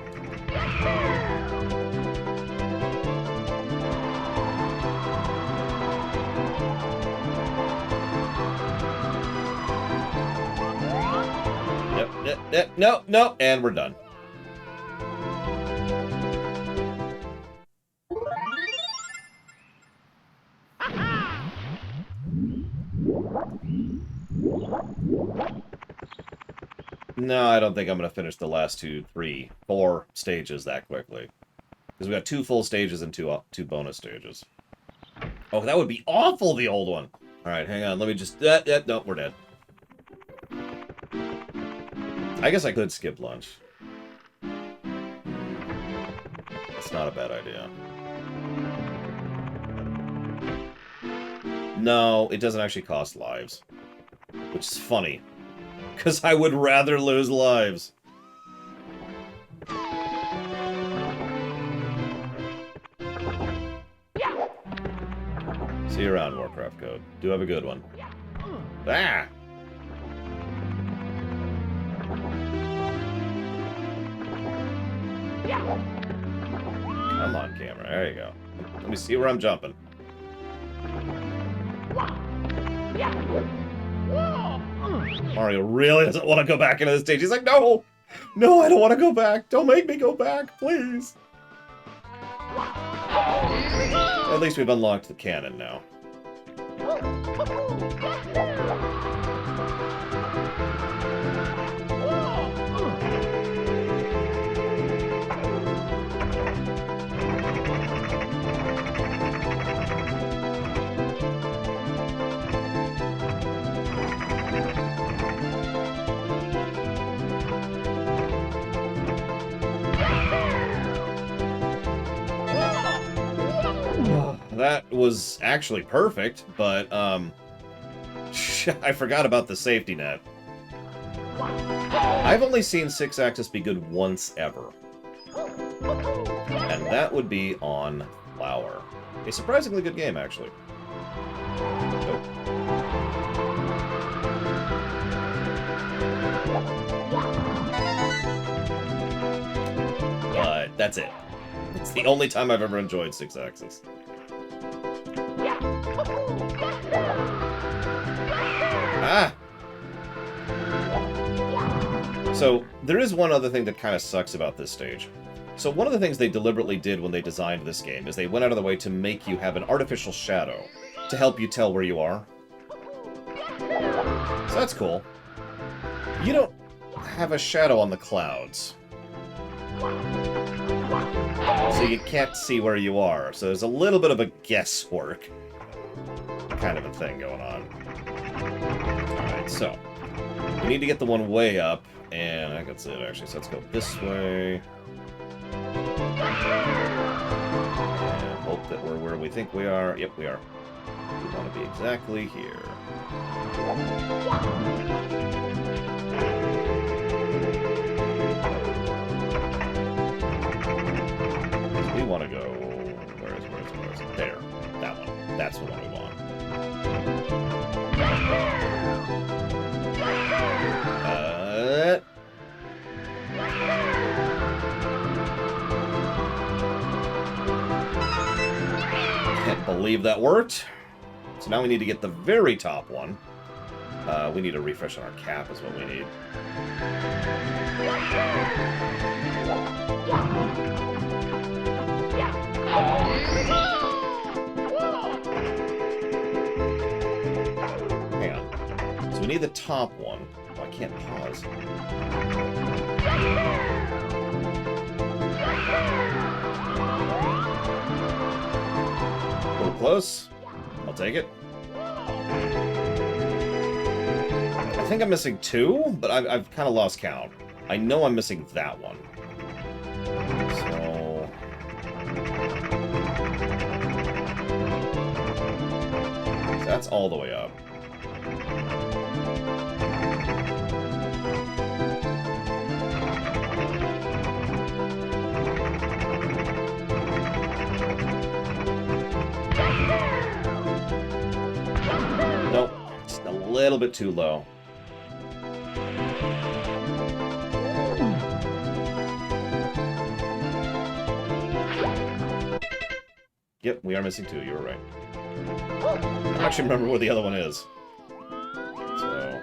No, and we're done. No, I don't think I'm going to finish the last 2, 3, 4 stages that quickly. Because we got 2 full stages and 2 bonus stages. Oh, that would be awful, the old one. Alright, hang on, let me just... no, we're dead. I guess I could skip lunch. It's not a bad idea. No, it doesn't actually cost lives. Which is funny. Because I would rather lose lives. See you around, Warcraft Code. Do have a good one. Ah! Come on, camera. There you go. Let me see where I'm jumping. Mario really doesn't want to go back into the stage. He's like, no! No, I don't want to go back. Don't make me go back, please. At least we've unlocked the cannon now. that was actually perfect, but, I forgot about the safety net. I've only seen 6-axis be good once ever. And that would be on Flower. A surprisingly good game, actually. Nope. But that's it. It's the only time I've ever enjoyed 6-axis. Ah! So, there is one other thing that kind of sucks about this stage. So one of the things they deliberately did when they designed this game is they went out of the way to make you have an artificial shadow to help you tell where you are. So that's cool. You don't have a shadow on the clouds. So you can't see where you are. So there's a little bit of a guesswork kind of a thing going on. Alright, so we need to get the one way up, and I think that's it actually. So let's go this way. And hope that we're where we think we are. Yep, we are. We want to be exactly here. We want to go... Where is it? There. That one. That's the one we want. Can't believe that worked. So now we need to get the very top one. We need a refresh on our cap is what we need. Hang on. So we need the top one. Oh, I can't pause. A little close. I'll take it. I think I'm missing 2, but I've kind of lost count. I know I'm missing that one. So... that's all the way up. Nope, just a little bit too low. Yep, we are missing 2, you were right. I don't actually remember where the other one is. So...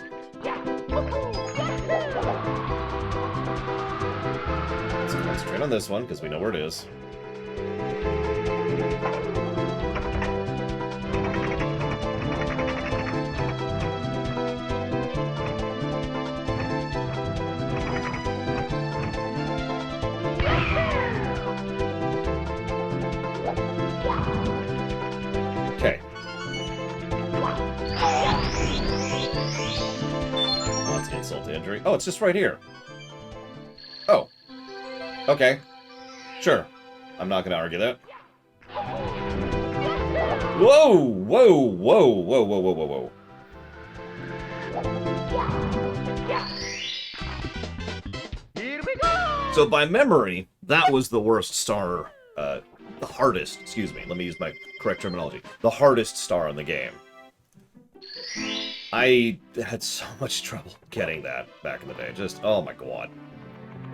let's concentrate on this one, because we know where it is. Okay. Oh, that's an insult to injury. Oh, it's just right here. Oh. Okay. Sure. I'm not going to argue that. Whoa! Whoa! Whoa! Whoa! Whoa! Whoa! Whoa! Whoa! Here we go! So by memory, that was the worst star, the hardest, excuse me, let me use my correct terminology, the hardest star in the game. I had so much trouble getting that back in the day, just, oh my god. I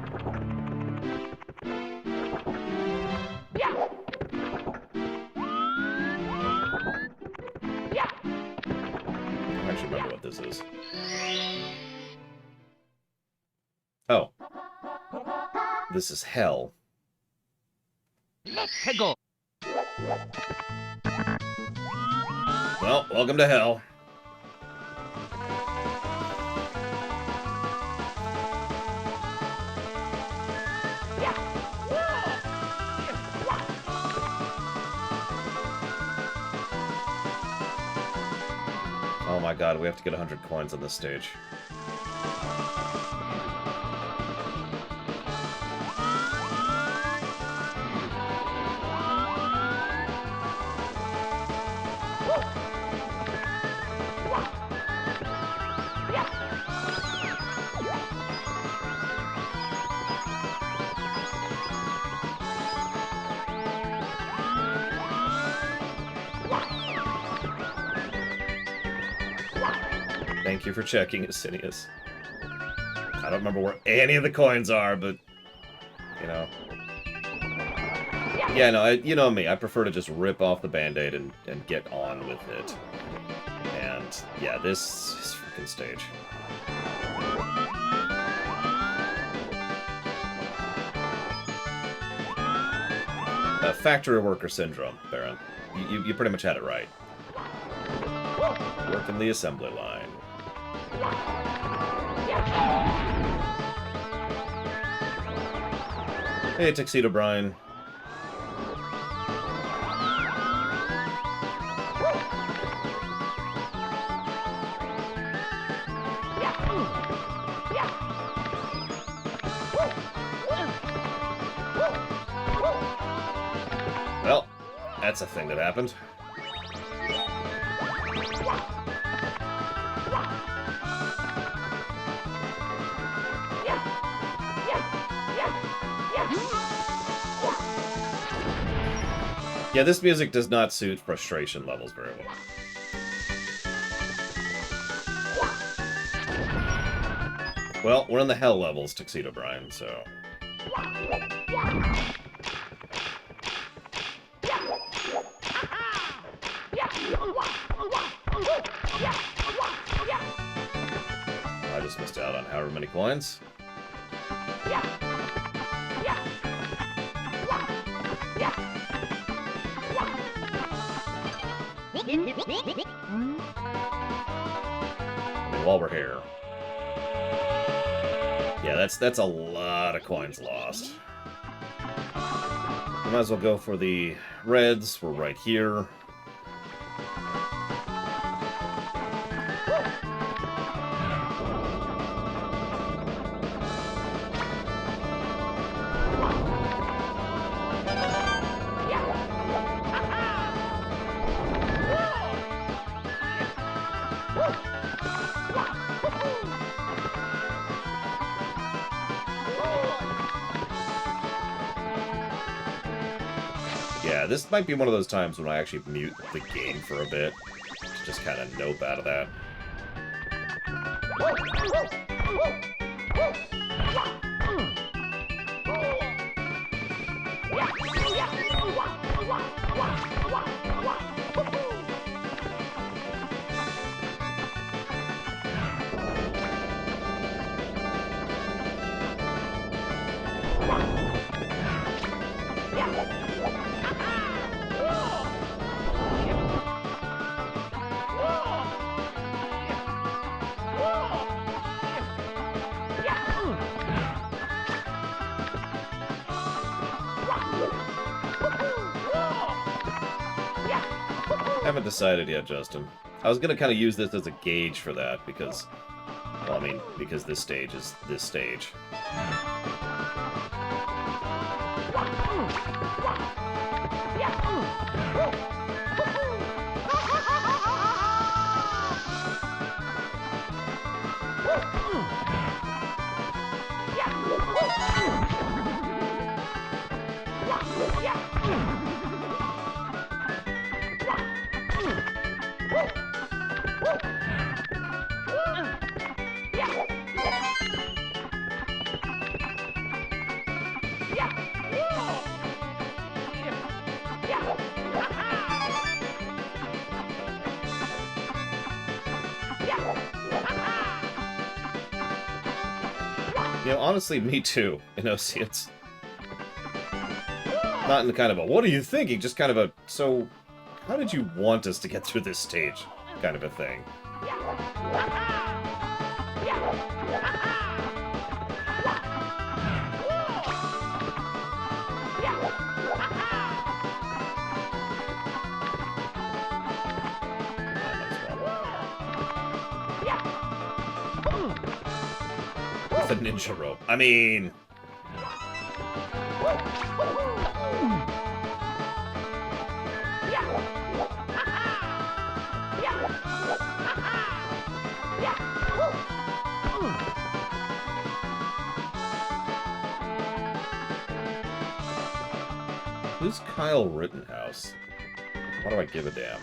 actually remember what this is. Oh. This is hell. Let's go! Well, welcome to hell. Oh my god, we have to get 100 coins on this stage. Thank you for checking, Asinius. I don't remember where any of the coins are, but, you know. Yeah, no, you know me. I prefer to just rip off the Band-Aid and get on with it. And, yeah, this is freaking stage. Factory worker syndrome, Baron. You pretty much had it right. Working the assembly line. Hey, Tuxedo Brian. Well, that's a thing that happened. Yeah, this music does not suit frustration levels very well. Well, we're in the hell levels, Tuxedo Brian, so... I just missed out on however many coins. I mean, while we're here. Yeah, that's a lot of coins lost. We might as well go for the reds. We're right here. Yeah, this might be one of those times when I actually mute the game for a bit. To just kind of nope out of that. Haven't decided yet, Justin. I was gonna kind of use this as a gauge for that because, well, I mean, because this stage is this stage. You know, honestly, me too, in Oceans. Not in kind of a, what are you thinking? Just kind of a, so, how did you want us to get through this stage? Kind of a thing. The ninja rope. I mean... Who's Kyle Rittenhouse? Why do I give a damn?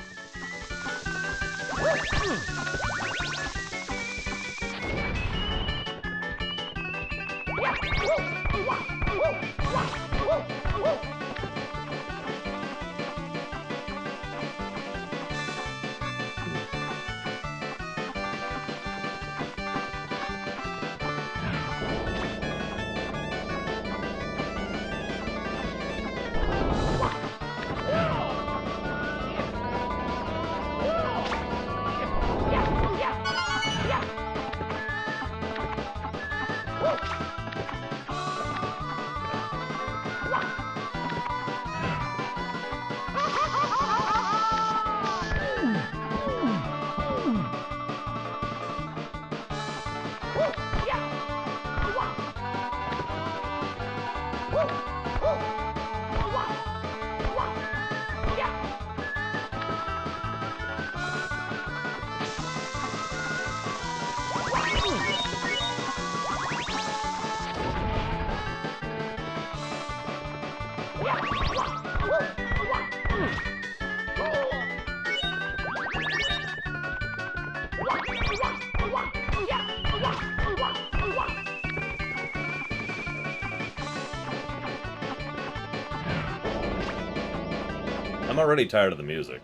I'm already tired of the music.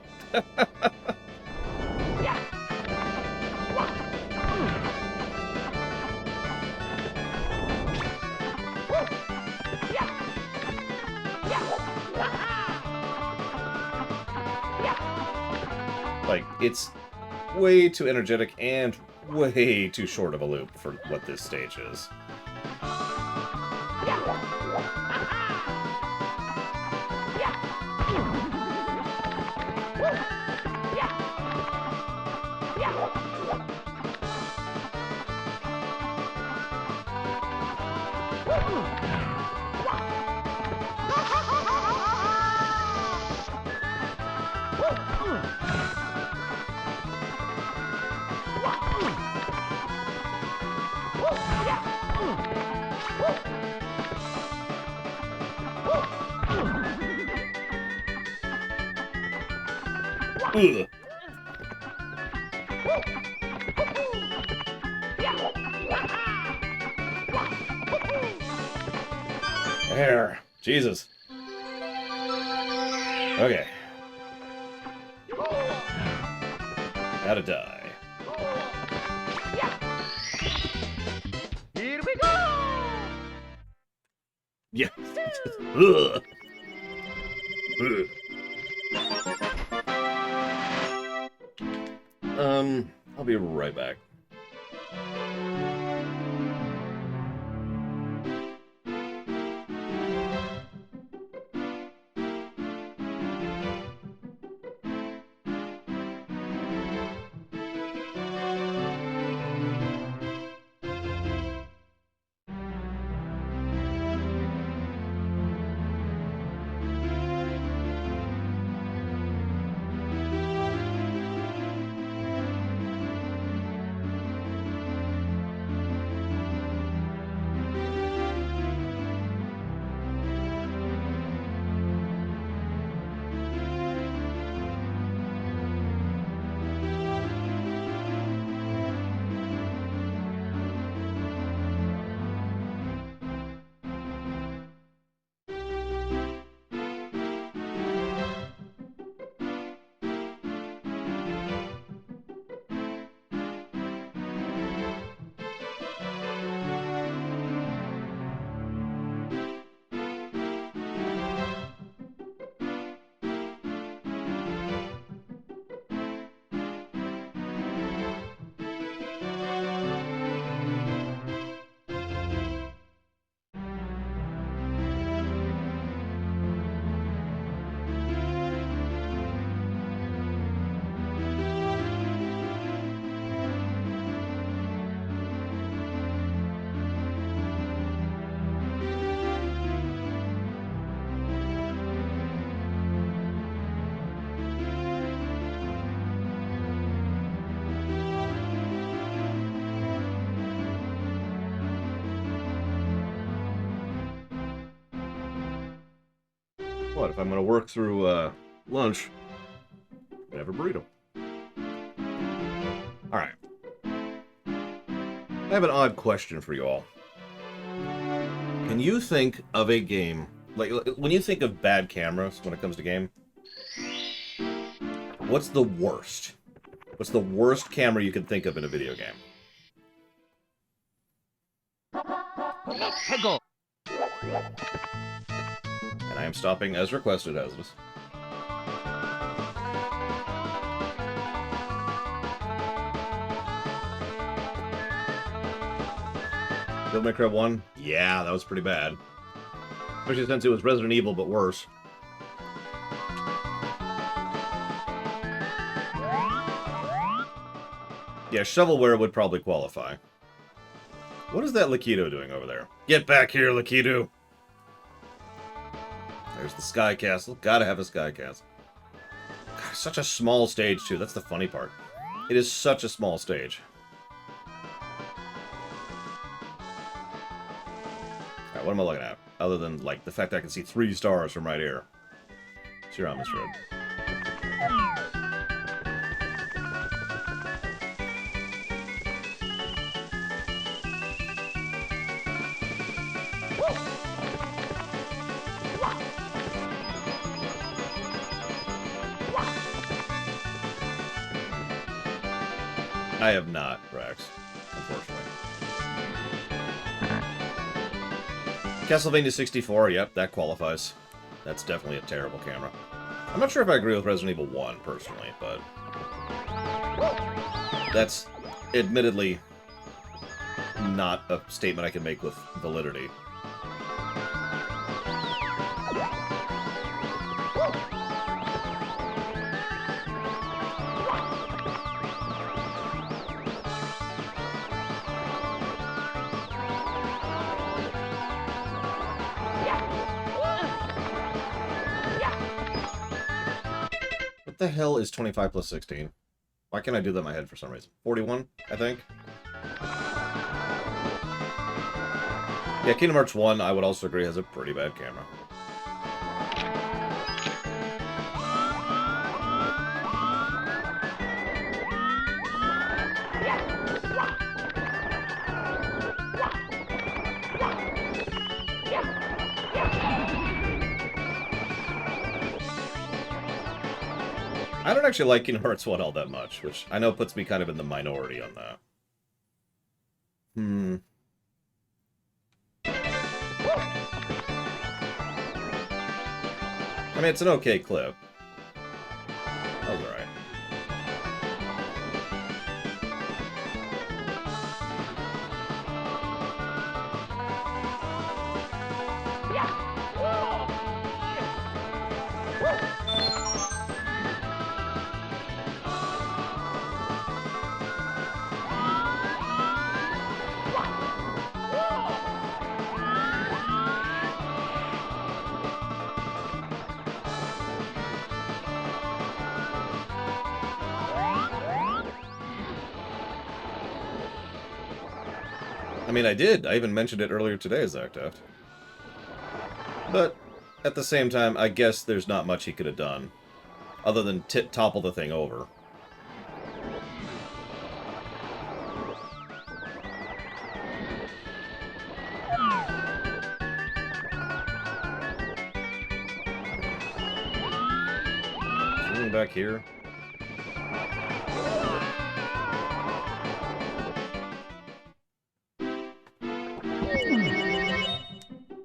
Like, it's way too energetic and way too short of a loop for what this stage is. Ugh. There. Jesus. Okay. Gotta die. Here we go! Yeah. Ugh. Ugh. I'll be right back. what? If I'm going to work through lunch, I'm going to have a burrito. Alright. I have an odd question for you all. Can you think of a game, like, when you think of bad cameras when it comes to game, what's the worst? What's the worst camera you can think of in a video game? Let's go. And I am stopping as requested, Hazardous. Devil May Cry 1? Yeah, that was pretty bad. Especially since it was Resident Evil, but worse. Yeah, shovelware would probably qualify. What is that Lakido doing over there? Get back here, Lakido! There's the Sky Castle. Gotta have a Sky Castle. God, such a small stage, too. That's the funny part. It is such a small stage. Alright, what am I looking at? Other than, like, the fact that I can see 3 stars from right here. So you're on this road. I have not, Rex, unfortunately. Castlevania 64, yep, that qualifies. That's definitely a terrible camera. I'm not sure if I agree with Resident Evil 1, personally, but... that's admittedly not a statement I can make with validity. What the hell is 25 plus 16? Why can't I do that in my head for some reason? 41, I think? Yeah, Kingdom Hearts 1, I would also agree, has a pretty bad camera. I don't actually like Kingdom Hearts 1 all that much, which I know puts me kind of in the minority on that. I mean, it's an okay clip. That was alright. I mean, I did. I even mentioned it earlier today, Zactaft. But, at the same time, I guess there's not much he could have done. Other than topple the thing over. Something back here.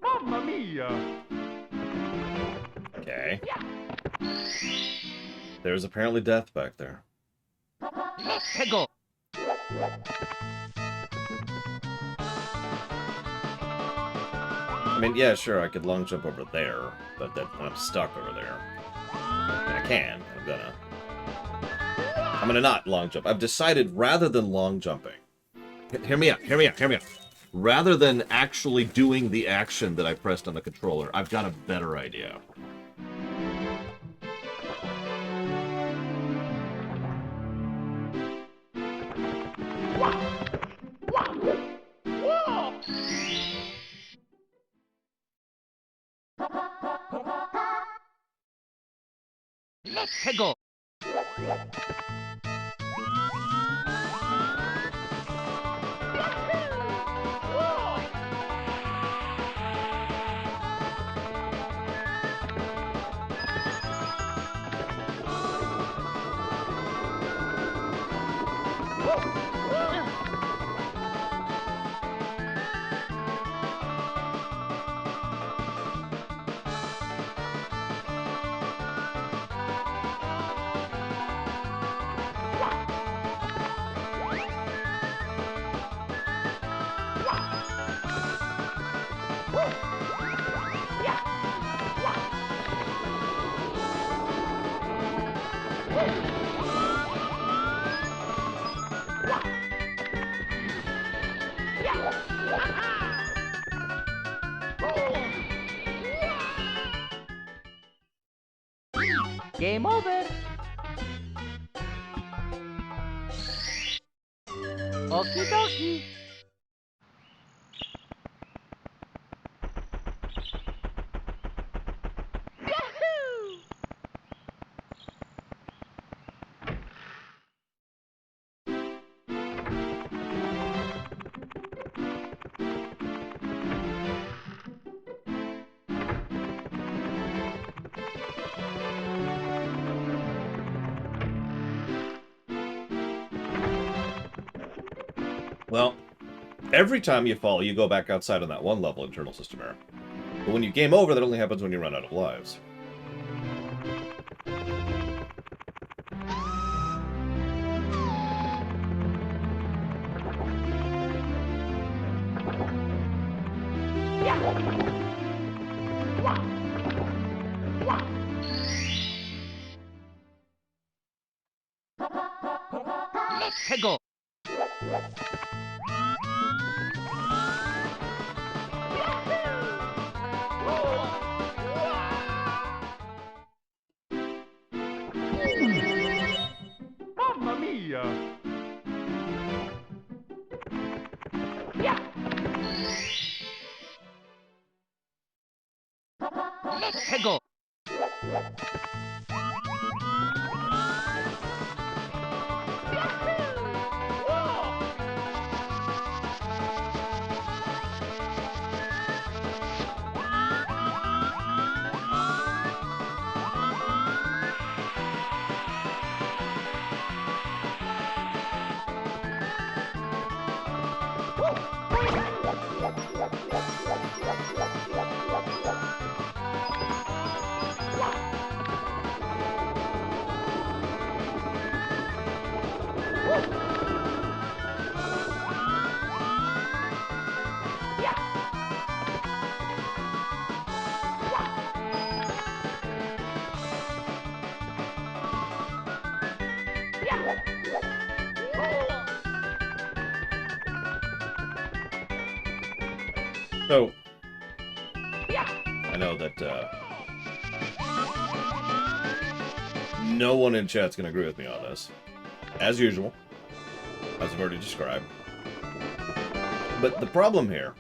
Mamma mia! Okay. There's apparently death back there. Let's go. I mean, yeah, sure, I could long jump over there, but then I'm stuck over there. And I can. I'm gonna not long jump. I've decided rather than long jumping. Hear me out. Rather than actually doing the action that I pressed on the controller, I've got a better idea. 해고. Game over. Okie dokie. Well, every time you fall, you go back outside on that one level, internal system error. But when you game over, that only happens when you run out of lives. 해고. Mamma mia. 해고. So, I know that no one in chat's going to agree with me on this, as usual, as I've already described. But the problem here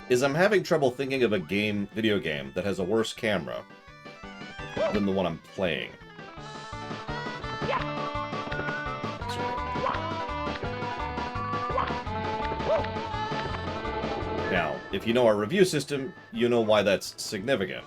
is I'm having trouble thinking of a video game that has a worse camera than the one I'm playing. Now, if you know our review system, you know why that's significant.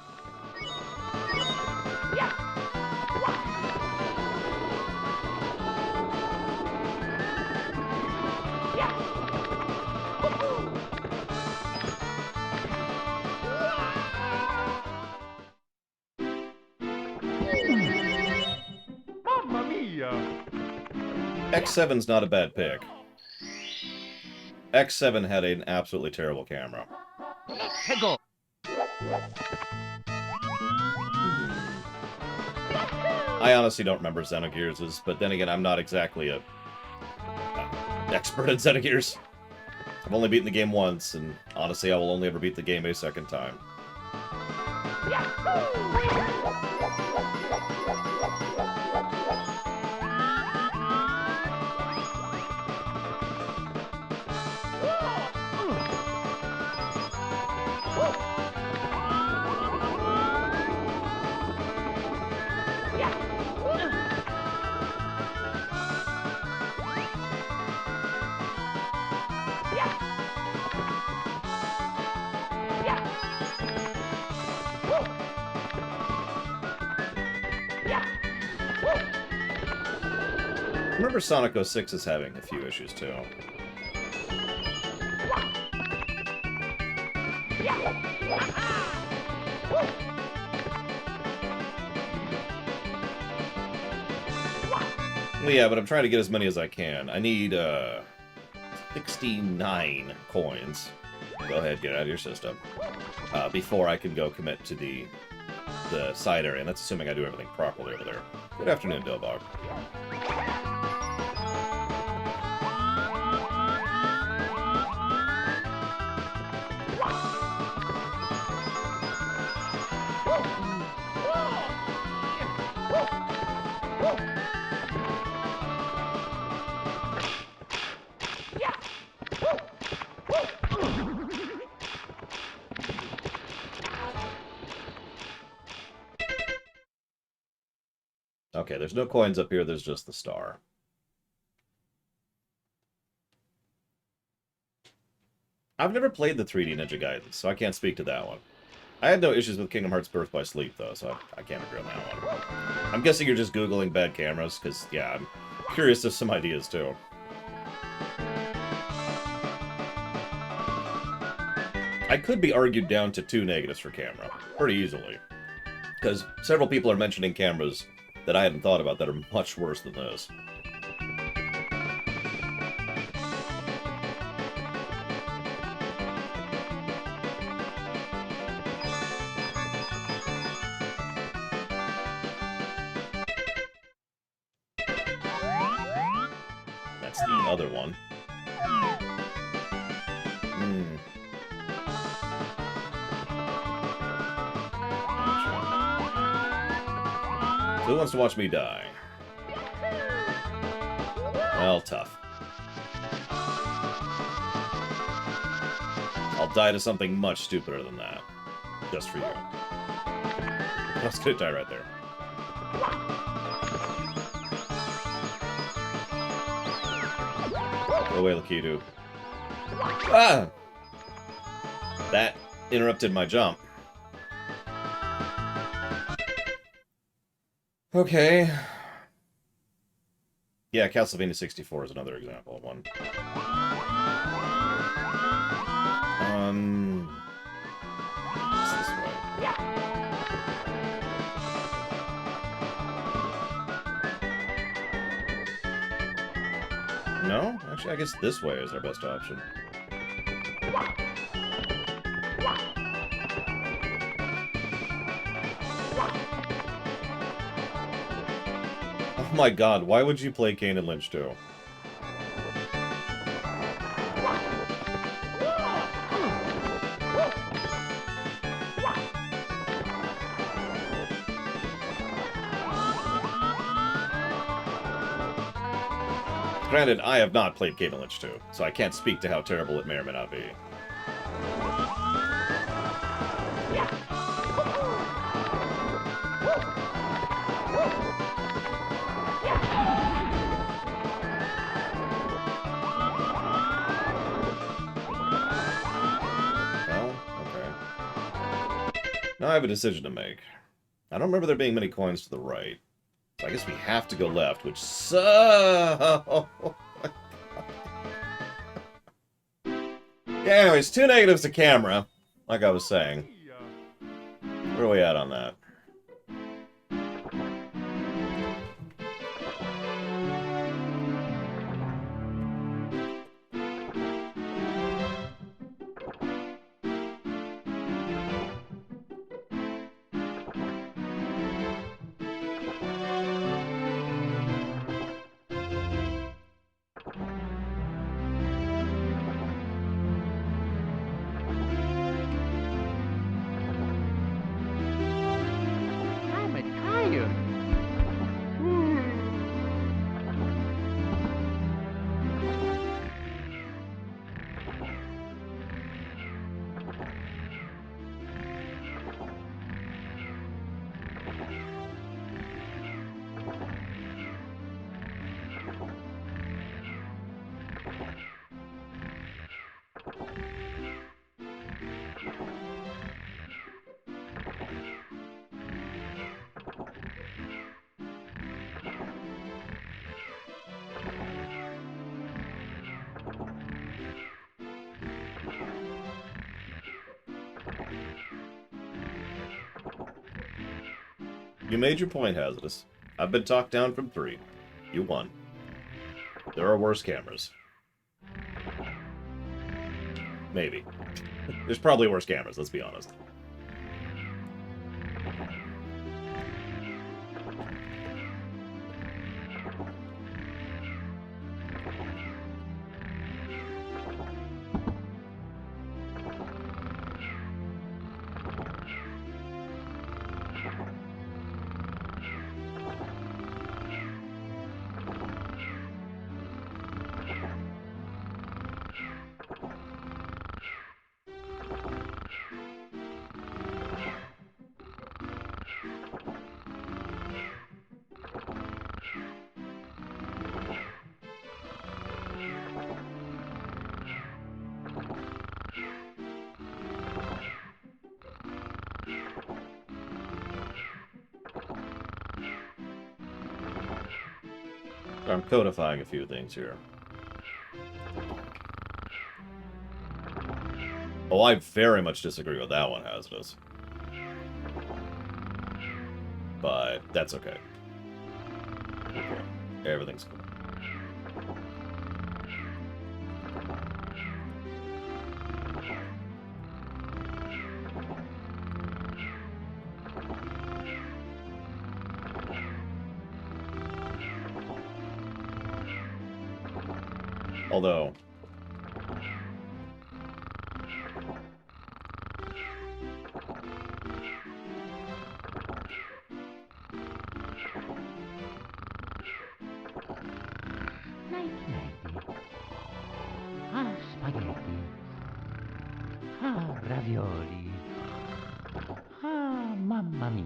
Mamma mia. X7's not a bad pick. X7 had an absolutely terrible camera. 해고. I honestly don't remember Xenogears', but then again, I'm not exactly a expert at Xenogears. I've only beaten the game once, and honestly, I will only ever beat the game a second time. I remember Sonic 06 is having a few issues, too. Yeah, but I'm trying to get as many as I can. I need, 69 coins. Go ahead, get out of your system. Before I can go commit to the side area, and that's assuming I do everything properly over there. Good afternoon, Dobog. Okay, there's no coins up here, there's just the star. I've never played the 3D Ninja Gaiden, so I can't speak to that one. I had no issues with Kingdom Hearts Birth by Sleep, though, so I can't agree on that one. I'm guessing you're just Googling bad cameras, because, yeah, I'm curious of some ideas, too. I could be argued down to 2 negatives for camera, pretty easily. Because several people are mentioning cameras that I hadn't thought about that are much worse than this. That's the other one. Who wants to watch me die? Well, tough. I'll die to something much stupider than that. Just for you. I was gonna die right there. Go away, Lakitu. Ah! That interrupted my jump. Okay. Yeah, Castlevania 64 is another example of one. It's this way. No? Actually, I guess this way is our best option. Oh my god, why would you play Kane and Lynch 2? Granted, I have not played Kane and Lynch 2, so I can't speak to how terrible it may or may not be. Now I have a decision to make. I don't remember there being many coins to the right. So I guess we have to go left, which sucks. Yeah, anyways, 2 negatives to camera, like I was saying. Where are we at on that? You made your point, Hazardous. I've been talked down from 3. You won. There are worse cameras. Maybe. There's probably worse cameras, let's be honest. I'm codifying a few things here. Oh, I very much disagree with that one, Hazardous. But that's okay. Everything's cool. Although... Spaghetti. Ravioli. Mamma mia.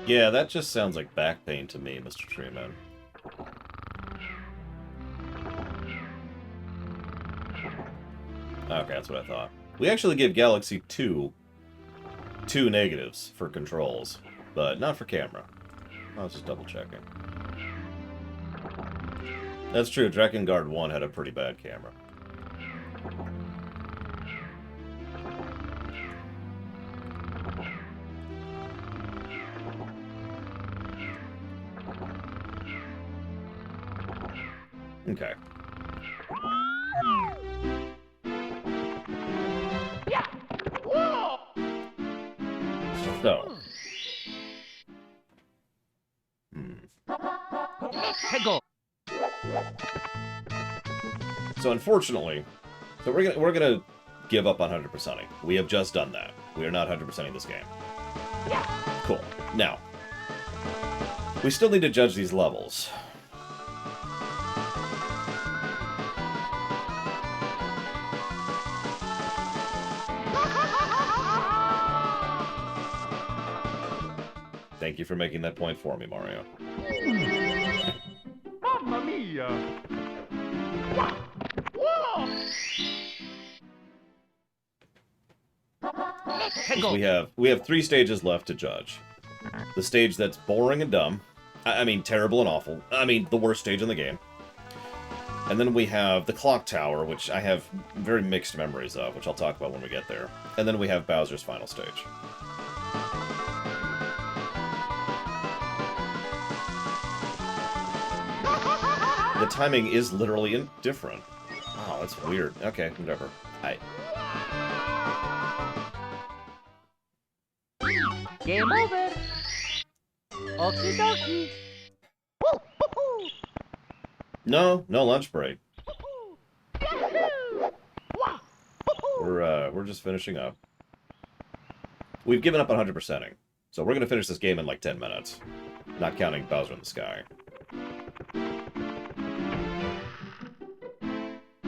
Yeah, that just sounds like back pain to me, Mr. Treeman. Okay, that's what I thought. We actually give Galaxy 2 2 negatives for controls, but not for camera. I was just double checking. That's true, Drakengard 1 had a pretty bad camera. Okay. So. So unfortunately, we're gonna give up on 100%ing. We have just done that. We are not 100%ing this game. Cool. Now, we still need to judge these levels. Thank you for making that point for me, Mario. Mamma mia! We have 3 stages left to judge. The stage that's boring and dumb. I mean, terrible and awful. I mean, the worst stage in the game. And then we have the Clock Tower, which I have very mixed memories of, which I'll talk about when we get there. And then we have Bowser's final stage. The timing is literally indifferent. Oh, that's weird. Okay, whatever. Hi. Game over. Okie dokie. No lunch break. We're just finishing up. We've given up on 100%ing, so we're gonna finish this game in like 10 minutes, not counting Bowser in the Sky.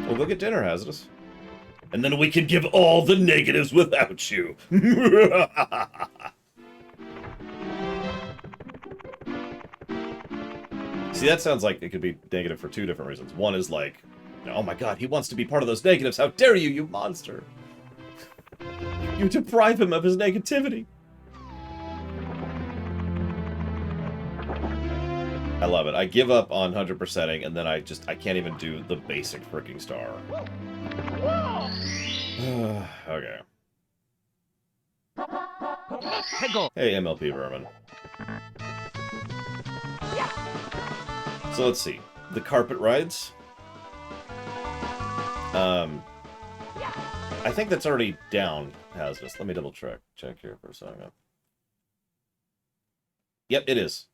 We'll go get dinner, Hazardous. And then we can give all the negatives without you. See, that sounds like it could be negative for 2 different reasons. One is like, oh my god, he wants to be part of those negatives. How dare you, you monster! You deprive him of his negativity. I love it. I give up on 100%ing, and then I can't even do the basic freaking star. Okay. Tego. Hey, MLP Vermin. So let's see. The carpet rides. I think that's already down, Hazardous. Let me double check here for a second. Yep, it is.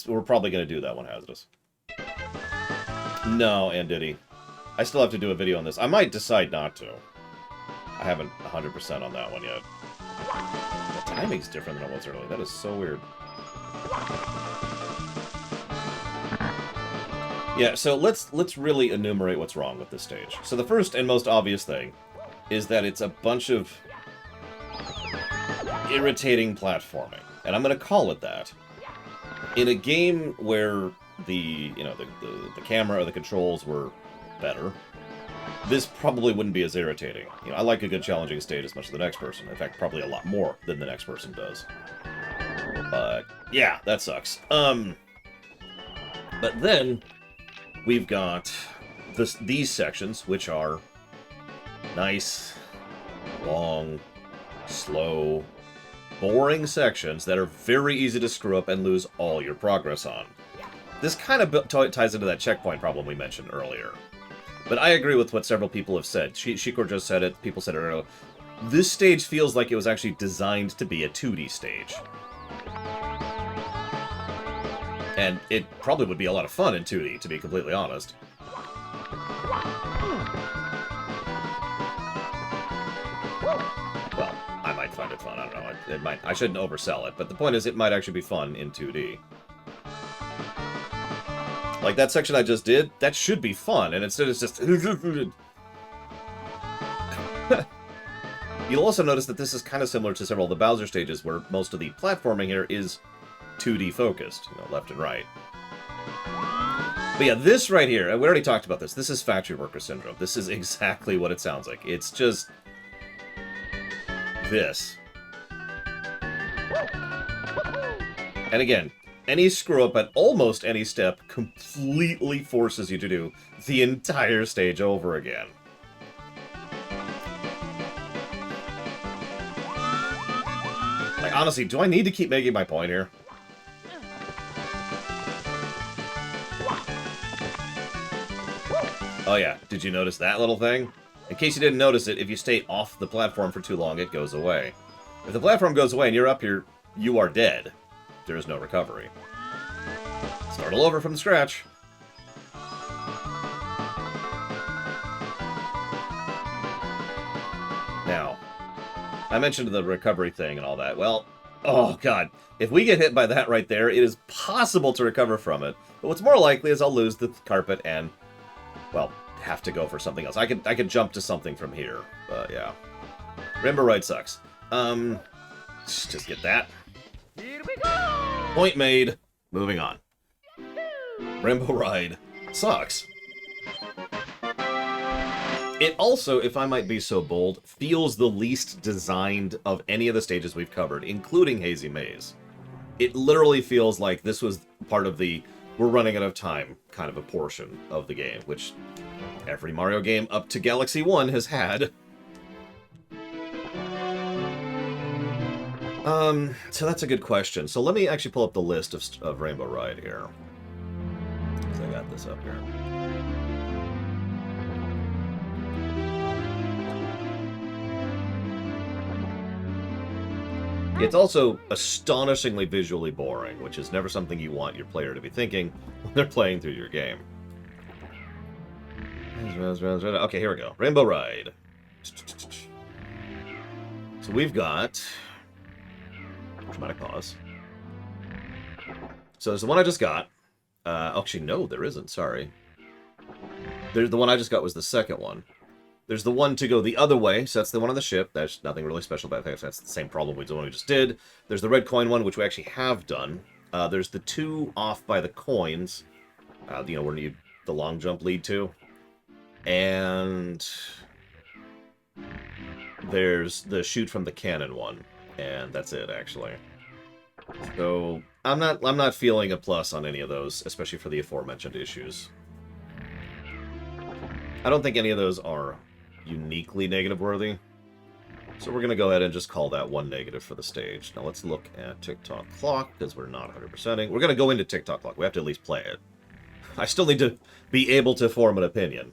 We're probably gonna do that one, Hazardous. No, and Diddy. I still have to do a video on this. I might decide not to. I haven't 100% on that one yet. The timing's different than it was earlier. That is so weird. Yeah, so let's really enumerate what's wrong with this stage. So the first and most obvious thing is that it's a bunch of irritating platforming. And I'm going to call it that. In a game where the camera or the controls were better, this probably wouldn't be as irritating. I like a good challenging stage as much as the next person. In fact, probably a lot more than the next person does. But yeah, that sucks. But then we've got these sections, which are nice, long, slow, boring sections that are very easy to screw up and lose all your progress on. This kind of ties into that checkpoint problem we mentioned earlier. But I agree with what several people have said. Shikor just said it, people said it earlier. This stage feels like it was actually designed to be a 2D stage. And it probably would be a lot of fun in 2D, to be completely honest. Well, I might find it fun, I don't know. I shouldn't oversell it, but the point is it might actually be fun in 2D. Like that section I just did, that should be fun, and instead it's just... You'll also notice that this is kind of similar to several of the Bowser stages, where most of the platforming here is 2D focused, left and right. But yeah, this right here, we already talked about this. This is Factory Worker Syndrome. This is exactly what it sounds like. It's just... this. And again, any screw-up at almost any step completely forces you to do the entire stage over again. Like, honestly, do I need to keep making my point here? Oh yeah, did you notice that little thing? In case you didn't notice it, if you stay off the platform for too long, it goes away. If the platform goes away and you're up here, you are dead. There is no recovery. Start all over from scratch. Now, I mentioned the recovery thing and all that. Well, oh god, if we get hit by that right there, it is possible to recover from it. But what's more likely is I'll lose the carpet and, well, have to go for something else. I could jump to something from here, but yeah. Rainbow Ride sucks. Just get that. Here we go. Point made. Moving on. Rainbow Ride sucks. It also, if I might be so bold, feels the least designed of any of the stages we've covered, including Hazy Maze. It literally feels like this was part of the we're running out of time kind of a portion of the game, which every Mario game up to Galaxy 1 has had. So that's a good question. So let me actually pull up the list of Rainbow Ride here. Because I got this up here. It's also astonishingly visually boring, which is never something you want your player to be thinking when they're playing through your game. Okay, here we go. Rainbow Ride. So we've got... dramatic pause. So there's the one I just got. Actually, no, there isn't. Sorry. The one I just got was the second one. There's the one to go the other way, so that's the one on the ship. There's nothing really special about that. That's the same problem with the one we just did. There's the red coin one, which we actually have done. There's the two off by the coins. Where the long jump lead to. And there's the shoot from the cannon one. And that's it, actually. So I'm not feeling a plus on any of those, especially for the aforementioned issues. I don't think any of those are uniquely negative worthy. So we're going to go ahead and just call that 1 negative for the stage. Now let's look at TikTok clock, because we're not 100%ing. We're going to go into TikTok clock. We have to at least play it. I still need to be able to form an opinion.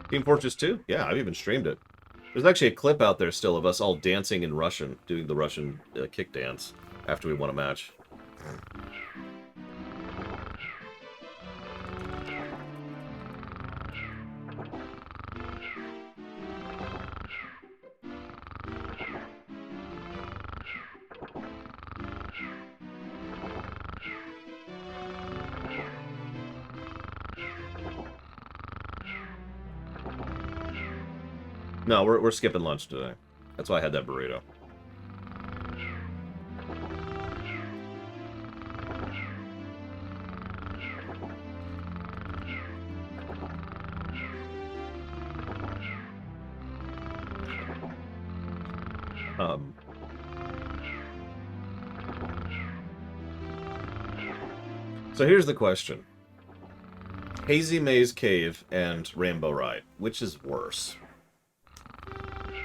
Team Fortress 2? Yeah, I've even streamed it. There's actually a clip out there still of us all dancing in Russian, doing the Russian kick dance after we won a match. No, we're skipping lunch today. That's why I had that burrito. So here's the question. Hazy Maze Cave and Rainbow Ride. Which is worse?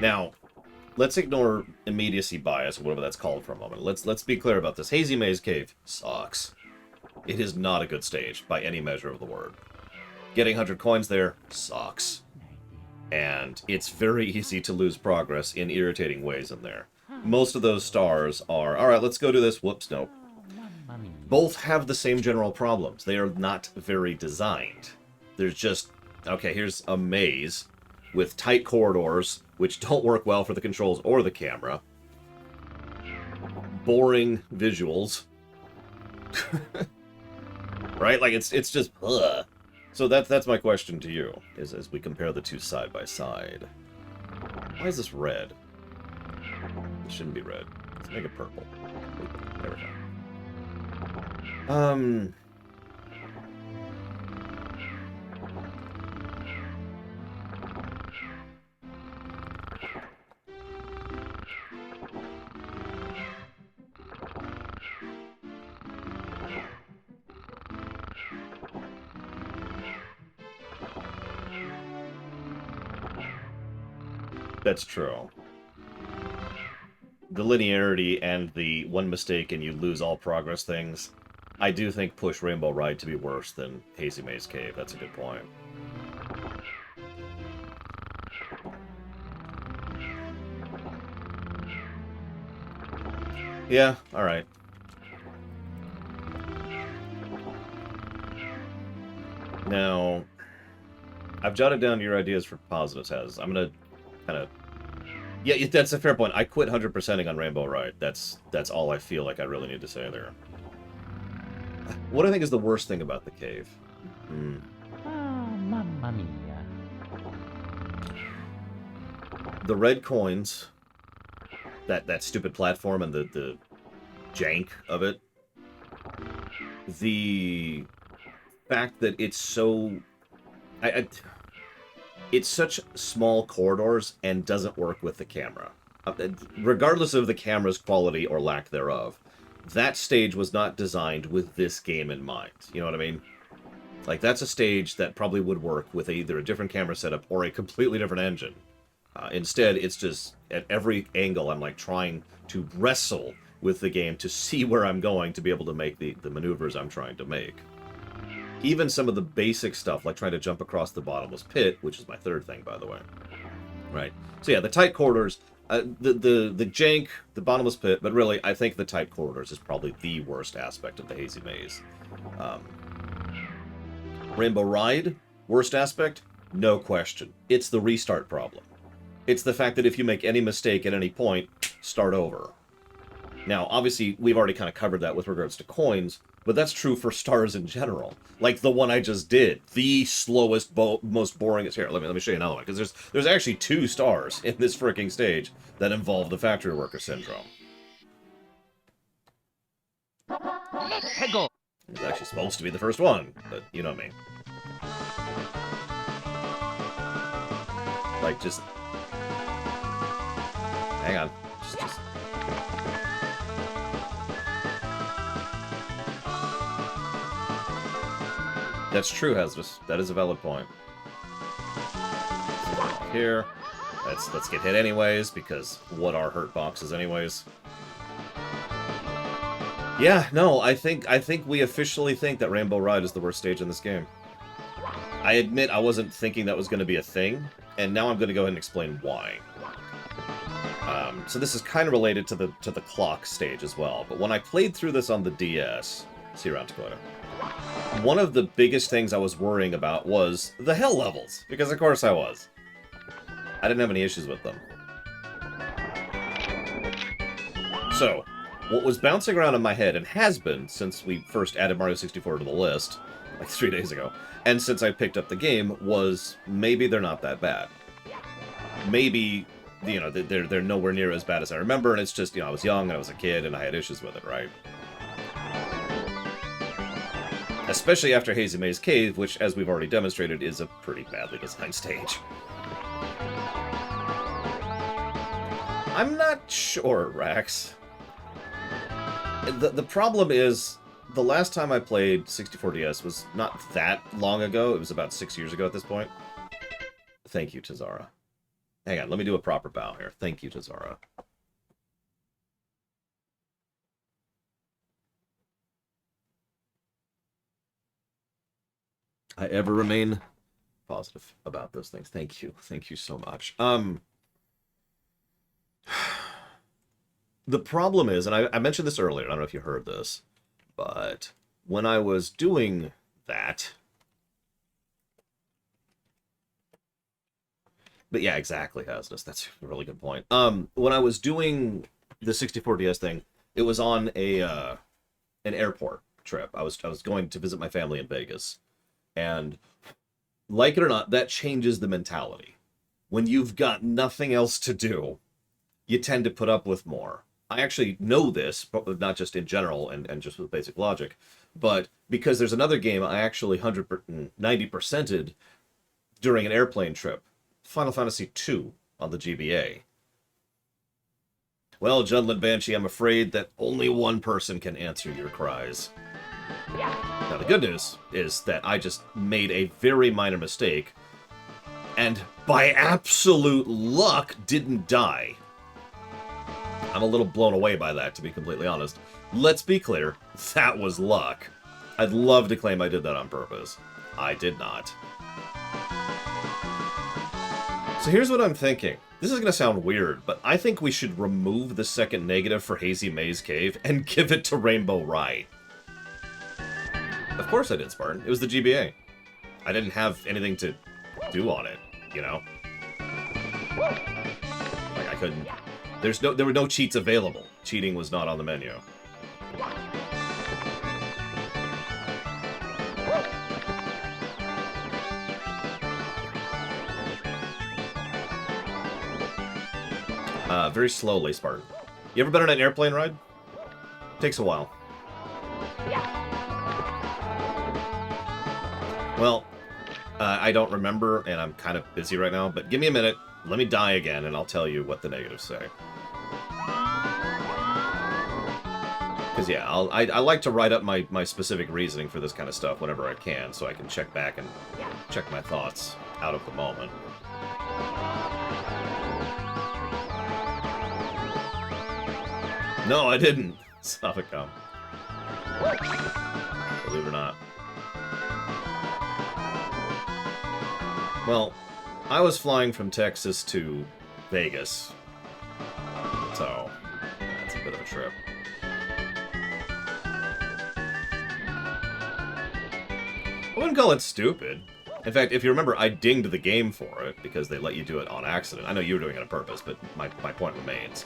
Now, let's ignore immediacy bias, or whatever that's called, for a moment. Let's be clear about this. Hazy Maze Cave sucks. It is not a good stage, by any measure of the word. Getting 100 coins there sucks. And it's very easy to lose progress in irritating ways in there. Most of those stars are, alright, let's go do this. Whoops, nope. Both have the same general problems. They are not very designed. There's just, okay, here's a maze with tight corridors, which don't work well for the controls or the camera. Boring visuals. Right? Like, it's just, ugh. So that's my question to you, is as we compare the two side by side. Why is this red? It shouldn't be red. Let's make it purple. There we go. That's true. The linearity and the one mistake and you lose all progress things, I do think push Rainbow Ride to be worse than Hazy Maze Cave. That's a good point. Yeah, alright. Now, I've jotted down your ideas for positives, Hez. I'm gonna kind of... Yeah, that's a fair point. I quit 100%ing on Rainbow Ride. That's all I feel like I really need to say there. What do I think is the worst thing about the cave? Mamma mia. The red coins, that stupid platform and the jank of it. The fact that it's so... it's such small corridors and doesn't work with the camera. Regardless of the camera's quality or lack thereof, that stage was not designed with this game in mind. You know what I mean? Like, that's a stage that probably would work with either a different camera setup or a completely different engine. Instead, it's just, at every angle, I'm like trying to wrestle with the game to see where I'm going to be able to make the maneuvers I'm trying to make. Even some of the basic stuff, like trying to jump across the bottomless pit, which is my third thing, by the way. Right. So yeah, the tight corridors, the jank, the bottomless pit, but really, I think the tight corridors is probably the worst aspect of the Hazy Maze. Rainbow Ride, worst aspect? No question. It's the restart problem. It's the fact that if you make any mistake at any point, start over. Now, obviously, we've already kind of covered that with regards to coins, but that's true for stars in general. Like the one I just did, the slowest, most boringest. Here, let me show you another one, because there's actually 2 stars in this freaking stage that involve the factory worker syndrome. It's actually supposed to be the first one, but you know me. Like, just... Hang on. Just... That's true, Hazardous. That is a valid point. Here. Let's get hit anyways, because what are hurt boxes anyways? Yeah, no, I think we officially think that Rainbow Ride is the worst stage in this game. I admit I wasn't thinking that was going to be a thing, and now I'm going to go ahead and explain why. So this is kind of related to the clock stage as well, but when I played through this on the DS, see you around, Dakota, one of the biggest things I was worrying about was the hell levels, because of course I was. I didn't have any issues with them. So, what was bouncing around in my head, and has been since we first added Mario 64 to the list, like 3 days ago, and since I picked up the game, was maybe they're not that bad. Maybe, you know, they're nowhere near as bad as I remember, and it's just, you know, I was young, and I was a kid, and I had issues with it, right? Especially after Hazy Maze Cave, which, as we've already demonstrated, is a pretty badly designed stage. I'm not sure, Rax. The problem is, the last time I played 64DS was not that long ago. It was about 6 years ago at this point. Thank you, Tazara. Hang on, let me do a proper bow here. Thank you, Tazara. I ever remain positive about those things. Thank you. Thank you so much. The problem is, and I mentioned this earlier, I don't know if you heard this, but when I was doing that... But yeah, exactly, Hasness. That's a really good point. When I was doing the 64DS thing, it was on an airport trip. I was going to visit my family in Vegas. And like it or not, that changes the mentality. When you've got nothing else to do, you tend to put up with more. I actually know this, but not just in general and just with basic logic, but because there's another game I actually 90%ed during an airplane trip, Final Fantasy II on the GBA. Well, Jundland Banshee, I'm afraid that only one person can answer your cries. Now, the good news is that I just made a very minor mistake, and by absolute luck, didn't die. I'm a little blown away by that, to be completely honest. Let's be clear, that was luck. I'd love to claim I did that on purpose. I did not. So here's what I'm thinking. This is going to sound weird, but I think we should remove the second negative for Hazy Maze Cave and give it to Rainbow Ride. Of course I did, Spartan. It was the GBA. I didn't have anything to do on it, you know? Like, I couldn't... There were no cheats available. Cheating was not on the menu. Very slowly, Spartan. You ever been on an airplane ride? Takes a while. Well, I don't remember, and I'm kind of busy right now, but give me a minute, let me die again, and I'll tell you what the negatives say. Because, yeah, I like to write up my specific reasoning for this kind of stuff whenever I can, so I can check back and check my thoughts out of the moment. No, I didn't. Stop it, come. Believe it or not. Well, I was flying from Texas to Vegas, so that's a bit of a trip. I wouldn't call it stupid. In fact, if you remember, I dinged the game for it, because they let you do it on accident. I know you were doing it on purpose, but my point remains.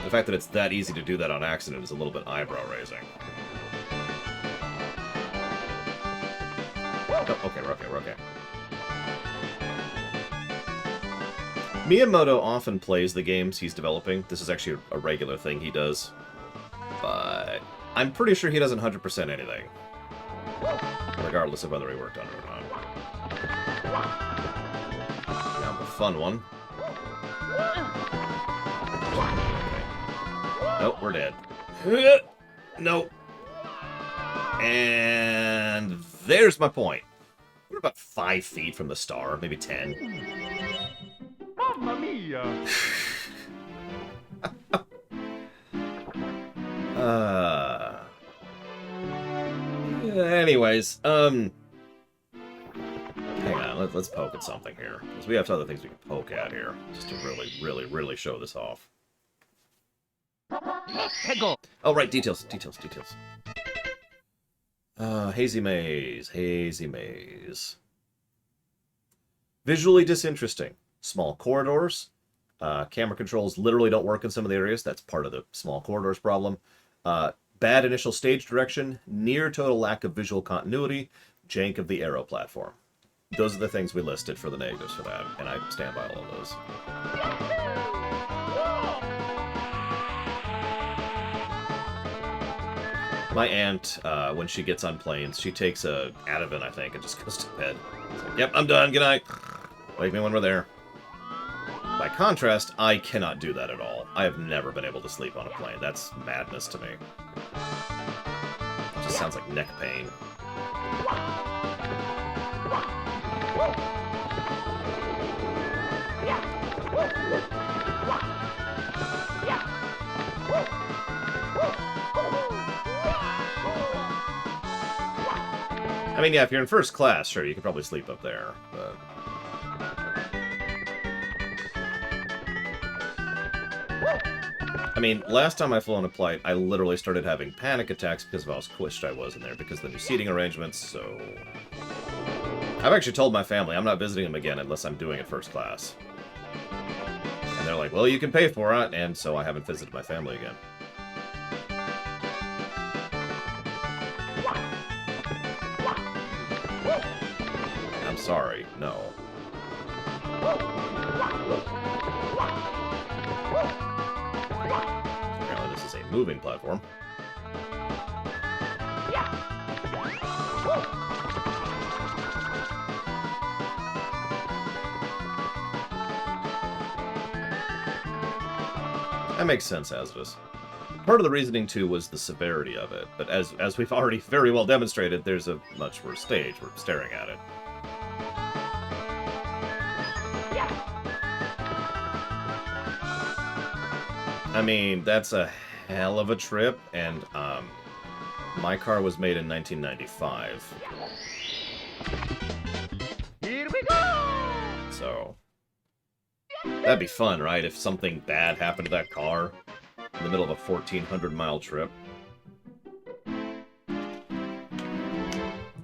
The fact that it's that easy to do that on accident is a little bit eyebrow-raising. Oh, okay, we're okay. Miyamoto often plays the games he's developing. This is actually a regular thing he does. But I'm pretty sure he doesn't 100% anything. Regardless of whether he worked on it or not. Now the fun one. Nope, we're dead. Nope. And there's my point. We're about 5 feet from the star, maybe 10. Mamma mia! Anyways, hang on, let's poke at something here. Because we have other things we can poke at here. Just to really show this off. Oh, right, details. Hazy maze. Visually disinteresting. Small corridors. Camera controls literally don't work in some of the areas. That's part of the small corridors problem. Bad initial stage direction. Near total lack of visual continuity. Jank of the arrow platform. Those are the things we listed for the negatives for that, and I stand by all of those. My aunt, when she gets on planes, she takes a Ativan, I think, and just goes to bed. It's like, yep, I'm done, good night. Wake me when we're there. By contrast, I cannot do that at all. I have never been able to sleep on a plane. That's madness to me. It just sounds like neck pain. I mean, yeah, if you're in first class, sure, you could probably sleep up there, but... I mean, last time I flew on a flight, I literally started having panic attacks because of how squished I was in there, because of the new seating arrangements, so... I've actually told my family I'm not visiting them again unless I'm doing it first class. And they're like, well, you can pay for it, and so I haven't visited my family again. I'm sorry, no. Apparently this is a moving platform. That makes sense as it is. Part of the reasoning, too, was the severity of it, but as we've already very well demonstrated, there's a much worse stage. We're staring at it. I mean, that's a hell of a trip, and my car was made in 1995. Here we go! So, that'd be fun, right? If something bad happened to that car in the middle of a 1,400-mile trip.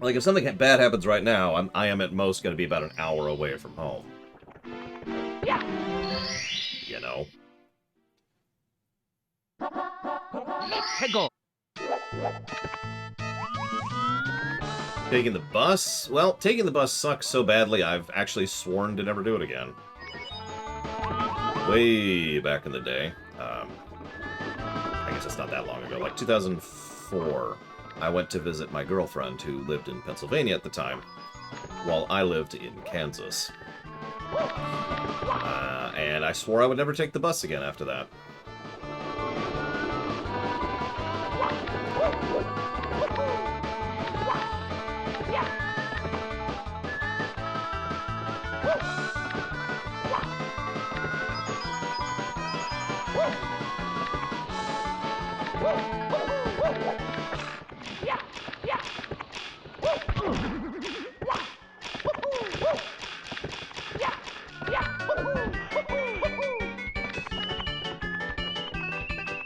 Like, if something bad happens right now, I am at most going to be about an hour away from home. You know? Taking the bus? Well, taking the bus sucks so badly I've actually sworn to never do it again. Way back in the day. I guess it's not that long ago. Like 2004, I went to visit my girlfriend who lived in Pennsylvania at the time, while I lived in Kansas. And I swore I would never take the bus again after that.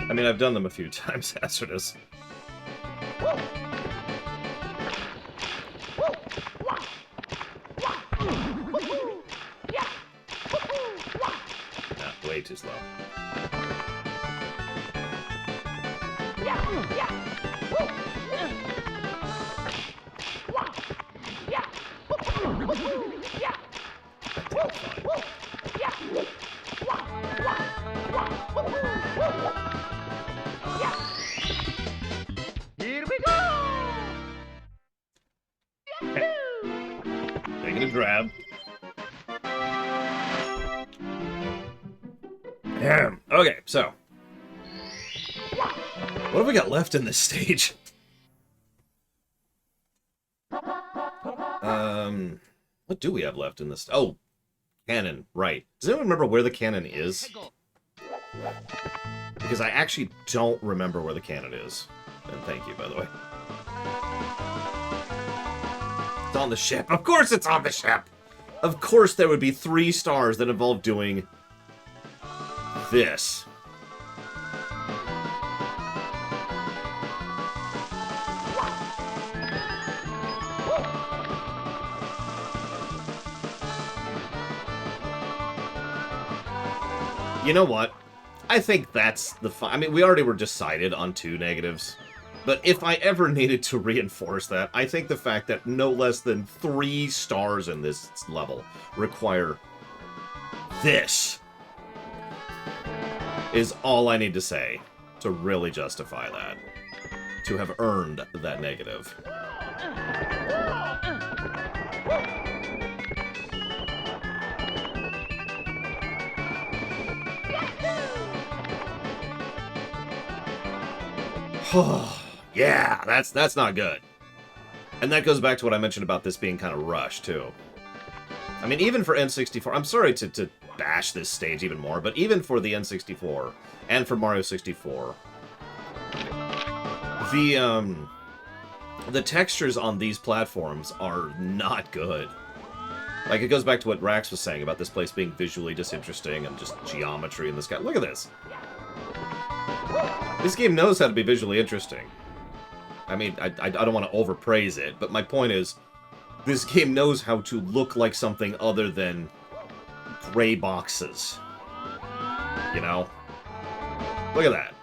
I mean, I've done them a few times, hazardous. Nah, way too slow. Here we go! Taking a grab. Okay, so What have we got left in this stage? What do we have left in this? Oh, cannon, right. Does anyone remember where the cannon is? Because I actually don't remember where the cannon is. And thank you, by the way. It's on the ship. Of course it's on the ship! Of course there would be 3 stars that involve doing this. You know what? I think that's the I mean, we already were decided on 2 negatives. But if I ever needed to reinforce that, I think the fact that no less than 3 stars in this level require this is all I need to say to really justify that. To have earned that negative. Yeah, that's not good. And that goes back to what I mentioned about this being kind of rushed, too. I mean, even for N64, I'm sorry to bash this stage even more, but even for the N64 and for Mario 64, the textures on these platforms are not good. Like, it goes back to what Rax was saying about this place being visually disinteresting and just geometry in the sky. Look at this. This game knows how to be visually interesting. I mean, I don't want to overpraise it, but my point is, this game knows how to look like something other than gray boxes. You know? Look at that.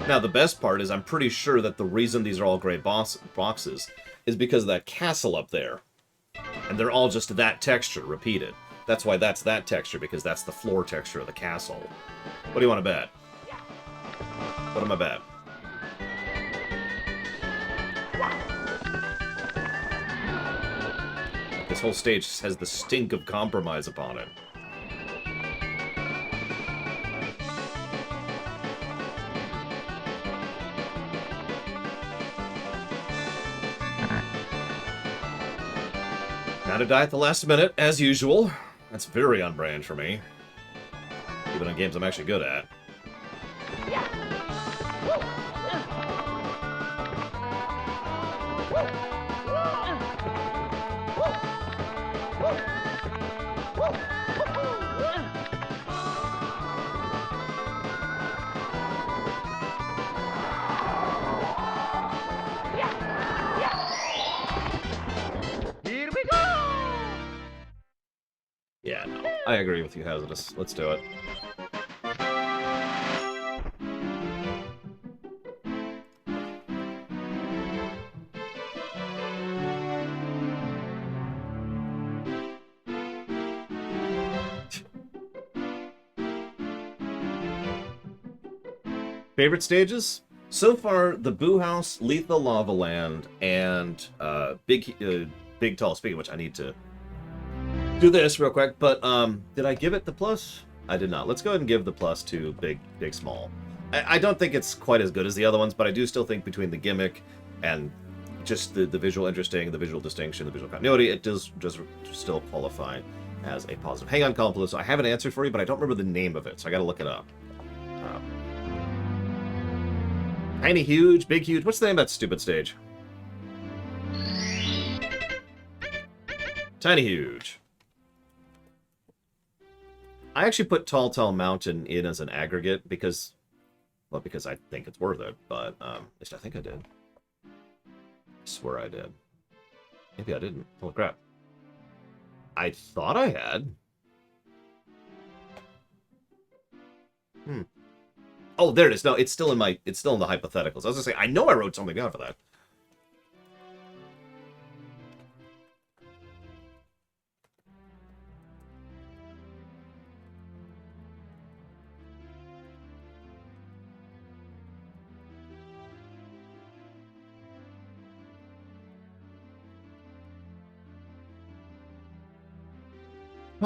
Now, the best part is I'm pretty sure that the reason these are all gray boxes is because of that castle up there. And they're all just that texture repeated. That's why that's that texture, because that's the floor texture of the castle. What do you want to bet? What am I bet? This whole stage has the stink of compromise upon it. Gotta die at the last minute, as usual. That's very on brand for me. Even on games I'm actually good at. Here we go! Yeah, no. I agree with you, Hazardous. Let's do it. Favorite stages? So far, the Boo House, Lethal Lava Land, and Big Tall. Speaking of which, I need to do this real quick. But did I give it the plus? I did not. Let's go ahead and give the plus to Big Small. I don't think it's quite as good as the other ones, but I do still think between the gimmick and just the visual interesting, the visual distinction, the visual continuity, it does still qualify as a positive. Hang on, Complos. I have an answer for you, but I don't remember the name of it, so I got to look it up. Tiny Huge, Big Huge. What's the name of that stupid stage? Tiny Huge. I actually put Tall Mountain in as an aggregate because, well, because I think it's worth it, but at least I think I did. I swear I did. Maybe I didn't. Holy crap. I thought I had. Oh, there it is. No, it's still in the hypotheticals. I was gonna say, I know I wrote something down for that.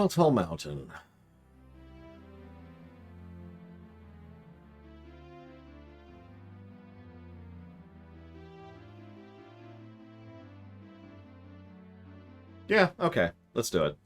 Tall Mountain. Yeah, okay. Let's do it.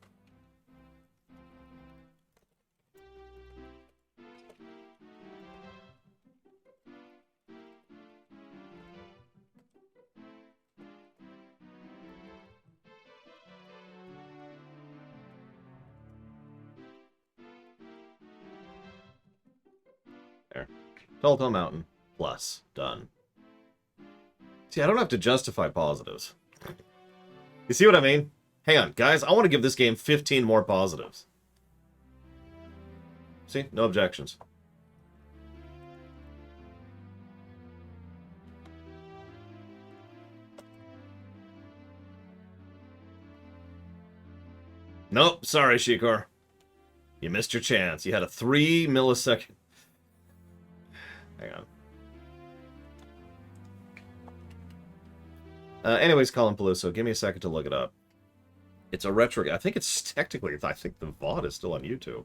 There. Telltale Mountain. Plus. Done. See, I don't have to justify positives. You see what I mean? Hang on, guys. I want to give this game 15 more positives. See? No objections. Nope. Sorry, Shikor. You missed your chance. You had a 3 millisecond... Hang on. Anyways, Colin Peluso, give me a second to look it up. It's a retro... I think it's technically... I think the VOD is still on YouTube.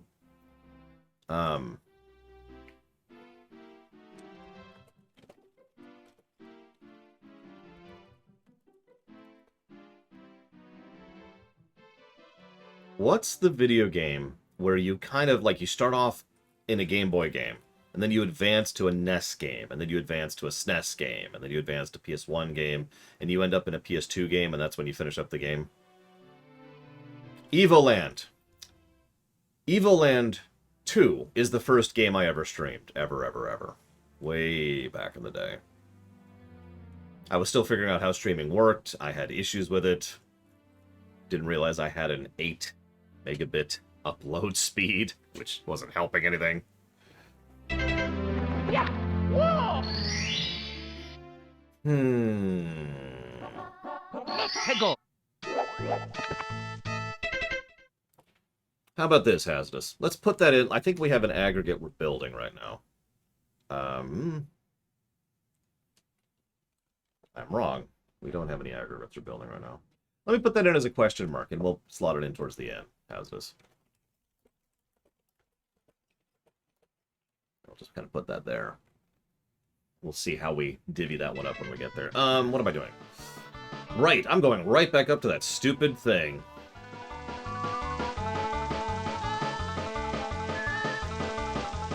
What's the video game where you kind of, like, you start off in a Game Boy game, and then you advance to a NES game, and then you advance to a SNES game, and then you advance to PS1 game, and you end up in a PS2 game, and that's when you finish up the game? Evoland. Evoland 2 is the first game I ever streamed. Ever. Way back in the day. I was still figuring out how streaming worked. I had issues with it. Didn't realize I had an 8 megabit upload speed, which wasn't helping anything. Yeah. Whoa. Let's go. How about this, Hazardous? Let's put that in. I think we have an aggregate we're building right now. I'm wrong. We don't have any aggregates we're building right now. Let me put that in as a question mark, and we'll slot it in towards the end. Hazardous. I'll just kind of put that there. We'll see how we divvy that one up when we get there. What am I doing? Right, I'm going right back up to that stupid thing.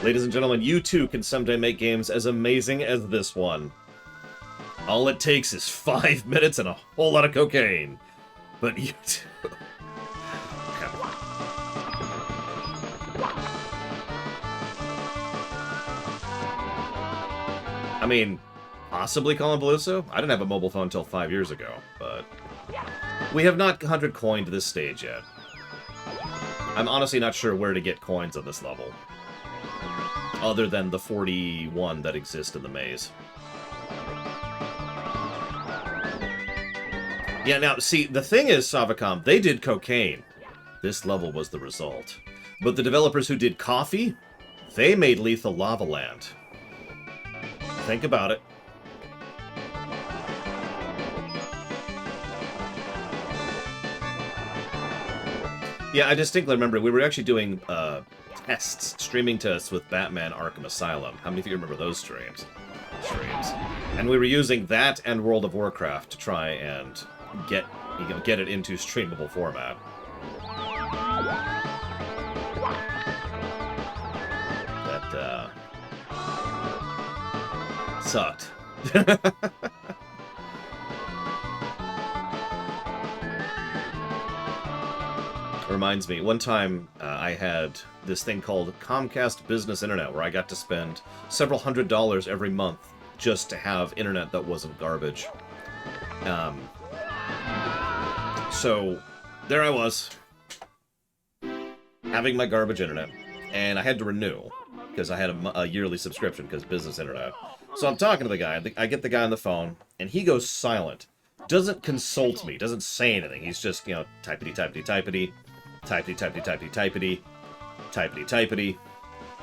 Ladies and gentlemen, you too can someday make games as amazing as this one. All it takes is 5 minutes and a whole lot of cocaine. But you too... I mean, possibly Colin Beluso? I didn't have a mobile phone until 5 years ago, but... We have not 100 coined this stage yet. I'm honestly not sure where to get coins on this level. Other than the 41 that exist in the maze. Yeah, now, see, the thing is, Savacom, they did cocaine. This level was the result. But the developers who did coffee, they made Lethal Lava Land. Think about it. Yeah, I distinctly remember we were actually doing tests, streaming tests with Batman Arkham Asylum. How many of you remember those streams? And we were using that and World of Warcraft to try and get it into streamable format. That sucked. Reminds me, one time I had this thing called Comcast Business Internet, where I got to spend several $100s every month just to have internet that wasn't garbage. So there I was, having my garbage internet, and I had to renew because I had a yearly subscription because business internet. So I'm talking to the guy. I get the guy on the phone, and he goes silent. Doesn't consult me. Doesn't say anything. He's just, you know, typity, typity, typity. Typity, typity, typity, typity. Typity, typity.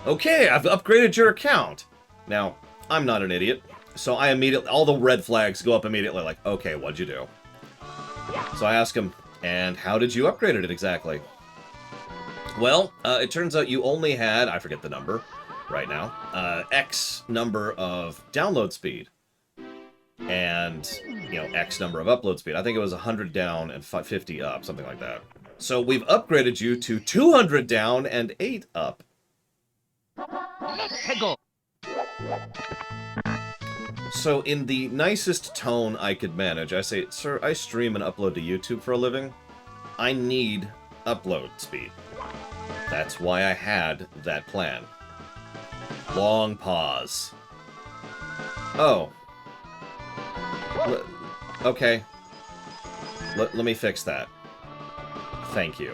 Okay, I've upgraded your account. Now, I'm not an idiot. So I immediately, all the red flags go up immediately, like, okay, what'd you do? So I ask him, and how did you upgrade it exactly? Well, it turns out you only had, I forget the number right now, X number of download speed. and, X number of upload speed. I think it was 100 down and 50 up, something like that. So we've upgraded you to 200 down and 8 up. Hegel. So in the nicest tone I could manage, I say, sir, I stream and upload to YouTube for a living. I need upload speed. That's why I had that plan. Long pause. Oh. Okay. Let me fix that. Thank you.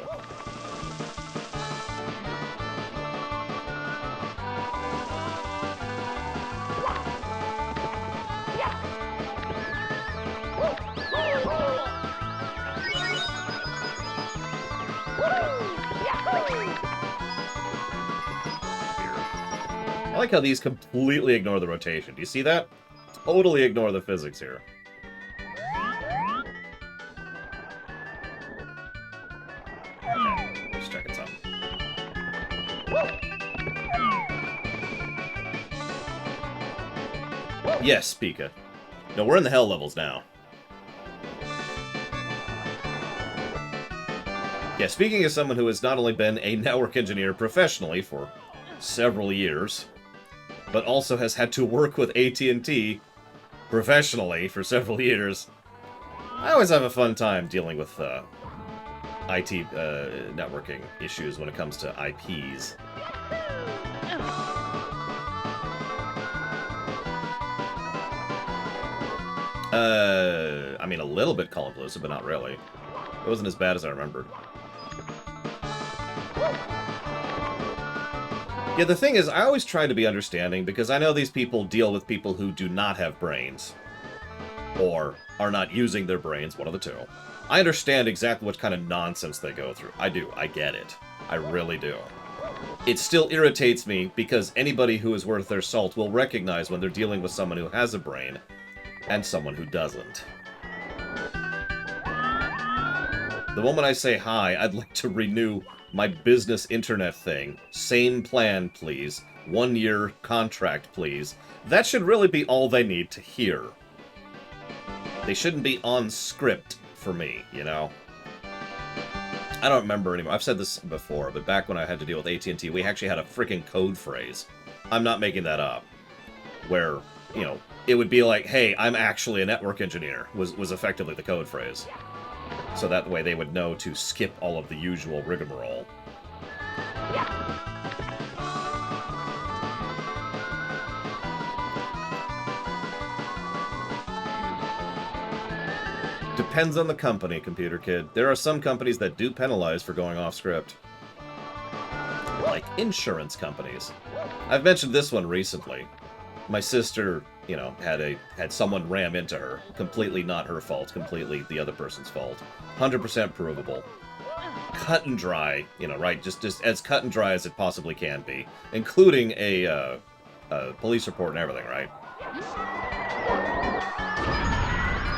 I like how these completely ignore the rotation. Do you see that? Totally ignore the physics here. Okay, just checking something. Yes, Pika. No, we're in the hell levels now. Yeah, speaking as someone who has not only been a network engineer professionally for several years, but also has had to work with AT&T professionally for several years, I always have a fun time dealing with IT networking issues when it comes to IPs. I mean, a little bit color-inclusive, but not really. It wasn't as bad as I remembered. Yeah, the thing is, I always try to be understanding, because I know these people deal with people who do not have brains. Or are not using their brains, one of the two. I understand exactly what kind of nonsense they go through. I do. I get it. I really do. It still irritates me, because anybody who is worth their salt will recognize when they're dealing with someone who has a brain, and someone who doesn't. The moment I say hi, I'd like to renew my business internet thing. Same plan, please. 1-year contract, please. That should really be all they need to hear. They shouldn't be on script for me, you know? I don't remember anymore. I've said this before, but back when I had to deal with AT&T, we actually had a freaking code phrase. I'm not making that up. Where, it would be like, hey, I'm actually a network engineer, was effectively the code phrase. So that way they would know to skip all of the usual rigmarole. Depends on the company, Computer Kid. There are some companies that do penalize for going off script. Like insurance companies. I've mentioned this one recently. My sister, had someone ram into her. Completely not her fault. Completely the other person's fault. 100% provable. Cut and dry, right? Just as cut and dry as it possibly can be. Including a police report and everything, right?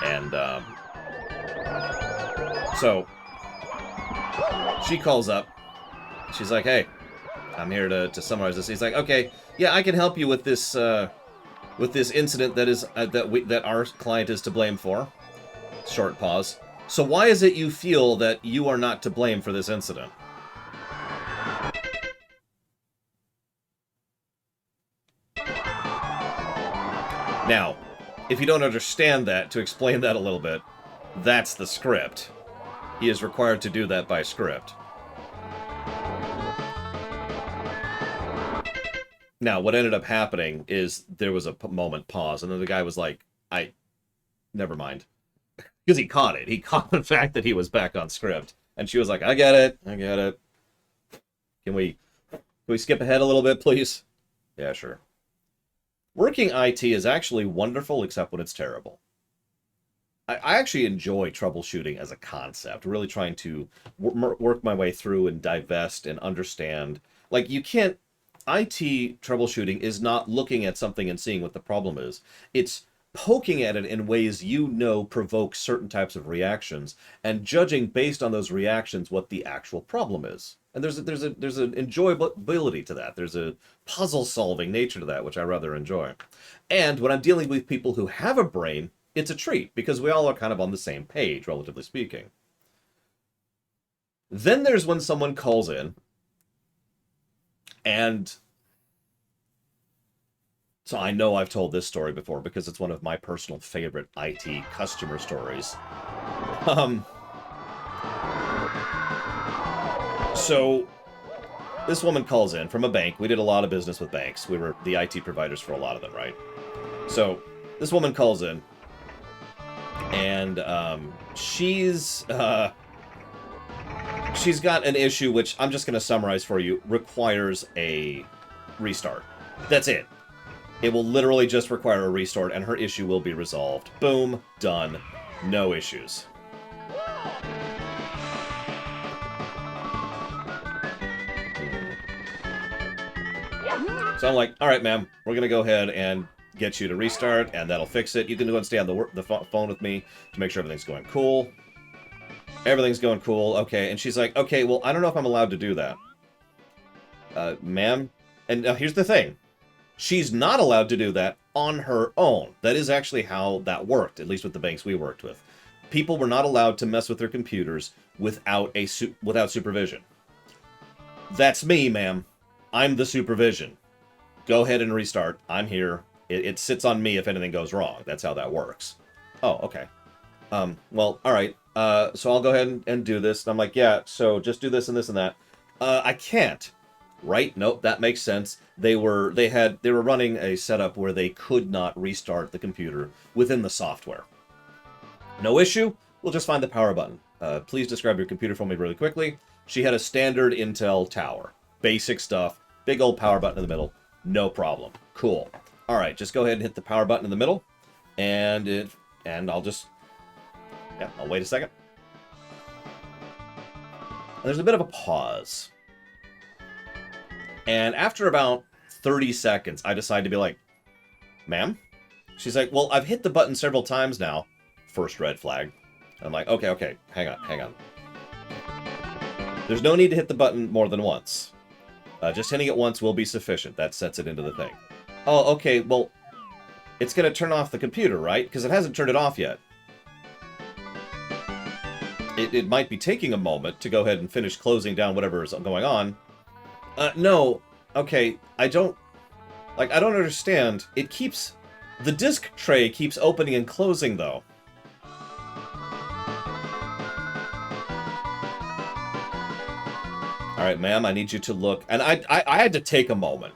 And, so, she calls up. She's like, hey, I'm here to summarize this. He's like, okay, yeah, I can help you with this incident that is that our client is to blame for. Short pause. So why is it you feel that you are not to blame for this incident? Now, if you don't understand that, to explain that a little bit, that's the script. He is required to do that by script. Now, what ended up happening is there was a moment pause, and then the guy was like, never mind. Because he caught it. He caught the fact that he was back on script. And she was like, I get it. Can we skip ahead a little bit, please? Yeah, sure. Working IT is actually wonderful, except when it's terrible. I actually enjoy troubleshooting as a concept, really trying to work my way through and divest and understand. Like, you can't... IT troubleshooting is not looking at something and seeing what the problem is. It's poking at it in ways provoke certain types of reactions, and judging based on those reactions what the actual problem is. And there's an enjoyability to that. There's a puzzle-solving nature to that, which I rather enjoy. And when I'm dealing with people who have a brain, it's a treat because we all are kind of on the same page, relatively speaking. Then there's when someone calls in, and so I know I've told this story before because it's one of my personal favorite IT customer stories. So this woman calls in from a bank. We did a lot of business with banks. We were the IT providers for a lot of them, right? So this woman calls in, and she's got an issue which I'm just going to summarize for you. Requires a restart. That's it. It will literally just require a restart, and her issue will be resolved. Boom, done, no issues. So I'm like, all right, ma'am, we're going to go ahead and get you to restart, and that'll fix it. You can go and stay on the phone with me to make sure everything's going cool. Everything's going cool, okay. And she's like, okay, well, I don't know if I'm allowed to do that. Ma'am? And here's the thing. She's not allowed to do that on her own. That is actually how that worked, at least with the banks we worked with. People were not allowed to mess with their computers without supervision. That's me, ma'am. I'm the supervision. Go ahead and restart. I'm here. It sits on me if anything goes wrong. That's how that works. Oh, okay. Well, all right. So I'll go ahead and do this. And I'm like, yeah, so just do this and this and that. I can't. Right? Nope, that makes sense. They were running a setup where they could not restart the computer within the software. No issue. We'll just find the power button. Please describe your computer for me really quickly. She had a standard Intel tower. Basic stuff. Big old power button in the middle. No problem. Cool. All right, just go ahead and hit the power button in the middle, and I'll just, yeah, I'll wait a second. And there's a bit of a pause. And after about 30 seconds, I decide to be like, ma'am? She's like, well, I've hit the button several times now. First red flag. I'm like, okay, hang on. There's no need to hit the button more than once. Just hitting it once will be sufficient. That sets it into the thing. Oh, okay, well, it's going to turn off the computer, right? Because it hasn't turned it off yet. It might be taking a moment to go ahead and finish closing down whatever is going on. No. Okay, I don't understand. The disk tray keeps opening and closing, though. All right, ma'am, I need you to look. And I had to take a moment.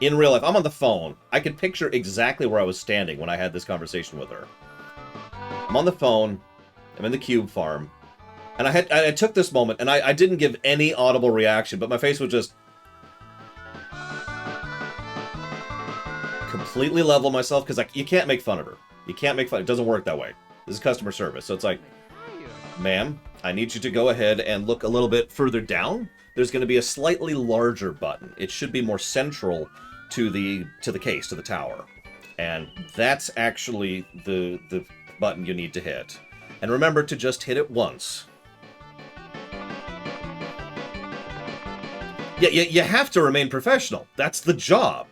In real life, I'm on the phone. I could picture exactly where I was standing when I had this conversation with her. I'm on the phone. I'm in the cube farm. And I took this moment, and I didn't give any audible reaction, but my face was just completely level myself, because you can't make fun of her. You can't make fun. It doesn't work that way. This is customer service. So it's like, ma'am, I need you to go ahead and look a little bit further down. There's going to be a slightly larger button. It should be more central to the case, to the tower. And that's actually the button you need to hit. And remember to just hit it once. Yeah, you have to remain professional. That's the job.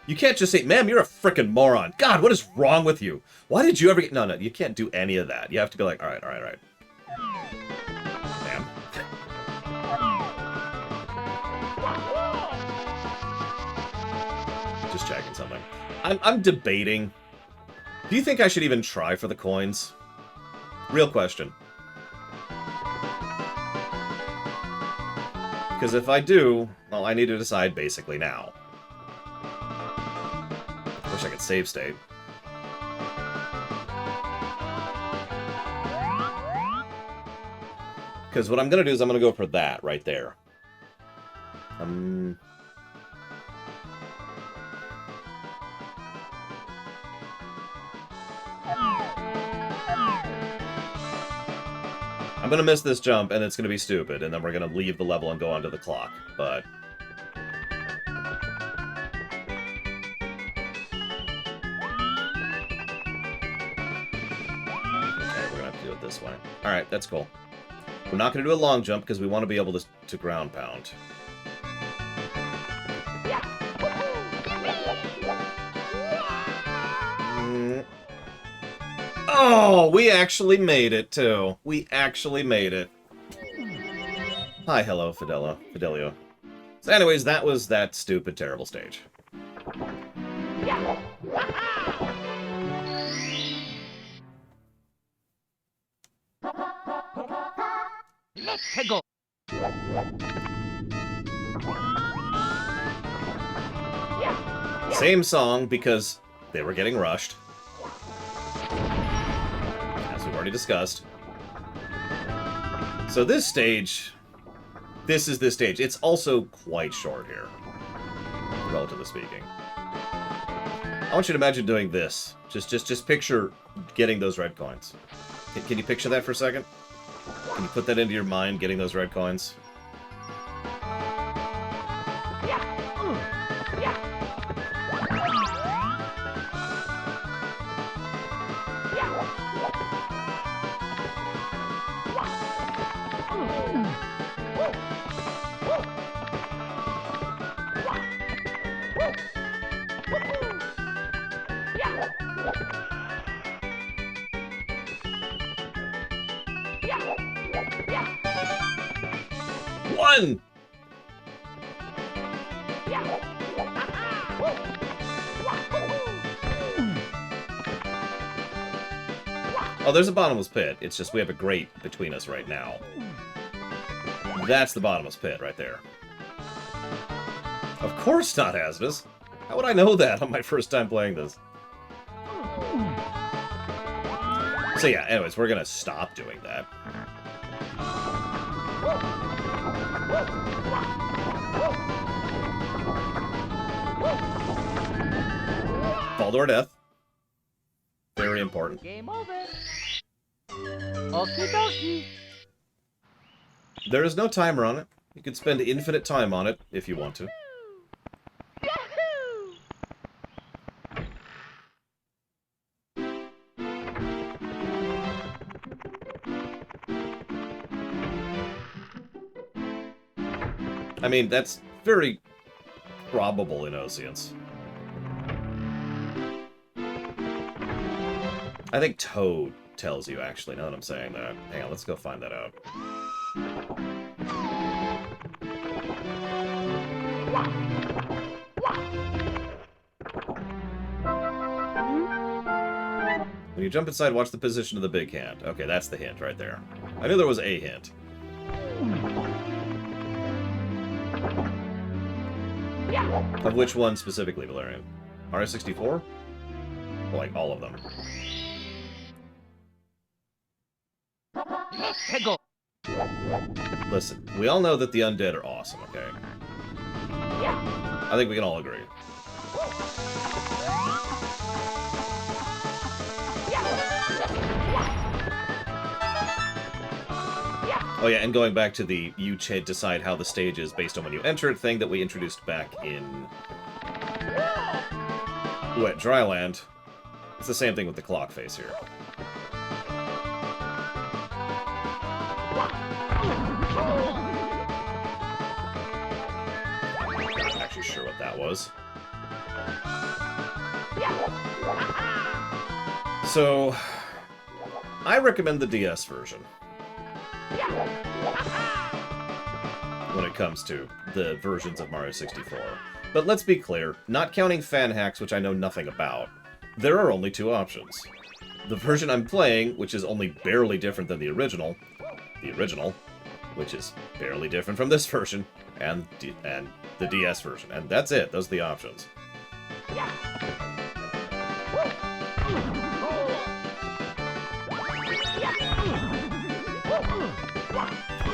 You can't just say, ma'am, you're a frickin' moron. God, what is wrong with you? Why did you ever get... No, you can't do any of that. You have to be like, all right. Ma'am. Just checking something. I'm debating. Do you think I should even try for the coins? Real question. Because if I do, well, I need to decide basically now. Wish I could save state. Because what I'm going to do is I'm going to go for that right there. I'm going to miss this jump, and it's going to be stupid, and then we're going to leave the level and go onto the clock, but... Okay, we're going to have to do it this way. Alright, that's cool. We're not going to do a long jump, because we want to be able to ground pound. Oh, we actually made it, too. We actually made it. Hi, hello, Fidelio. So anyways, that was that stupid, terrible stage. Let's go. Same song, because they were getting rushed. As we've already discussed. So this stage... This is this stage. It's also quite short here, relatively speaking. I want you to imagine doing this. Just picture getting those red coins. Can you picture that for a second? Can you put that into your mind, getting those red coins? One! Oh, there's a bottomless pit. It's just we have a grate between us right now. That's the bottomless pit right there. Of course not hazardous. How would I know that on my first time playing this? So yeah, anyways, we're gonna stop doing that. Fall to our death. Very important. Game over. Okie dokie. There is no timer on it. You can spend infinite time on it if you want to. Yahoo! I mean, that's very probable in Oceans. I think Toad tells you, actually, now that I'm saying that. Hang on, let's go find that out. When you jump inside, watch the position of the big hand. Okay, that's the hint right there. I knew there was a hint. Of which one specifically, Valerian? RS64? Like, all of them. Let's go. Listen, we all know that the undead are awesome, okay? I think we can all agree. Oh yeah, and going back to the you decide how the stage is based on when you enter it thing that we introduced back in Wet Dryland. It's the same thing with the clock face here. I'm not actually sure what that was. So, I recommend the DS version when it comes to the versions of Mario 64. But let's be clear, not counting fan hacks, which I know nothing about, there are only two options. The version I'm playing, which is only barely different than the original, which is barely different from this version, and the DS version. And that's it. Those are the options.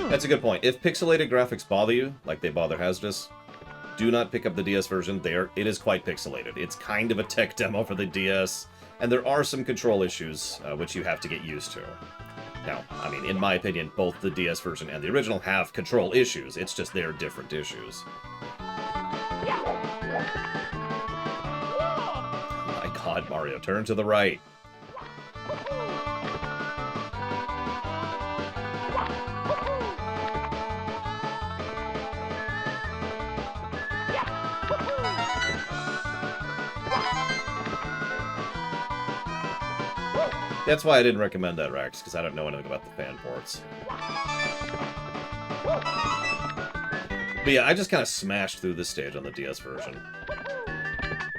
That's a good point. If pixelated graphics bother you, like they bother Hazardous, do not pick up the DS version. It is quite pixelated. It's kind of a tech demo for the DS, and there are some control issues which you have to get used to. Now, I mean, in my opinion, both the DS version and the original have control issues. It's just they're different issues. My God, Mario, turn to the right. That's why I didn't recommend that, Rex, because I don't know anything about the fan ports. But yeah, I just kind of smashed through this stage on the DS version.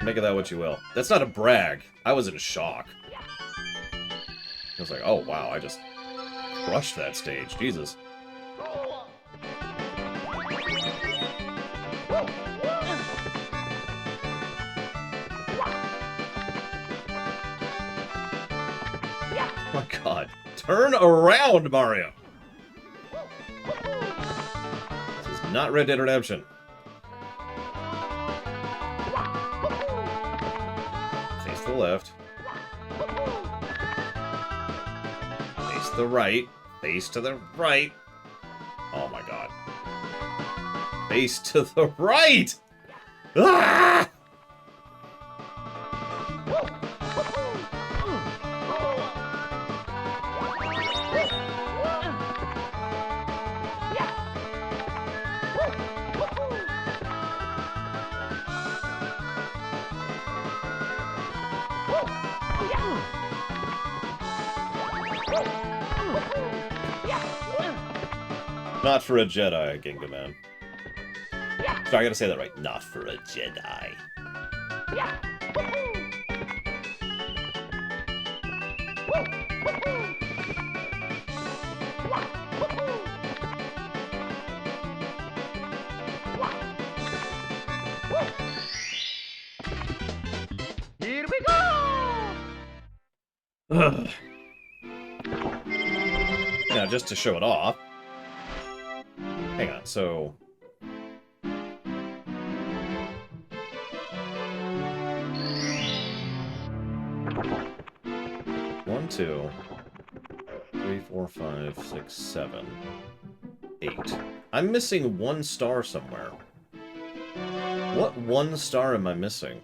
Make of that what you will. That's not a brag. I was in shock. I was like, oh wow, I just crushed that stage. Jesus. Oh my god. Turn around, Mario! This is not Red Dead Redemption. Face to the left. Face to the right. Face to the right. Oh my god. Face to the right! Ah! Not for a Jedi, Ginga Man. Sorry, I gotta say that right. Not for a Jedi. Here we go! Ugh. Now, just to show it off. Hang on, so... 1, 2, 3, 4, 5, 6, 7, 8. I'm missing 1 star somewhere. What 1 star am I missing?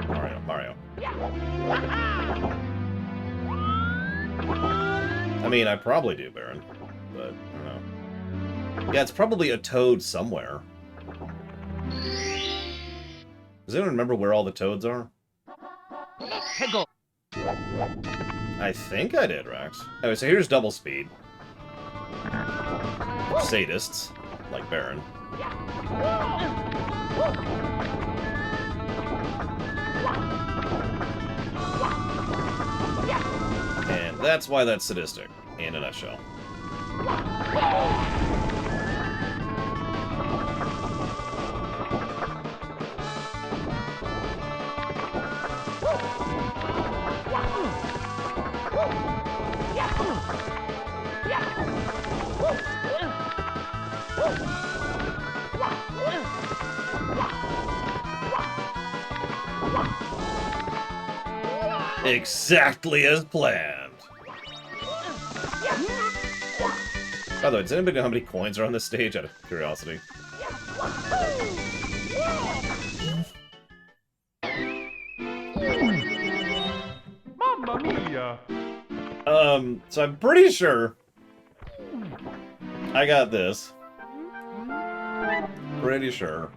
Oh, Mario. I mean, I probably do, Baron, but I don't know. Yeah, it's probably a toad somewhere. Does anyone remember where all the toads are? Let's go. I think I did, Rax. Anyway, so here's double speed. Sadists, like Baron. And that's why that's sadistic, in a nutshell. Exactly as planned. By the way, does anybody know how many coins are on this stage, out of curiosity? Mamma mia! So I'm pretty sure I got this. Pretty sure.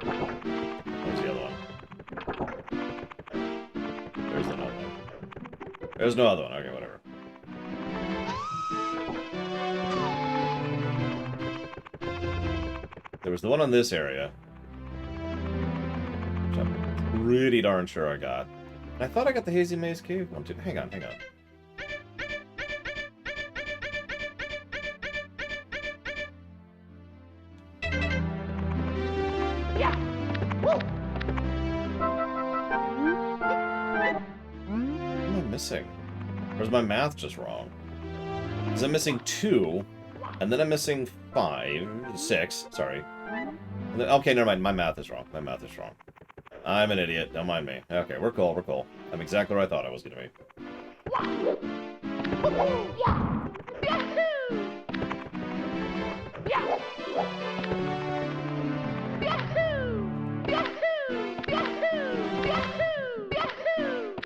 Where's the other one? There's another one. There's no other one. Okay, whatever. There was the one on this area, which I'm pretty darn sure I got. And I thought I got the Hazy Maze Cave one too. Hang on, hang on. What am I missing? Or is my math just wrong? Because I'm missing 2, and then I'm missing 5, 6, sorry. And then, okay, never mind, my math is wrong. My math is wrong. I'm an idiot, don't mind me. Okay, we're cool, we're cool. I'm exactly where I thought I was gonna be.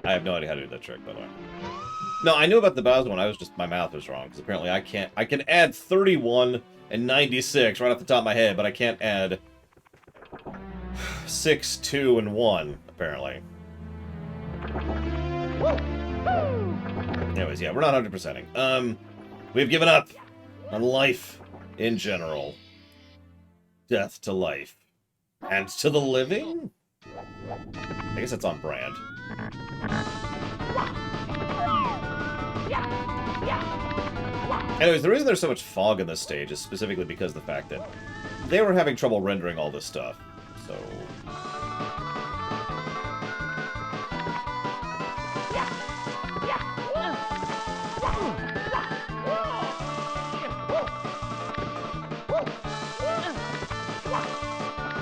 I have no idea how to do that trick, by the way. No, I knew about the Bowser one, my math was wrong, because apparently I can add 31 and 96 right off the top of my head, but I can't add 6, 2, and 1, apparently. Anyways, yeah, we're not 100%ing. We've given up on life in general. Death to life. And to the living? I guess it's on brand. Anyways, the reason there's so much fog in this stage is specifically because of the fact that they were having trouble rendering all this stuff. So...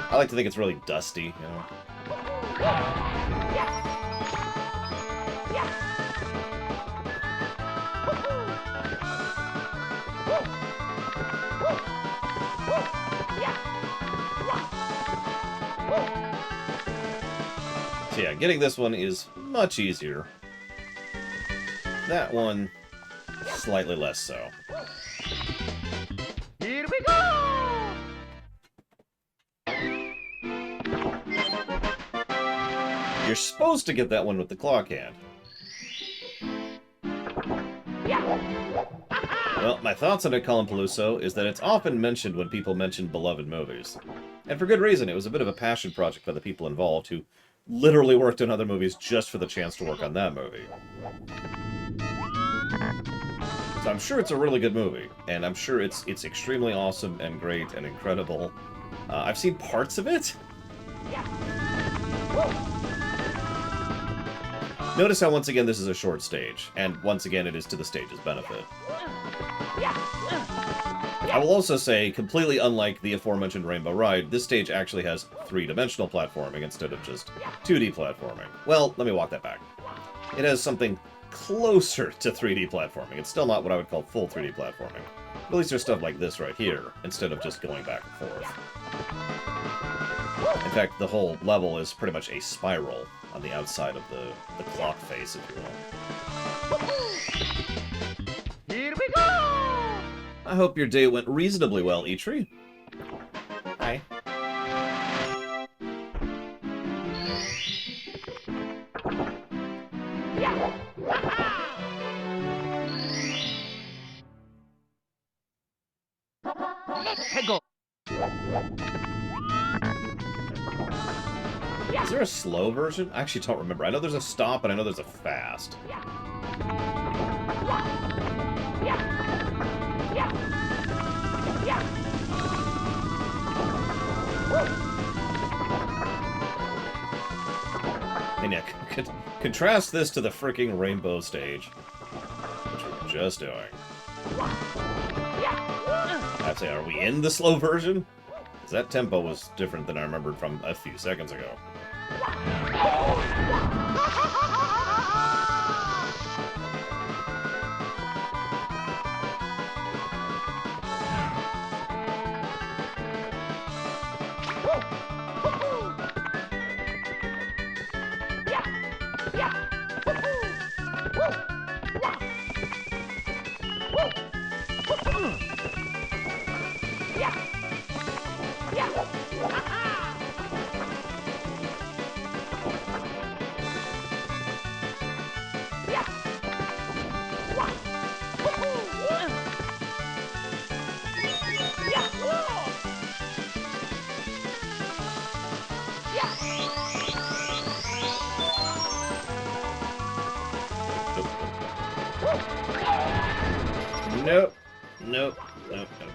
I like to think it's really dusty, you know? So yeah, getting this one is much easier. That one, slightly less so. Here we go! You're supposed to get that one with the clock hand. Well, my thoughts on it, Colin is that it's often mentioned when people mention beloved movies. And for good reason, it was a bit of a passion project by the people involved who literally worked on other movies just for the chance to work on that movie. So I'm sure it's a really good movie, and I'm sure it's extremely awesome and great and incredible. I've seen parts of it. Notice how, once again, this is a short stage, and once again, it is to the stage's benefit. I will also say, completely unlike the aforementioned Rainbow Ride, this stage actually has 3-dimensional platforming instead of just 2D platforming. Well, let me walk that back. It has something closer to 3D platforming. It's still not what I would call full 3D platforming. At least there's stuff like this right here, instead of just going back and forth. In fact, the whole level is pretty much a spiral on the outside of the clock face, if you will. Here we go! I hope your day went reasonably well, Eitri. Hi. Let's go! Is there a slow version? I actually don't remember. I know there's a stop, and I know there's a fast. And yeah, contrast this to the freaking Rainbow stage, which we were just doing. I'd say, are we in the slow version? Because that tempo was different than I remembered from a few seconds ago. Nope. Nope. Nope. Nope.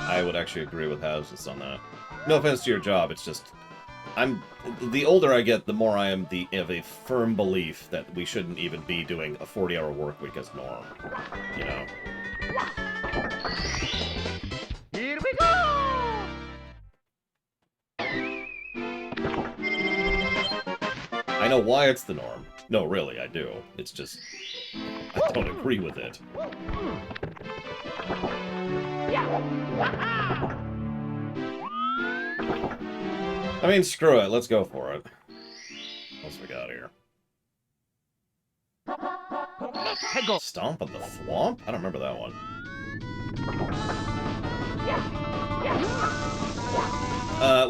I would actually agree with Houses on that. No offense to your job, it's just... the older I get, the more I am of a firm belief that we shouldn't even be doing a 40-hour work week as norm. You know? Here we go! I know why it's the norm. No, really, I do. It's just... I don't agree with it. I mean, screw it. Let's go for it. What else we got here? Stomp on the Thwomp? I don't remember that one.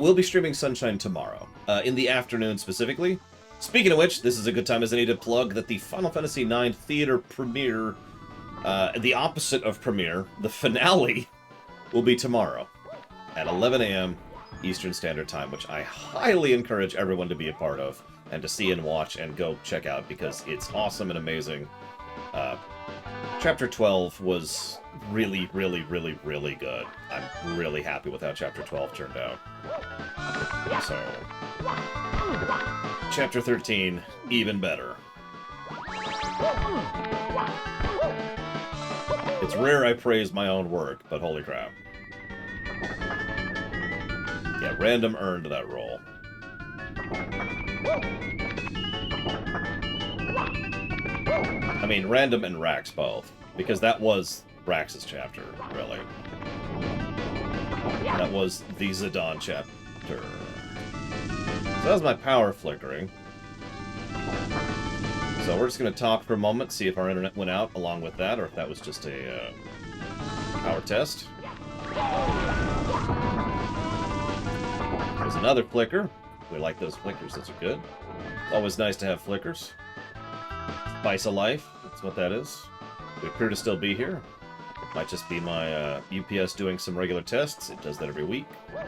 We'll be streaming Sunshine tomorrow. In the afternoon, specifically. Speaking of which, this is a good time as any to plug that the Final Fantasy IX Theater premiere, the opposite of premiere, the finale, will be tomorrow at 11 a.m. Eastern Standard Time, which I highly encourage everyone to be a part of and to see and watch and go check out because it's awesome and amazing. Chapter 12 was really, really, really, really good. I'm really happy with how Chapter 12 turned out. So, Chapter 13, even better. It's rare I praise my own work, but holy crap. Yeah, Random earned that role. I mean, Random and Rax both, because that was Rax's chapter, really. That was the Zidane chapter. So that was my power flickering. So we're just going to talk for a moment, see if our internet went out along with that, or if that was just a power test. There's another flicker. We like those flickers, those are good. It's always nice to have flickers. Spice of life, that's what that is. We appear to still be here. Might just be my UPS doing some regular tests. It does that every week. I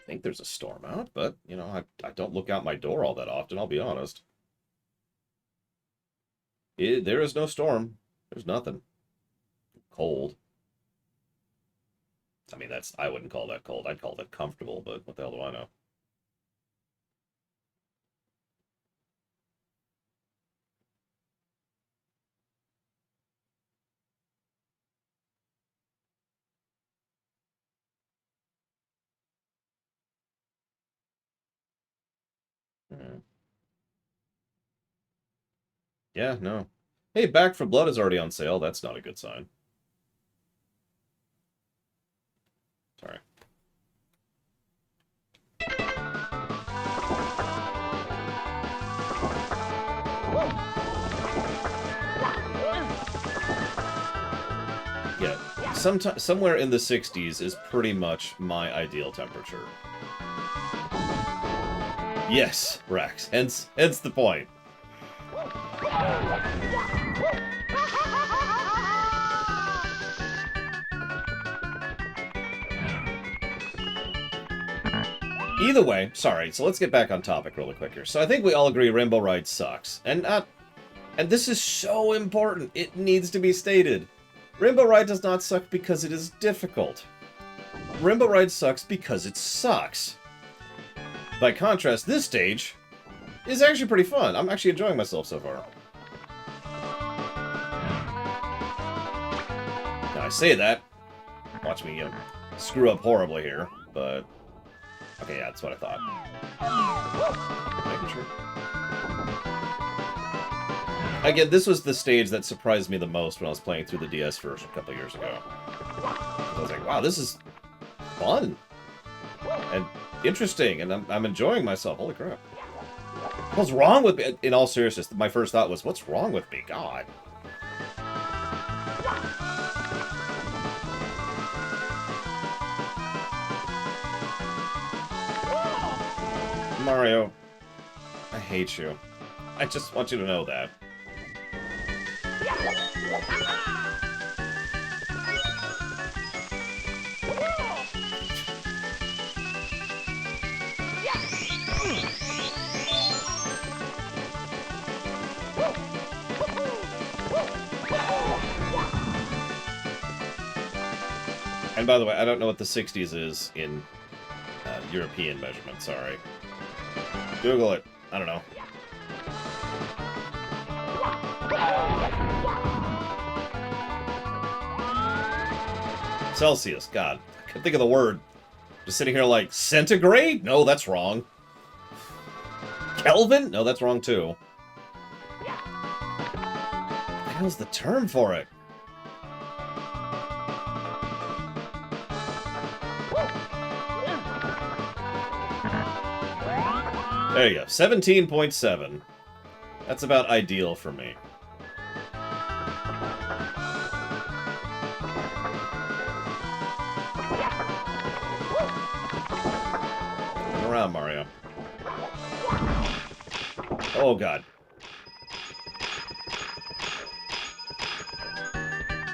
think there's a storm out, but, you know, I don't look out my door all that often, I'll be honest. There is no storm. There's nothing. Cold. I mean, I wouldn't call that cold. I'd call that comfortable, but what the hell do I know? Yeah, no. Hey, Back for Blood is already on sale. That's not a good sign. Sorry. Yeah, somewhere in the 60s is pretty much my ideal temperature. Yes, Rax. Hence the point. Either way, sorry, so let's get back on topic really quick here. So I think we all agree Rainbow Ride sucks. And this is so important. It needs to be stated. Rainbow Ride does not suck because it is difficult. Rainbow Ride sucks because it sucks. By contrast, this stage is actually pretty fun. I'm actually enjoying myself so far. Now, I say that. Watch me screw up horribly here, but... Okay, yeah, that's what I thought. Making sure. Again, this was the stage that surprised me the most when I was playing through the DS version a couple years ago. I was like, wow, this is fun. And interesting, and I'm enjoying myself. Holy crap. What's wrong with me? In all seriousness, my first thought was, what's wrong with me? God. Mario, I hate you. I just want you to know that. And by the way, I don't know what the 60s is in European measurement, sorry. Google it. I don't know. Celsius, God. I can't think of the word. Just sitting here like, centigrade? No, that's wrong. Kelvin? No, that's wrong too. What the hell's the term for it? There you go. 17.7. That's about ideal for me. Come around, Mario. Oh, God.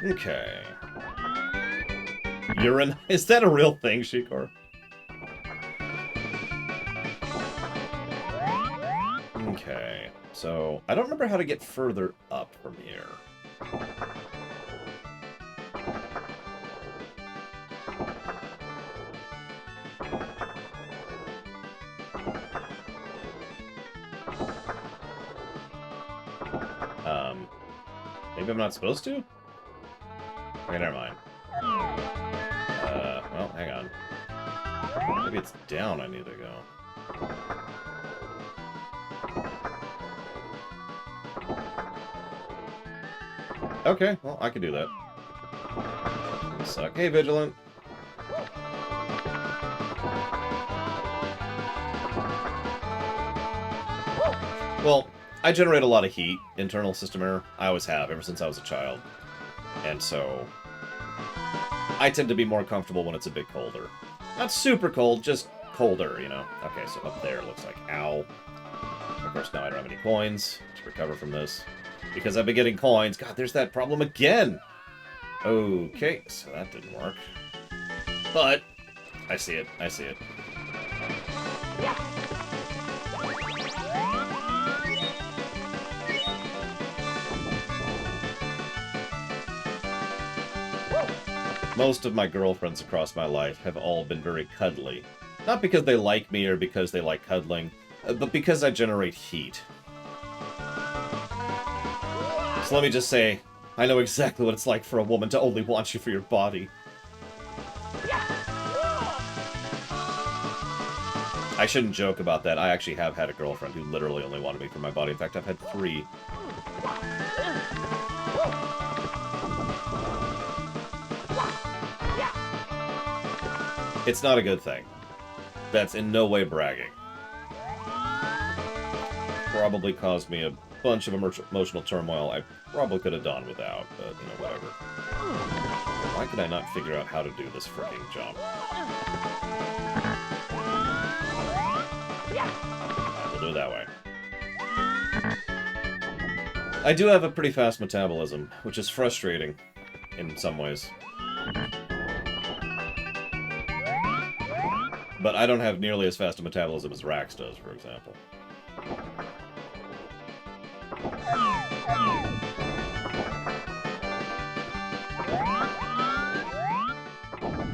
Okay. Urine? Is that a real thing, Shikor? Okay. So, I don't remember how to get further up from here. Maybe I'm not supposed to? Okay, never mind. Well, hang on. Maybe it's down I need to go. Okay, well, I can do that. Suck. Hey, Vigilant. Well, I generate a lot of heat, internal system error. I always have, ever since I was a child. And so, I tend to be more comfortable when it's a bit colder. Not super cold, just colder, you know. Okay, so up there looks like, ow. Of course, now I don't have any coins to recover from this. Because I've been getting coins. God, there's that problem again! Okay, so that didn't work. But, I see it, I see it. Most of my girlfriends across my life have all been very cuddly. Not because they like me or because they like cuddling, but because I generate heat. So let me just say, I know exactly what it's like for a woman to only want you for your body. I shouldn't joke about that. I actually have had a girlfriend who literally only wanted me for my body. In fact, I've had 3. It's not a good thing. That's in no way bragging. Probably caused me a bunch of emotional turmoil I probably could have done without, but, you know, whatever. Why can I not figure out how to do this freaking jump? Alright, we'll do it that way. I do have a pretty fast metabolism, which is frustrating in some ways. But I don't have nearly as fast a metabolism as Rax does, for example.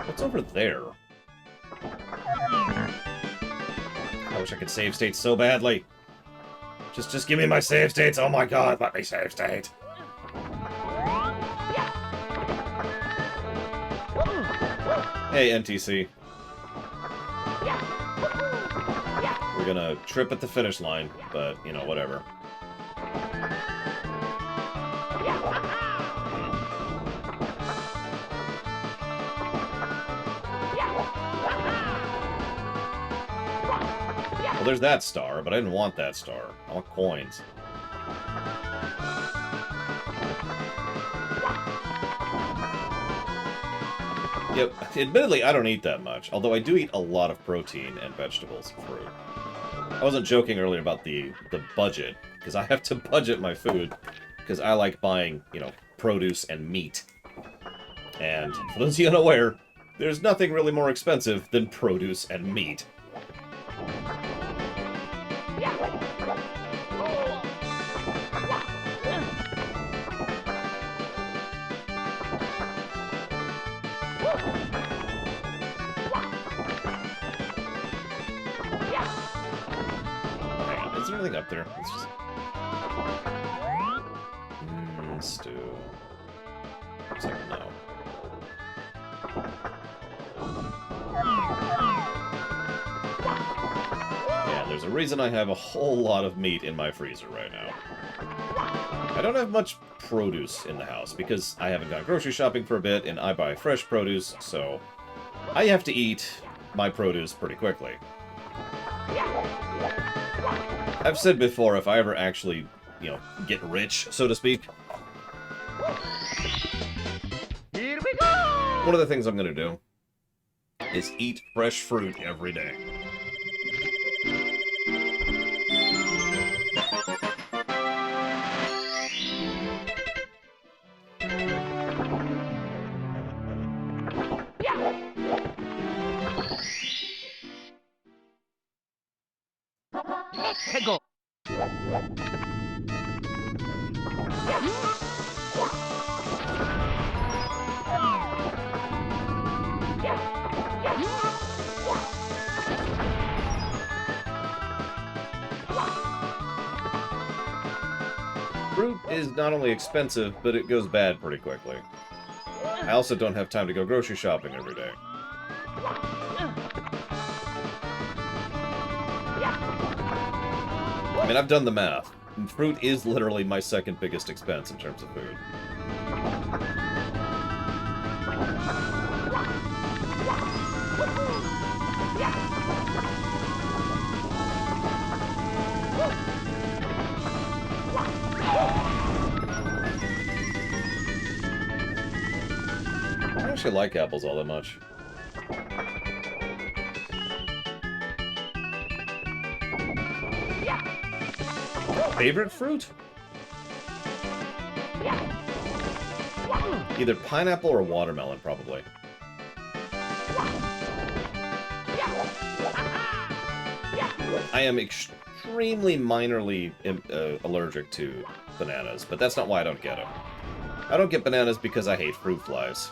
What's over there? I wish I could save states so badly. Just give me my save states. Oh my god, let me save state. Hey, NTC. We're gonna trip at the finish line, but, you know, whatever. Well, there's that star, but I didn't want that star. I want coins. Yep, admittedly, I don't eat that much, although I do eat a lot of protein and vegetables and fruit. I wasn't joking earlier about the budget, because I have to budget my food, because I like buying, you know, produce and meat. And, for those of you unaware, there's nothing really more expensive than produce and meat. Is there anything up there? Let's just... stew. Looks like no. there's a reason I have a whole lot of meat in my freezer right now. I don't have much produce in the house because I haven't gone grocery shopping for a bit and I buy fresh produce, so I have to eat my produce pretty quickly. I've said before, if I ever actually, get rich, so to speak, Here we go! one of the things I'm going to do is eat fresh fruit every day. Let's go! Fruit is not only expensive, but it goes bad pretty quickly. I also don't have time to go grocery shopping every day. I mean, I've done the math. Fruit is literally my second biggest expense in terms of food. I don't actually like apples all that much. Favorite fruit? Either pineapple or watermelon, probably. I am extremely minorly allergic to bananas, but that's not why I don't get them. I don't get bananas because I hate fruit flies.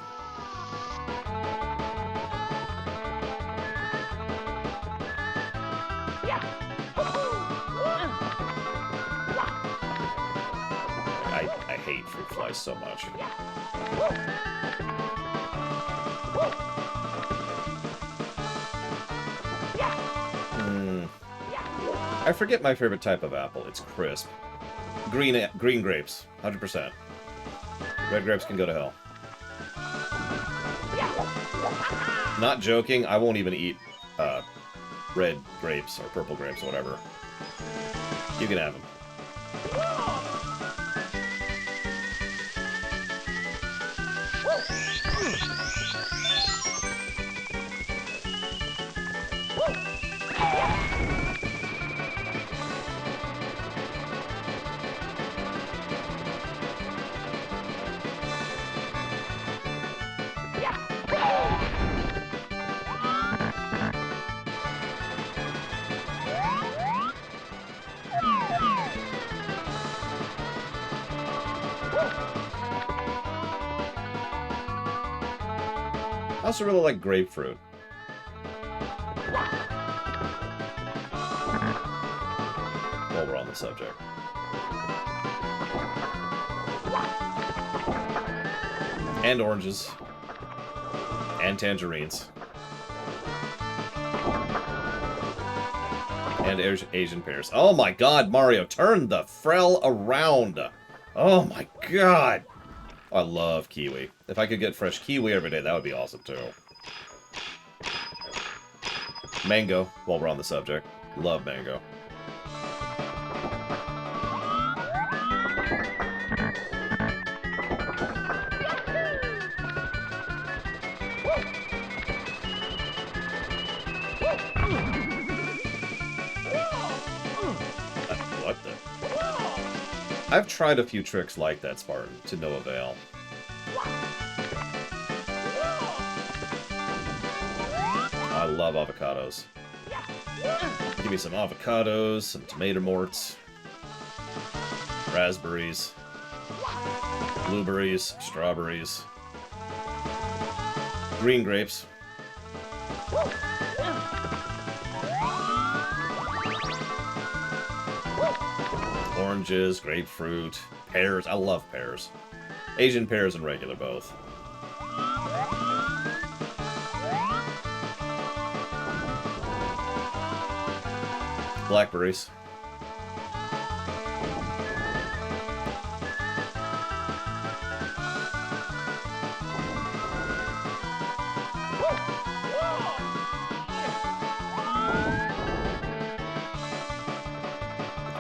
I hate fruit flies so much. I forget my favorite type of apple. It's crisp. Green grapes, 100%. Red grapes can go to hell. Not joking, I won't even eat red grapes or purple grapes or whatever. You can have them. I also really like grapefruit. While we're on the subject. And oranges. And tangerines. And Asian pears. Oh my god, Mario, turn the frell around! Oh my god! I love kiwi. If I could get fresh kiwi every day, that would be awesome, too. Mango, while we're on the subject. Love mango. What the? I've tried a few tricks like that, Spartan, to no avail. I love avocados. Give me some avocados, some tomato morts, raspberries, blueberries, strawberries, green grapes. Oranges, grapefruit, pears. I love pears. Asian pears and regular both. Blackberries.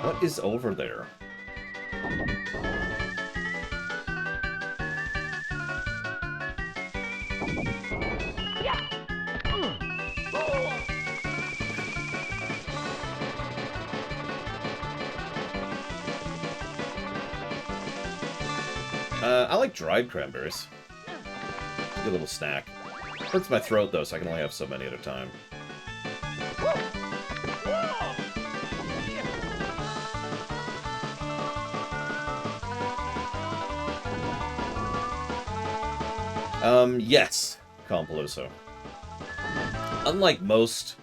What is over there? I like dried cranberries. Good little snack. Hurts my throat though, so I can only have so many at a time. Yes, Compaloso. Unlike most,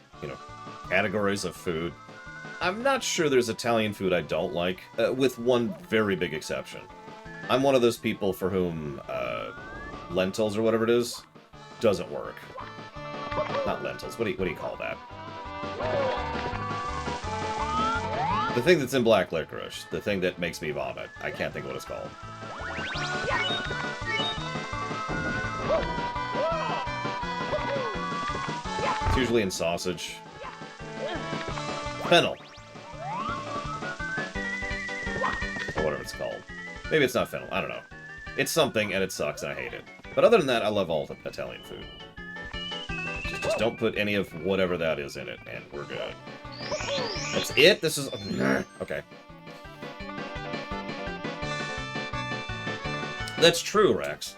categories of food, I'm not sure there's Italian food I don't like, with one very big exception. I'm one of those people for whom, lentils or whatever it is, doesn't work. Not lentils, what do you call that? The thing that's in black licorice, the thing that makes me vomit. I can't think of what it's called. It's usually in sausage. Fennel. Or whatever it's called. Maybe it's not fennel, I don't know. It's something, and it sucks, and I hate it. But other than that, I love all the Italian food. Just don't put any of whatever that is in it, and we're good. That's it? This is... Okay. That's true, Rex.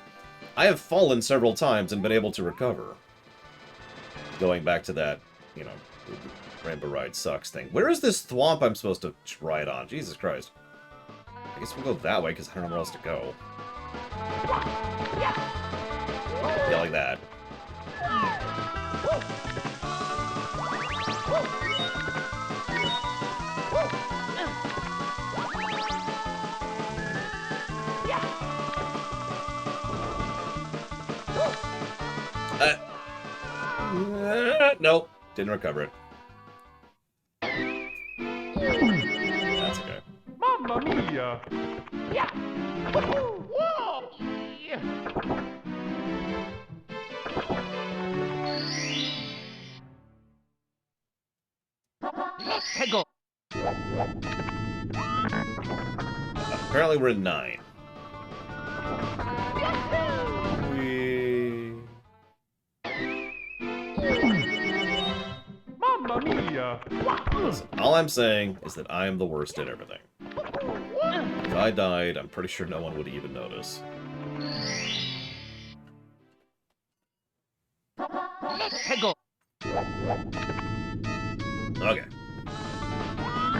I have fallen several times and been able to recover. Going back to that, Rainbow Ride sucks thing. Where is this thwomp I'm supposed to ride on? Jesus Christ. I guess we'll go that way, because I don't know where else to go. Yeah, like that. Nope. Didn't recover it. That's okay. Mamma mia! Yeah! Whoa! Yeah! Go. Apparently we're in 9. Mamma mia! Listen, all I'm saying is that I am the worst at everything. If I died, I'm pretty sure no one would even notice. Go. Okay.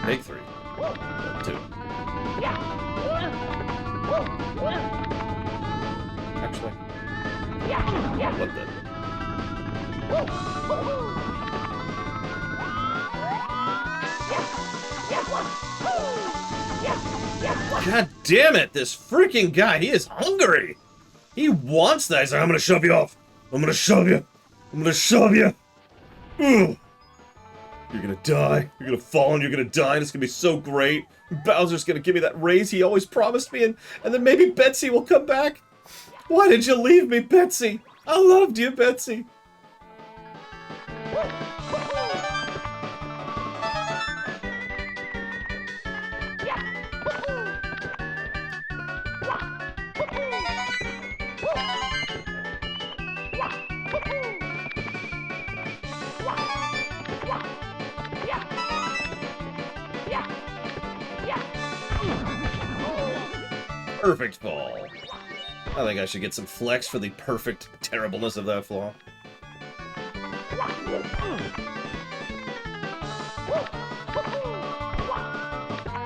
Take 3. 2. Actually. What the? God damn it! This freaking guy, he is hungry! He wants that. He's like, I'm gonna shove you off! I'm gonna shove you! I'm gonna shove you! Ugh. You're gonna die. You're gonna fall and you're gonna die and it's gonna be so great. Bowser's gonna give me that raise he always promised me and then maybe Betsy will come back. Why did you leave me, Betsy? I loved you, Betsy. Perfect fall. I think I should get some flex for the perfect terribleness of that fall.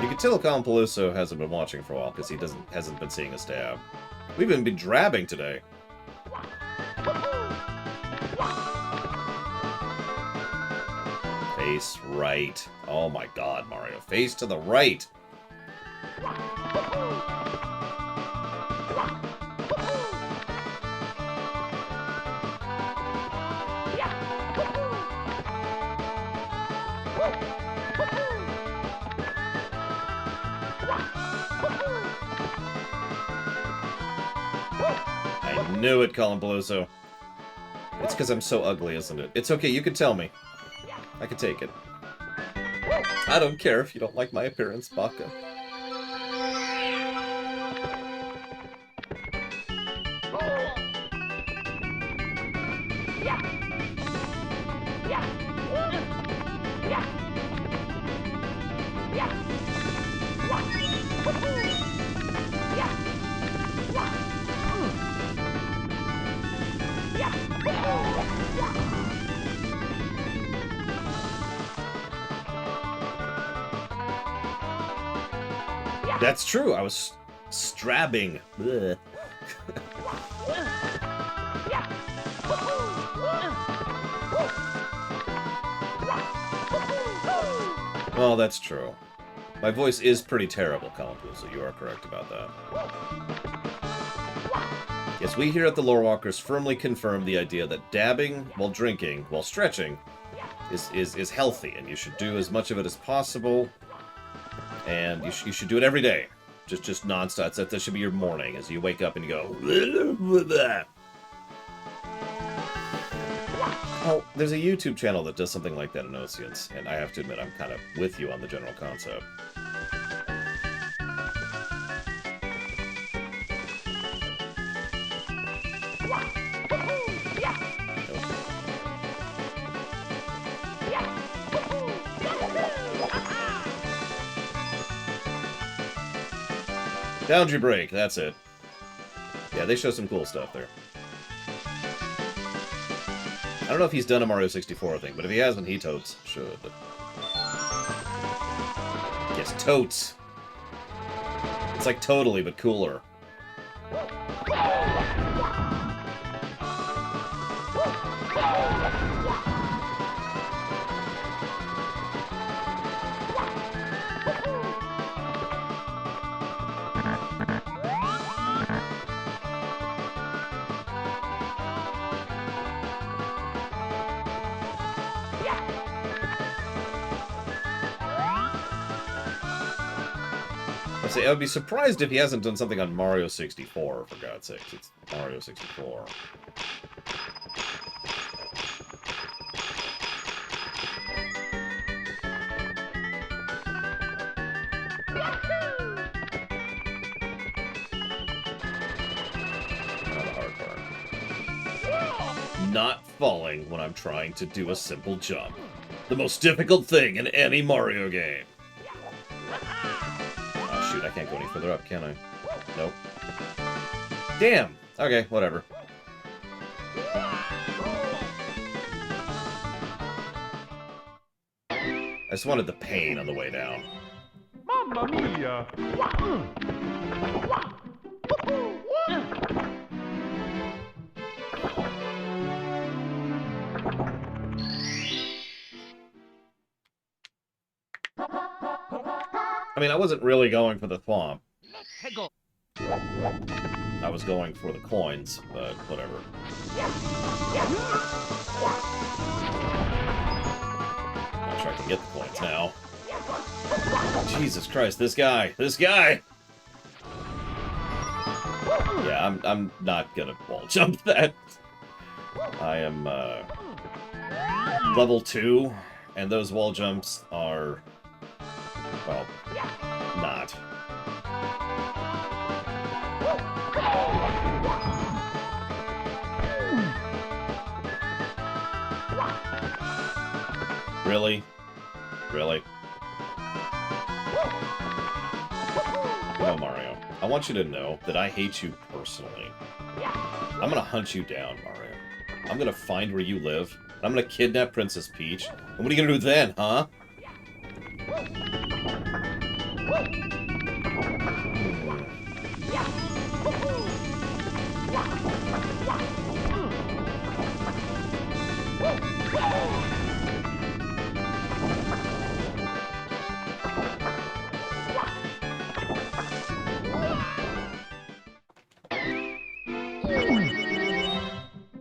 You can tell Compaloso hasn't been watching for a while because he hasn't been seeing us stab. We've even been drabbing today. Face right. Oh my god, Mario. Face to the right. knew it, Colin Peluso. It's because I'm so ugly, isn't it? It's okay, you can tell me. I can take it. I don't care if you don't like my appearance, Baka. That's true, I was strabbing. Blech. Well, that's true. My voice is pretty terrible, Colin so you are correct about that. Yes, we here at the Lorewalkers firmly confirm the idea that dabbing while drinking, while stretching, is healthy, and you should do as much of it as possible. And you should do it every day. Just non-stop. That should be your morning as you wake up and you go... Oh, there's a YouTube channel that does something like that in Oceans, and I have to admit I'm kind of with you on the general concept. Boundary break, that's it. Yeah, they show some cool stuff there. I don't know if he's done a Mario 64 thing, but if he hasn't, he totes should. Yes, totes. It's like Totally, but cooler. I would be surprised if he hasn't done something on Mario 64, for God's sakes. It's Mario 64. Not the hard part. Not falling when I'm trying to do a simple jump. The most difficult thing in any Mario game. Shoot, I can't go any further up, can I? Nope. Damn! Okay, whatever. I just wanted the pain on the way down. Mamma mia! I mean, I wasn't really going for the thwomp. I was going for the coins, but whatever. Not sure I can get the coins now. Jesus Christ, this guy! This guy! Yeah, I'm not gonna wall jump that. I am, level 2, and those wall jumps are... well, not. Really? Really? You know, Mario, I want you to know that I hate you personally. I'm gonna hunt you down, Mario. I'm gonna find where you live. I'm gonna kidnap Princess Peach. And what are you gonna do then, huh?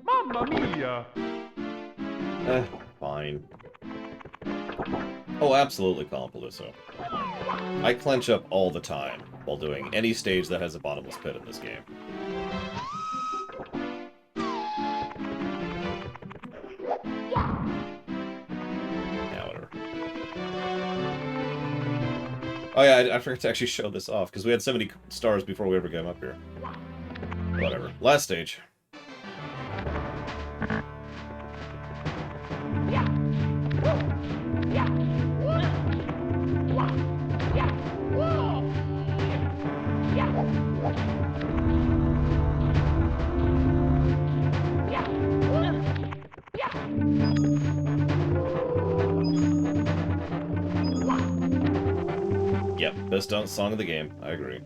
Mamma mia! Fine. Oh, absolutely, Colin Peluso. I clench up all the time while doing any stage that has a bottomless pit in this game. Oh yeah, I forgot to actually show this off, because we had so many stars before we ever came up here. Whatever. Last stage. Yep, best song of the game. I agree.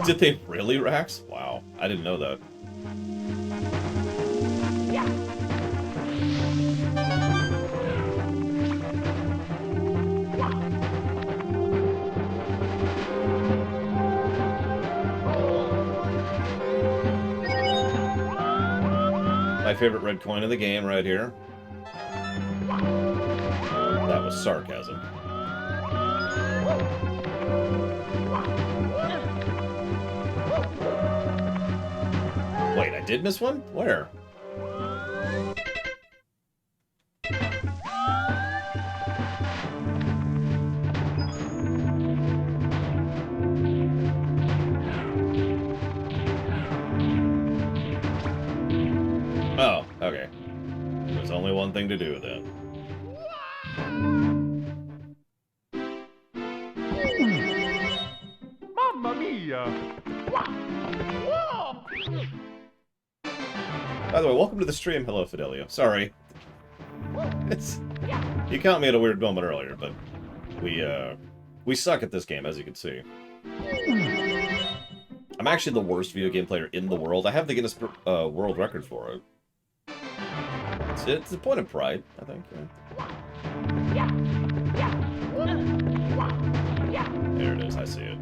Did they really, Rax? Wow, I didn't know that. My favorite red coin of the game right here. That was sarcasm. Wait, I did miss one? Where? Oh, okay. There's only one thing to do then. Mamma mia! By the way, welcome to the stream. Hello, Fidelio. Sorry. You caught me at a weird moment earlier, but we suck at this game, as you can see. I'm actually the worst video game player in the world. I have the Guinness World Record for it. It's a point of pride, I think. Yeah. There it is. I see it.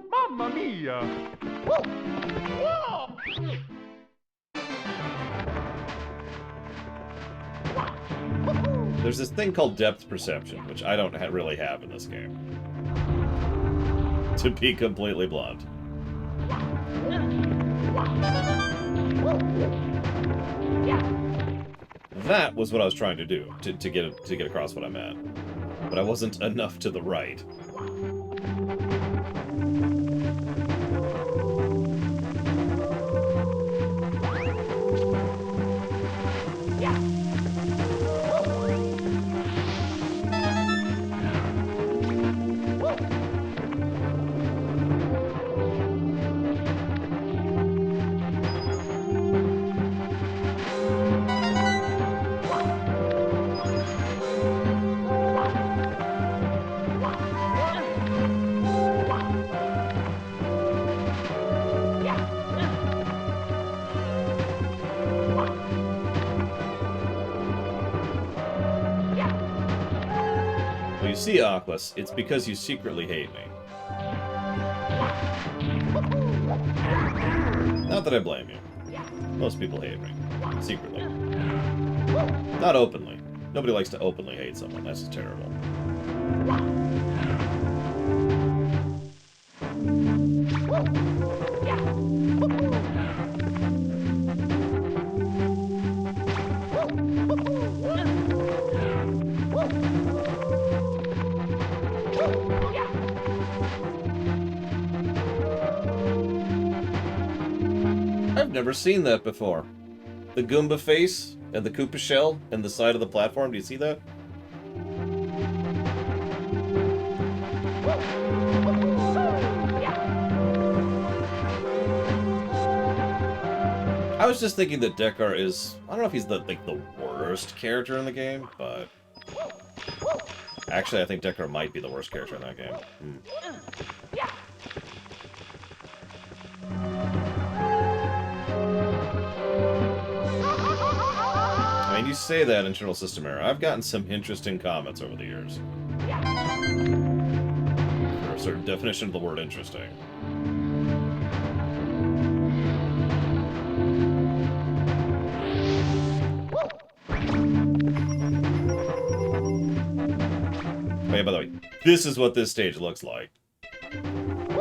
Mamma mia! There's this thing called depth perception, which I don't really have in this game. To be completely blunt. That was what I was trying to do, to get across what I'm at. But I wasn't enough to the right. You see, Aquas, it's because you secretly hate me. Not that I blame you. Most people hate me. Secretly. Not openly. Nobody likes to openly hate someone. That's just terrible. I've never seen that before. The Goomba face and the Koopa shell and the side of the platform. Do you see that? I was just thinking that Deckard is... I don't know if he's the worst character in the game, but... Actually, I think Deckard might be the worst character in that game. I mean, you say that, Internal System Error. I've gotten some interesting comments over the years. For a certain definition of the word interesting. This is what this stage looks like.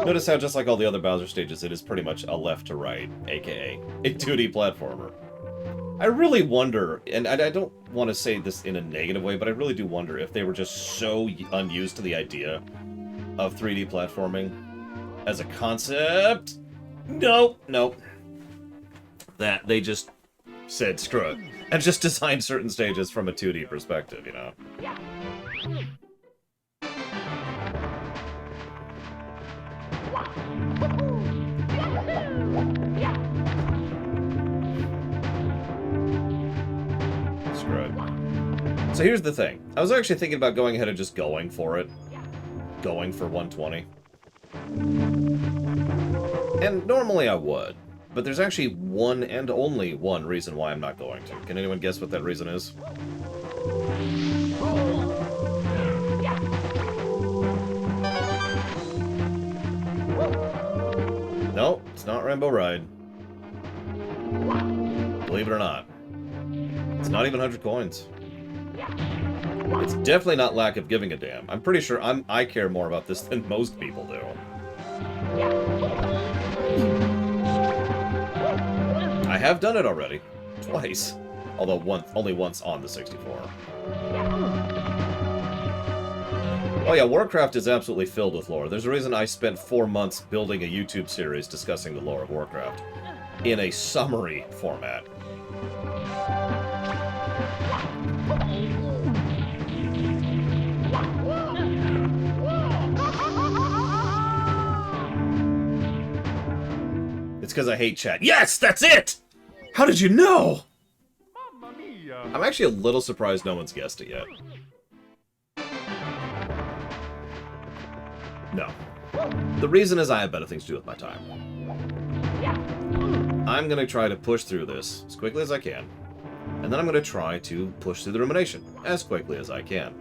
Notice how, just like all the other Bowser stages, it is pretty much a left to right, aka a 2D platformer. I really wonder, and I don't want to say this in a negative way, but I really do wonder if they were just so unused to the idea of 3D platforming as a concept. Nope. That they just said, screw it, and just designed certain stages from a 2D perspective, you know? Screw it. So here's the thing. I was actually thinking about going ahead and just going for it. Going for 120. And normally I would. But there's actually one and only one reason why I'm not going to. Can anyone guess what that reason is? No, it's not Rainbow Ride. Believe it or not. It's not even 100 coins. It's definitely not lack of giving a damn. I'm pretty sure I care more about this than most people do. I have done it already. Twice. Although only once on the 64. Oh yeah, Warcraft is absolutely filled with lore. There's a reason I spent 4 months building a YouTube series discussing the lore of Warcraft in a summary format. It's because I hate chat. Yes, that's it! How did you know? Mamma mia! I'm actually a little surprised no one's guessed it yet. No. The reason is I have better things to do with my time. I'm going to try to push through this as quickly as I can. And then I'm going to try to push through the rumination as quickly as I can.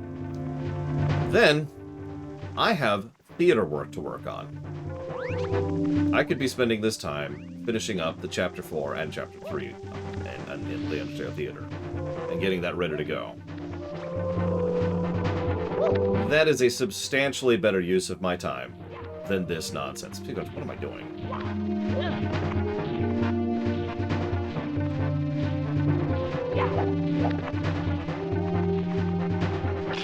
Then, I have theater work to work on. I could be spending this time finishing up the Chapter 4 and Chapter 3 in the Undertale Theater. And getting that ready to go. That is a substantially better use of my time than this nonsense. What am I doing?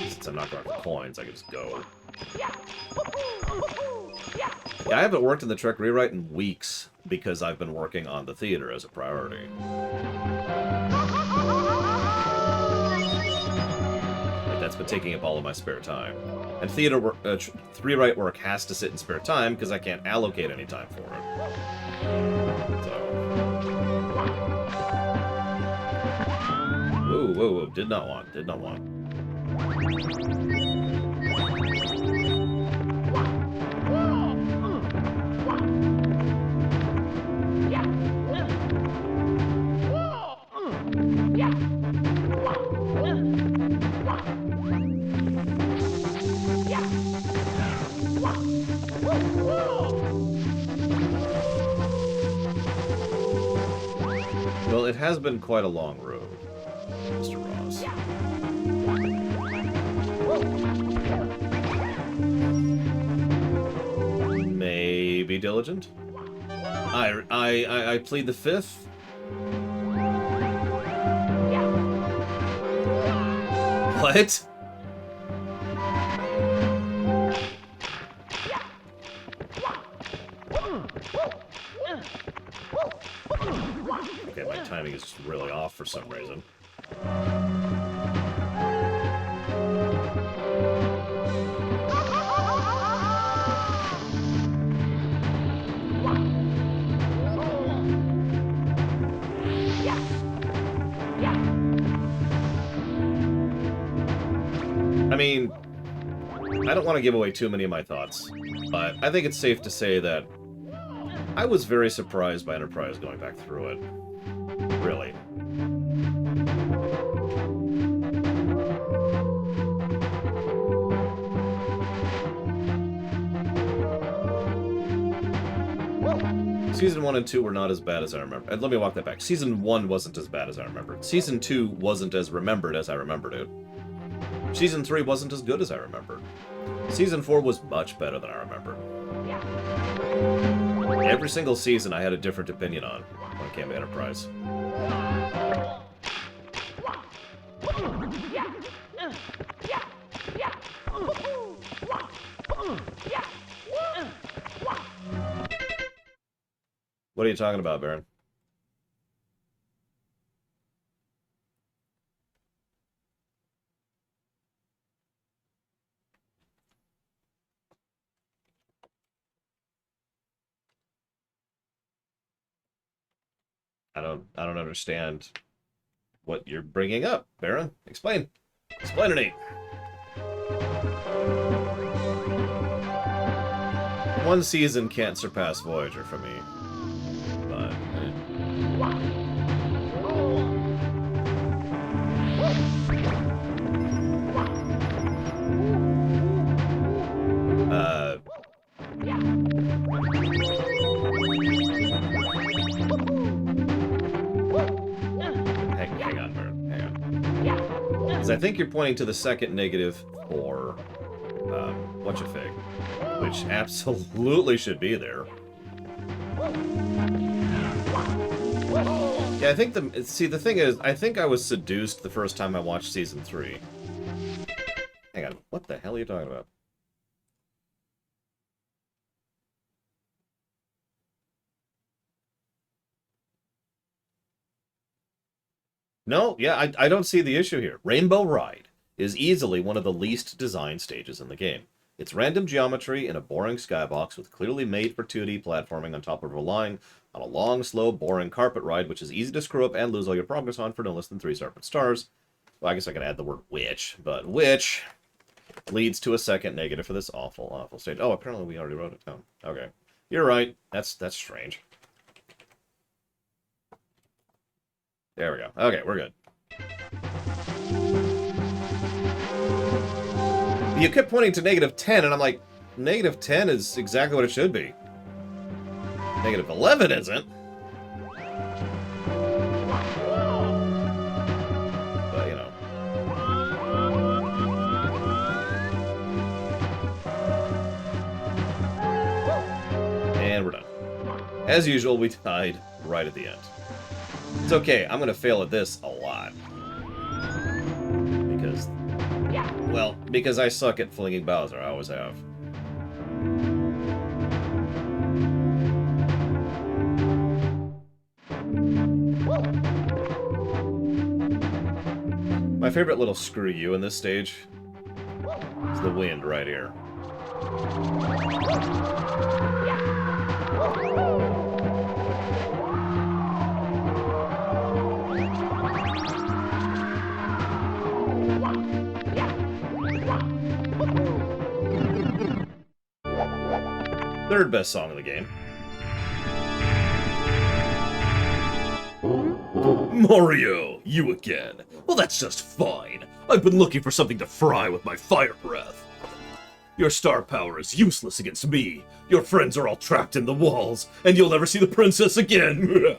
Since I'm not going for coins, I can just go. Yeah, I haven't worked in the Trek rewrite in weeks because I've been working on the theater as a priority. That's been taking up all of my spare time. And theater work, rewrite work has to sit in spare time because I can't allocate any time for it. So. Whoa, did not want. Well, it has been quite a long road, Mr. Ross. Maybe diligent? I plead the fifth? What? Okay, my timing is just really off for some reason. I mean, I don't want to give away too many of my thoughts, but I think it's safe to say that I was very surprised by Enterprise going back through it. Really. Season 1 and 2 were not as bad as I remember. Let me walk that back. Season 1 wasn't as bad as I remembered. Season 2 wasn't as remembered as I remembered it. Season 3 wasn't as good as I remembered. Season 4 was much better than I remember. Every single season I had a different opinion on when it came to Enterprise. What are you talking about, Baron? I don't understand what you're bringing up, Baron. Explain. Explainity. One season can't surpass Voyager for me. But hang on, Baron. Hang on. Because I think you're pointing to the second negative for Whatcha-Fig, which absolutely should be there. Yeah, I think the thing is, I think I was seduced the first time I watched season 3. Hang on, what the hell are you talking about? No, yeah, I don't see the issue here. Rainbow Ride is easily one of the least designed stages in the game. It's random geometry in a boring skybox with clearly made for 2D platforming on top of relying on a long, slow, boring carpet ride, which is easy to screw up and lose all your progress on for no less than 3 separate stars. Well, I guess I could add the word which, but which leads to a second negative for this awful, awful stage. Oh, apparently we already wrote it down. Okay. You're right. That's strange. There we go. Okay, we're good. You kept pointing to -10, and I'm like, -10 is exactly what it should be. -11 isn't. But, you know. And we're done. As usual, we died right at the end. It's okay, I'm gonna fail at this a lot. Because I suck at flinging Bowser, I always have. My favorite little screw you in this stage is the wind right here. Third best song of the game. Mario, you again. Well, that's just fine. I've been looking for something to fry with my fire breath. Your star power is useless against me. Your friends are all trapped in the walls, and you'll never see the princess again.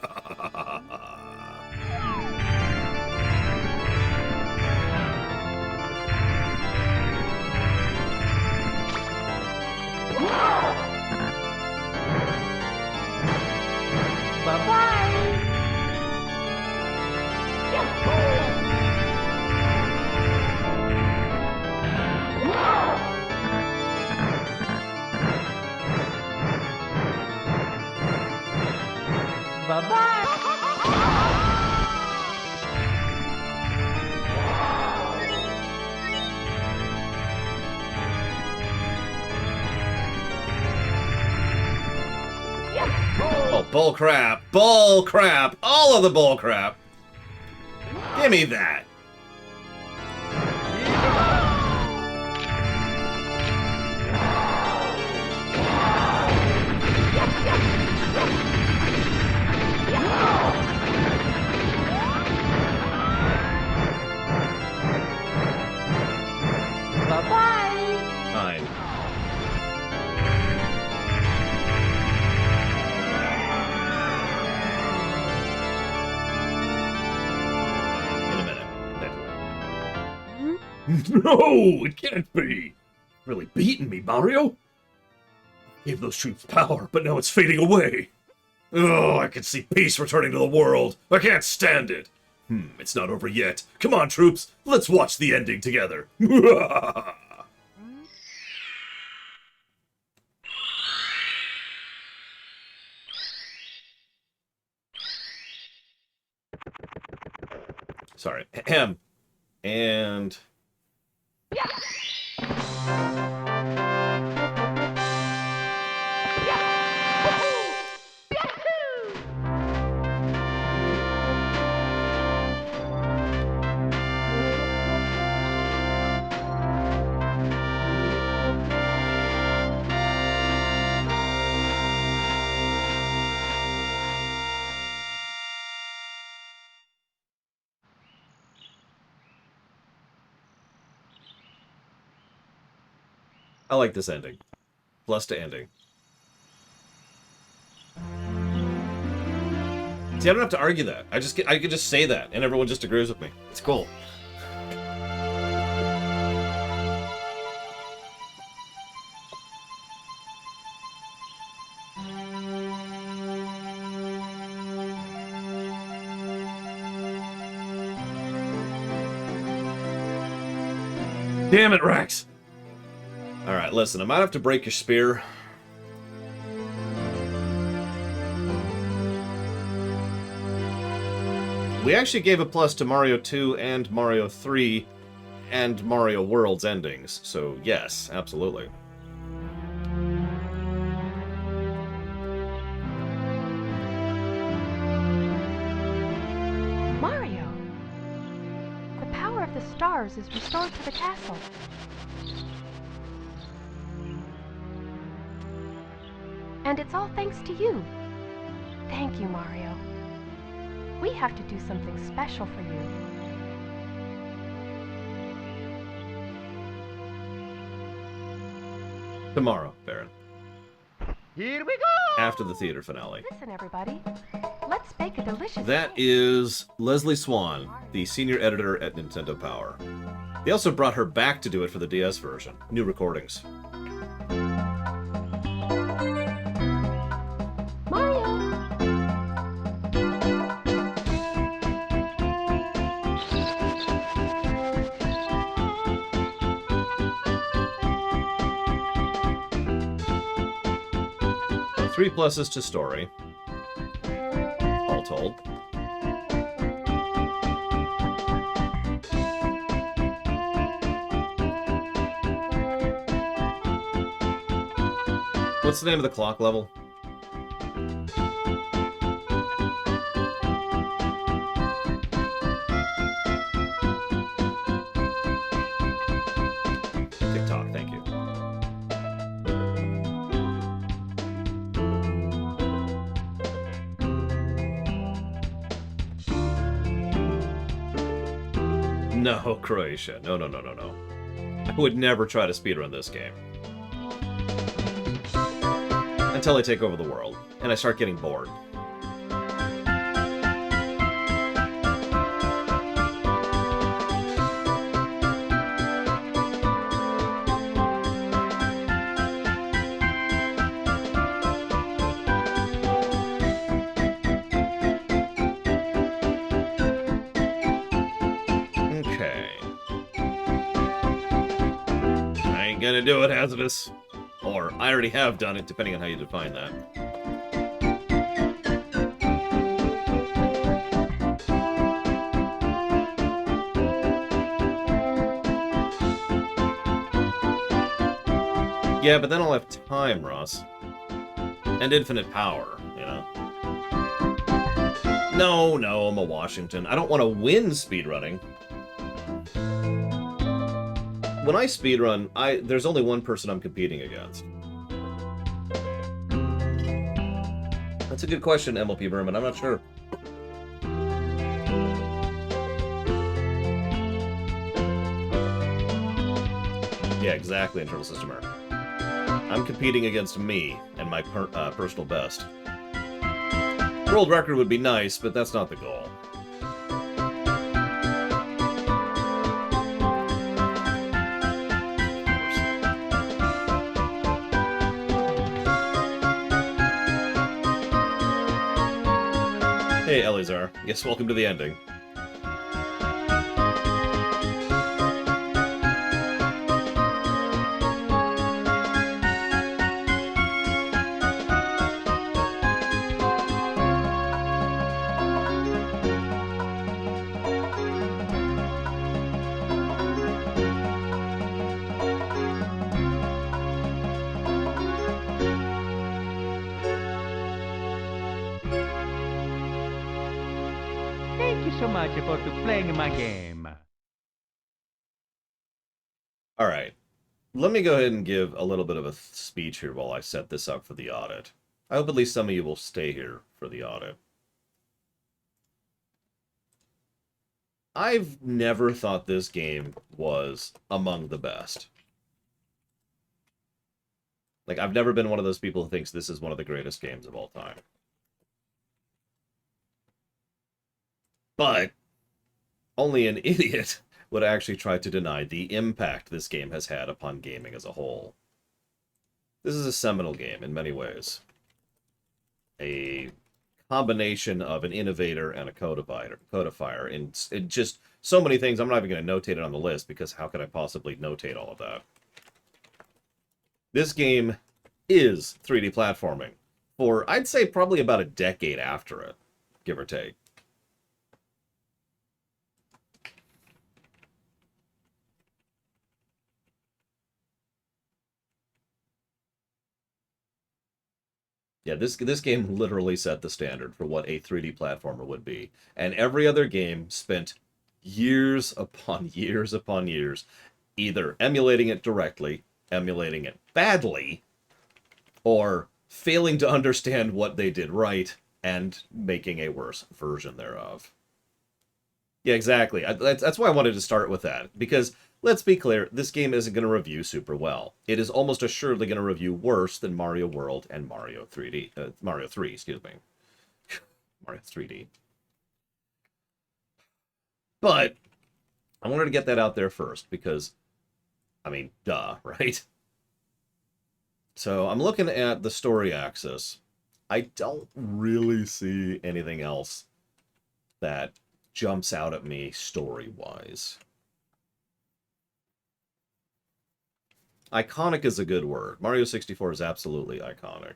Oh, bull crap. Bull crap. All of the bull crap. Give me that. Bye-bye. Fine. No, it can't be. really beaten me, Mario. Gave those troops power, but now it's fading away. Oh, I can see peace returning to the world. I can't stand it. It's not over yet. Come on, troops. Let's watch the ending together. Sorry. Ahem. And... I like this ending. Plus to ending. See, I don't have to argue that. I could just say that, and everyone just agrees with me. It's cool. Damn it, Rex! Alright, listen, I might have to break your spear. We actually gave a plus to Mario 2 and Mario 3 and Mario World's endings, so yes, absolutely. Mario! The power of the stars is restored to the castle. And it's all thanks to you. Thank you, Mario. We have to do something special for you. Tomorrow, Baron. Here we go! After the theater finale. Listen, everybody. Let's bake a delicious That cake. is Leslie Swan, the senior editor at Nintendo Power. They also brought her back to do it for the DS version. New recordings. Mario! Three pluses to story. All told. What's the name of the clock level? TikTok, thank you. No, Croatia. No, no, no, no, no. I would never try to speedrun this game. Until I take over the world, and I start getting bored. Okay. I ain't gonna do it, hazardous. Or, I already have done it, depending on how you define that. Yeah, but then I'll have time, Ross. And infinite power, you know? No, I'm a Washington. I don't want to win speedrunning. When I speedrun, there's only one person I'm competing against. That's a good question, MLP Berman. I'm not sure. Yeah, exactly, Internal System Error. I'm competing against me and my personal best. World record would be nice, but that's not the goal. Hey, Eleazar. Yes, welcome to the ending. Thank you so much for playing my game. All right. Let me go ahead and give a little bit of a speech here while I set this up for the audit. I hope at least some of you will stay here for the audit. I've never thought this game was among the best. Like, I've never been one of those people who thinks this is one of the greatest games of all time. But only an idiot would actually try to deny the impact this game has had upon gaming as a whole. This is a seminal game in many ways. A combination of an innovator and a codifier in just so many things. I'm not even going to notate it on the list, because how could I possibly notate all of that? This game is 3D platforming for, I'd say, probably about a decade after it, give or take. Yeah, this game literally set the standard for what a 3D platformer would be. And every other game spent years upon years upon years either emulating it directly, emulating it badly, or failing to understand what they did right and making a worse version thereof. Yeah, exactly. That's why I wanted to start with that, because let's be clear, this game isn't going to review super well. It is almost assuredly going to review worse than Mario World and Mario 3D. Mario 3, excuse me. Mario 3D. But I wanted to get that out there first, because, I mean, duh, right? So I'm looking at the story axis. I don't really see anything else that jumps out at me story-wise. Iconic is a good word. Mario 64 is absolutely iconic.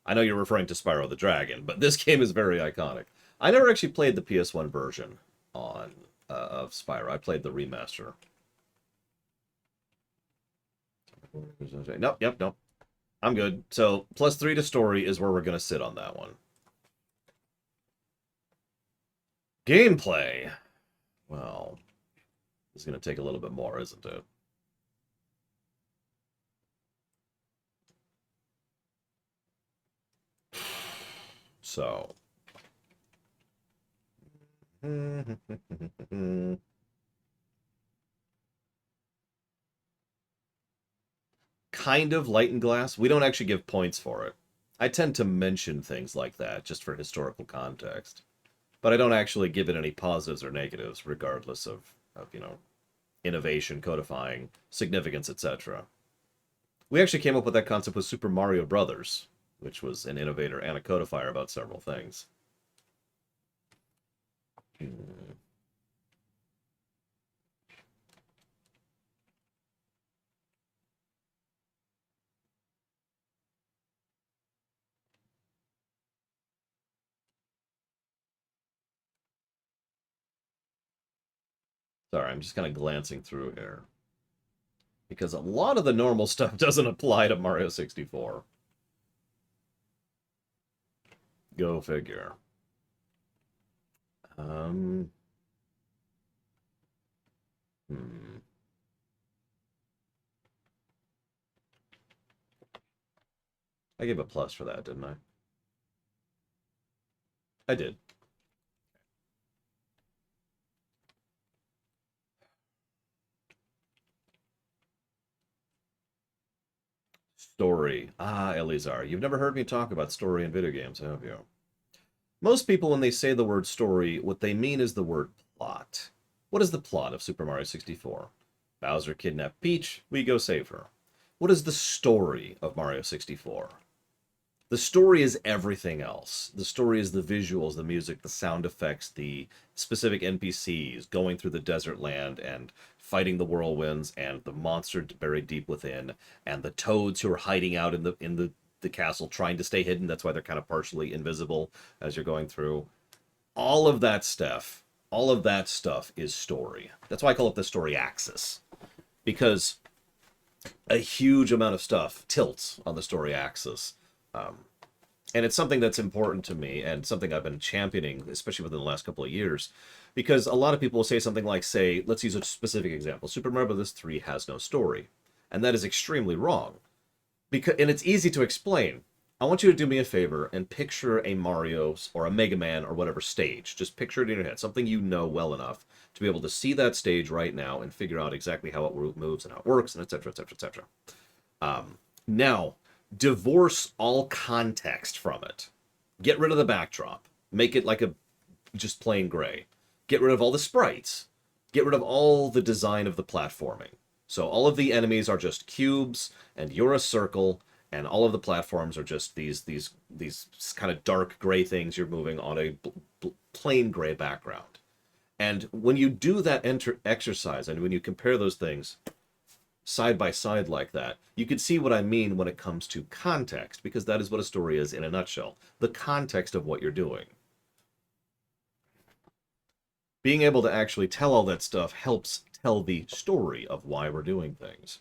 I know you're referring to Spyro the Dragon, but this game is very iconic. I never actually played the PS1 version of Spyro. I played the remaster. Nope, nope. I'm good. So, +3 to story is where we're going to sit on that one. Gameplay. Well, it's going to take a little bit more, isn't it? So. Kind of light and glass. We don't actually give points for it. I tend to mention things like that just for historical context. But I don't actually give it any positives or negatives, regardless of you know, innovation, codifying, significance, etc. We actually came up with that concept with Super Mario Brothers, which was an innovator and a codifier about several things. Sorry, I'm just kind of glancing through here. Because a lot of the normal stuff doesn't apply to Mario 64. Go figure. Hmm. I gave a plus for that, didn't I? I did. Story. Ah, Eleazar, you've never heard me talk about story in video games, have you? Most people, when they say the word story, what they mean is the word plot. What is the plot of Super Mario 64? Bowser kidnapped Peach, we go save her. What is the story of Mario 64? The story is everything else. The story is the visuals, the music, the sound effects, the specific NPCs going through the desert land and fighting the whirlwinds and the monster buried deep within and the toads who are hiding out in the castle trying to stay hidden. That's why they're kind of partially invisible as you're going through. All of that stuff, all of that stuff is story. That's why I call it the story axis. Because a huge amount of stuff tilts on the story axis. And it's something that's important to me and something I've been championing, especially within the last couple of years, because a lot of people will say something like, say, let's use a specific example. Super Mario Bros. 3 has no story. And that is extremely wrong. And it's easy to explain. I want you to do me a favor and picture a Mario's or a Mega Man or whatever stage. Just picture it in your head, something you know well enough to be able to see that stage right now and figure out exactly how it moves and how it works and et cetera, et cetera, et cetera. Now, divorce all context from it. Get rid of the backdrop. Make it like a just plain gray. Get rid of all the sprites. Get rid of all the design of the platforming. So all of the enemies are just cubes, and you're a circle, and all of the platforms are just these kind of dark gray things you're moving on a plain gray background. And when you do that exercise, and when you compare those things side by side like that, you can see what I mean when it comes to context, because that is what a story is in a nutshell. The context of what you're doing. Being able to actually tell all that stuff helps tell the story of why we're doing things.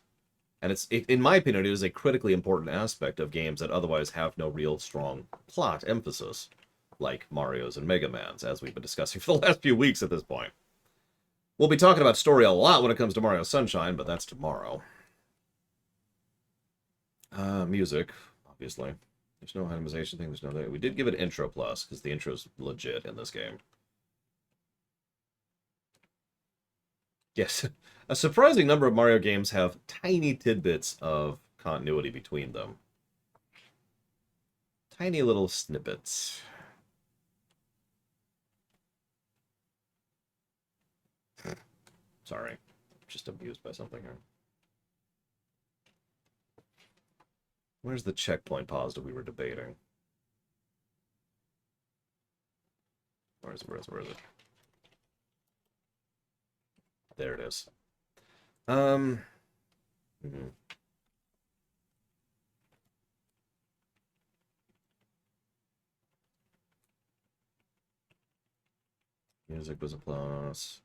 And in my opinion, it is a critically important aspect of games that otherwise have no real strong plot emphasis, like Mario's and Mega Man's, as we've been discussing for the last few weeks at this point. We'll be talking about story a lot when it comes to Mario Sunshine, but that's tomorrow. Music, obviously. There's no itemization thing, there's no... We did give it Intro Plus, because the intro's legit in this game. Yes, a surprising number of Mario games have tiny tidbits of continuity between them. Tiny little snippets. Sorry, just amused by something here. Where's the checkpoint positive we were debating? Where is it? There it is. Hmm. Music was a plus.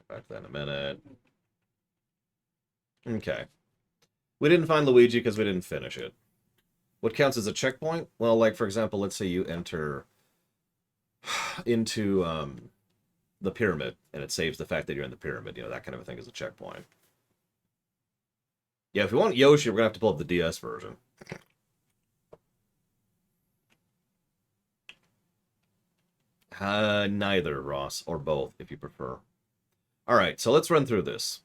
Back to that in a minute. Okay. We didn't find Luigi because we didn't finish it. What counts as a checkpoint? Well, like, for example, let's say you enter into the pyramid, and it saves the fact that you're in the pyramid. You know, that kind of a thing is a checkpoint. Yeah, if we want Yoshi, we're going to have to pull up the DS version. Neither, Ross, or both, if you prefer. All right, so let's run through this.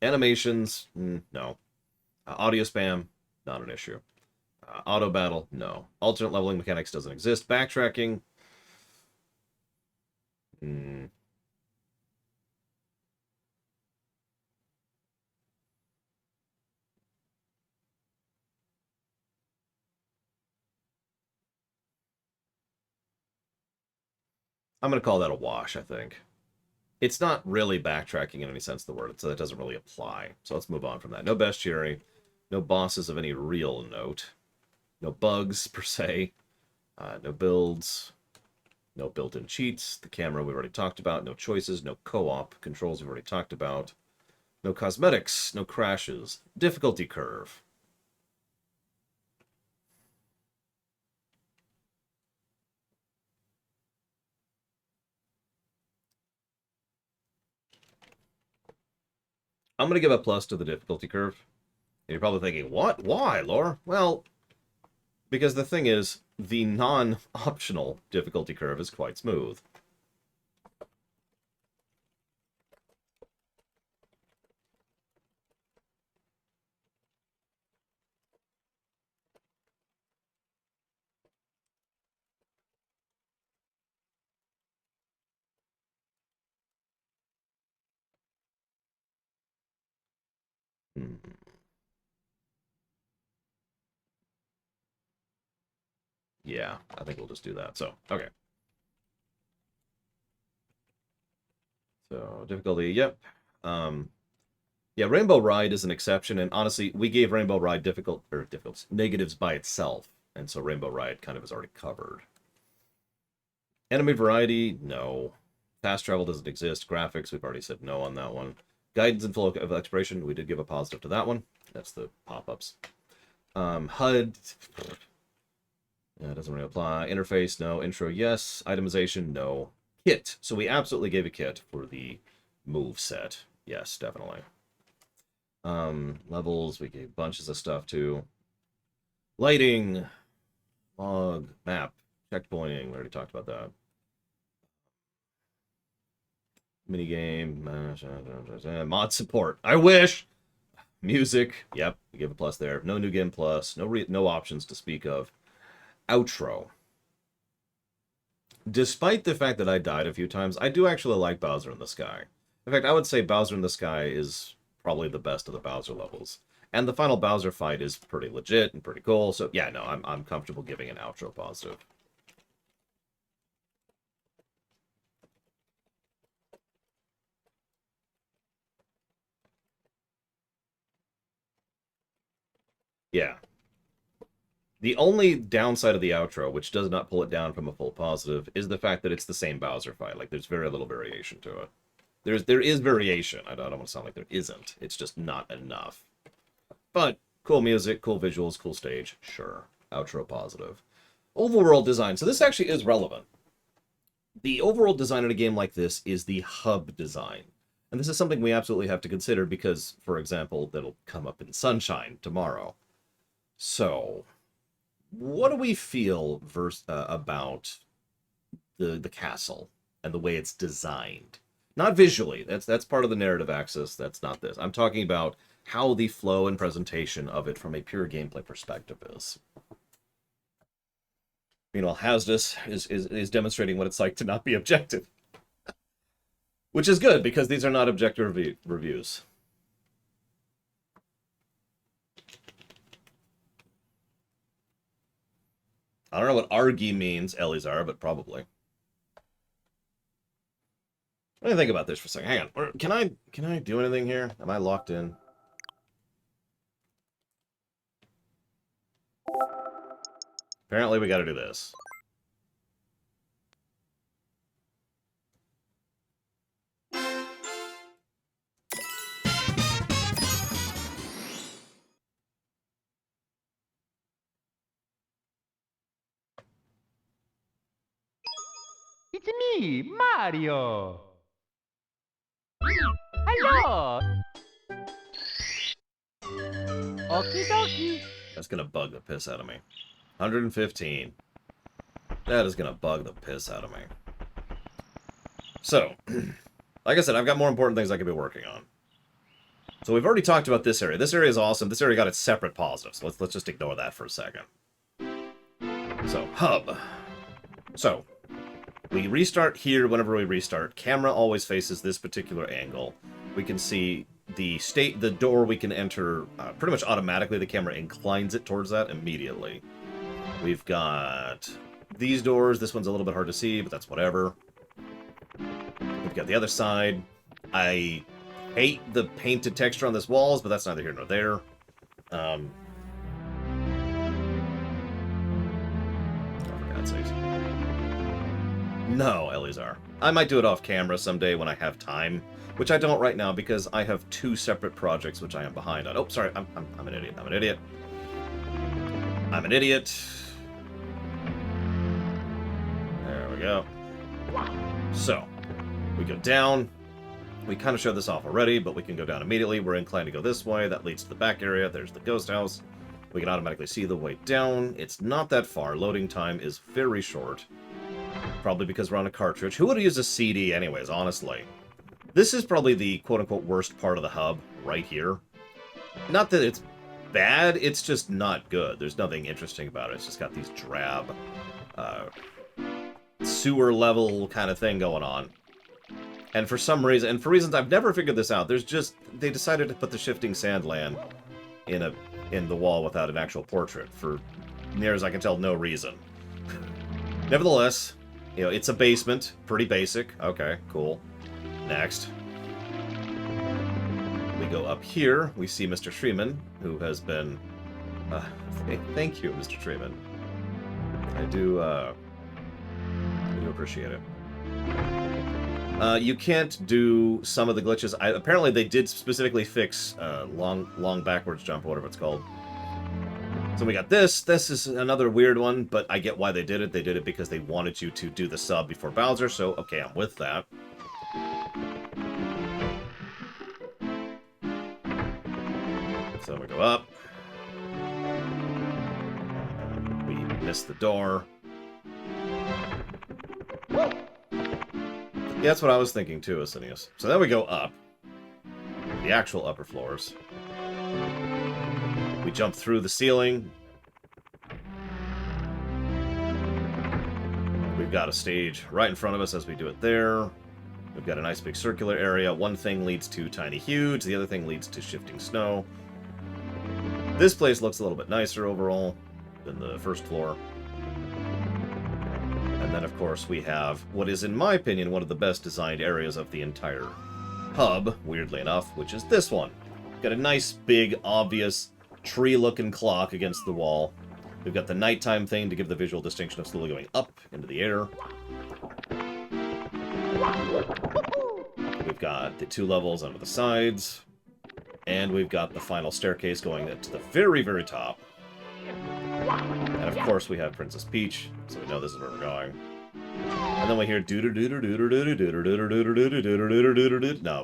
Animations, no. Audio spam, not an issue. Auto battle, no. Alternate leveling mechanics doesn't exist. Backtracking, I'm going to call that a wash, I think. It's not really backtracking in any sense of the word, so that doesn't really apply. So let's move on from that. No bestiary, no bosses of any real note, no bugs per se, no builds, no built-in cheats, the camera we've already talked about, no choices, no co-op, controls we've already talked about, no cosmetics, no crashes, difficulty curve. I'm going to give a plus to the difficulty curve. And you're probably thinking, what? Why, Laura? Well, because the thing is, the non-optional difficulty curve is quite smooth. Yeah, I think we'll just do that. So, okay. So, difficulty, yep. Yeah, Rainbow Ride is an exception, and honestly, we gave Rainbow Ride negatives by itself, and so Rainbow Ride kind of is already covered. Enemy variety, no. Fast travel doesn't exist. Graphics, we've already said no on that one. Guidance and flow of exploration, we did give a positive to that one. That's the pop-ups. HUD, yeah, doesn't really apply. Interface, no. Intro, yes. Itemization, no. Kit, so we absolutely gave a kit for the move set. Yes, definitely. Levels, we gave bunches of stuff too. Lighting, log, map, checkpointing, we already talked about that. Minigame, mod support, I wish! Music, yep, we give a plus there. No new game plus, no options to speak of. Outro. Despite the fact that I died a few times, I do actually like Bowser in the Sky. In fact, I would say Bowser in the Sky is probably the best of the Bowser levels. And the final Bowser fight is pretty legit and pretty cool, so yeah, no, I'm comfortable giving an outro positive. Yeah. The only downside of the outro, which does not pull it down from a full positive, is the fact that it's the same Bowser fight. Like, there's very little variation to it. There is variation. I don't want to sound like there isn't. It's just not enough. But cool music, cool visuals, cool stage. Sure. Outro positive. Overworld design. So this actually is relevant. The overall design in a game like this is the hub design. And this is something we absolutely have to consider because, for example, that'll come up in Sunshine tomorrow. So, what do we feel about the castle and the way it's designed? Not visually. That's part of the narrative axis. That's not this. I'm talking about how the flow and presentation of it from a pure gameplay perspective is. Meanwhile, Hasdus is demonstrating what it's like to not be objective. Which is good, because these are not objective reviews. I don't know what argy means, Elizar, but probably. Let me think about this for a second. Hang on. Can I do anything here? Am I locked in? Apparently we gotta do this. It's me, Mario! Hello! Okie dokie! That's gonna bug the piss out of me. 115. That is gonna bug the piss out of me. So, like I said, I've got more important things I could be working on. So we've already talked about this area. This area is awesome. This area got its separate positives. Let's just ignore that for a second. So, hub. So, we restart here whenever we restart. Camera always faces this particular angle. We can see the door we can enter pretty much automatically. The camera inclines it towards that immediately. We've got these doors. This one's a little bit hard to see, but that's whatever. We've got the other side. I hate the painted texture on this walls, but that's neither here nor there. Oh, for God's sakes. No, Elizar. I might do it off camera someday when I have time, which I don't right now because I have 2 separate projects which I am behind on. Oh, sorry, I'm an idiot. I'm an idiot. I'm an idiot. There we go. So, we go down. We kind of showed this off already, but we can go down immediately. We're inclined to go this way. That leads to the back area. There's the ghost house. We can automatically see the way down. It's not that far. Loading time is very short. Probably because we're on a cartridge. Who would use a CD anyways, honestly? This is probably the quote-unquote worst part of the hub, right here. Not that it's bad, it's just not good. There's nothing interesting about it. It's just got these drab, sewer-level kind of thing going on. And for some reason, and for reasons I've never figured this out, they decided to put the shifting sand land in the wall without an actual portrait, for near as I can tell, no reason. Nevertheless, you know, it's a basement. Pretty basic. Okay, cool. Next. We go up here. We see Mr. Shreeman, who has been... thank you, Mr. Shreeman. I do appreciate it. You can't do some of the glitches. Apparently, they did specifically fix long backwards jump, or whatever it's called. So we got this. This is another weird one, but I get why they did it. They did it because they wanted you to do the sub before Bowser, so okay, I'm with that. So we go up. We miss the door. Yeah, that's what I was thinking too, Asinius. So then we go up. The actual upper floors. We jump through the ceiling. We've got a stage right in front of us as we do it there. We've got a nice big circular area. One thing leads to Tiny Huge. The other thing leads to Shifting Snow. This place looks a little bit nicer overall than the first floor. And then, of course, we have what is, in my opinion, one of the best designed areas of the entire hub, weirdly enough, which is this one. Got a nice, big, obvious, tree-looking clock against the wall. We've got the nighttime thing to give the visual distinction of slowly going up into the air. We've got the 2 levels under the sides. And we've got the final staircase going to the very, very top. And of course we have Princess Peach, so we know this is where we're going. And then we hear no,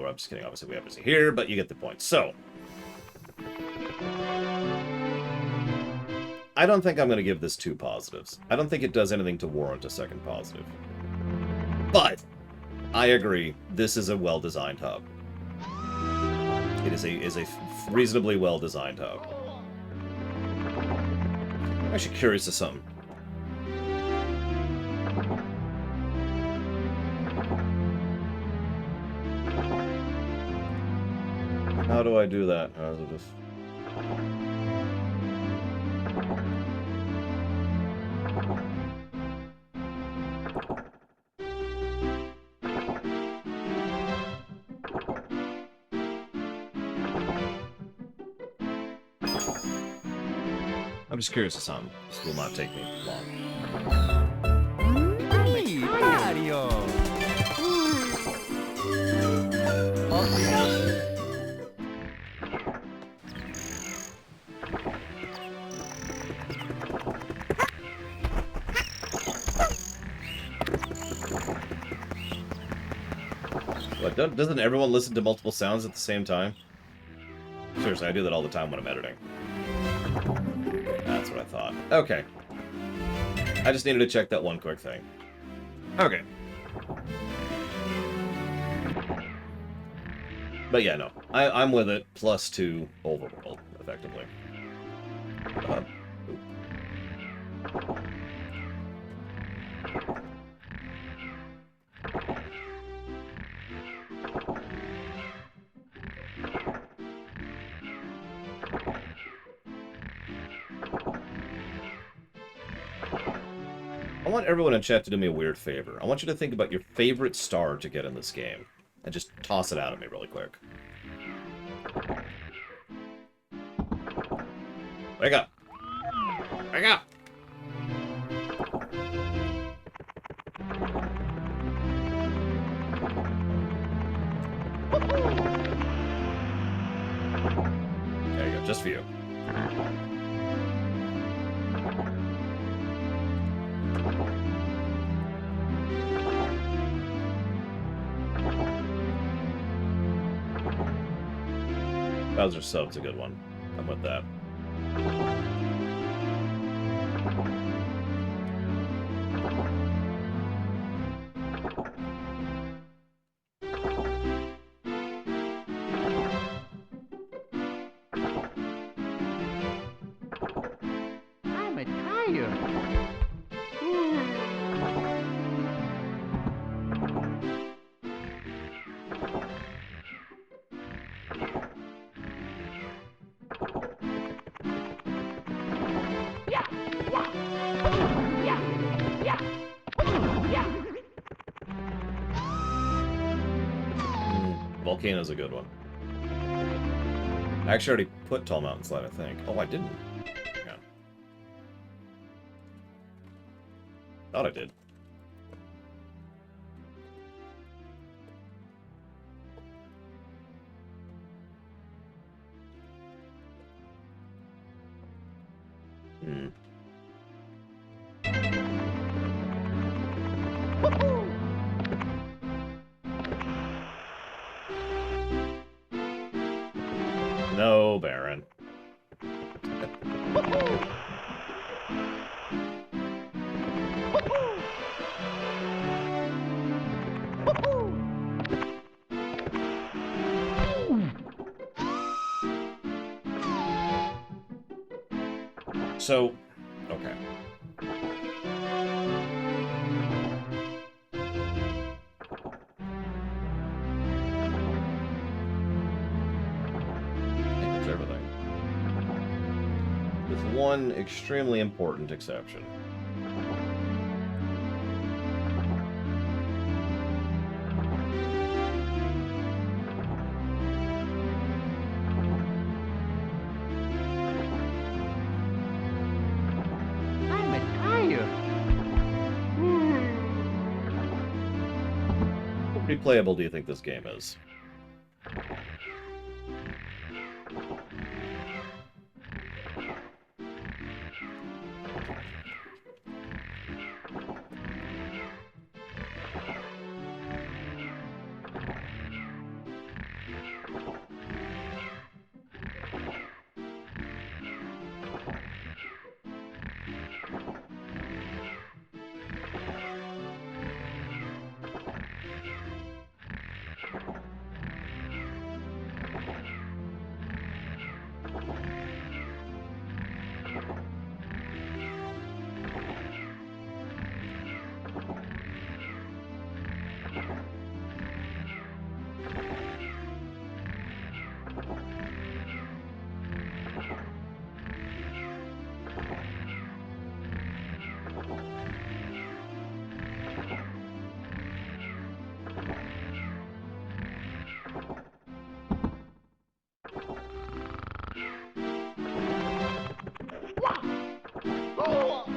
I'm just kidding, obviously we have to see here, but you get the point. So I don't think I'm going to give this 2 positives. I don't think it does anything to warrant a second positive. But I agree, this is a well-designed hub. It is a reasonably well-designed hub. I'm actually curious of something. How do I do that? How does it just... I'm just curious of something. This will not take me long. Hey, Mario! What, doesn't everyone listen to multiple sounds at the same time? Seriously, I do that all the time when I'm editing. That's what I thought. Okay. I just needed to check that one quick thing. Okay. But yeah, no. I'm with it. +2 overworld, effectively. I want everyone in chat to do me a weird favor. I want you to think about your favorite star to get in this game. And just toss it out at me really quick. Wake up! Wake up! There you go, just for you. Bowser sub's a good one. I'm with that. I'm tired. Volcano's a good one. I actually already put Tall Mountain Slide, I think. Oh, I didn't. Yeah. Thought I did. Hmm. No, Baron. So, okay. I think it's everything. With one extremely important exception. I'm a tired. How replayable do you think this game is?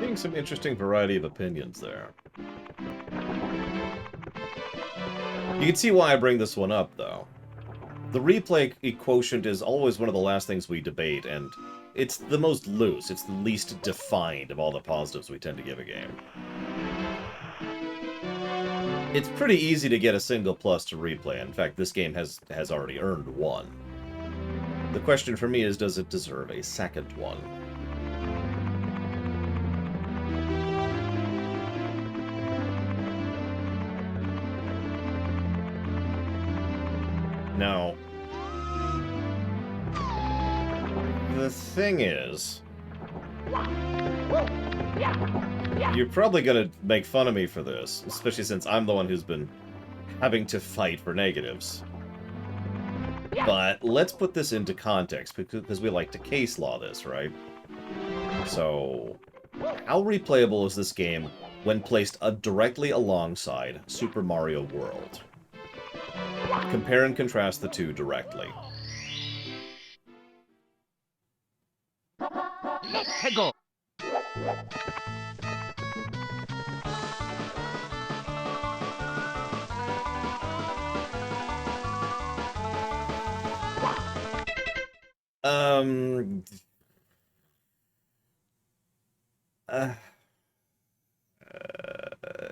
Seeing some interesting variety of opinions there. You can see why I bring this one up, though. The replay quotient is always one of the last things we debate, and it's the most loose, it's the least defined of all the positives we tend to give a game. It's pretty easy to get a single plus to replay. In fact, this game has already earned one. The question for me is, does it deserve a second one? Now, the thing is, you're probably going to make fun of me for this, especially since I'm the one who's been having to fight for negatives. But let's put this into context, because we like to case law this, right? So, how replayable is this game when placed directly alongside Super Mario World? Compare and contrast the two directly. Let's go.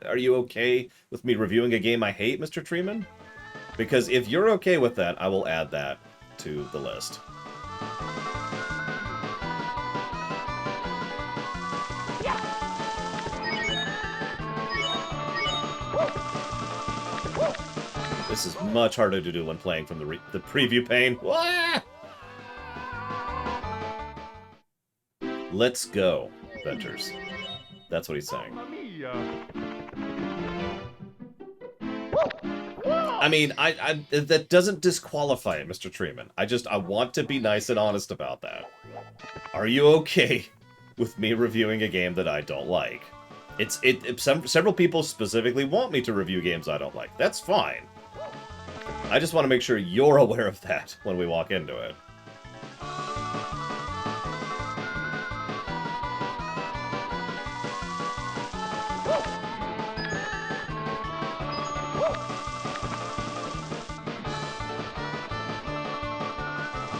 Are you okay with me reviewing a game I hate, Mr. Treeman? Because if you're okay with that, I will add that to the list. This is much harder to do when playing from the preview pane. Wah! Let's go, Ventures. That's what he's saying. Mamma mia. I mean, that doesn't disqualify it, Mr. Treeman. I want to be nice and honest about that. Are you okay with me reviewing a game that I don't like? Several people specifically want me to review games I don't like. That's fine. I just want to make sure you're aware of that when we walk into it.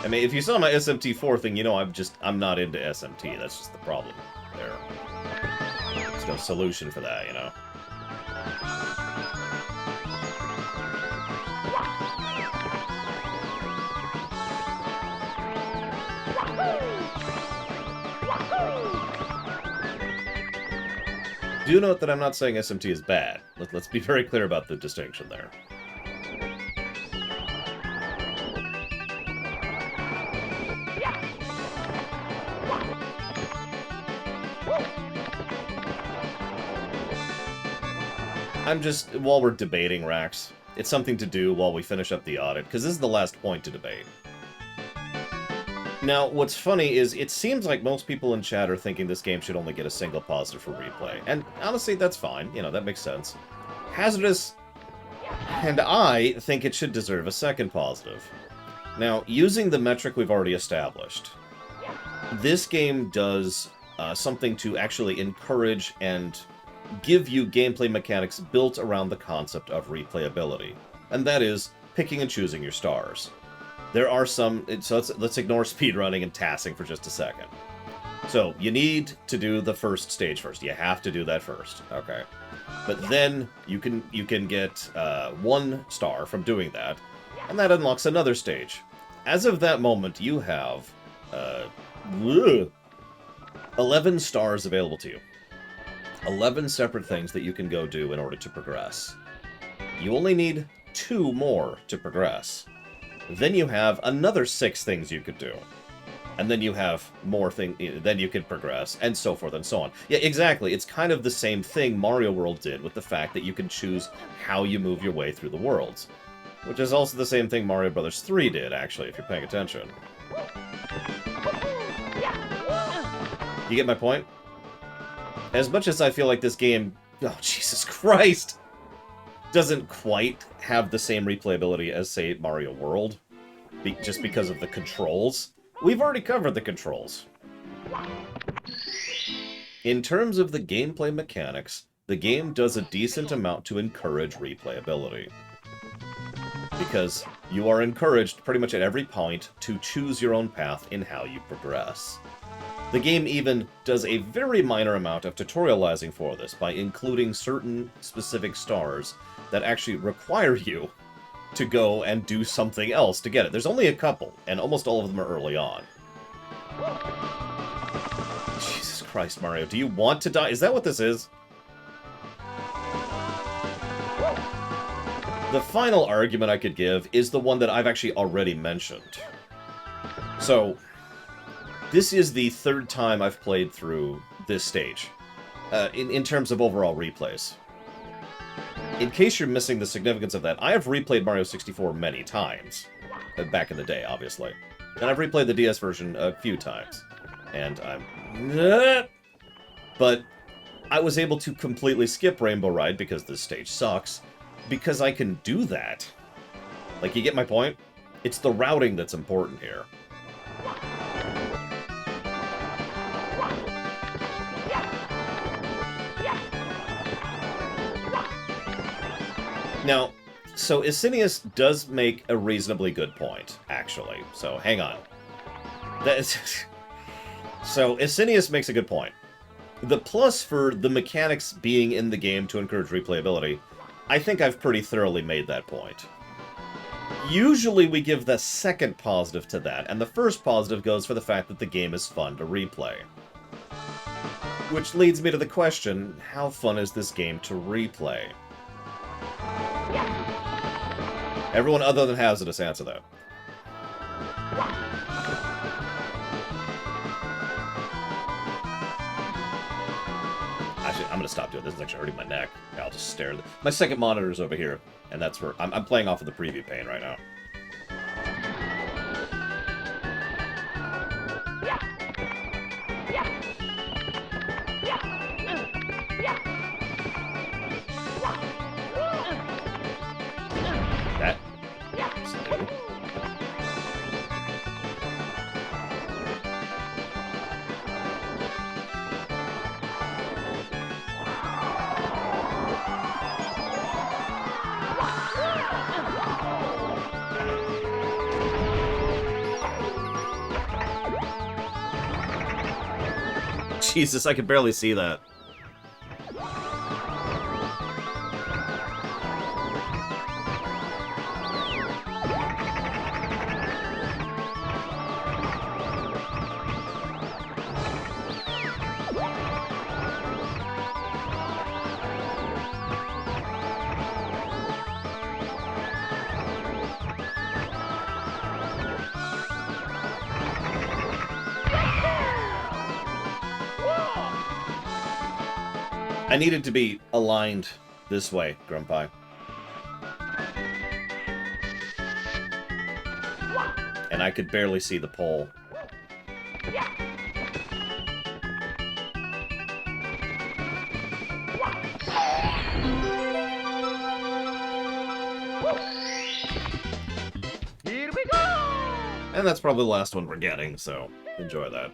I mean, if you saw my SMT4 thing, you know I'm not into SMT. That's just the problem there. There's no solution for that, you know? Do note that I'm not saying SMT is bad. Let's be very clear about the distinction there. I'm just, while we're debating racks, it's something to do while we finish up the audit, because this is the last point to debate. Now, what's funny is, it seems like most people in chat are thinking this game should only get a single positive for replay. And honestly, that's fine. You know, that makes sense. Hazardous and I think it should deserve a second positive. Now, using the metric we've already established, this game does something to actually encourage and give you gameplay mechanics built around the concept of replayability. And that is picking and choosing your stars. There are some... So let's ignore speedrunning and tassing for just a second. So, you need to do the first stage first. You have to do that first. Okay. But then you can get 1 star from doing that, and that unlocks another stage. As of that moment, you have 11 stars available to you. 11 separate things that you can go do in order to progress. You only need 2 more to progress. Then you have another 6 things you could do. And then you have more things, then you can progress, and so forth and so on. Yeah, exactly. It's kind of the same thing Mario World did with the fact that you can choose how you move your way through the worlds. Which is also the same thing Mario Bros. 3 did, actually, if you're paying attention. You get my point? As much as I feel like this game, oh Jesus Christ, doesn't quite have the same replayability as, say, Mario World, just because of the controls, we've already covered the controls. In terms of the gameplay mechanics, the game does a decent amount to encourage replayability. Because you are encouraged pretty much at every point to choose your own path in how you progress. The game even does a very minor amount of tutorializing for this by including certain specific stars that actually require you to go and do something else to get it. There's only a couple, and almost all of them are early on. Jesus Christ, Mario, do you want to die? Is that what this is? The final argument I could give is the one that I've actually already mentioned. So, this is the 3rd time I've played through this stage, in terms of overall replays. In case you're missing the significance of that, I have replayed Mario 64 many times. Back in the day, obviously. And I've replayed the DS version a few times. And I'm... But I was able to completely skip Rainbow Ride because this stage sucks, because I can do that. Like, you get my point? It's the routing that's important here. Now, so Isinius does make a reasonably good point, actually. So, hang on. So, Isinius makes a good point. The plus for the mechanics being in the game to encourage replayability, I think I've pretty thoroughly made that point. Usually we give the second positive to that, and the first positive goes for the fact that the game is fun to replay. Which leads me to the question, how fun is this game to replay? Everyone other than Hazardous answer that. Actually, I'm gonna stop doing this. It's actually hurting my neck. I'll just stare. My second monitor's over here, and that's where I'm playing off of the preview pane right now. Jesus, I could barely see that. I needed to be aligned this way, Grumpy. And I could barely see the pole. Here we go! And that's probably the last one we're getting, so enjoy that.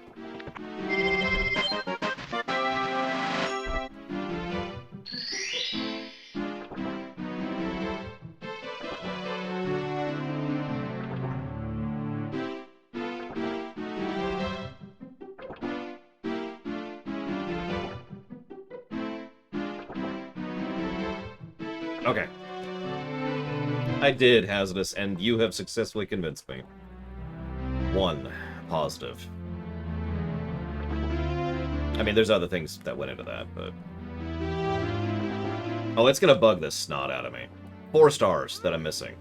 Okay. I did hazardous, and you have successfully convinced me. 1 positive. I mean, there's other things that went into that, but... Oh, it's gonna bug this snot out of me. 4 stars that I'm missing.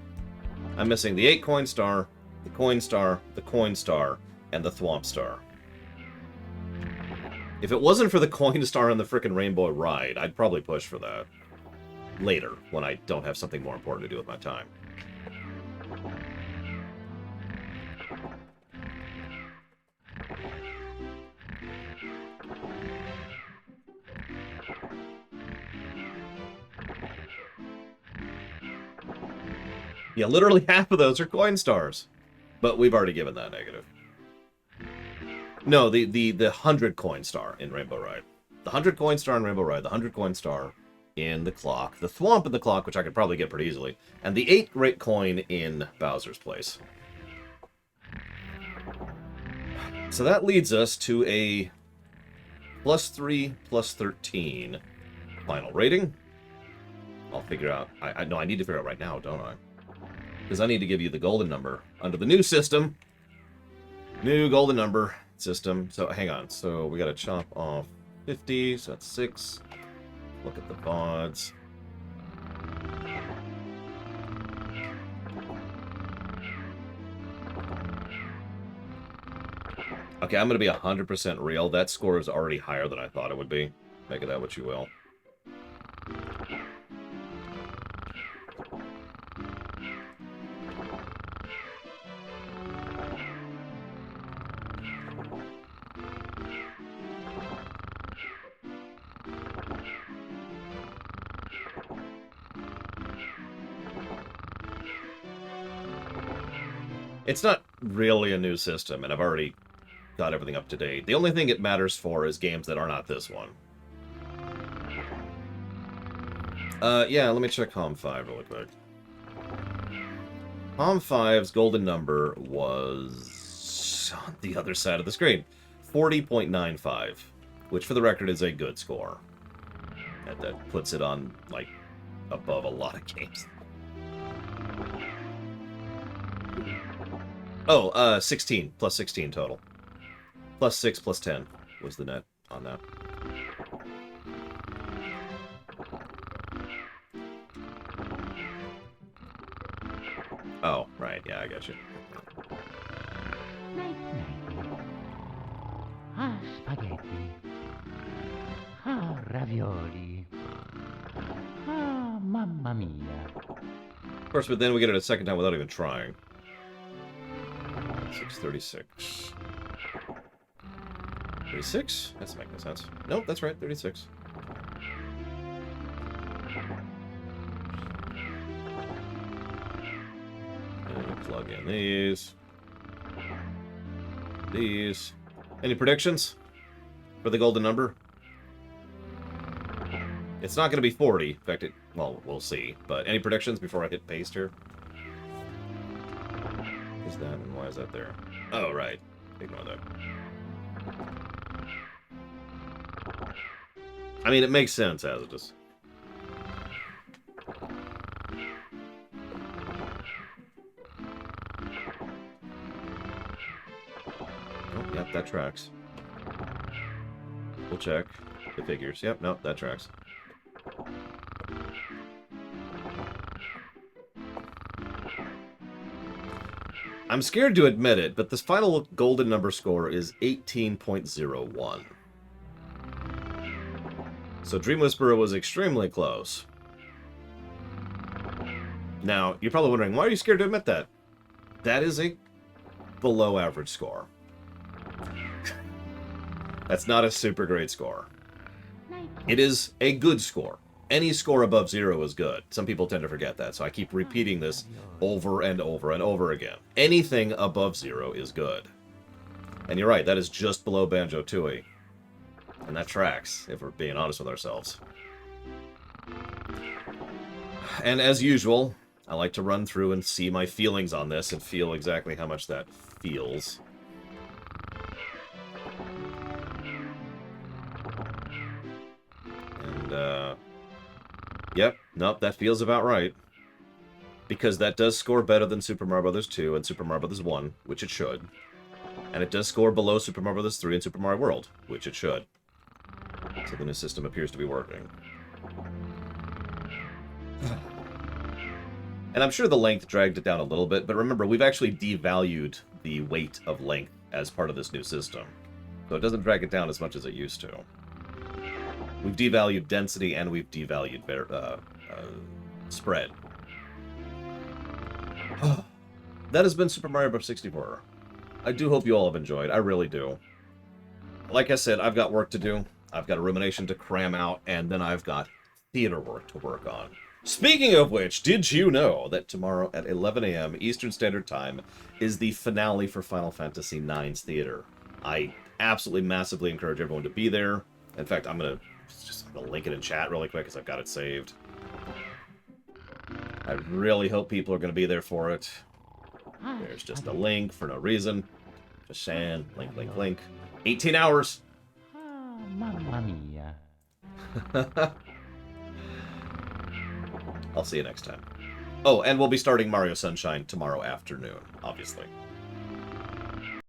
I'm missing the 8 coin star, the coin star, the coin star, and the thwomp star. If it wasn't for the coin star on the frickin' Rainbow Ride, I'd probably push for that. Later, when I don't have something more important to do with my time. Yeah, literally half of those are coin stars. But we've already given that negative. No, the 100 coin star in Rainbow Ride. The 100 coin star in Rainbow Ride, the 100 coin star in the clock, the thwomp in the clock, which I could probably get pretty easily, and the 8 great coin in Bowser's Place. So that leads us to a +3, +13 final rating. I'll figure out... I need to figure out right now, don't I? Because I need to give you the golden number under the new system. New golden number system. So, hang on. So, we got to chop off 50, so that's 6. Look at the VODs. Okay, I'm going to be 100% real. That score is already higher than I thought it would be. Make of that what you will. It's not really a new system, and I've already got everything up to date. The only thing it matters for is games that are not this one. Yeah, let me check HOM 5 really quick. HOM 5's golden number was on the other side of the screen. 40.95, which for the record is a good score. That puts it on, like, above a lot of games. Oh, 16, plus 16 total. Plus 6, plus 10 was the net on that. Oh, right, yeah, I got you. Night, night. Ah, spaghetti. Ah, ravioli. Ah, mamma mia. Of course, but then we get it a second time without even trying. 636. 36? That doesn't make no sense. Nope, that's right, 36. And we plug in these. These. Any predictions for the golden number? It's not going to be 40. In fact, well, we'll see. But any predictions before I hit paste here? Is that, and why is that there? Oh, right. Ignore that. I mean, it makes sense as it is. Oh, yep, that tracks. We'll check. It figures. Yep, nope, that tracks. I'm scared to admit it, but this final golden number score is 18.01. So Dream Whisperer was extremely close. Now, you're probably wondering, why are you scared to admit that? That is a below average score. That's not a super great score. It is a good score. Any score above 0 is good. Some people tend to forget that, so I keep repeating this over and over and over again. Anything above 0 is good. And you're right, that is just below Banjo-Tooie. And that tracks, if we're being honest with ourselves. And as usual, I like to run through and see my feelings on this and feel exactly how much that feels. And, yep, nope, that feels about right. Because that does score better than Super Mario Bros. 2 and Super Mario Bros. 1, which it should. And it does score below Super Mario Bros. 3 and Super Mario World, which it should. So the new system appears to be working. And I'm sure the length dragged it down a little bit, but remember, we've actually devalued the weight of length as part of this new system. So it doesn't drag it down as much as it used to. We've devalued density and we've devalued spread. That has been Super Mario Bros. 64. I do hope you all have enjoyed. I really do. Like I said, I've got work to do. I've got a rumination to cram out, and then I've got theater work to work on. Speaking of which, did you know that tomorrow at 11 a.m. Eastern Standard Time is the finale for Final Fantasy IX's theater? I absolutely massively encourage everyone to be there. In fact, I'm gonna link it in chat really quick because I've got it saved. I really hope people are going to be there for it. There's just a link for no reason. Just saying, link, link, link. 18 hours! Mamma mia. I'll see you next time. Oh, and we'll be starting Mario Sunshine tomorrow afternoon, obviously.